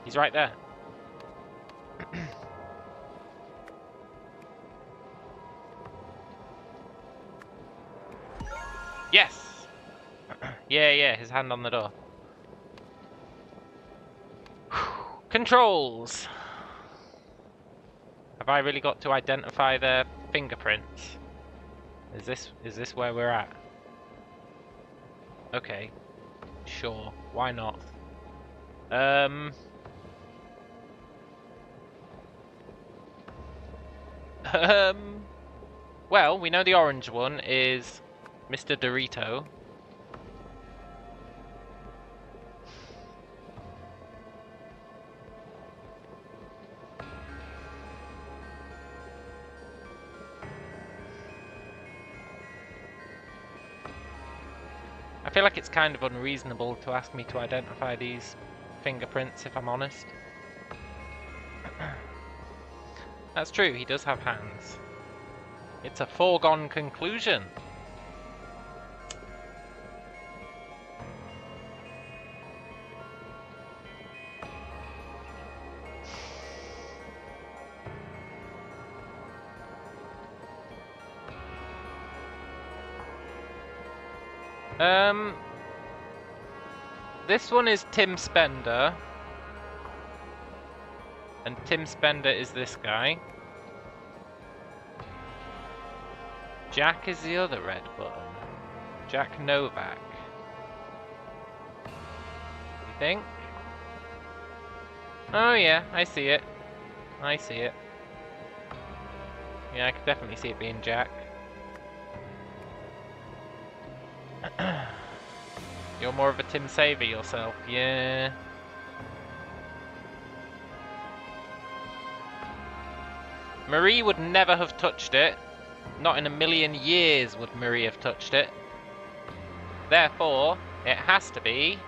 he's right there. Yes! Yeah, his hand on the door. Controls! Have I really got to identify their fingerprints? Is this where we're at? Okay. Sure. Why not? Well, we know the orange one is Mr. Dorito. I feel like it's kind of unreasonable to ask me to identify these fingerprints, if I'm honest. That's true, he does have hands. It's a foregone conclusion. This one is Tim Spender. And Tim Spender is this guy. Jack is the other red button. Jack Novak. You think? Oh yeah, I see it. I see it. Yeah, I could definitely see it being Jack. You're more of a Tim Saver yourself, yeah. Marie would never have touched it. Not in a million years would Marie have touched it. Therefore, it has to be...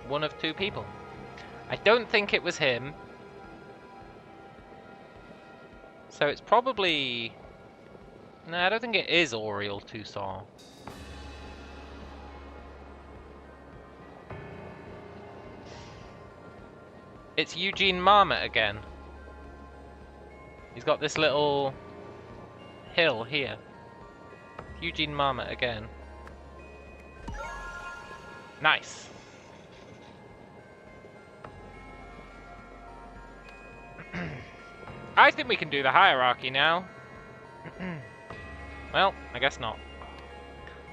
one of two people. I don't think it was him. So it's probably... No, I don't think it is Oriel Toussaint. It's Eugene Marmot again. He's got this little hill here. Eugene Marmot again. Nice. I think we can do the hierarchy now. Well, I guess not.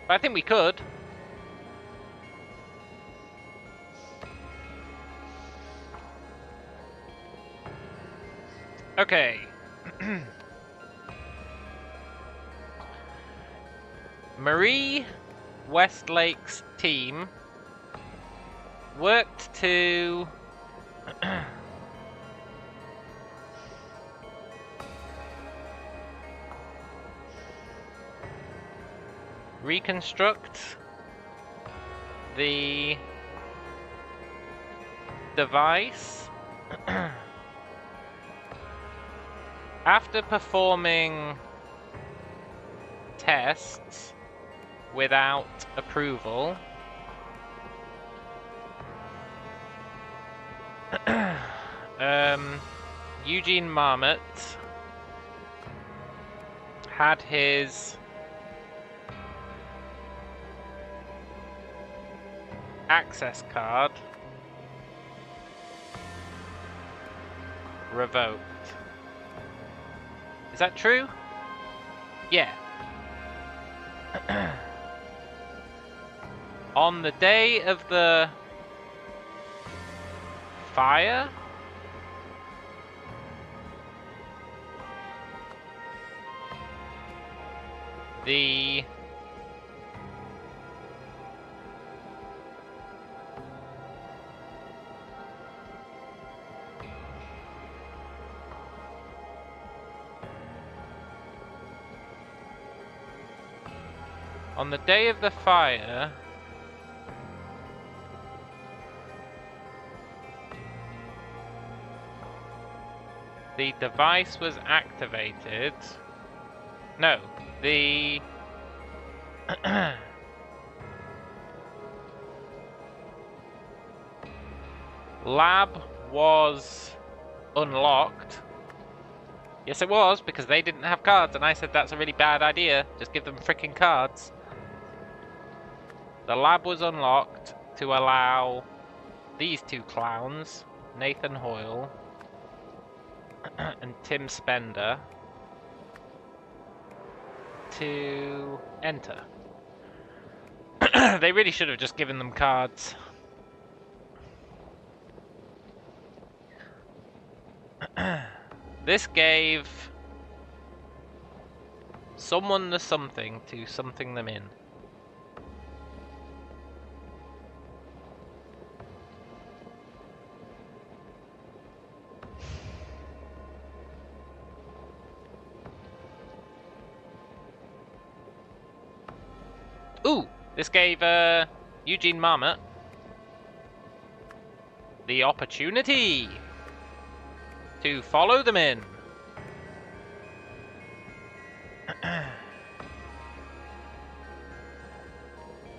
But I think we could. Okay. Marie Westlake's team worked to reconstruct the device after performing tests without approval. Eugene Marmot had his access card revoked. Is that true? Yeah. On the day of the fire, the on the day of the fire, the device was activated. No, the lab was unlocked. Yes, it was, because they didn't have cards, and I said that's a really bad idea. Just give them frickin' cards. The lab was unlocked to allow these two clowns, Nathan Hoyle and Tim Spender, to enter. They really should have just given them cards. This gave someone the something to something them in. Ooh! This gave Eugene Marmot the opportunity to follow them in.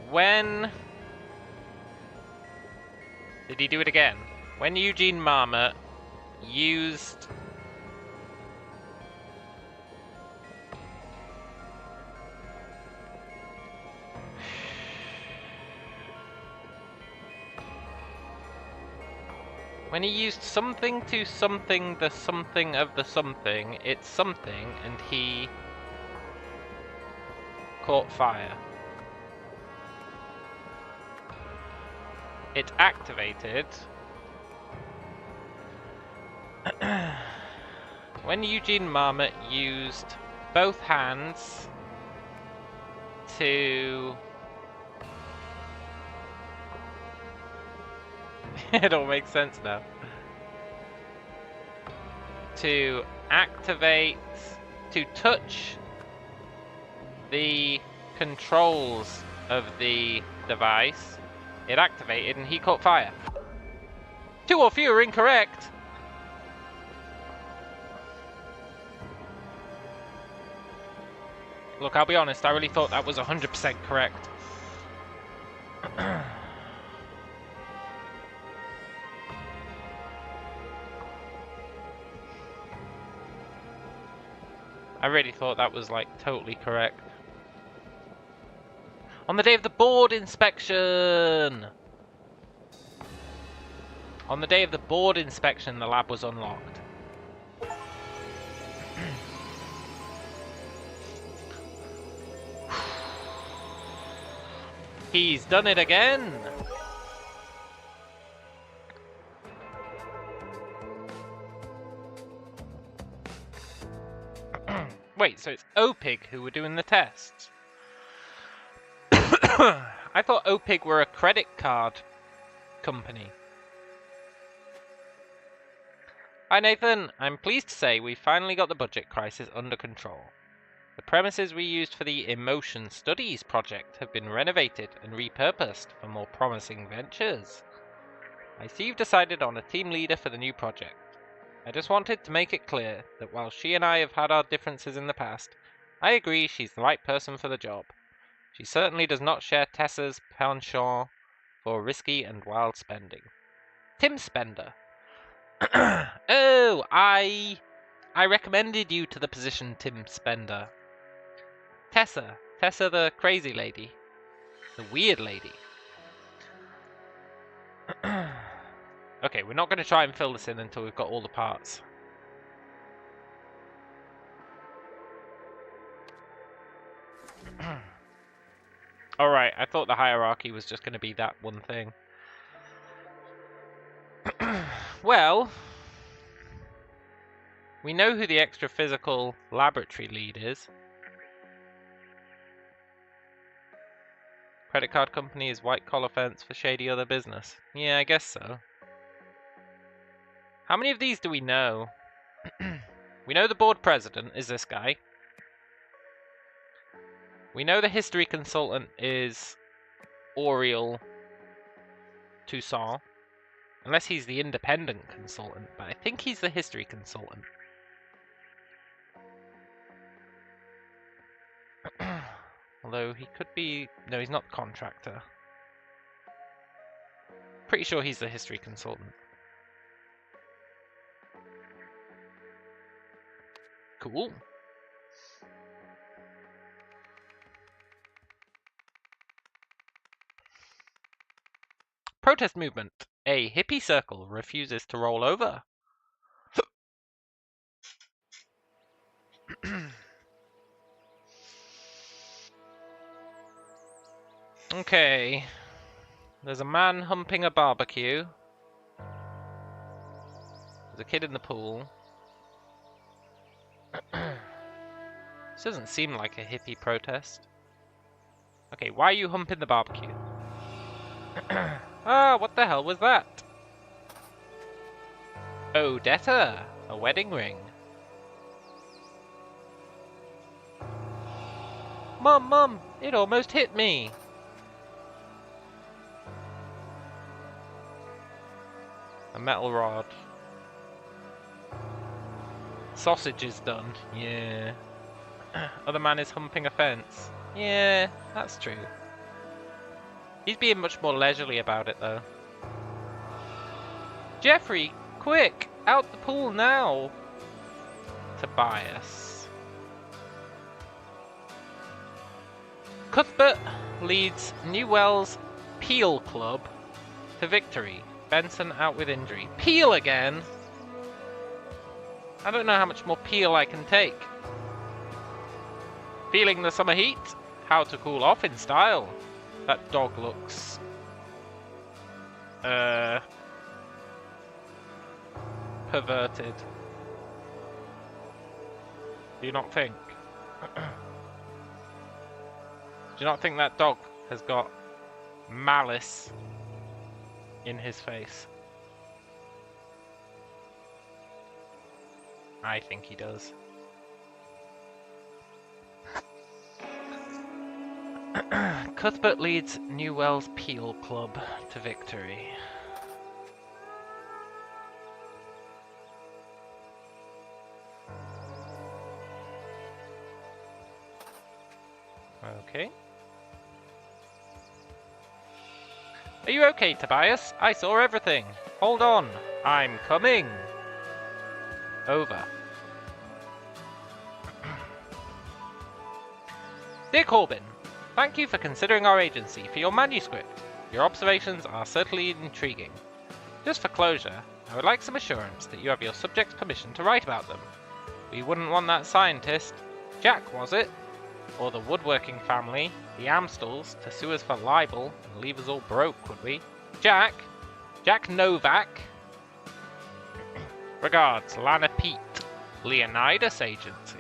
When did he do it again? When Eugene Marmot used something to something the something of the something, it's something, and he caught fire. It activated when Eugene Marmot used both hands to... It all makes sense now. To activate, to touch the controls of the device, it activated and he caught fire. 2 or fewer incorrect. Look, I'll be honest, I really thought that was 100% correct. I really thought that was, like, totally correct. On the day of the board inspection! On the day of the board inspection, the lab was unlocked. He's done it again! Wait, so it's OPIG who were doing the tests? I thought OPIG were a credit card company. Hi Nathan, I'm pleased to say we finally got the budget crisis under control. The premises we used for the Emotion Studies project have been renovated and repurposed for more promising ventures. I see you've decided on a team leader for the new project. I just wanted to make it clear that while she and I have had our differences in the past, I agree she's the right person for the job. She certainly does not share Tessa's penchant for risky and wild spending. Tim Spender. Oh, I recommended you to the position, Tim Spender. Tessa the crazy lady. The weird lady. Okay, we're not going to try and fill this in until we've got all the parts. Alright, I thought the hierarchy was just going to be that one thing. Well, we know who the extra physical laboratory lead is. Credit card company is white collar fence for shady other business. Yeah, I guess so. How many of these do we know? We know the board president is this guy. We know the history consultant is Oriel Toussaint. Unless he's the independent consultant, but I think he's the history consultant. Although he could be... No, he's not the contractor. Pretty sure he's the history consultant. Cool. Protest movement. A hippie circle refuses to roll over. Okay. There's a man humping a barbecue. There's a kid in the pool. This doesn't seem like a hippie protest. Okay, why are you humping the barbecue? Ah, what the hell was that? Odetta, a wedding ring. Mum, it almost hit me. A metal rod. Sausage is done. Yeah. Other man is humping a fence. Yeah, that's true. He's being much more leisurely about it, though. Jeffrey, quick! Out the pool now! Tobias. Cuthbert leads Newell's Peel Club to victory. Benson out with injury. Peel again? I don't know how much more peel I can take. Feeling the summer heat? How to cool off in style. That dog looks... perverted. Do you not think? Do you not think that dog has got malice in his face? I think he does. Cuthbert leads Newell's Peel Club to victory. Okay. Are you okay, Tobias? I saw everything. Hold on. I'm coming. Over. Dear Corbin, thank you for considering our agency for your manuscript. Your observations are certainly intriguing. Just for closure, I would like some assurance that you have your subject's permission to write about them. We wouldn't want that scientist, Jack was it? Or the woodworking family, the Amstels, to sue us for libel and leave us all broke, would we? Jack? Jack Novak? Regards, Lana Pete, Leonidas Agency.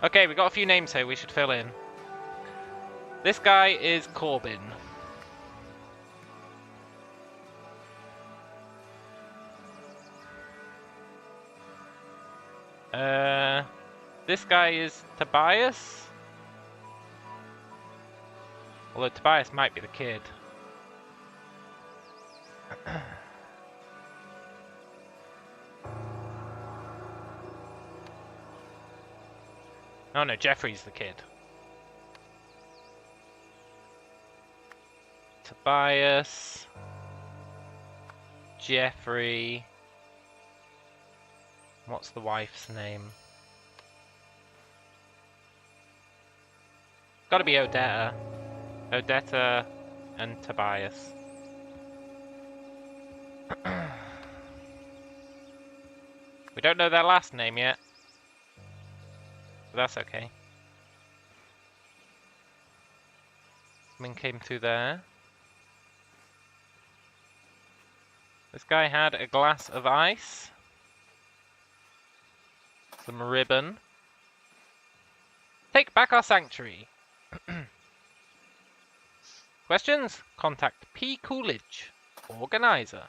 Okay, we got a few names here we should fill in. This guy is Corbin. This guy is Tobias. Although Tobias might be the kid. Oh no, Jeffrey's the kid. Tobias. Jeffrey. What's the wife's name? Gotta be Odetta. Odetta and Tobias. We don't know their last name yet. But that's okay. Something came through there. This guy had a glass of ice. Some ribbon. Take back our sanctuary. Questions? Contact P. Coolidge, organizer.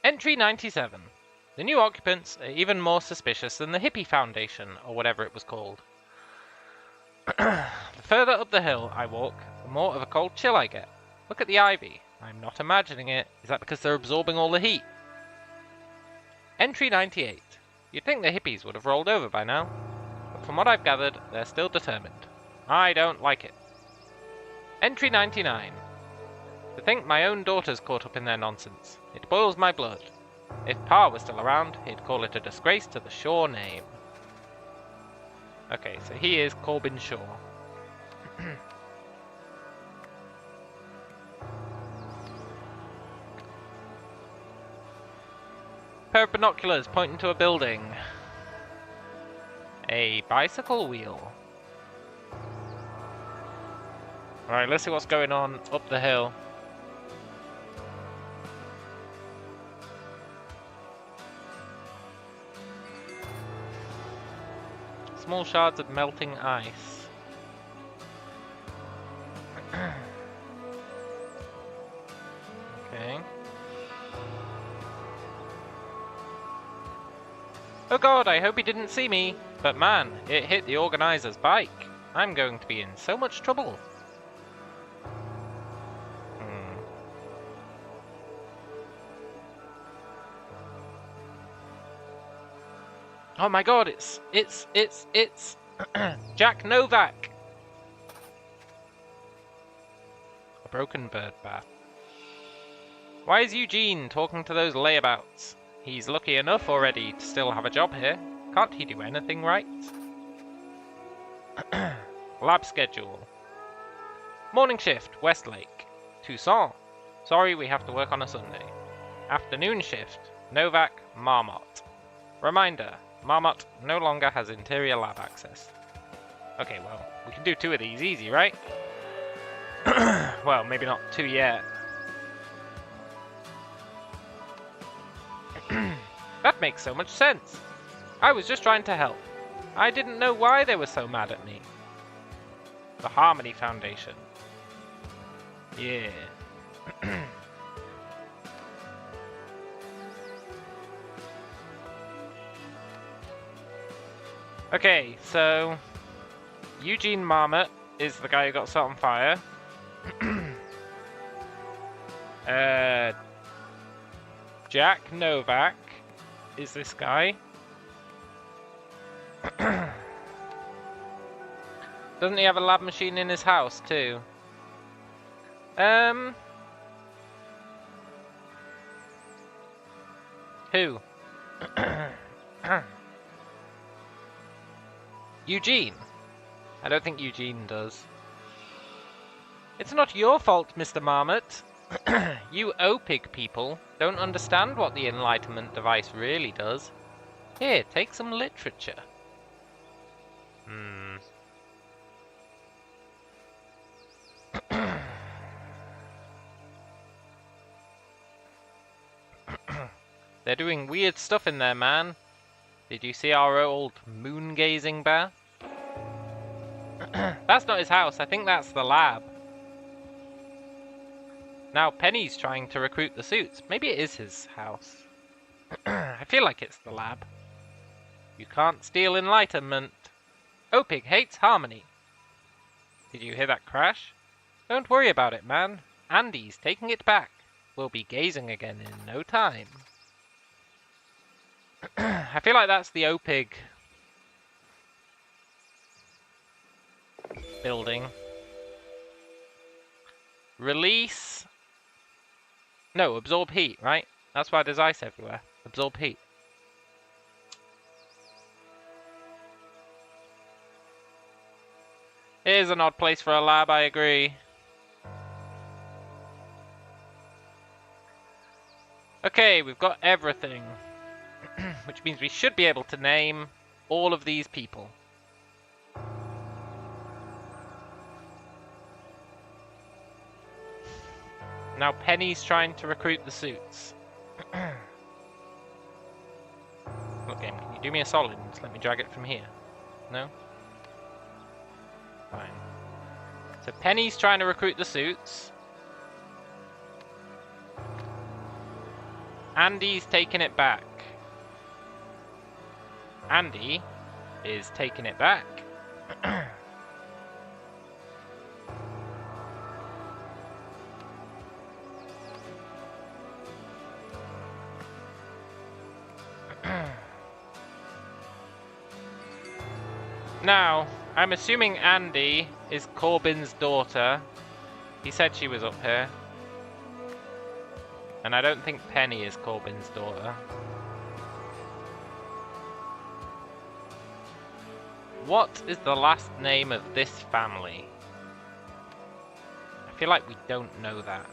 Entry 97. The new occupants are even more suspicious than the Hippie Foundation, or whatever it was called. The further up the hill I walk, the more of a cold chill I get. Look at the ivy. I'm not imagining it. Is that because they're absorbing all the heat? Entry 98. You'd think the hippies would have rolled over by now. But from what I've gathered, they're still determined. I don't like it. Entry 99. To think my own daughter's caught up in their nonsense. It boils my blood. If Pa was still around, he'd call it a disgrace to the Shaw name. Okay, so he is Corbin Shaw. Pair of binoculars pointing to a building. A bicycle wheel. Alright, let's see what's going on up the hill. Small shards of melting ice. Okay. Oh god, I hope he didn't see me. But man, it hit the organizer's bike. I'm going to be in so much trouble. Oh my god, it's Jack Novak. A broken bird bath. Why is Eugene talking to those layabouts? He's lucky enough already to still have a job here. Can't he do anything right? Lab schedule. Morning shift, Westlake. Toussaint. Sorry, we have to work on a Sunday. Afternoon shift, Novak, Marmot. Reminder, Marmot no longer has interior lab access. Okay, well, we can do 2 of these easy, right? Well, maybe not 2 yet. That makes so much sense. I was just trying to help. I didn't know why they were so mad at me. The Harmony Foundation. Yeah. Okay, so Eugene Marmot is the guy who got set on fire. Jack Novak is this guy. Doesn't he have a lab machine in his house too? Who? Eugene? I don't think Eugene does. It's not your fault, Mr. Marmot. You OPIG people don't understand what the Enlightenment device really does. Here, take some literature. They're doing weird stuff in there, man. Did you see our old moon-gazing bear? That's not his house. I think that's the lab. Now Penny's trying to recruit the suits. Maybe it is his house. I feel like it's the lab. You can't steal enlightenment. OPIG hates harmony. Did you hear that crash? Don't worry about it, man. Andy's taking it back. We'll be gazing again in no time. I feel like that's the OPIG building. Release. No, absorb heat, right? That's why there's ice everywhere. Absorb heat. It is an odd place for a lab, I agree. Okay, we've got everything. Which means we should be able to name all of these people. Now Penny's trying to recruit the suits. Look, game, can you do me a solid and just let me drag it from here? No? Fine. So Penny's trying to recruit the suits. Andy's taking it back. Andy is taking it back. Now, I'm assuming Andy is Corbin's daughter. He said she was up here. And I don't think Penny is Corbin's daughter. What is the last name of this family? I feel like we don't know that.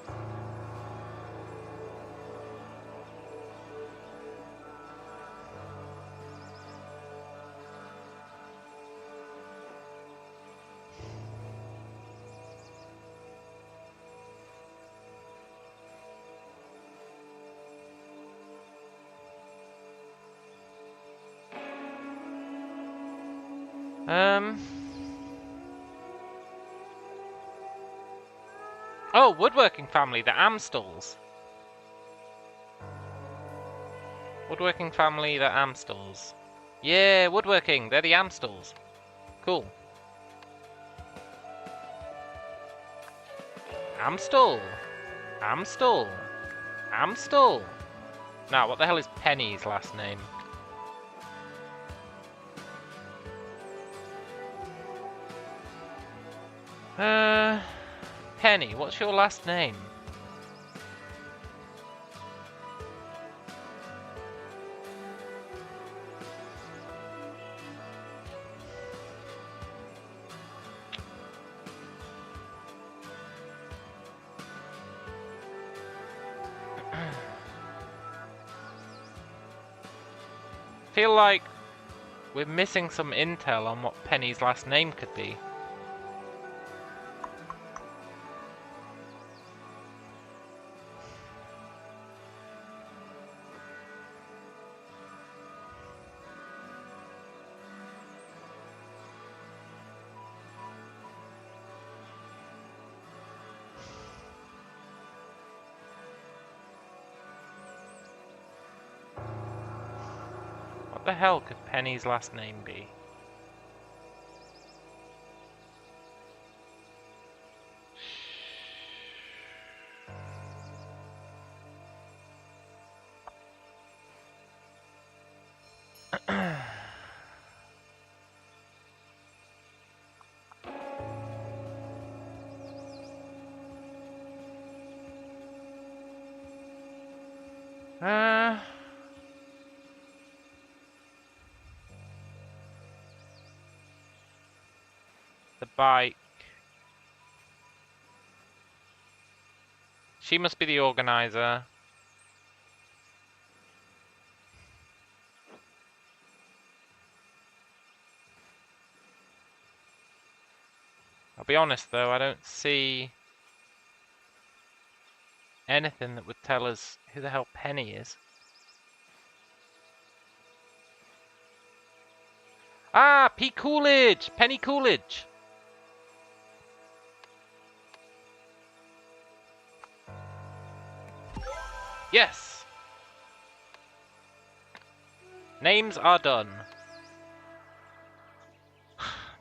Oh, woodworking family, the Amstels. Woodworking family, the Amstels. Yeah, woodworking, they're the Amstels. Cool. Amstel. Amstel. Amstel. Now, what the hell is Penny's last name? Penny, what's your last name? Feel like we're missing some intel on what Penny's last name could be. What the hell could Penny's last name be? The bike. She must be the organizer. I'll be honest though, I don't see anything that would tell us who the hell Penny is. Ah, P. Coolidge! Penny Coolidge! Yes! Names are done.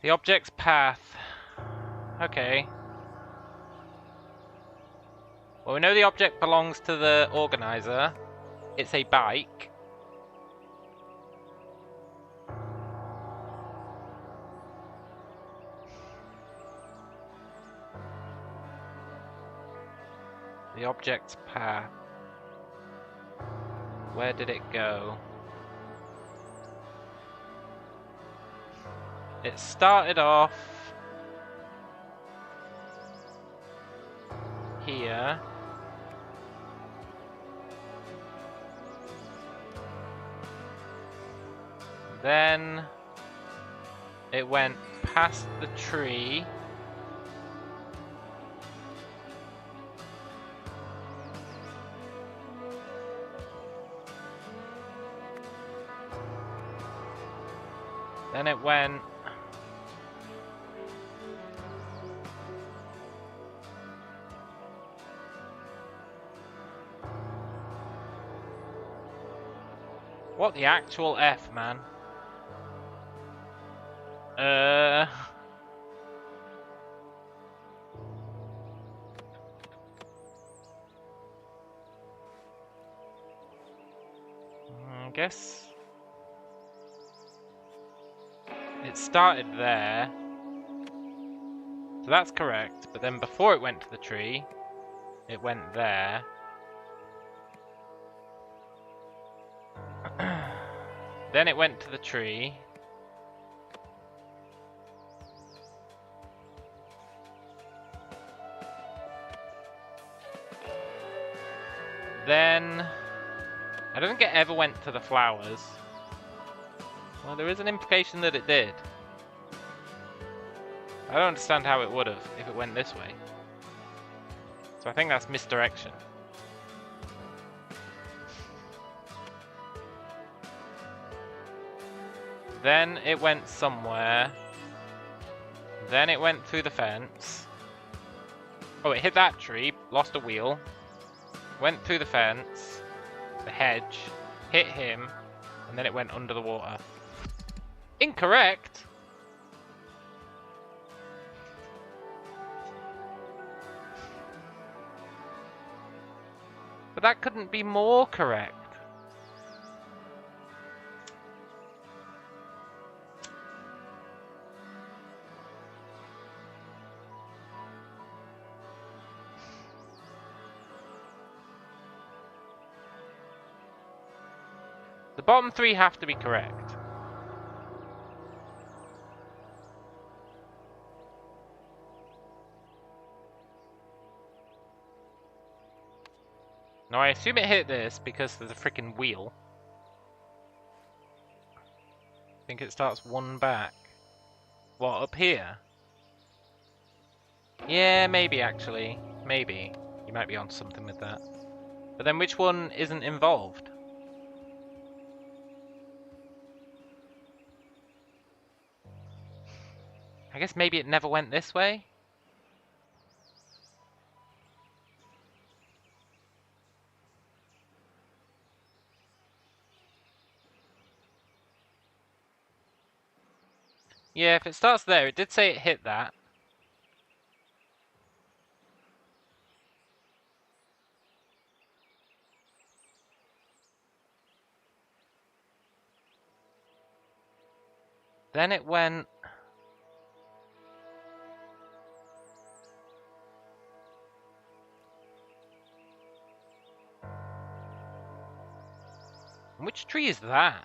The object's path. Okay. Well, we know the object belongs to the organizer. It's a bike. The object's path. Where did it go? It started off here. Then it went past the tree. Then it went what the actual F, man? I guess it started there, so that's correct, but then before it went to the tree, it went there. Then it went to the tree. Then I don't think it ever went to the flowers. Well, there is an implication that it did. I don't understand how it would have if it went this way. So I think that's misdirection. Then it went somewhere. Then it went through the fence. Oh, it hit that tree, lost a wheel. Went through the fence, the hedge, hit him, and then it went under the water. Incorrect! But that couldn't be more correct. The bottom three have to be correct. Now I assume it hit this because there's a freaking wheel. I think it starts one back. What, up here? Yeah, maybe actually. Maybe. You might be onto something with that. But then which one isn't involved? I guess maybe it never went this way? Yeah, if it starts there, it did say it hit that. Then it went... Which tree is that?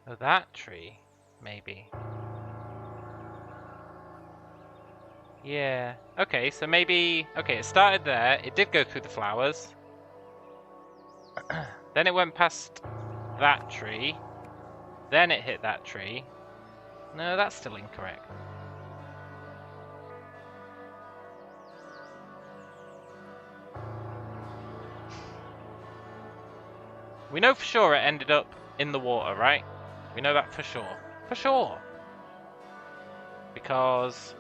Oh, that tree, maybe. Yeah. Okay, so maybe... Okay, it started there. It did go through the flowers. Then it went past that tree. Then it hit that tree. No, that's still incorrect. We know for sure it ended up in the water, right? We know that for sure. For sure. Because...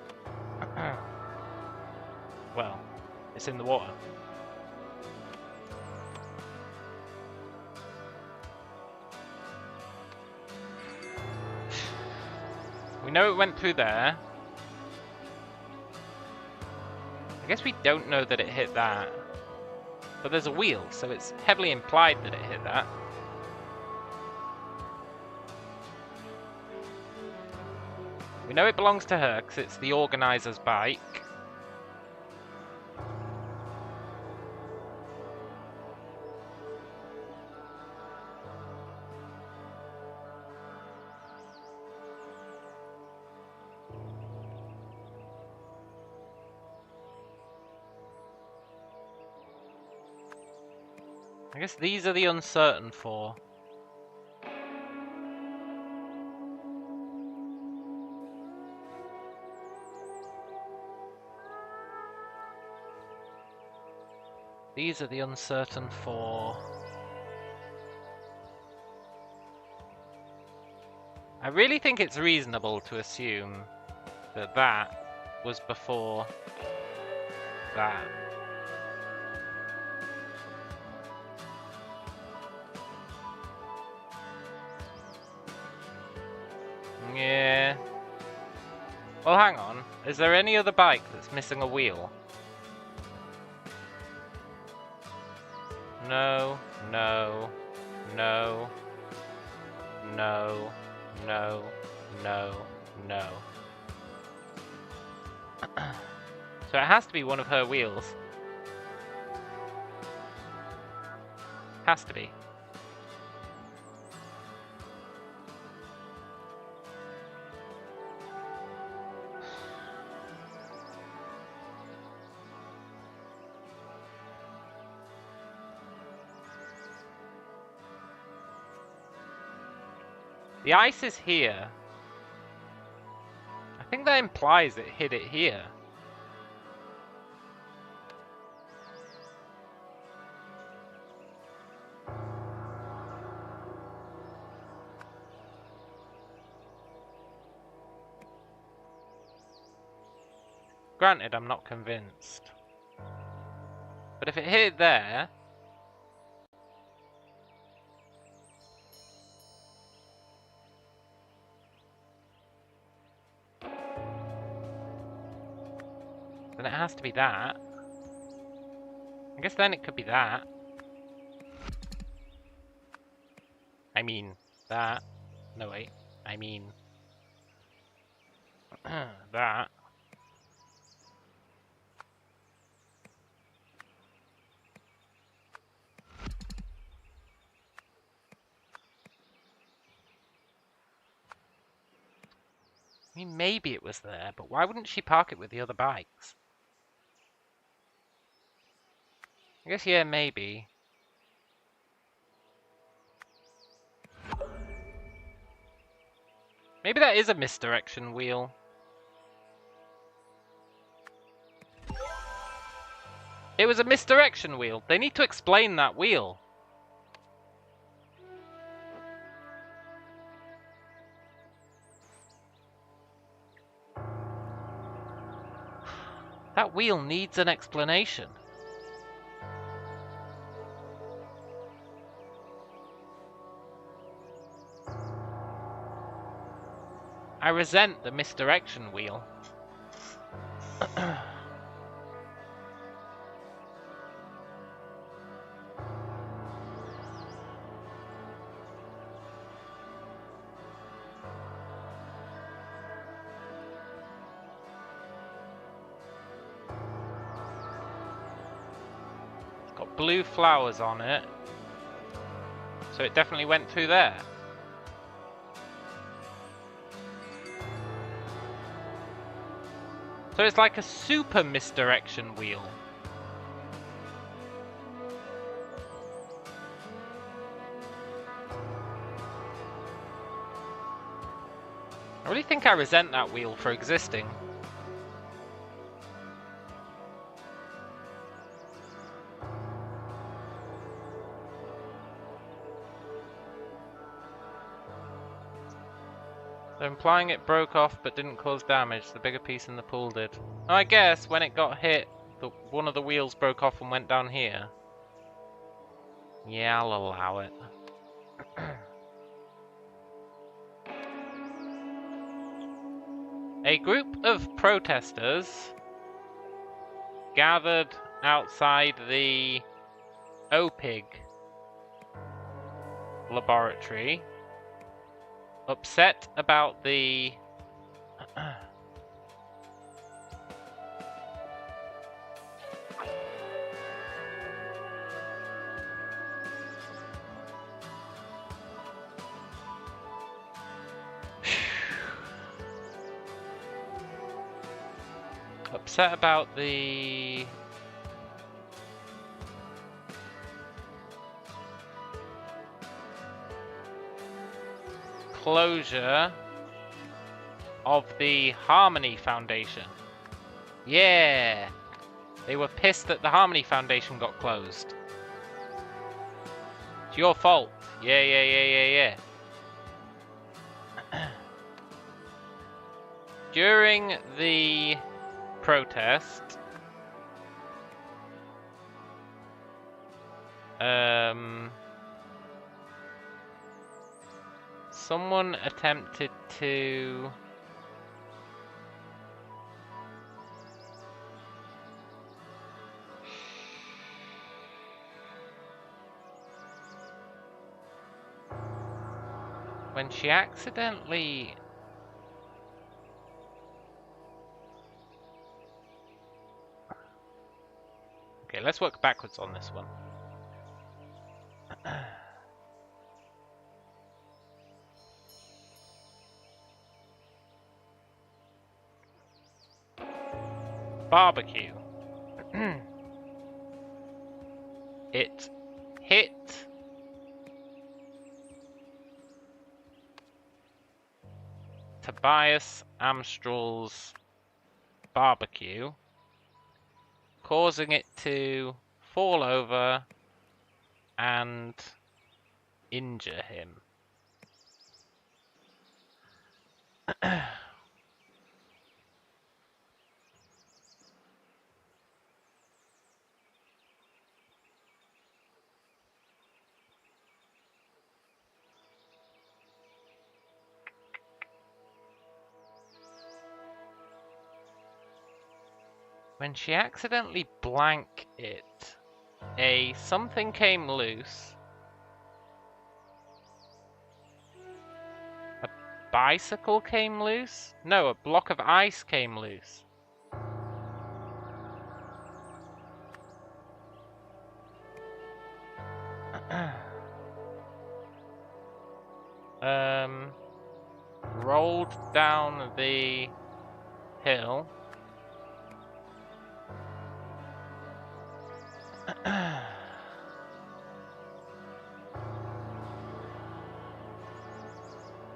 well, it's in the water. We know it went through there. I guess we don't know that it hit that. But there's a wheel, so it's heavily implied that it hit that. We know it belongs to her because it's the organizer's bike. I guess these are the uncertain four. These are the uncertain four. I really think it's reasonable to assume that that was before that. Yeah. Well, hang on. Is there any other bike that's missing a wheel? No, no, no, no, no, no, no. So it has to be one of her wheels. Has to be. The ice is here. I think that implies it hit it here. Granted, I'm not convinced. But if it hit it there... then it has to be that. I guess then it could be that. I mean, that. No, wait. I mean... that. I mean, maybe it was there, but why wouldn't she park it with the other bikes? I guess, yeah, maybe. Maybe that is a misdirection wheel. It was a misdirection wheel. They need to explain that wheel. That wheel needs an explanation. I resent the misdirection wheel. It's got blue flowers on it. So it definitely went through there. So it's like a super misdirection wheel. I really think I resent that wheel for existing. They're implying it broke off but didn't cause damage. The bigger piece in the pool did. Oh, I guess when it got hit, one of the wheels broke off and went down here. Yeah, I'll allow it. A group of protesters gathered outside the OPIG laboratory, upset about the closure of the Harmony Foundation. Yeah! They were pissed that the Harmony Foundation got closed. It's your fault. Yeah. During the protest, someone attempted to when she accidentally okay, let's work backwards on this one. Barbecue. It hit Tobias Amstral's barbecue, causing it to fall over and injure him. When she accidentally blank it, something came loose. A bicycle came loose? No, a block of ice came loose. Rolled down the hill.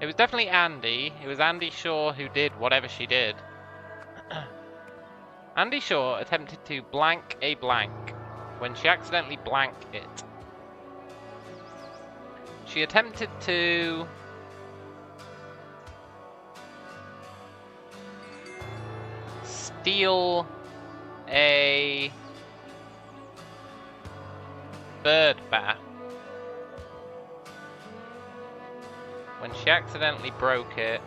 It was definitely Andy. It was Andy Shaw who did whatever she did. Andy Shaw attempted to blank a blank when she accidentally blanked it. She attempted to steal a bird bath when she accidentally broke it.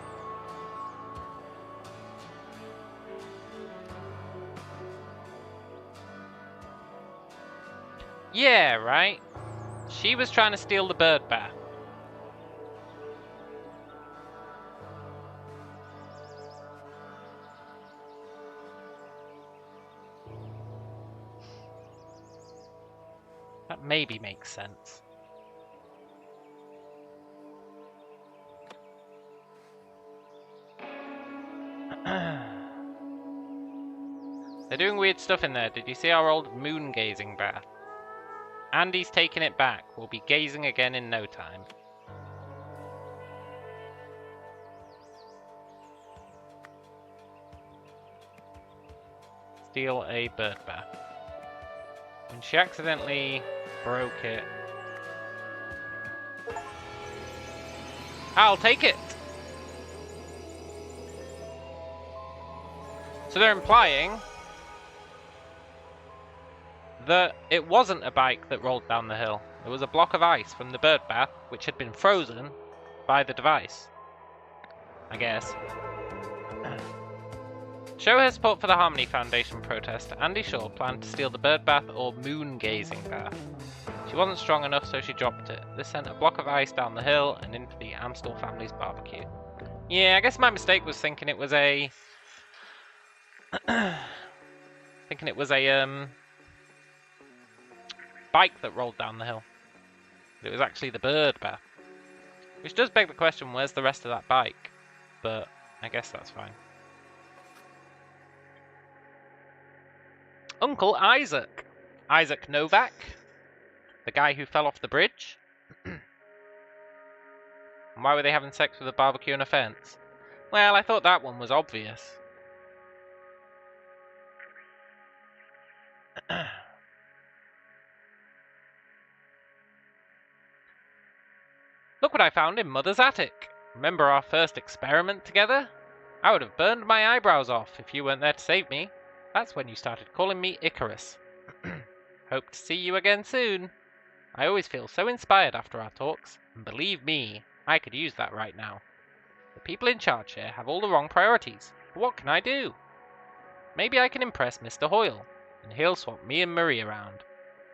Yeah, right? She was trying to steal the bird bath. That maybe makes sense. They're doing weird stuff in there. Did you see our old moon gazing bath? Andy's taking it back. We'll be gazing again in no time. Steal a bird bath. When she accidentally broke it. I'll take it! So they're implying that it wasn't a bike that rolled down the hill. It was a block of ice from the bird bath, which had been frozen by the device. I guess. Show her support for the Harmony Foundation protest. Andy Shaw planned to steal the bird bath or moon gazing bath. She wasn't strong enough, so she dropped it. This sent a block of ice down the hill and into the Amstel family's barbecue. Yeah, I guess my mistake was thinking it was a bike that rolled down the hill. But it was actually the bird bath. Which does beg the question, where's the rest of that bike? But I guess that's fine. Uncle Isaac. Isaac Novak. The guy who fell off the bridge. Why were they having sex with a barbecue and a fence? Well, I thought that one was obvious. Look what I found in Mother's attic. Remember our first experiment together? I would have burned my eyebrows off if you weren't there to save me. That's when you started calling me Icarus. Hope to see you again soon. I always feel so inspired after our talks, and believe me, I could use that right now. The people in charge here have all the wrong priorities, but what can I do? Maybe I can impress Mr. Hoyle, and he'll swap me and Marie around.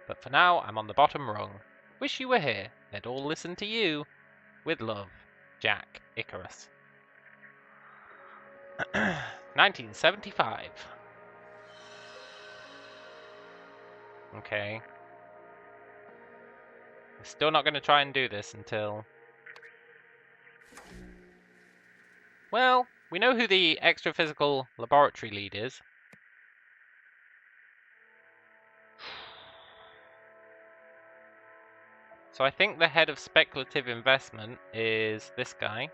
But for now, I'm on the bottom rung. Wish you were here, they'd all listen to you. With love, Jack Icarus. 1975. Okay. We're still not going to try and do this until... Well, we know who the extra-physical laboratory lead is. So I think the head of speculative investment is this guy.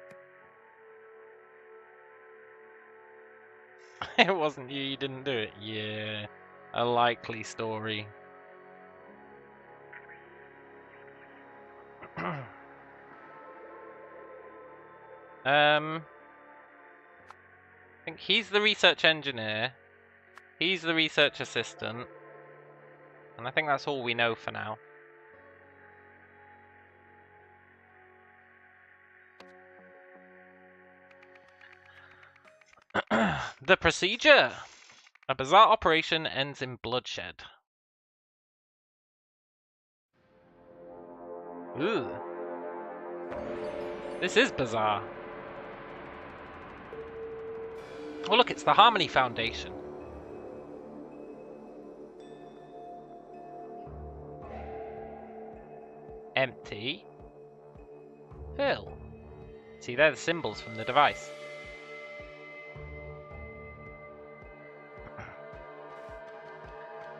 It wasn't you, you didn't do it. Yeah, a likely story. I think he's the research engineer. He's the research assistant. And I think that's all we know for now. The procedure! A bizarre operation ends in bloodshed. Ooh. This is bizarre. Oh look, it's the Harmony Foundation. Empty. Fill. See, they're the symbols from the device.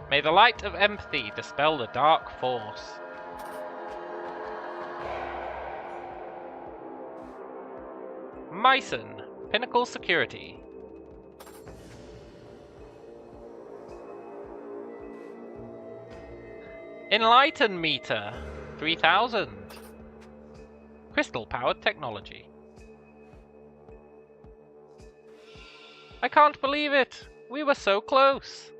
May the light of empathy dispel the dark force. Myson, Pinnacle Security. Enlighten meter, 3000. Crystal-powered technology. I can't believe it! We were so close!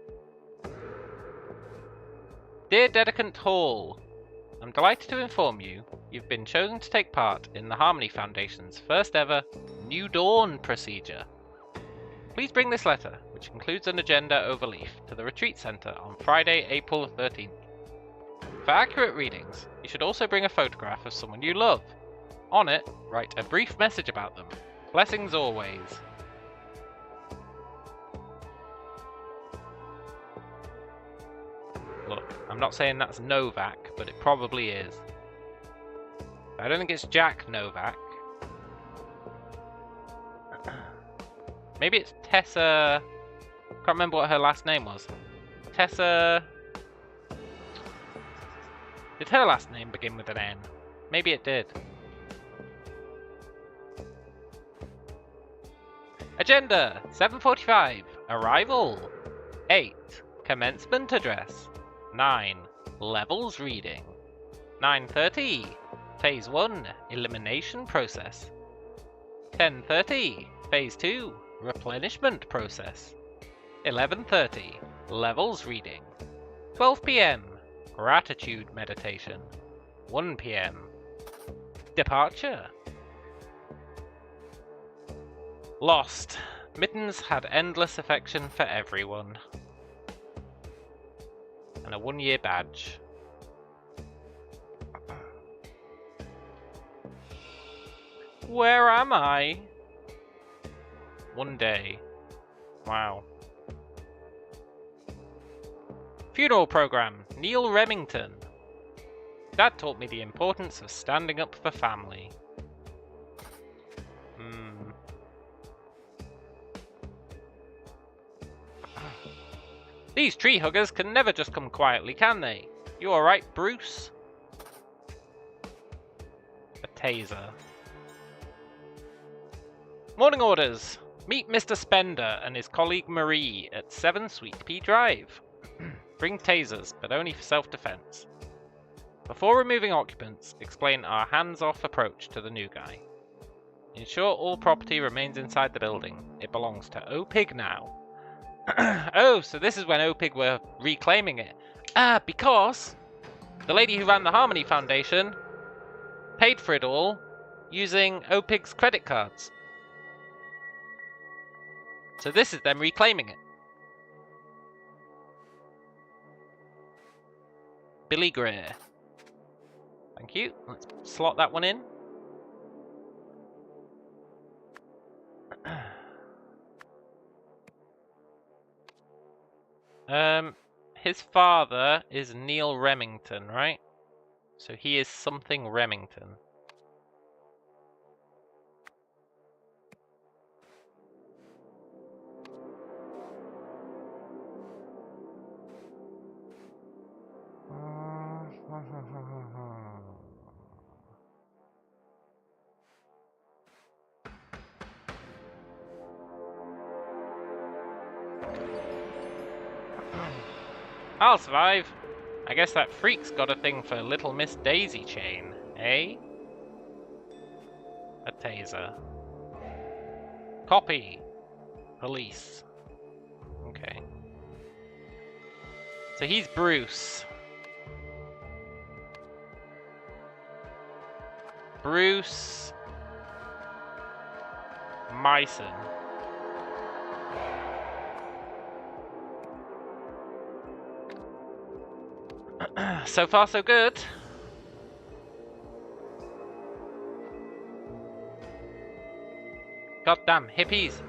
Dear Dedicant Hall, I'm delighted to inform you you've been chosen to take part in the Harmony Foundation's first ever New Dawn procedure. Please bring this letter, which includes an agenda overleaf, to the Retreat Center on Friday, April 13th. For accurate readings, you should also bring a photograph of someone you love. On it, write a brief message about them. Blessings always. Look, I'm not saying that's Novak, but it probably is. I don't think it's Jack Novak. Maybe it's Tessa... Can't remember what her last name was. Tessa... Did her last name begin with an N? Maybe it did. Agenda 7:45. Arrival. 8. Commencement address. 9. Levels reading. 9:30. Phase 1. Elimination process. 10:30. Phase 2. Replenishment process. 11:30. Levels reading. 12 p.m. Gratitude meditation. 1 p.m. Departure. Lost. Mittens had endless affection for everyone. And a 1-year badge. Where am I? One day. Wow. Funeral program. Neil Remington. Dad taught me the importance of standing up for family. These tree huggers can never just come quietly, can they? You alright, Bruce? A taser. Morning orders. Meet Mr. Spender and his colleague Marie at 7 Sweet Pea Drive. Bring tasers, but only for self-defense. Before removing occupants, explain our hands-off approach to the new guy. Ensure all property remains inside the building. It belongs to OPIG now. Oh, so this is when OPIG were reclaiming it. Because the lady who ran the Harmony Foundation paid for it all using OPIG's credit cards. So this is them reclaiming it. Billy Greer. Thank you. Let's slot that one in. His father is Neil Remington, right? So he is something Remington. I'll survive. I guess that freak's got a thing for Little Miss Daisy Chain, eh? A taser. Copy. Police. Okay. So he's Bruce. Bruce Myson. So far, so good. Goddamn hippies.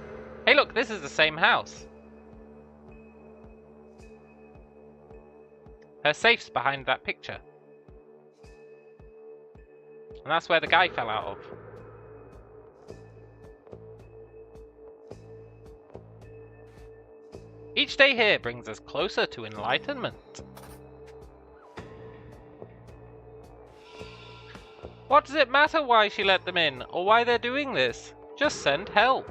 Hey look, this is the same house. Her safe's behind that picture. And that's where the guy fell out of. Each day here brings us closer to enlightenment. What does it matter why she let them in, or why they're doing this? Just send help.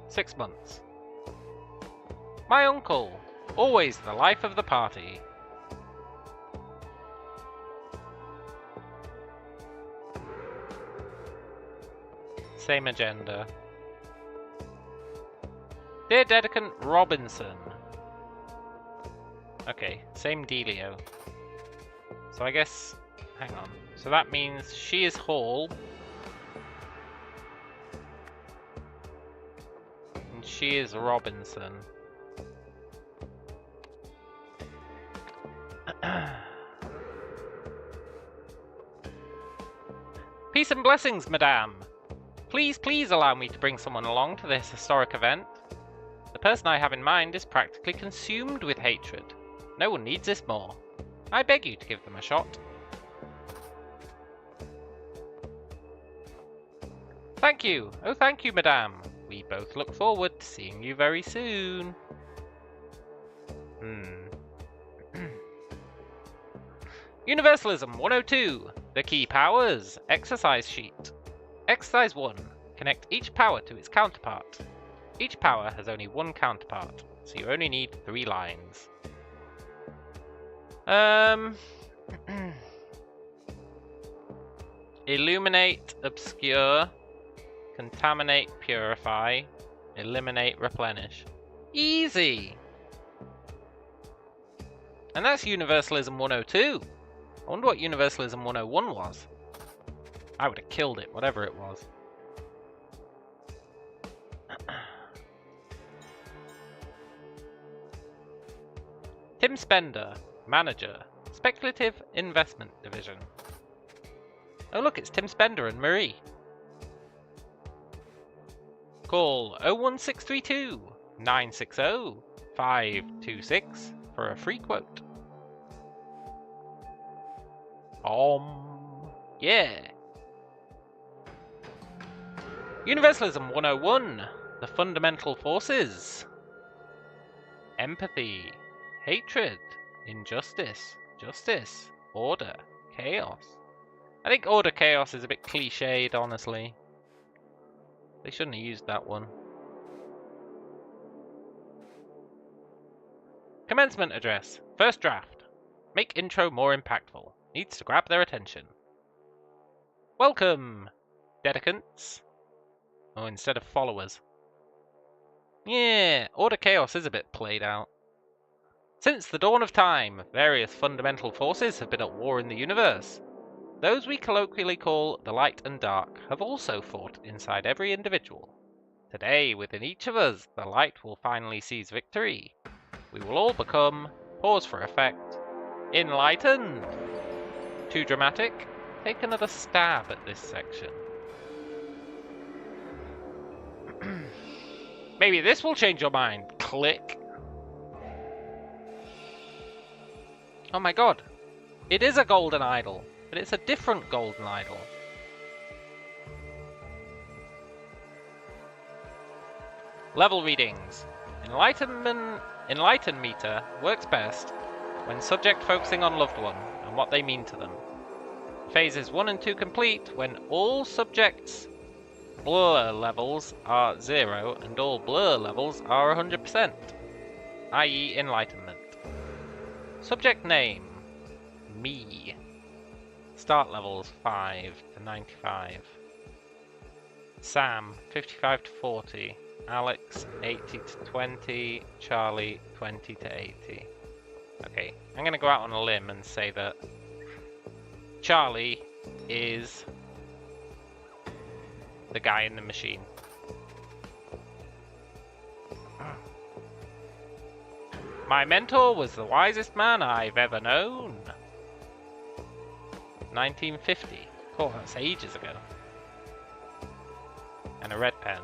6 months. My uncle, always the life of the party. Same agenda. Dear Dedicant Robinson. Okay, same dealio. So I guess... hang on. So that means she is Hall. And she is Robinson. Peace and blessings, madame. Please, please allow me to bring someone along to this historic event. The person I have in mind is practically consumed with hatred. No one needs this more. I beg you to give them a shot. Thank you. Oh, thank you, madame. We both look forward to seeing you very soon. Universalism 102. The key powers. Exercise sheet. Exercise 1. Connect each power to its counterpart. Each power has only one counterpart, so you only need 3 lines. Illuminate, obscure, contaminate, purify, eliminate, replenish. Easy! And that's Universalism 102. I wonder what Universalism 101 was. I would have killed it, whatever it was. Tim Spender, Manager, Speculative Investment Division. Oh look, it's Tim Spender and Marie. Call 01632 960 526 for a free quote. Yeah. Universalism 101. The fundamental forces. Empathy. Hatred. Injustice. Justice. Order. Chaos. I think order chaos is a bit cliched, honestly. They shouldn't have used that one. Commencement address. First draft. Make intro more impactful. Needs to grab their attention. Welcome, dedicants. Oh, instead of followers. Yeah, Order Chaos is a bit played out. Since the dawn of time, various fundamental forces have been at war in the universe. Those we colloquially call the light and dark have also fought inside every individual. Today, within each of us, the light will finally seize victory. We will all become, pause for effect, enlightened. Too dramatic? Take another stab at this section. Maybe this will change your mind. Click. Oh my god. It is a golden idol, but it's a different golden idol. Level readings. Enlighten meter works best when subject focusing on loved one and what they mean to them. Phases 1 and 2 complete when all subjects' blur levels are 0 and all blur levels are 100%, i.e. enlightenment. Subject name, me. Start levels 5 to 95. Sam, 55 to 40. Alex, 80 to 20. Charlie, 20 to 80. Okay, I'm going to go out on a limb and say that Charlie is the guy in the machine. My mentor was the wisest man I've ever known. 1950. Oh, that's ages ago. And a red pen.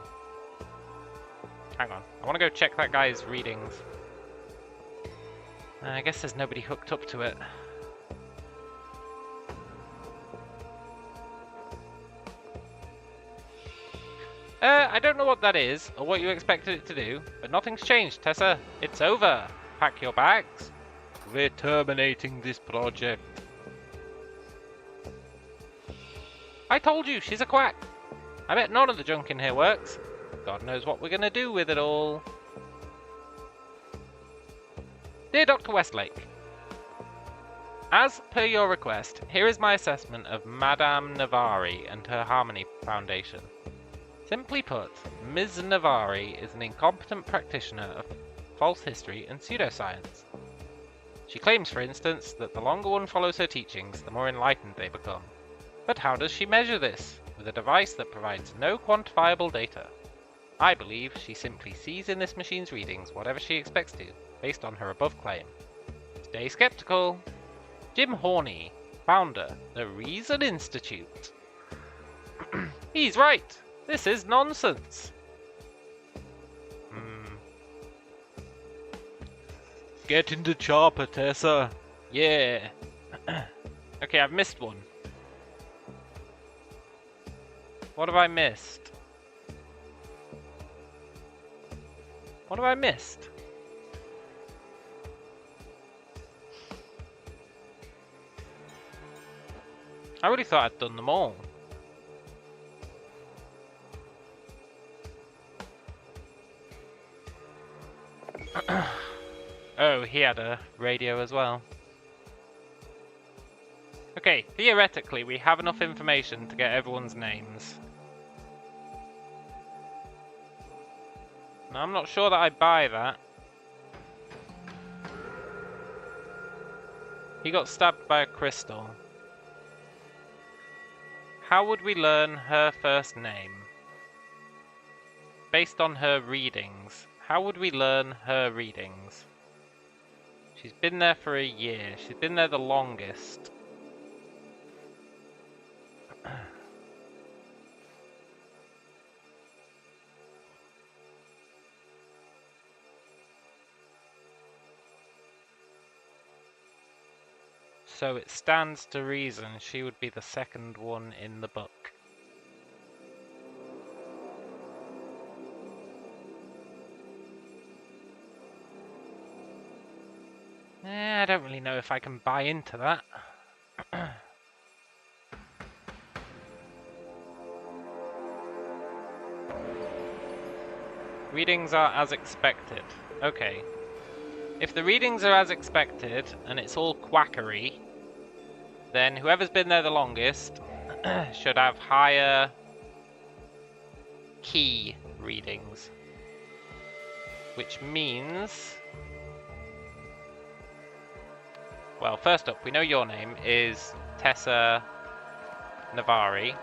Hang on, I want to go check that guy's readings. I guess there's nobody hooked up to it. I don't know what that is, or what you expected it to do, but nothing's changed, Tessa. It's over. Pack your bags. We're terminating this project. I told you, she's a quack. I bet none of the junk in here works. God knows what we're going to do with it all. Dear Dr. Westlake, as per your request, here is my assessment of Madame Navari and her Harmony Foundation. Simply put, Ms. Navari is an incompetent practitioner of false history and pseudoscience. She claims, for instance, that the longer one follows her teachings, the more enlightened they become. But how does she measure this? With a device that provides no quantifiable data. I believe she simply sees in this machine's readings whatever she expects to, based on her above claim. Stay skeptical. Jim Horney, founder, the Reason Institute. He's right. This is nonsense. Get in the chopper, Tessa. Yeah. Okay, I've missed one. What have I missed? What have I missed? I really thought I'd done them all. Oh, he had a radio as well. Okay, theoretically we have enough information to get everyone's names. Now I'm not sure that I buy that. He got stabbed by a crystal. How would we learn her first name? Based on her readings. How would we learn her readings? She's been there for a year. She's been there the longest. So it stands to reason she would be the second one in the book. I don't really know if I can buy into that. Readings are as expected. Okay. If the readings are as expected, and it's all quackery, then whoever's been there the longest should have higher key readings. Which means... Well, first up, we know your name is Tessa Navari.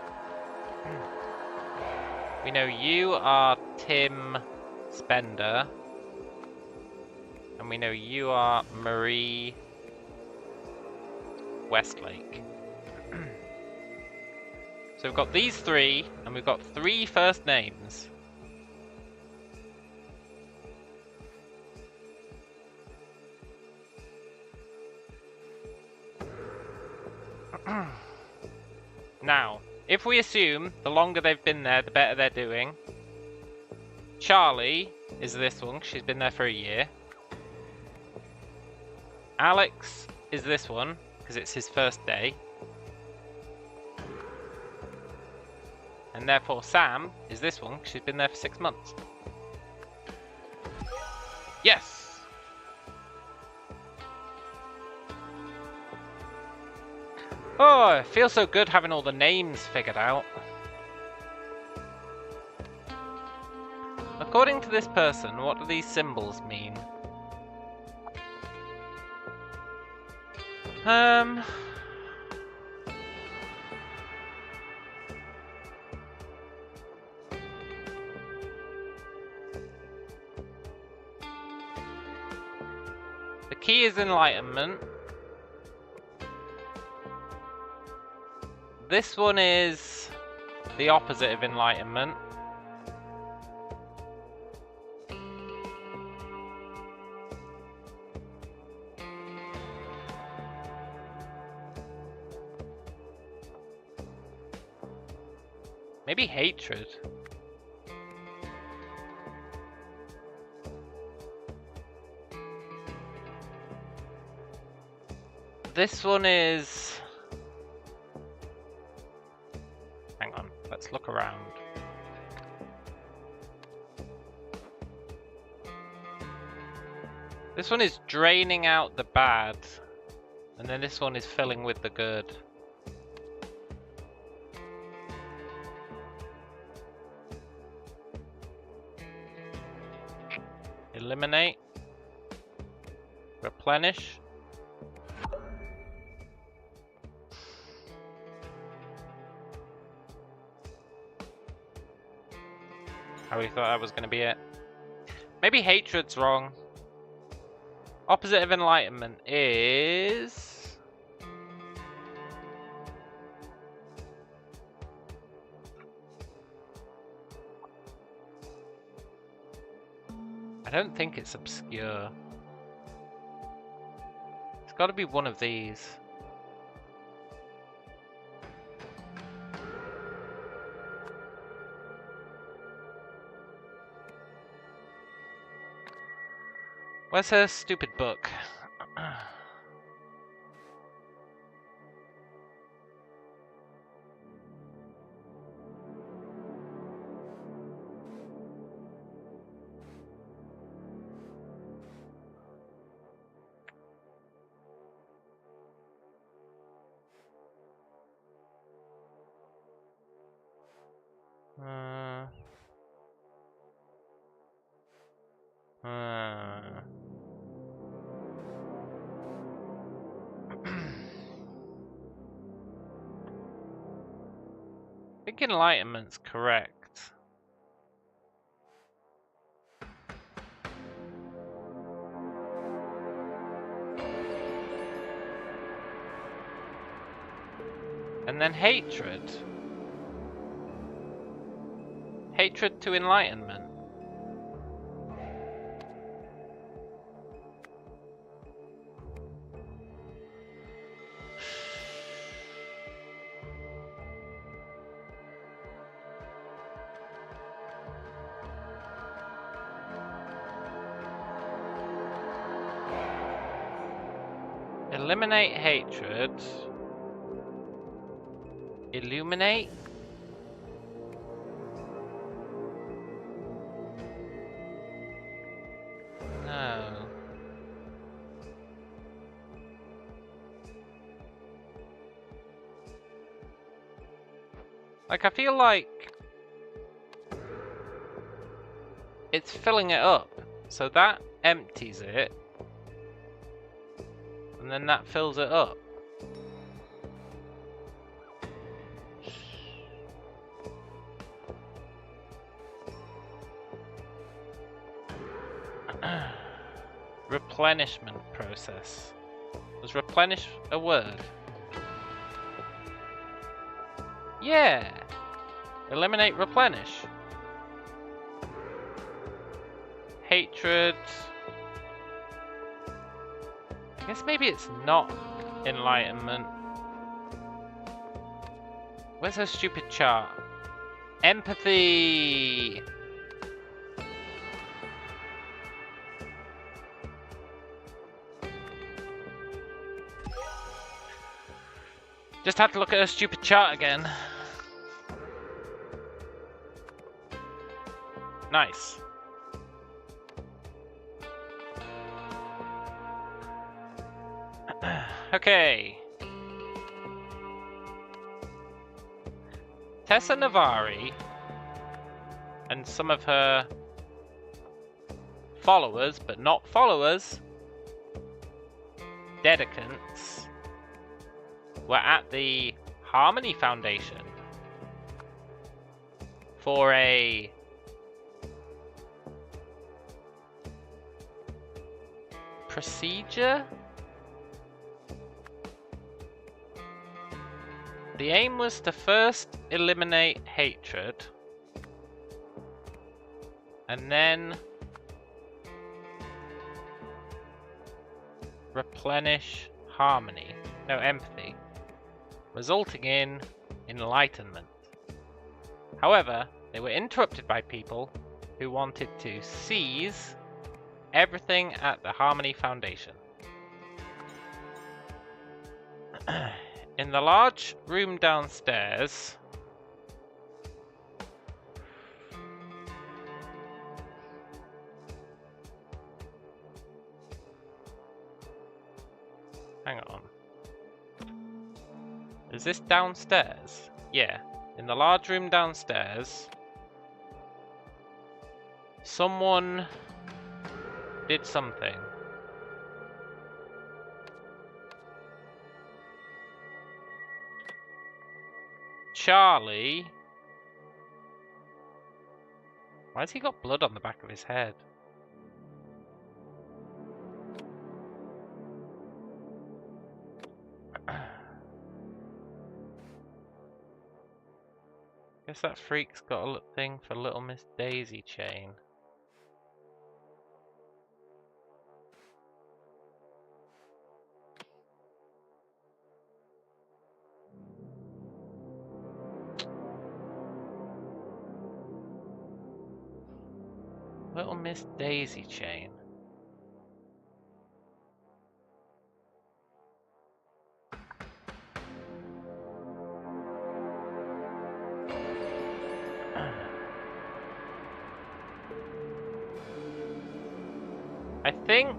We know you are Tim Spender. And we know you are Marie Westlake. So we've got these three, and we've got 3 first names. Now, if we assume the longer they've been there, the better they're doing. Charlie is this one, 'cause she's been there for a year. Alex is this one, because it's his first day. And therefore Sam is this one, 'cause she's been there for 6 months. Yes! Oh, it feels so good having all the names figured out. According to this person, what do these symbols mean? The key is enlightenment. This one is the opposite of enlightenment. Maybe hatred. This one is... Hang on, let's look around. This one is draining out the bad, and then this one is filling with the good. Eliminate. Replenish. I really thought that was going to be it. Maybe hatred's wrong. Opposite of enlightenment is... I don't think it's obscure. It's got to be one of these. Where's her stupid book? I think enlightenment's correct. And then hatred. Hatred to enlightenment. Eliminate hatred. Illuminate. No. Like, I feel like it's filling it up. So that empties it. And then that fills it up. Replenishment process. Was replenish a word? Yeah! Eliminate replenish. Hatred. I guess maybe it's not enlightenment. Where's her stupid chart? Empathy! Just had to look at her stupid chart again. Nice. Okay. Tessa Navari and some of her followers, but not followers, dedicants, were at the Harmony Foundation for a procedure. The aim was to first eliminate hatred and then replenish harmony, no, empathy, resulting in enlightenment. However, they were interrupted by people who wanted to seize everything at the Harmony Foundation. In the large room downstairs, hang on. Is this downstairs? Yeah. In the large room downstairs, someone did something. Charlie. Why has he got blood on the back of his head? Guess that freak's got a thing for Little Miss Daisy chain. Little Miss Daisy chain. I think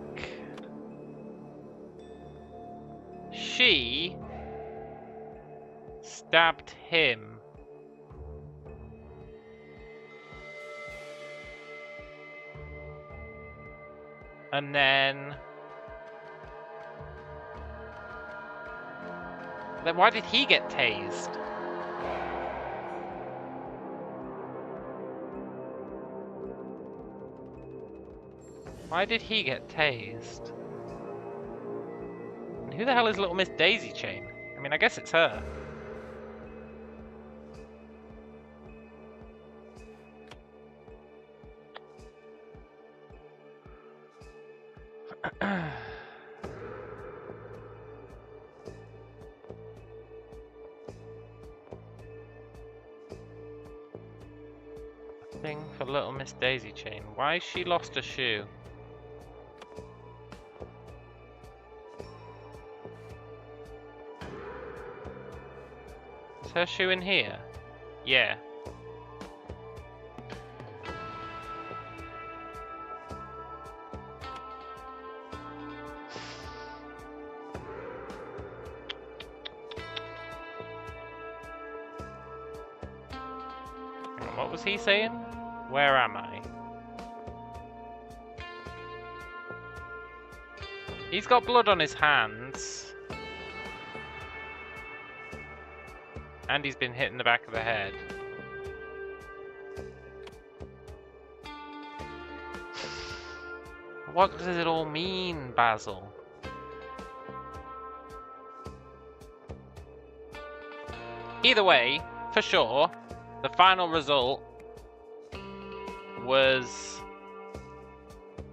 she stabbed him. And then why did he get tased? Why did he get tased? And who the hell is Little Miss Daisy Chain? I mean, I guess it's her. Thing for Little Miss Daisy Chain. Why has she lost a shoe? Is her shoe in here? Yeah. What was he saying? Where am I? He's got blood on his hands. And he's been hit in the back of the head. What does it all mean, Basil? Either way, for sure, the final result was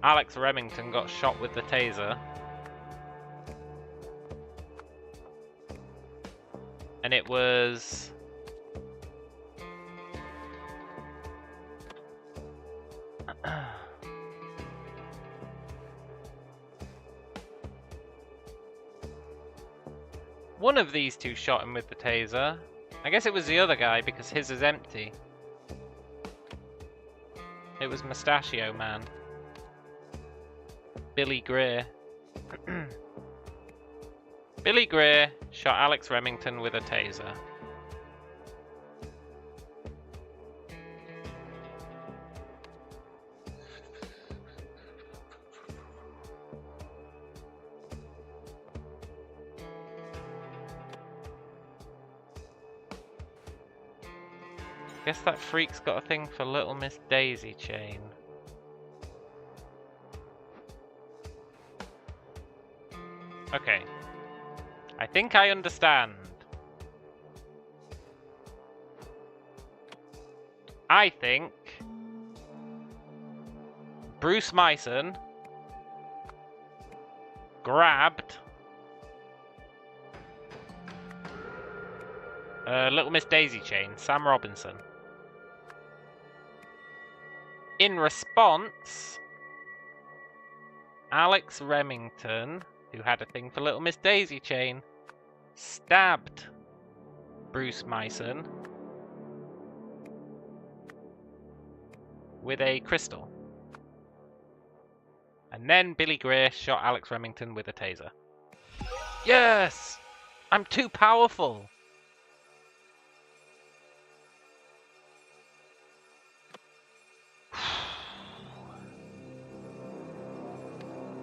Alex Remington got shot with the taser. And it was One of these two shot him with the taser. I guess it was the other guy because his is empty. It was Mustachio Man. Billy Greer. Billy Greer shot Alex Remington with a taser. Guess that freak's got a thing for Little Miss Daisy Chain. Okay. I think I understand. I think Bruce Myson grabbed Little Miss Daisy Chain, Sam Robinson. In response, Alex Remington, who had a thing for Little Miss Daisy Chain, stabbed Bruce Myson with a crystal. And then Billy Greer shot Alex Remington with a taser. Yes! I'm too powerful!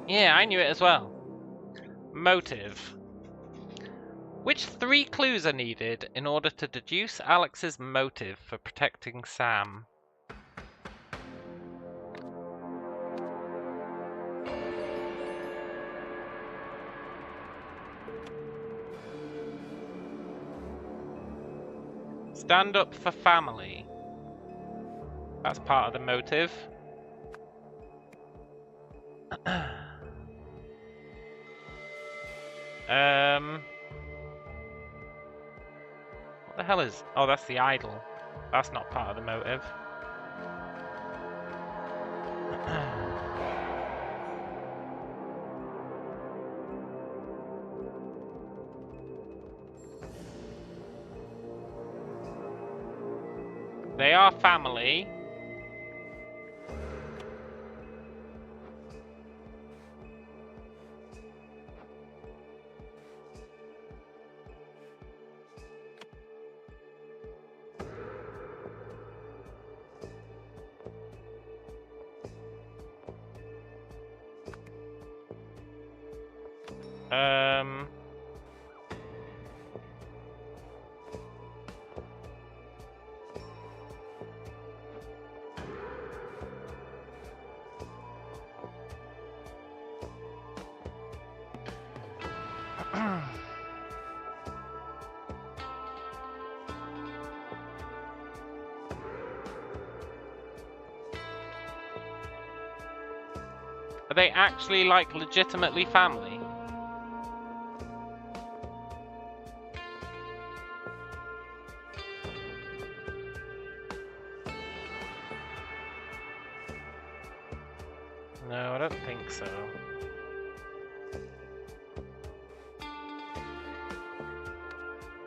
Yeah, I knew it as well. Motive. Which 3 clues are needed in order to deduce Alex's motive for protecting Sam? Stand up for family. That's part of the motive. What the hell is... Oh, that's the idol. That's not part of the motive. They are family. Are they actually, like, legitimately family? No, I don't think so.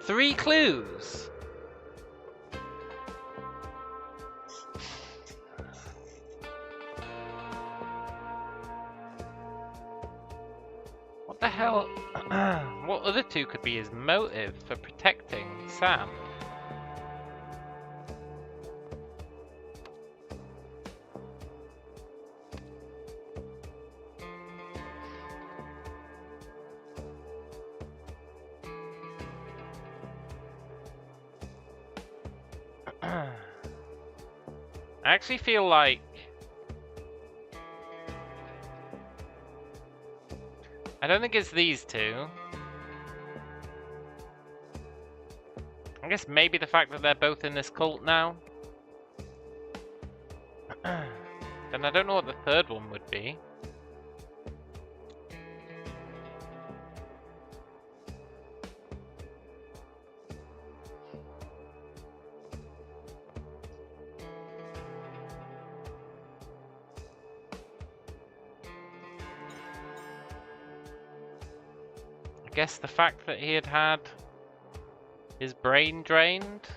Three clues! What the hell? What other two could be his motive for protecting Sam? I actually feel like I don't think it's these two. I guess maybe the fact that they're both in this cult now. Then I don't know what the third one would be. I guess the fact that he had had his brain drained.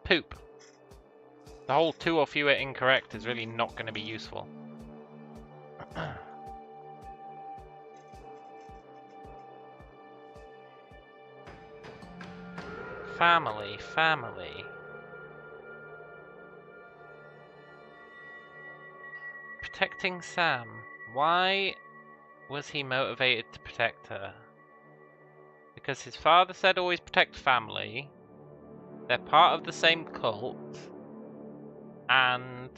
Poop. The whole 2 or fewer incorrect is really not going to be useful. Family, family. Protecting Sam. Why was he motivated to protect her? Because his father said always protect family. They're part of the same cult. And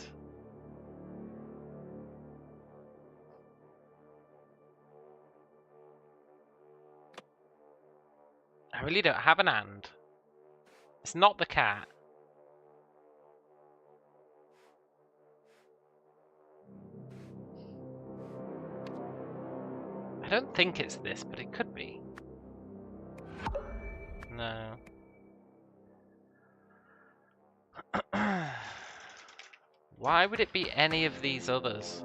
I really don't have an and. It's not the cat. I don't think it's this, but it could be. No. Why would it be any of these others?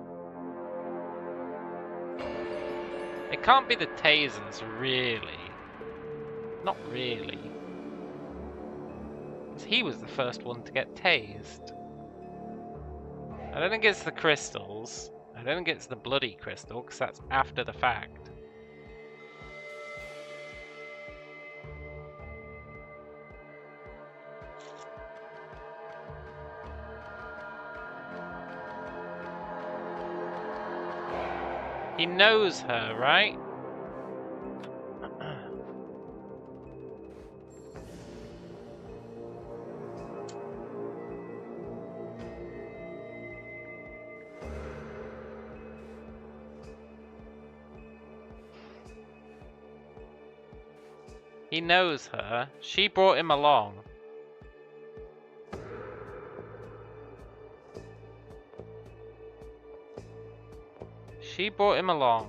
It can't be the tasers, really. Not really. Because he was the first one to get tased. I don't think it's the crystals. I don't think it's the bloody crystal, because that's after the fact. He knows her, right? He knows her. She brought him along. She brought him along.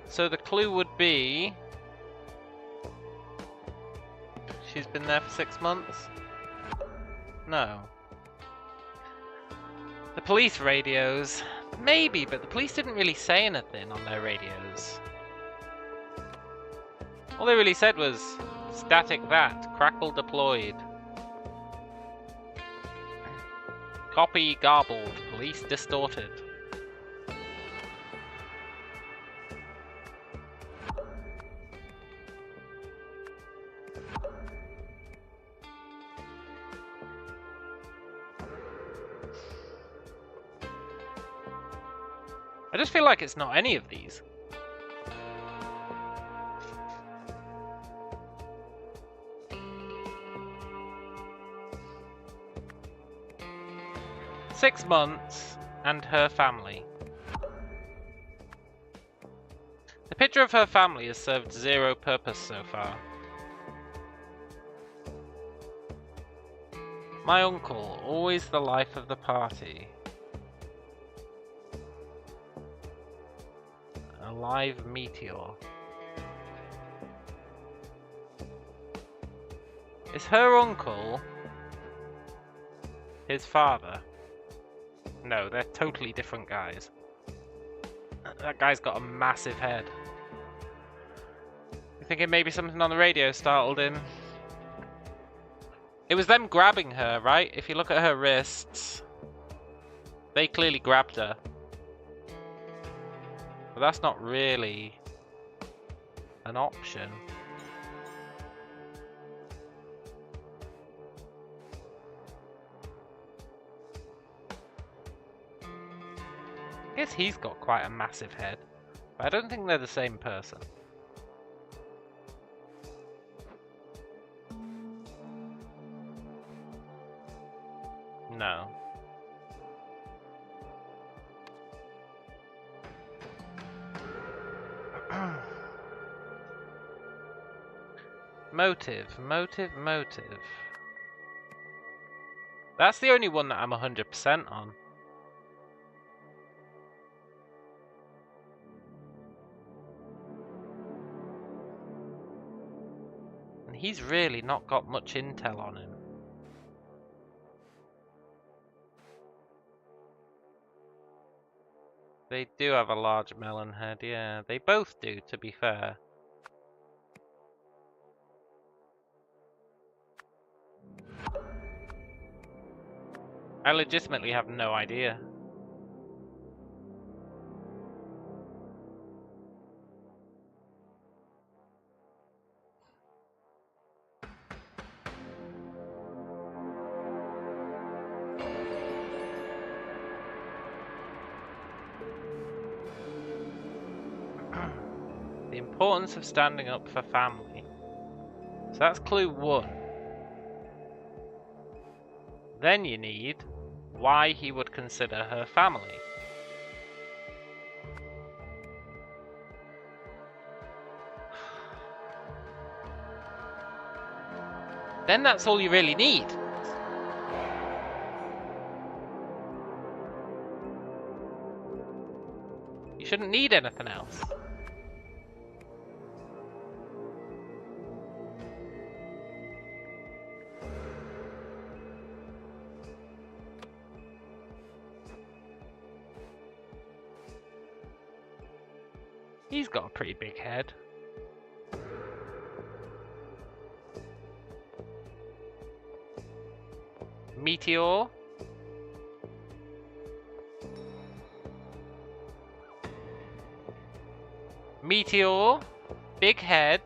So the clue would be... she's been there for 6 months? No. The police radios. Maybe, but the police didn't really say anything on their radios. All they really said was, static that, crackle deployed. Copy garbled, police distorted. I just feel like it's not any of these. "6 months and her family." The picture of her family has served zero purpose so far. My uncle, always the life of the party. A live meteor. Is her uncle his father? No, they're totally different guys. That guy's got a massive head. You thinking maybe something on the radio startled him? It was them grabbing her, right? If you look at her wrists, they clearly grabbed her. But that's not really an option. I guess he's got quite a massive head, but I don't think they're the same person. No. Motive. That's the only one that I'm 100% on. he's really not got much intel on him. They do have a large melon head, yeah. They both do, to be fair. I legitimately have no idea. The importance of standing up for family. So that's clue 1. Then you need why he would consider her family. Then that's all you really need. You shouldn't need anything else. He's got a pretty big head. Meteor. Meteor. Big head.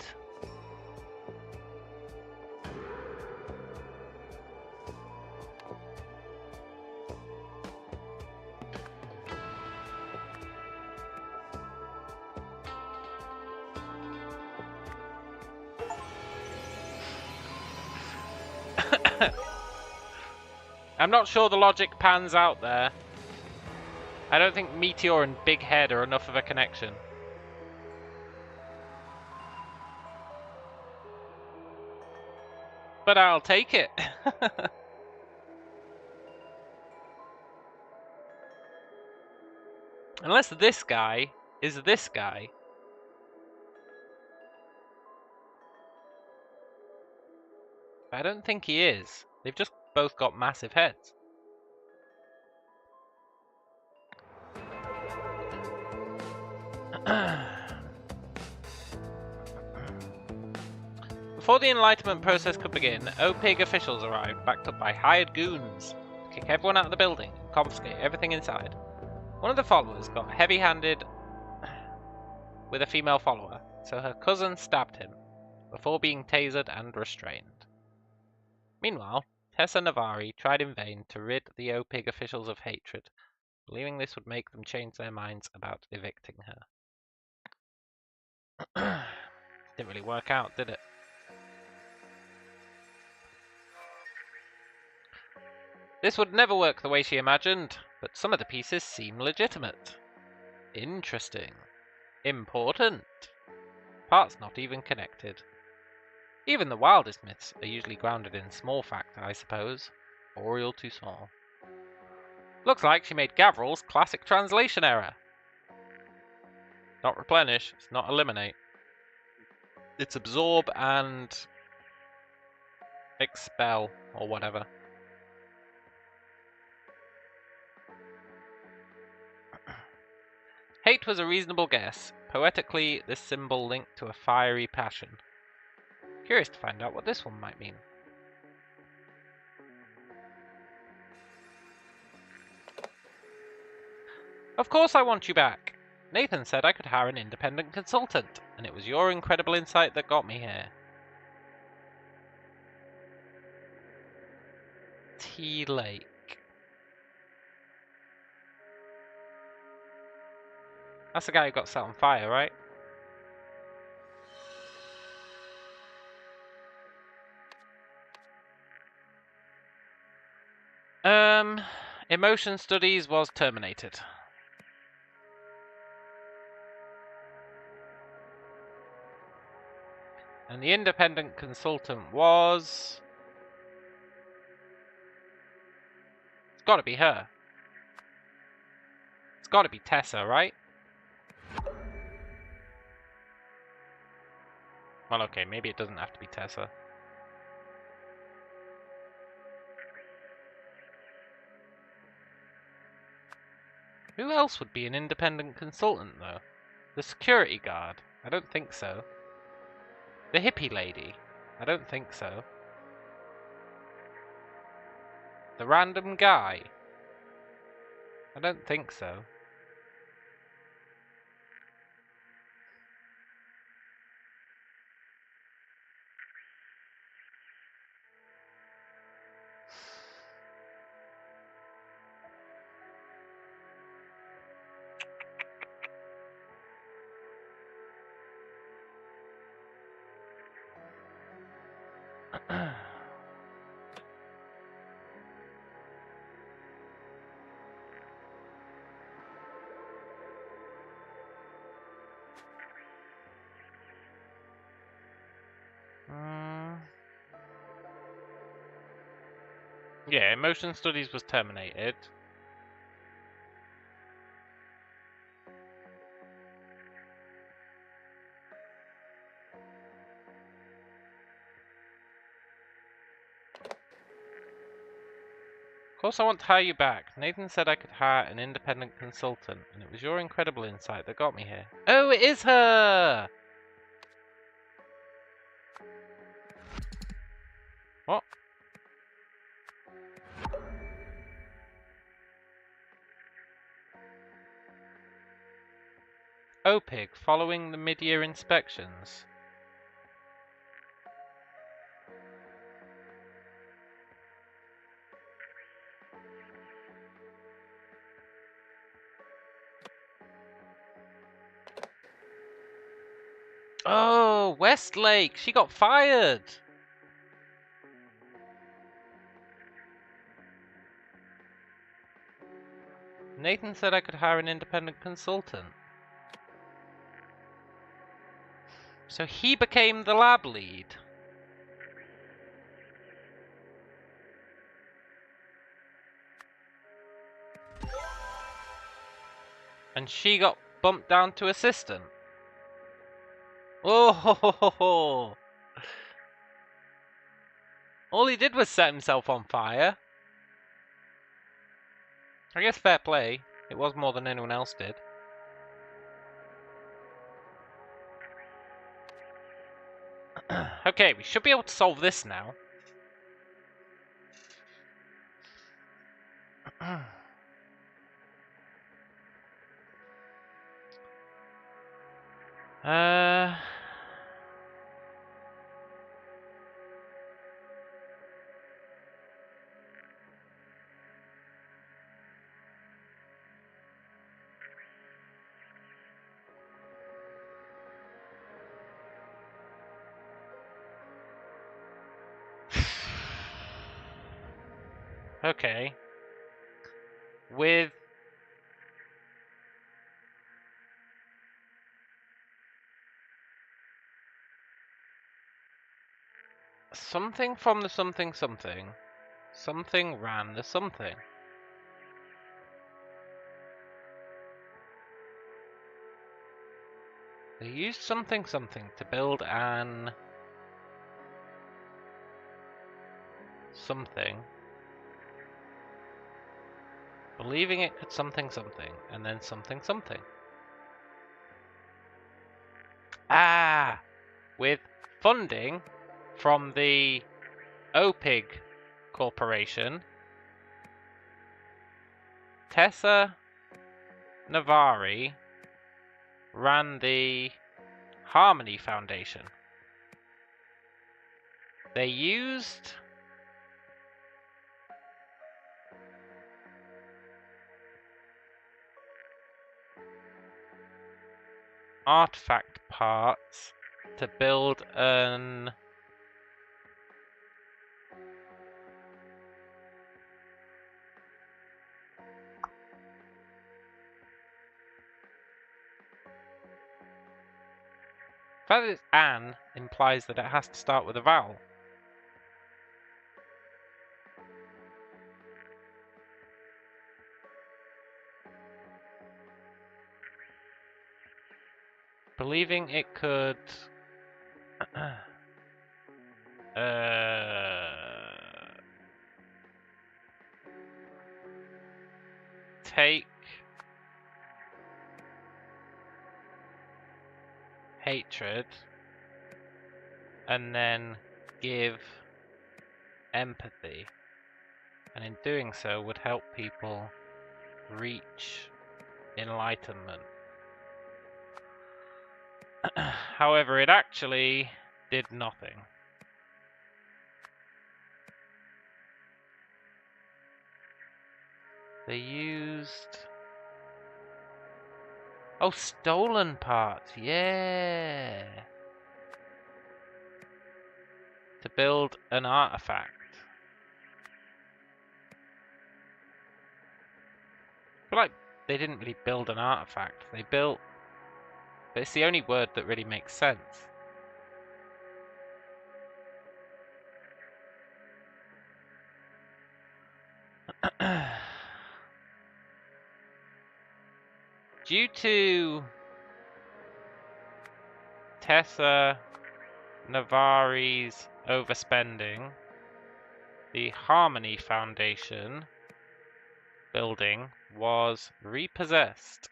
I'm not sure the logic pans out there. I don't think Meteor and Big Head are enough of a connection. But I'll take it. Unless this guy is this guy. I don't think he is. They've just both got massive heads. Before the Enlightenment process could begin, OPIG officials arrived, backed up by hired goons, to kick everyone out of the building and confiscate everything inside. One of the followers got heavy-handed with a female follower, so her cousin stabbed him, before being tasered and restrained. Meanwhile, Tessa Navari tried in vain to rid the OPIG officials of hatred, believing this would make them change their minds about evicting her. Didn't really work out, did it? This would never work the way she imagined, but some of the pieces seem legitimate. Interesting. Important. Parts not even connected. Even the wildest myths are usually grounded in small fact, I suppose. Oriel Toussaint. Looks like she made Gavril's classic translation error. Not replenish, it's not eliminate. It's absorb and expel, or whatever. Hate was a reasonable guess. Poetically, this symbol linked to a fiery passion. Curious to find out what this one might mean. Of course I want you back. Nathan said I could hire an independent consultant, and it was your incredible insight that got me here. Tea Lake. That's the guy who got set on fire, right? Emotion studies was terminated. And the independent consultant was... It's gotta be her. It's gotta be Tessa, right? Well, okay, maybe it doesn't have to be Tessa. Who else would be an independent consultant, though? The security guard? I don't think so. The hippie lady? I don't think so. The random guy? I don't think so. Yeah, emotion studies was terminated. Of course I want to hire you back. Nathan said I could hire an independent consultant, and it was your incredible insight that got me here. Oh, it is her! What? OPIG, following the mid-year inspections. Oh, Westlake! She got fired! Nathan said I could hire an independent consultant. So he became the lab lead. And she got bumped down to assistant. Oh, ho, ho, ho, ho. All he did was set himself on fire. I guess fair play. It was more than anyone else did. Okay, we should be able to solve this now. uh... Okay. With... something from the something something. Something ran the something. They used something something to build an... something. Believing it could something something, and then something something. Ah! With funding from the OPIG Corporation, Tessa Navari ran the Harmony Foundation. They used artifact parts to build an the fact that it's an implies that it has to start with a vowel. Believing it could take hatred and then give empathy, and in doing so would help people reach enlightenment. However, it actually did nothing. They used... Oh, stolen parts, yeah! To build an artifact. I feel like they didn't really build an artifact, they built... But it's the only word that really makes sense. Due to Tessa Navari's overspending, the Harmony Foundation building was repossessed.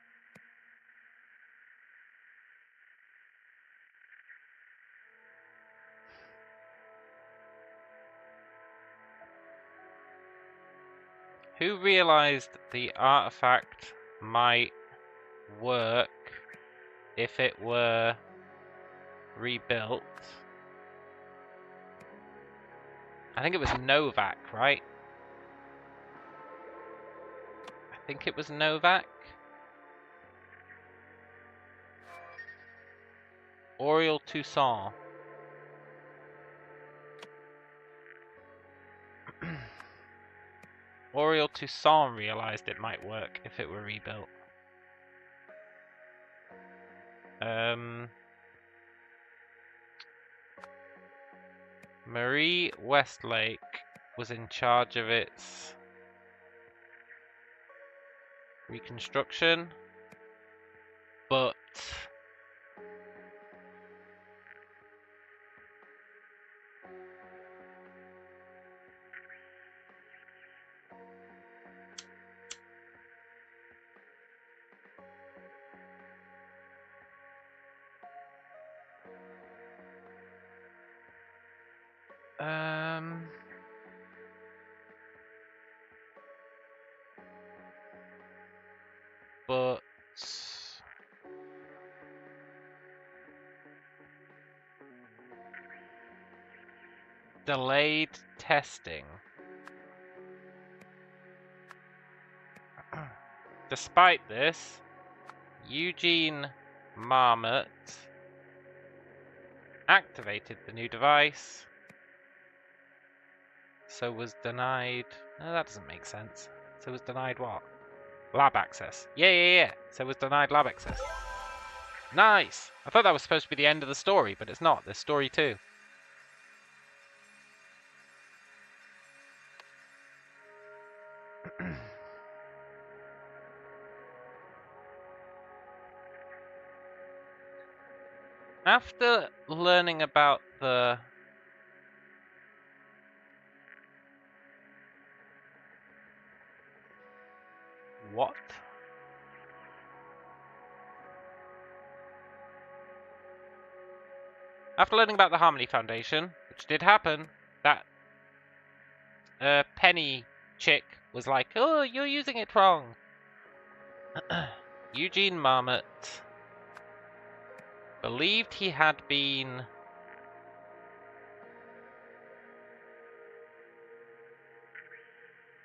Who realized the artifact might work if it were rebuilt? I think it was Novak, right? I think it was Novak. Oriel Toussaint. Oriel Toussaint realized it might work if it were rebuilt. Marie Westlake was in charge of its reconstruction, but but delayed testing. Despite this, Eugene Marmot activated the new device, so was denied... No, that doesn't make sense. So was denied what? Lab access. Yeah. So was denied lab access. Nice! I thought that was supposed to be the end of the story, but it's not. There's story 2. After learning about the... What? After learning about the Harmony Foundation, which did happen, that Penny chick was like, "Oh, you're using it wrong." Eugene Marmot believed he had been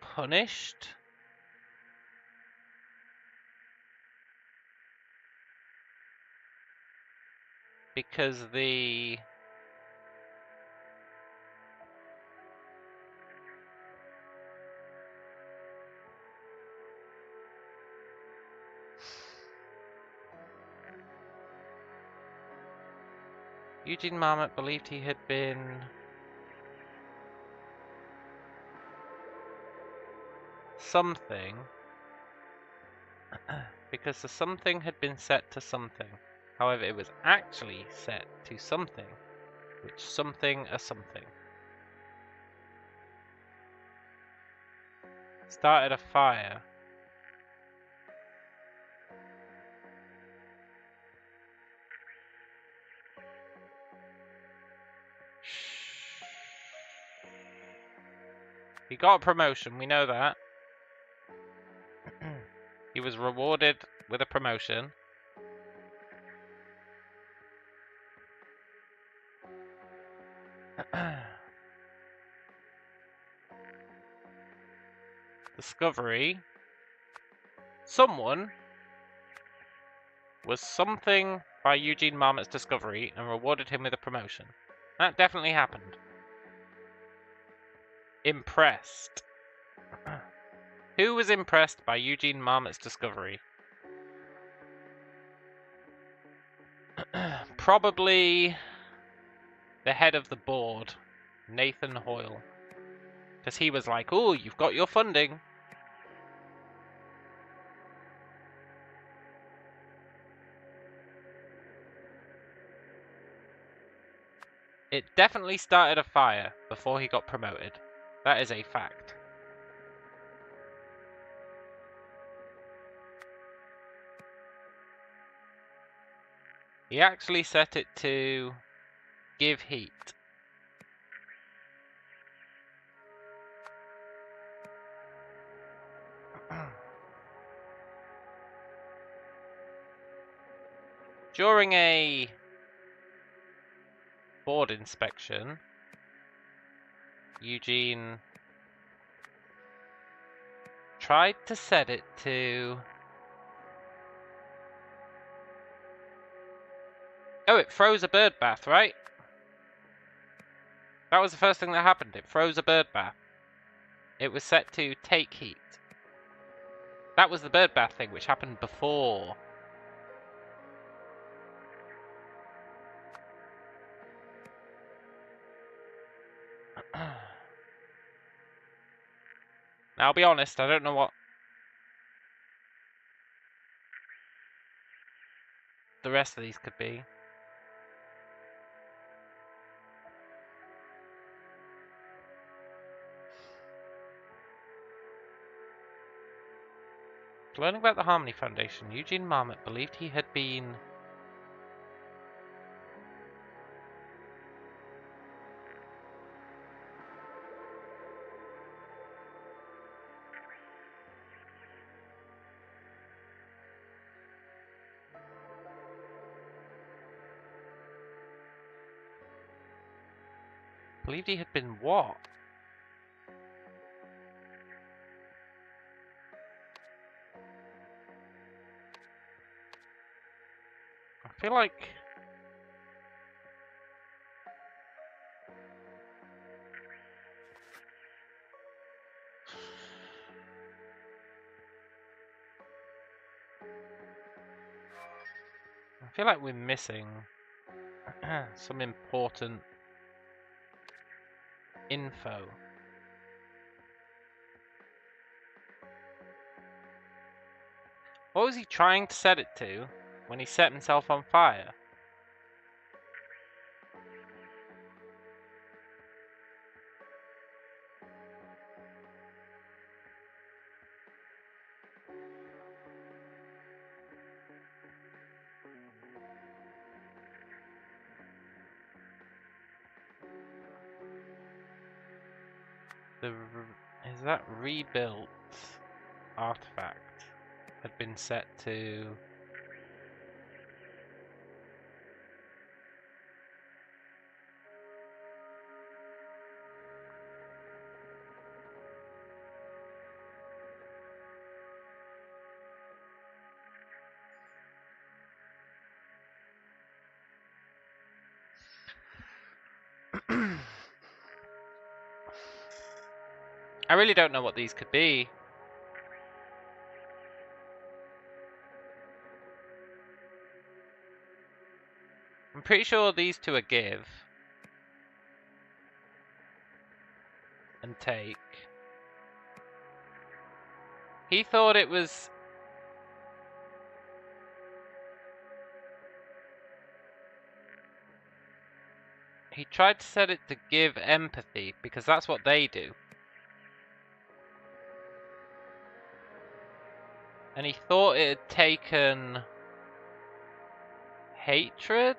punished because the Eugene Marmot believed he had been something because the something had been set to something. However, it was actually set to something, which something a something. Started a fire. He got a promotion, we know that. He was rewarded with a promotion. Discovery. Someone was something by Eugene Marmot's discovery and rewarded him with a promotion. That definitely happened. Impressed. Who was impressed by Eugene Marmot's discovery? Probably the head of the board, Nathan Hoyle. Because he was like, "Oh, you've got your funding." It definitely started a fire before he got promoted. That is a fact. He actually set it to give heat. During a board inspection, Eugene tried to set it to... Oh, it froze a bird bath, right? That was the first thing that happened. It froze a bird bath. It was set to take heat. That was the bird bath thing, which happened before. Now, I'll be honest, I don't know what the rest of these could be. Learning about the Harmony Foundation, Eugene Marmot believed he had been... Believed he had been what? I feel like... we're missing some important info. What was he trying to set it to when he set himself on fire? Is that rebuilt artifact had been set to... I really don't know what these could be. I'm pretty sure these two are give and take. He thought it was... He tried to set it to give empathy, because that's what they do. And he thought it had taken... hatred?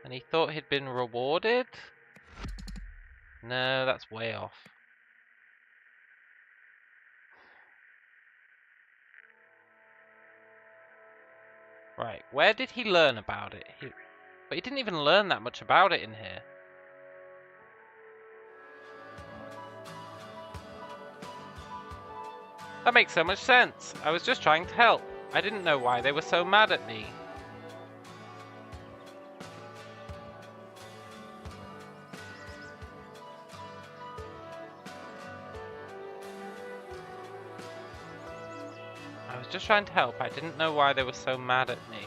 And he thought he'd been rewarded? No, that's way off. Right, where did he learn about it? But he didn't even learn that much about it in here. That makes so much sense. I was just trying to help. I didn't know why they were so mad at me. I was just trying to help. I didn't know why they were so mad at me.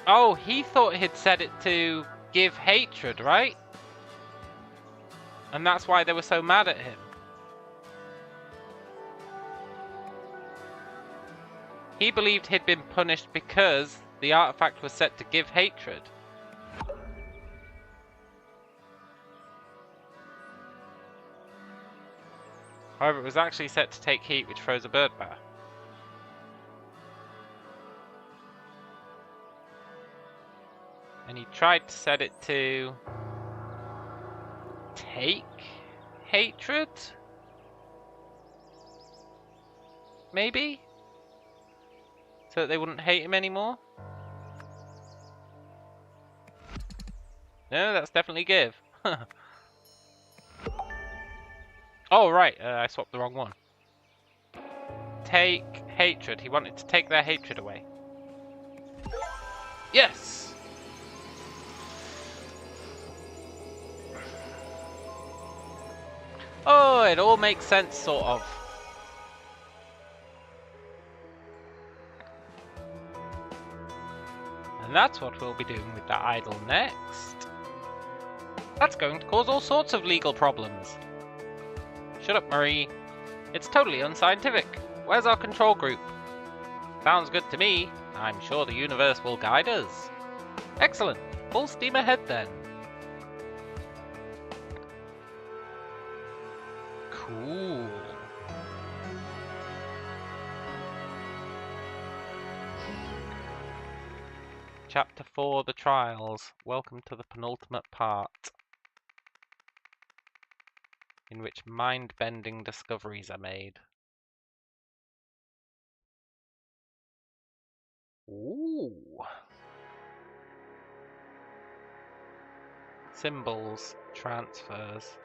Oh, he thought he'd said it to give hatred, right? And that's why they were so mad at him. He believed he'd been punished because the artifact was set to give hatred. However, it was actually set to take heat, which throws a bird bath. And he tried to set it to take hatred? Maybe? So that they wouldn't hate him anymore? No, that's definitely give. Oh, right, I swapped the wrong one. Take hatred. He wanted to take their hatred away. Yes! Oh, it all makes sense, sort of. And that's what we'll be doing with the idol next. That's going to cause all sorts of legal problems. Shut up, Marie. It's totally unscientific. Where's our control group? Sounds good to me. I'm sure the universe will guide us. Excellent. Full steam ahead then. Cool. Chapter 4, The Trials. Welcome to the penultimate part, in which mind-bending discoveries are made. Ooh. Symbols, transfers.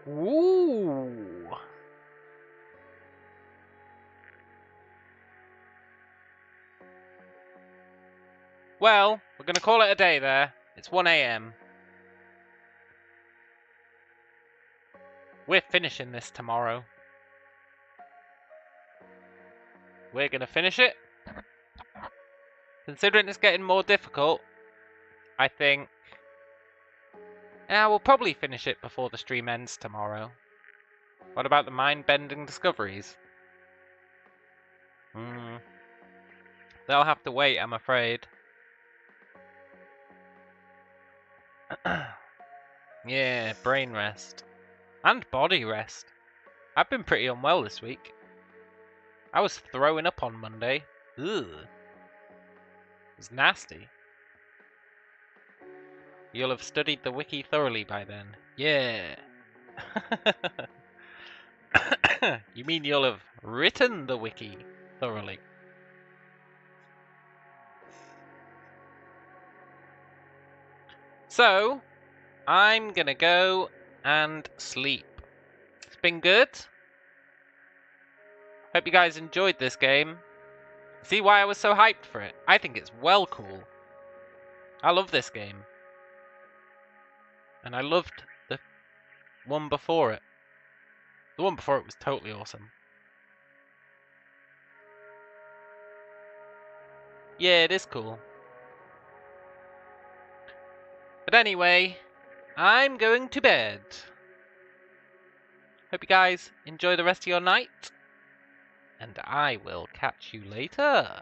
Ooh. Well, we're going to call it a day there. It's 1 AM. We're finishing this tomorrow. We're going to finish it. Considering it's getting more difficult, I think... we'll probably finish it before the stream ends tomorrow. What about the mind-bending discoveries? They'll have to wait, I'm afraid. Yeah, brain rest. And body rest. I've been pretty unwell this week. I was throwing up on Monday. Ugh. It was nasty. You'll have studied the wiki thoroughly by then. Yeah. You mean you'll have written the wiki thoroughly? So, I'm gonna go and sleep. It's been good. Hope you guys enjoyed this game. See why I was so hyped for it? I think it's well cool. I love this game. And I loved the one before it. The one before it was totally awesome. Yeah, it is cool. But anyway, I'm going to bed. Hope you guys enjoy the rest of your night. And I will catch you later.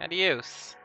Adios.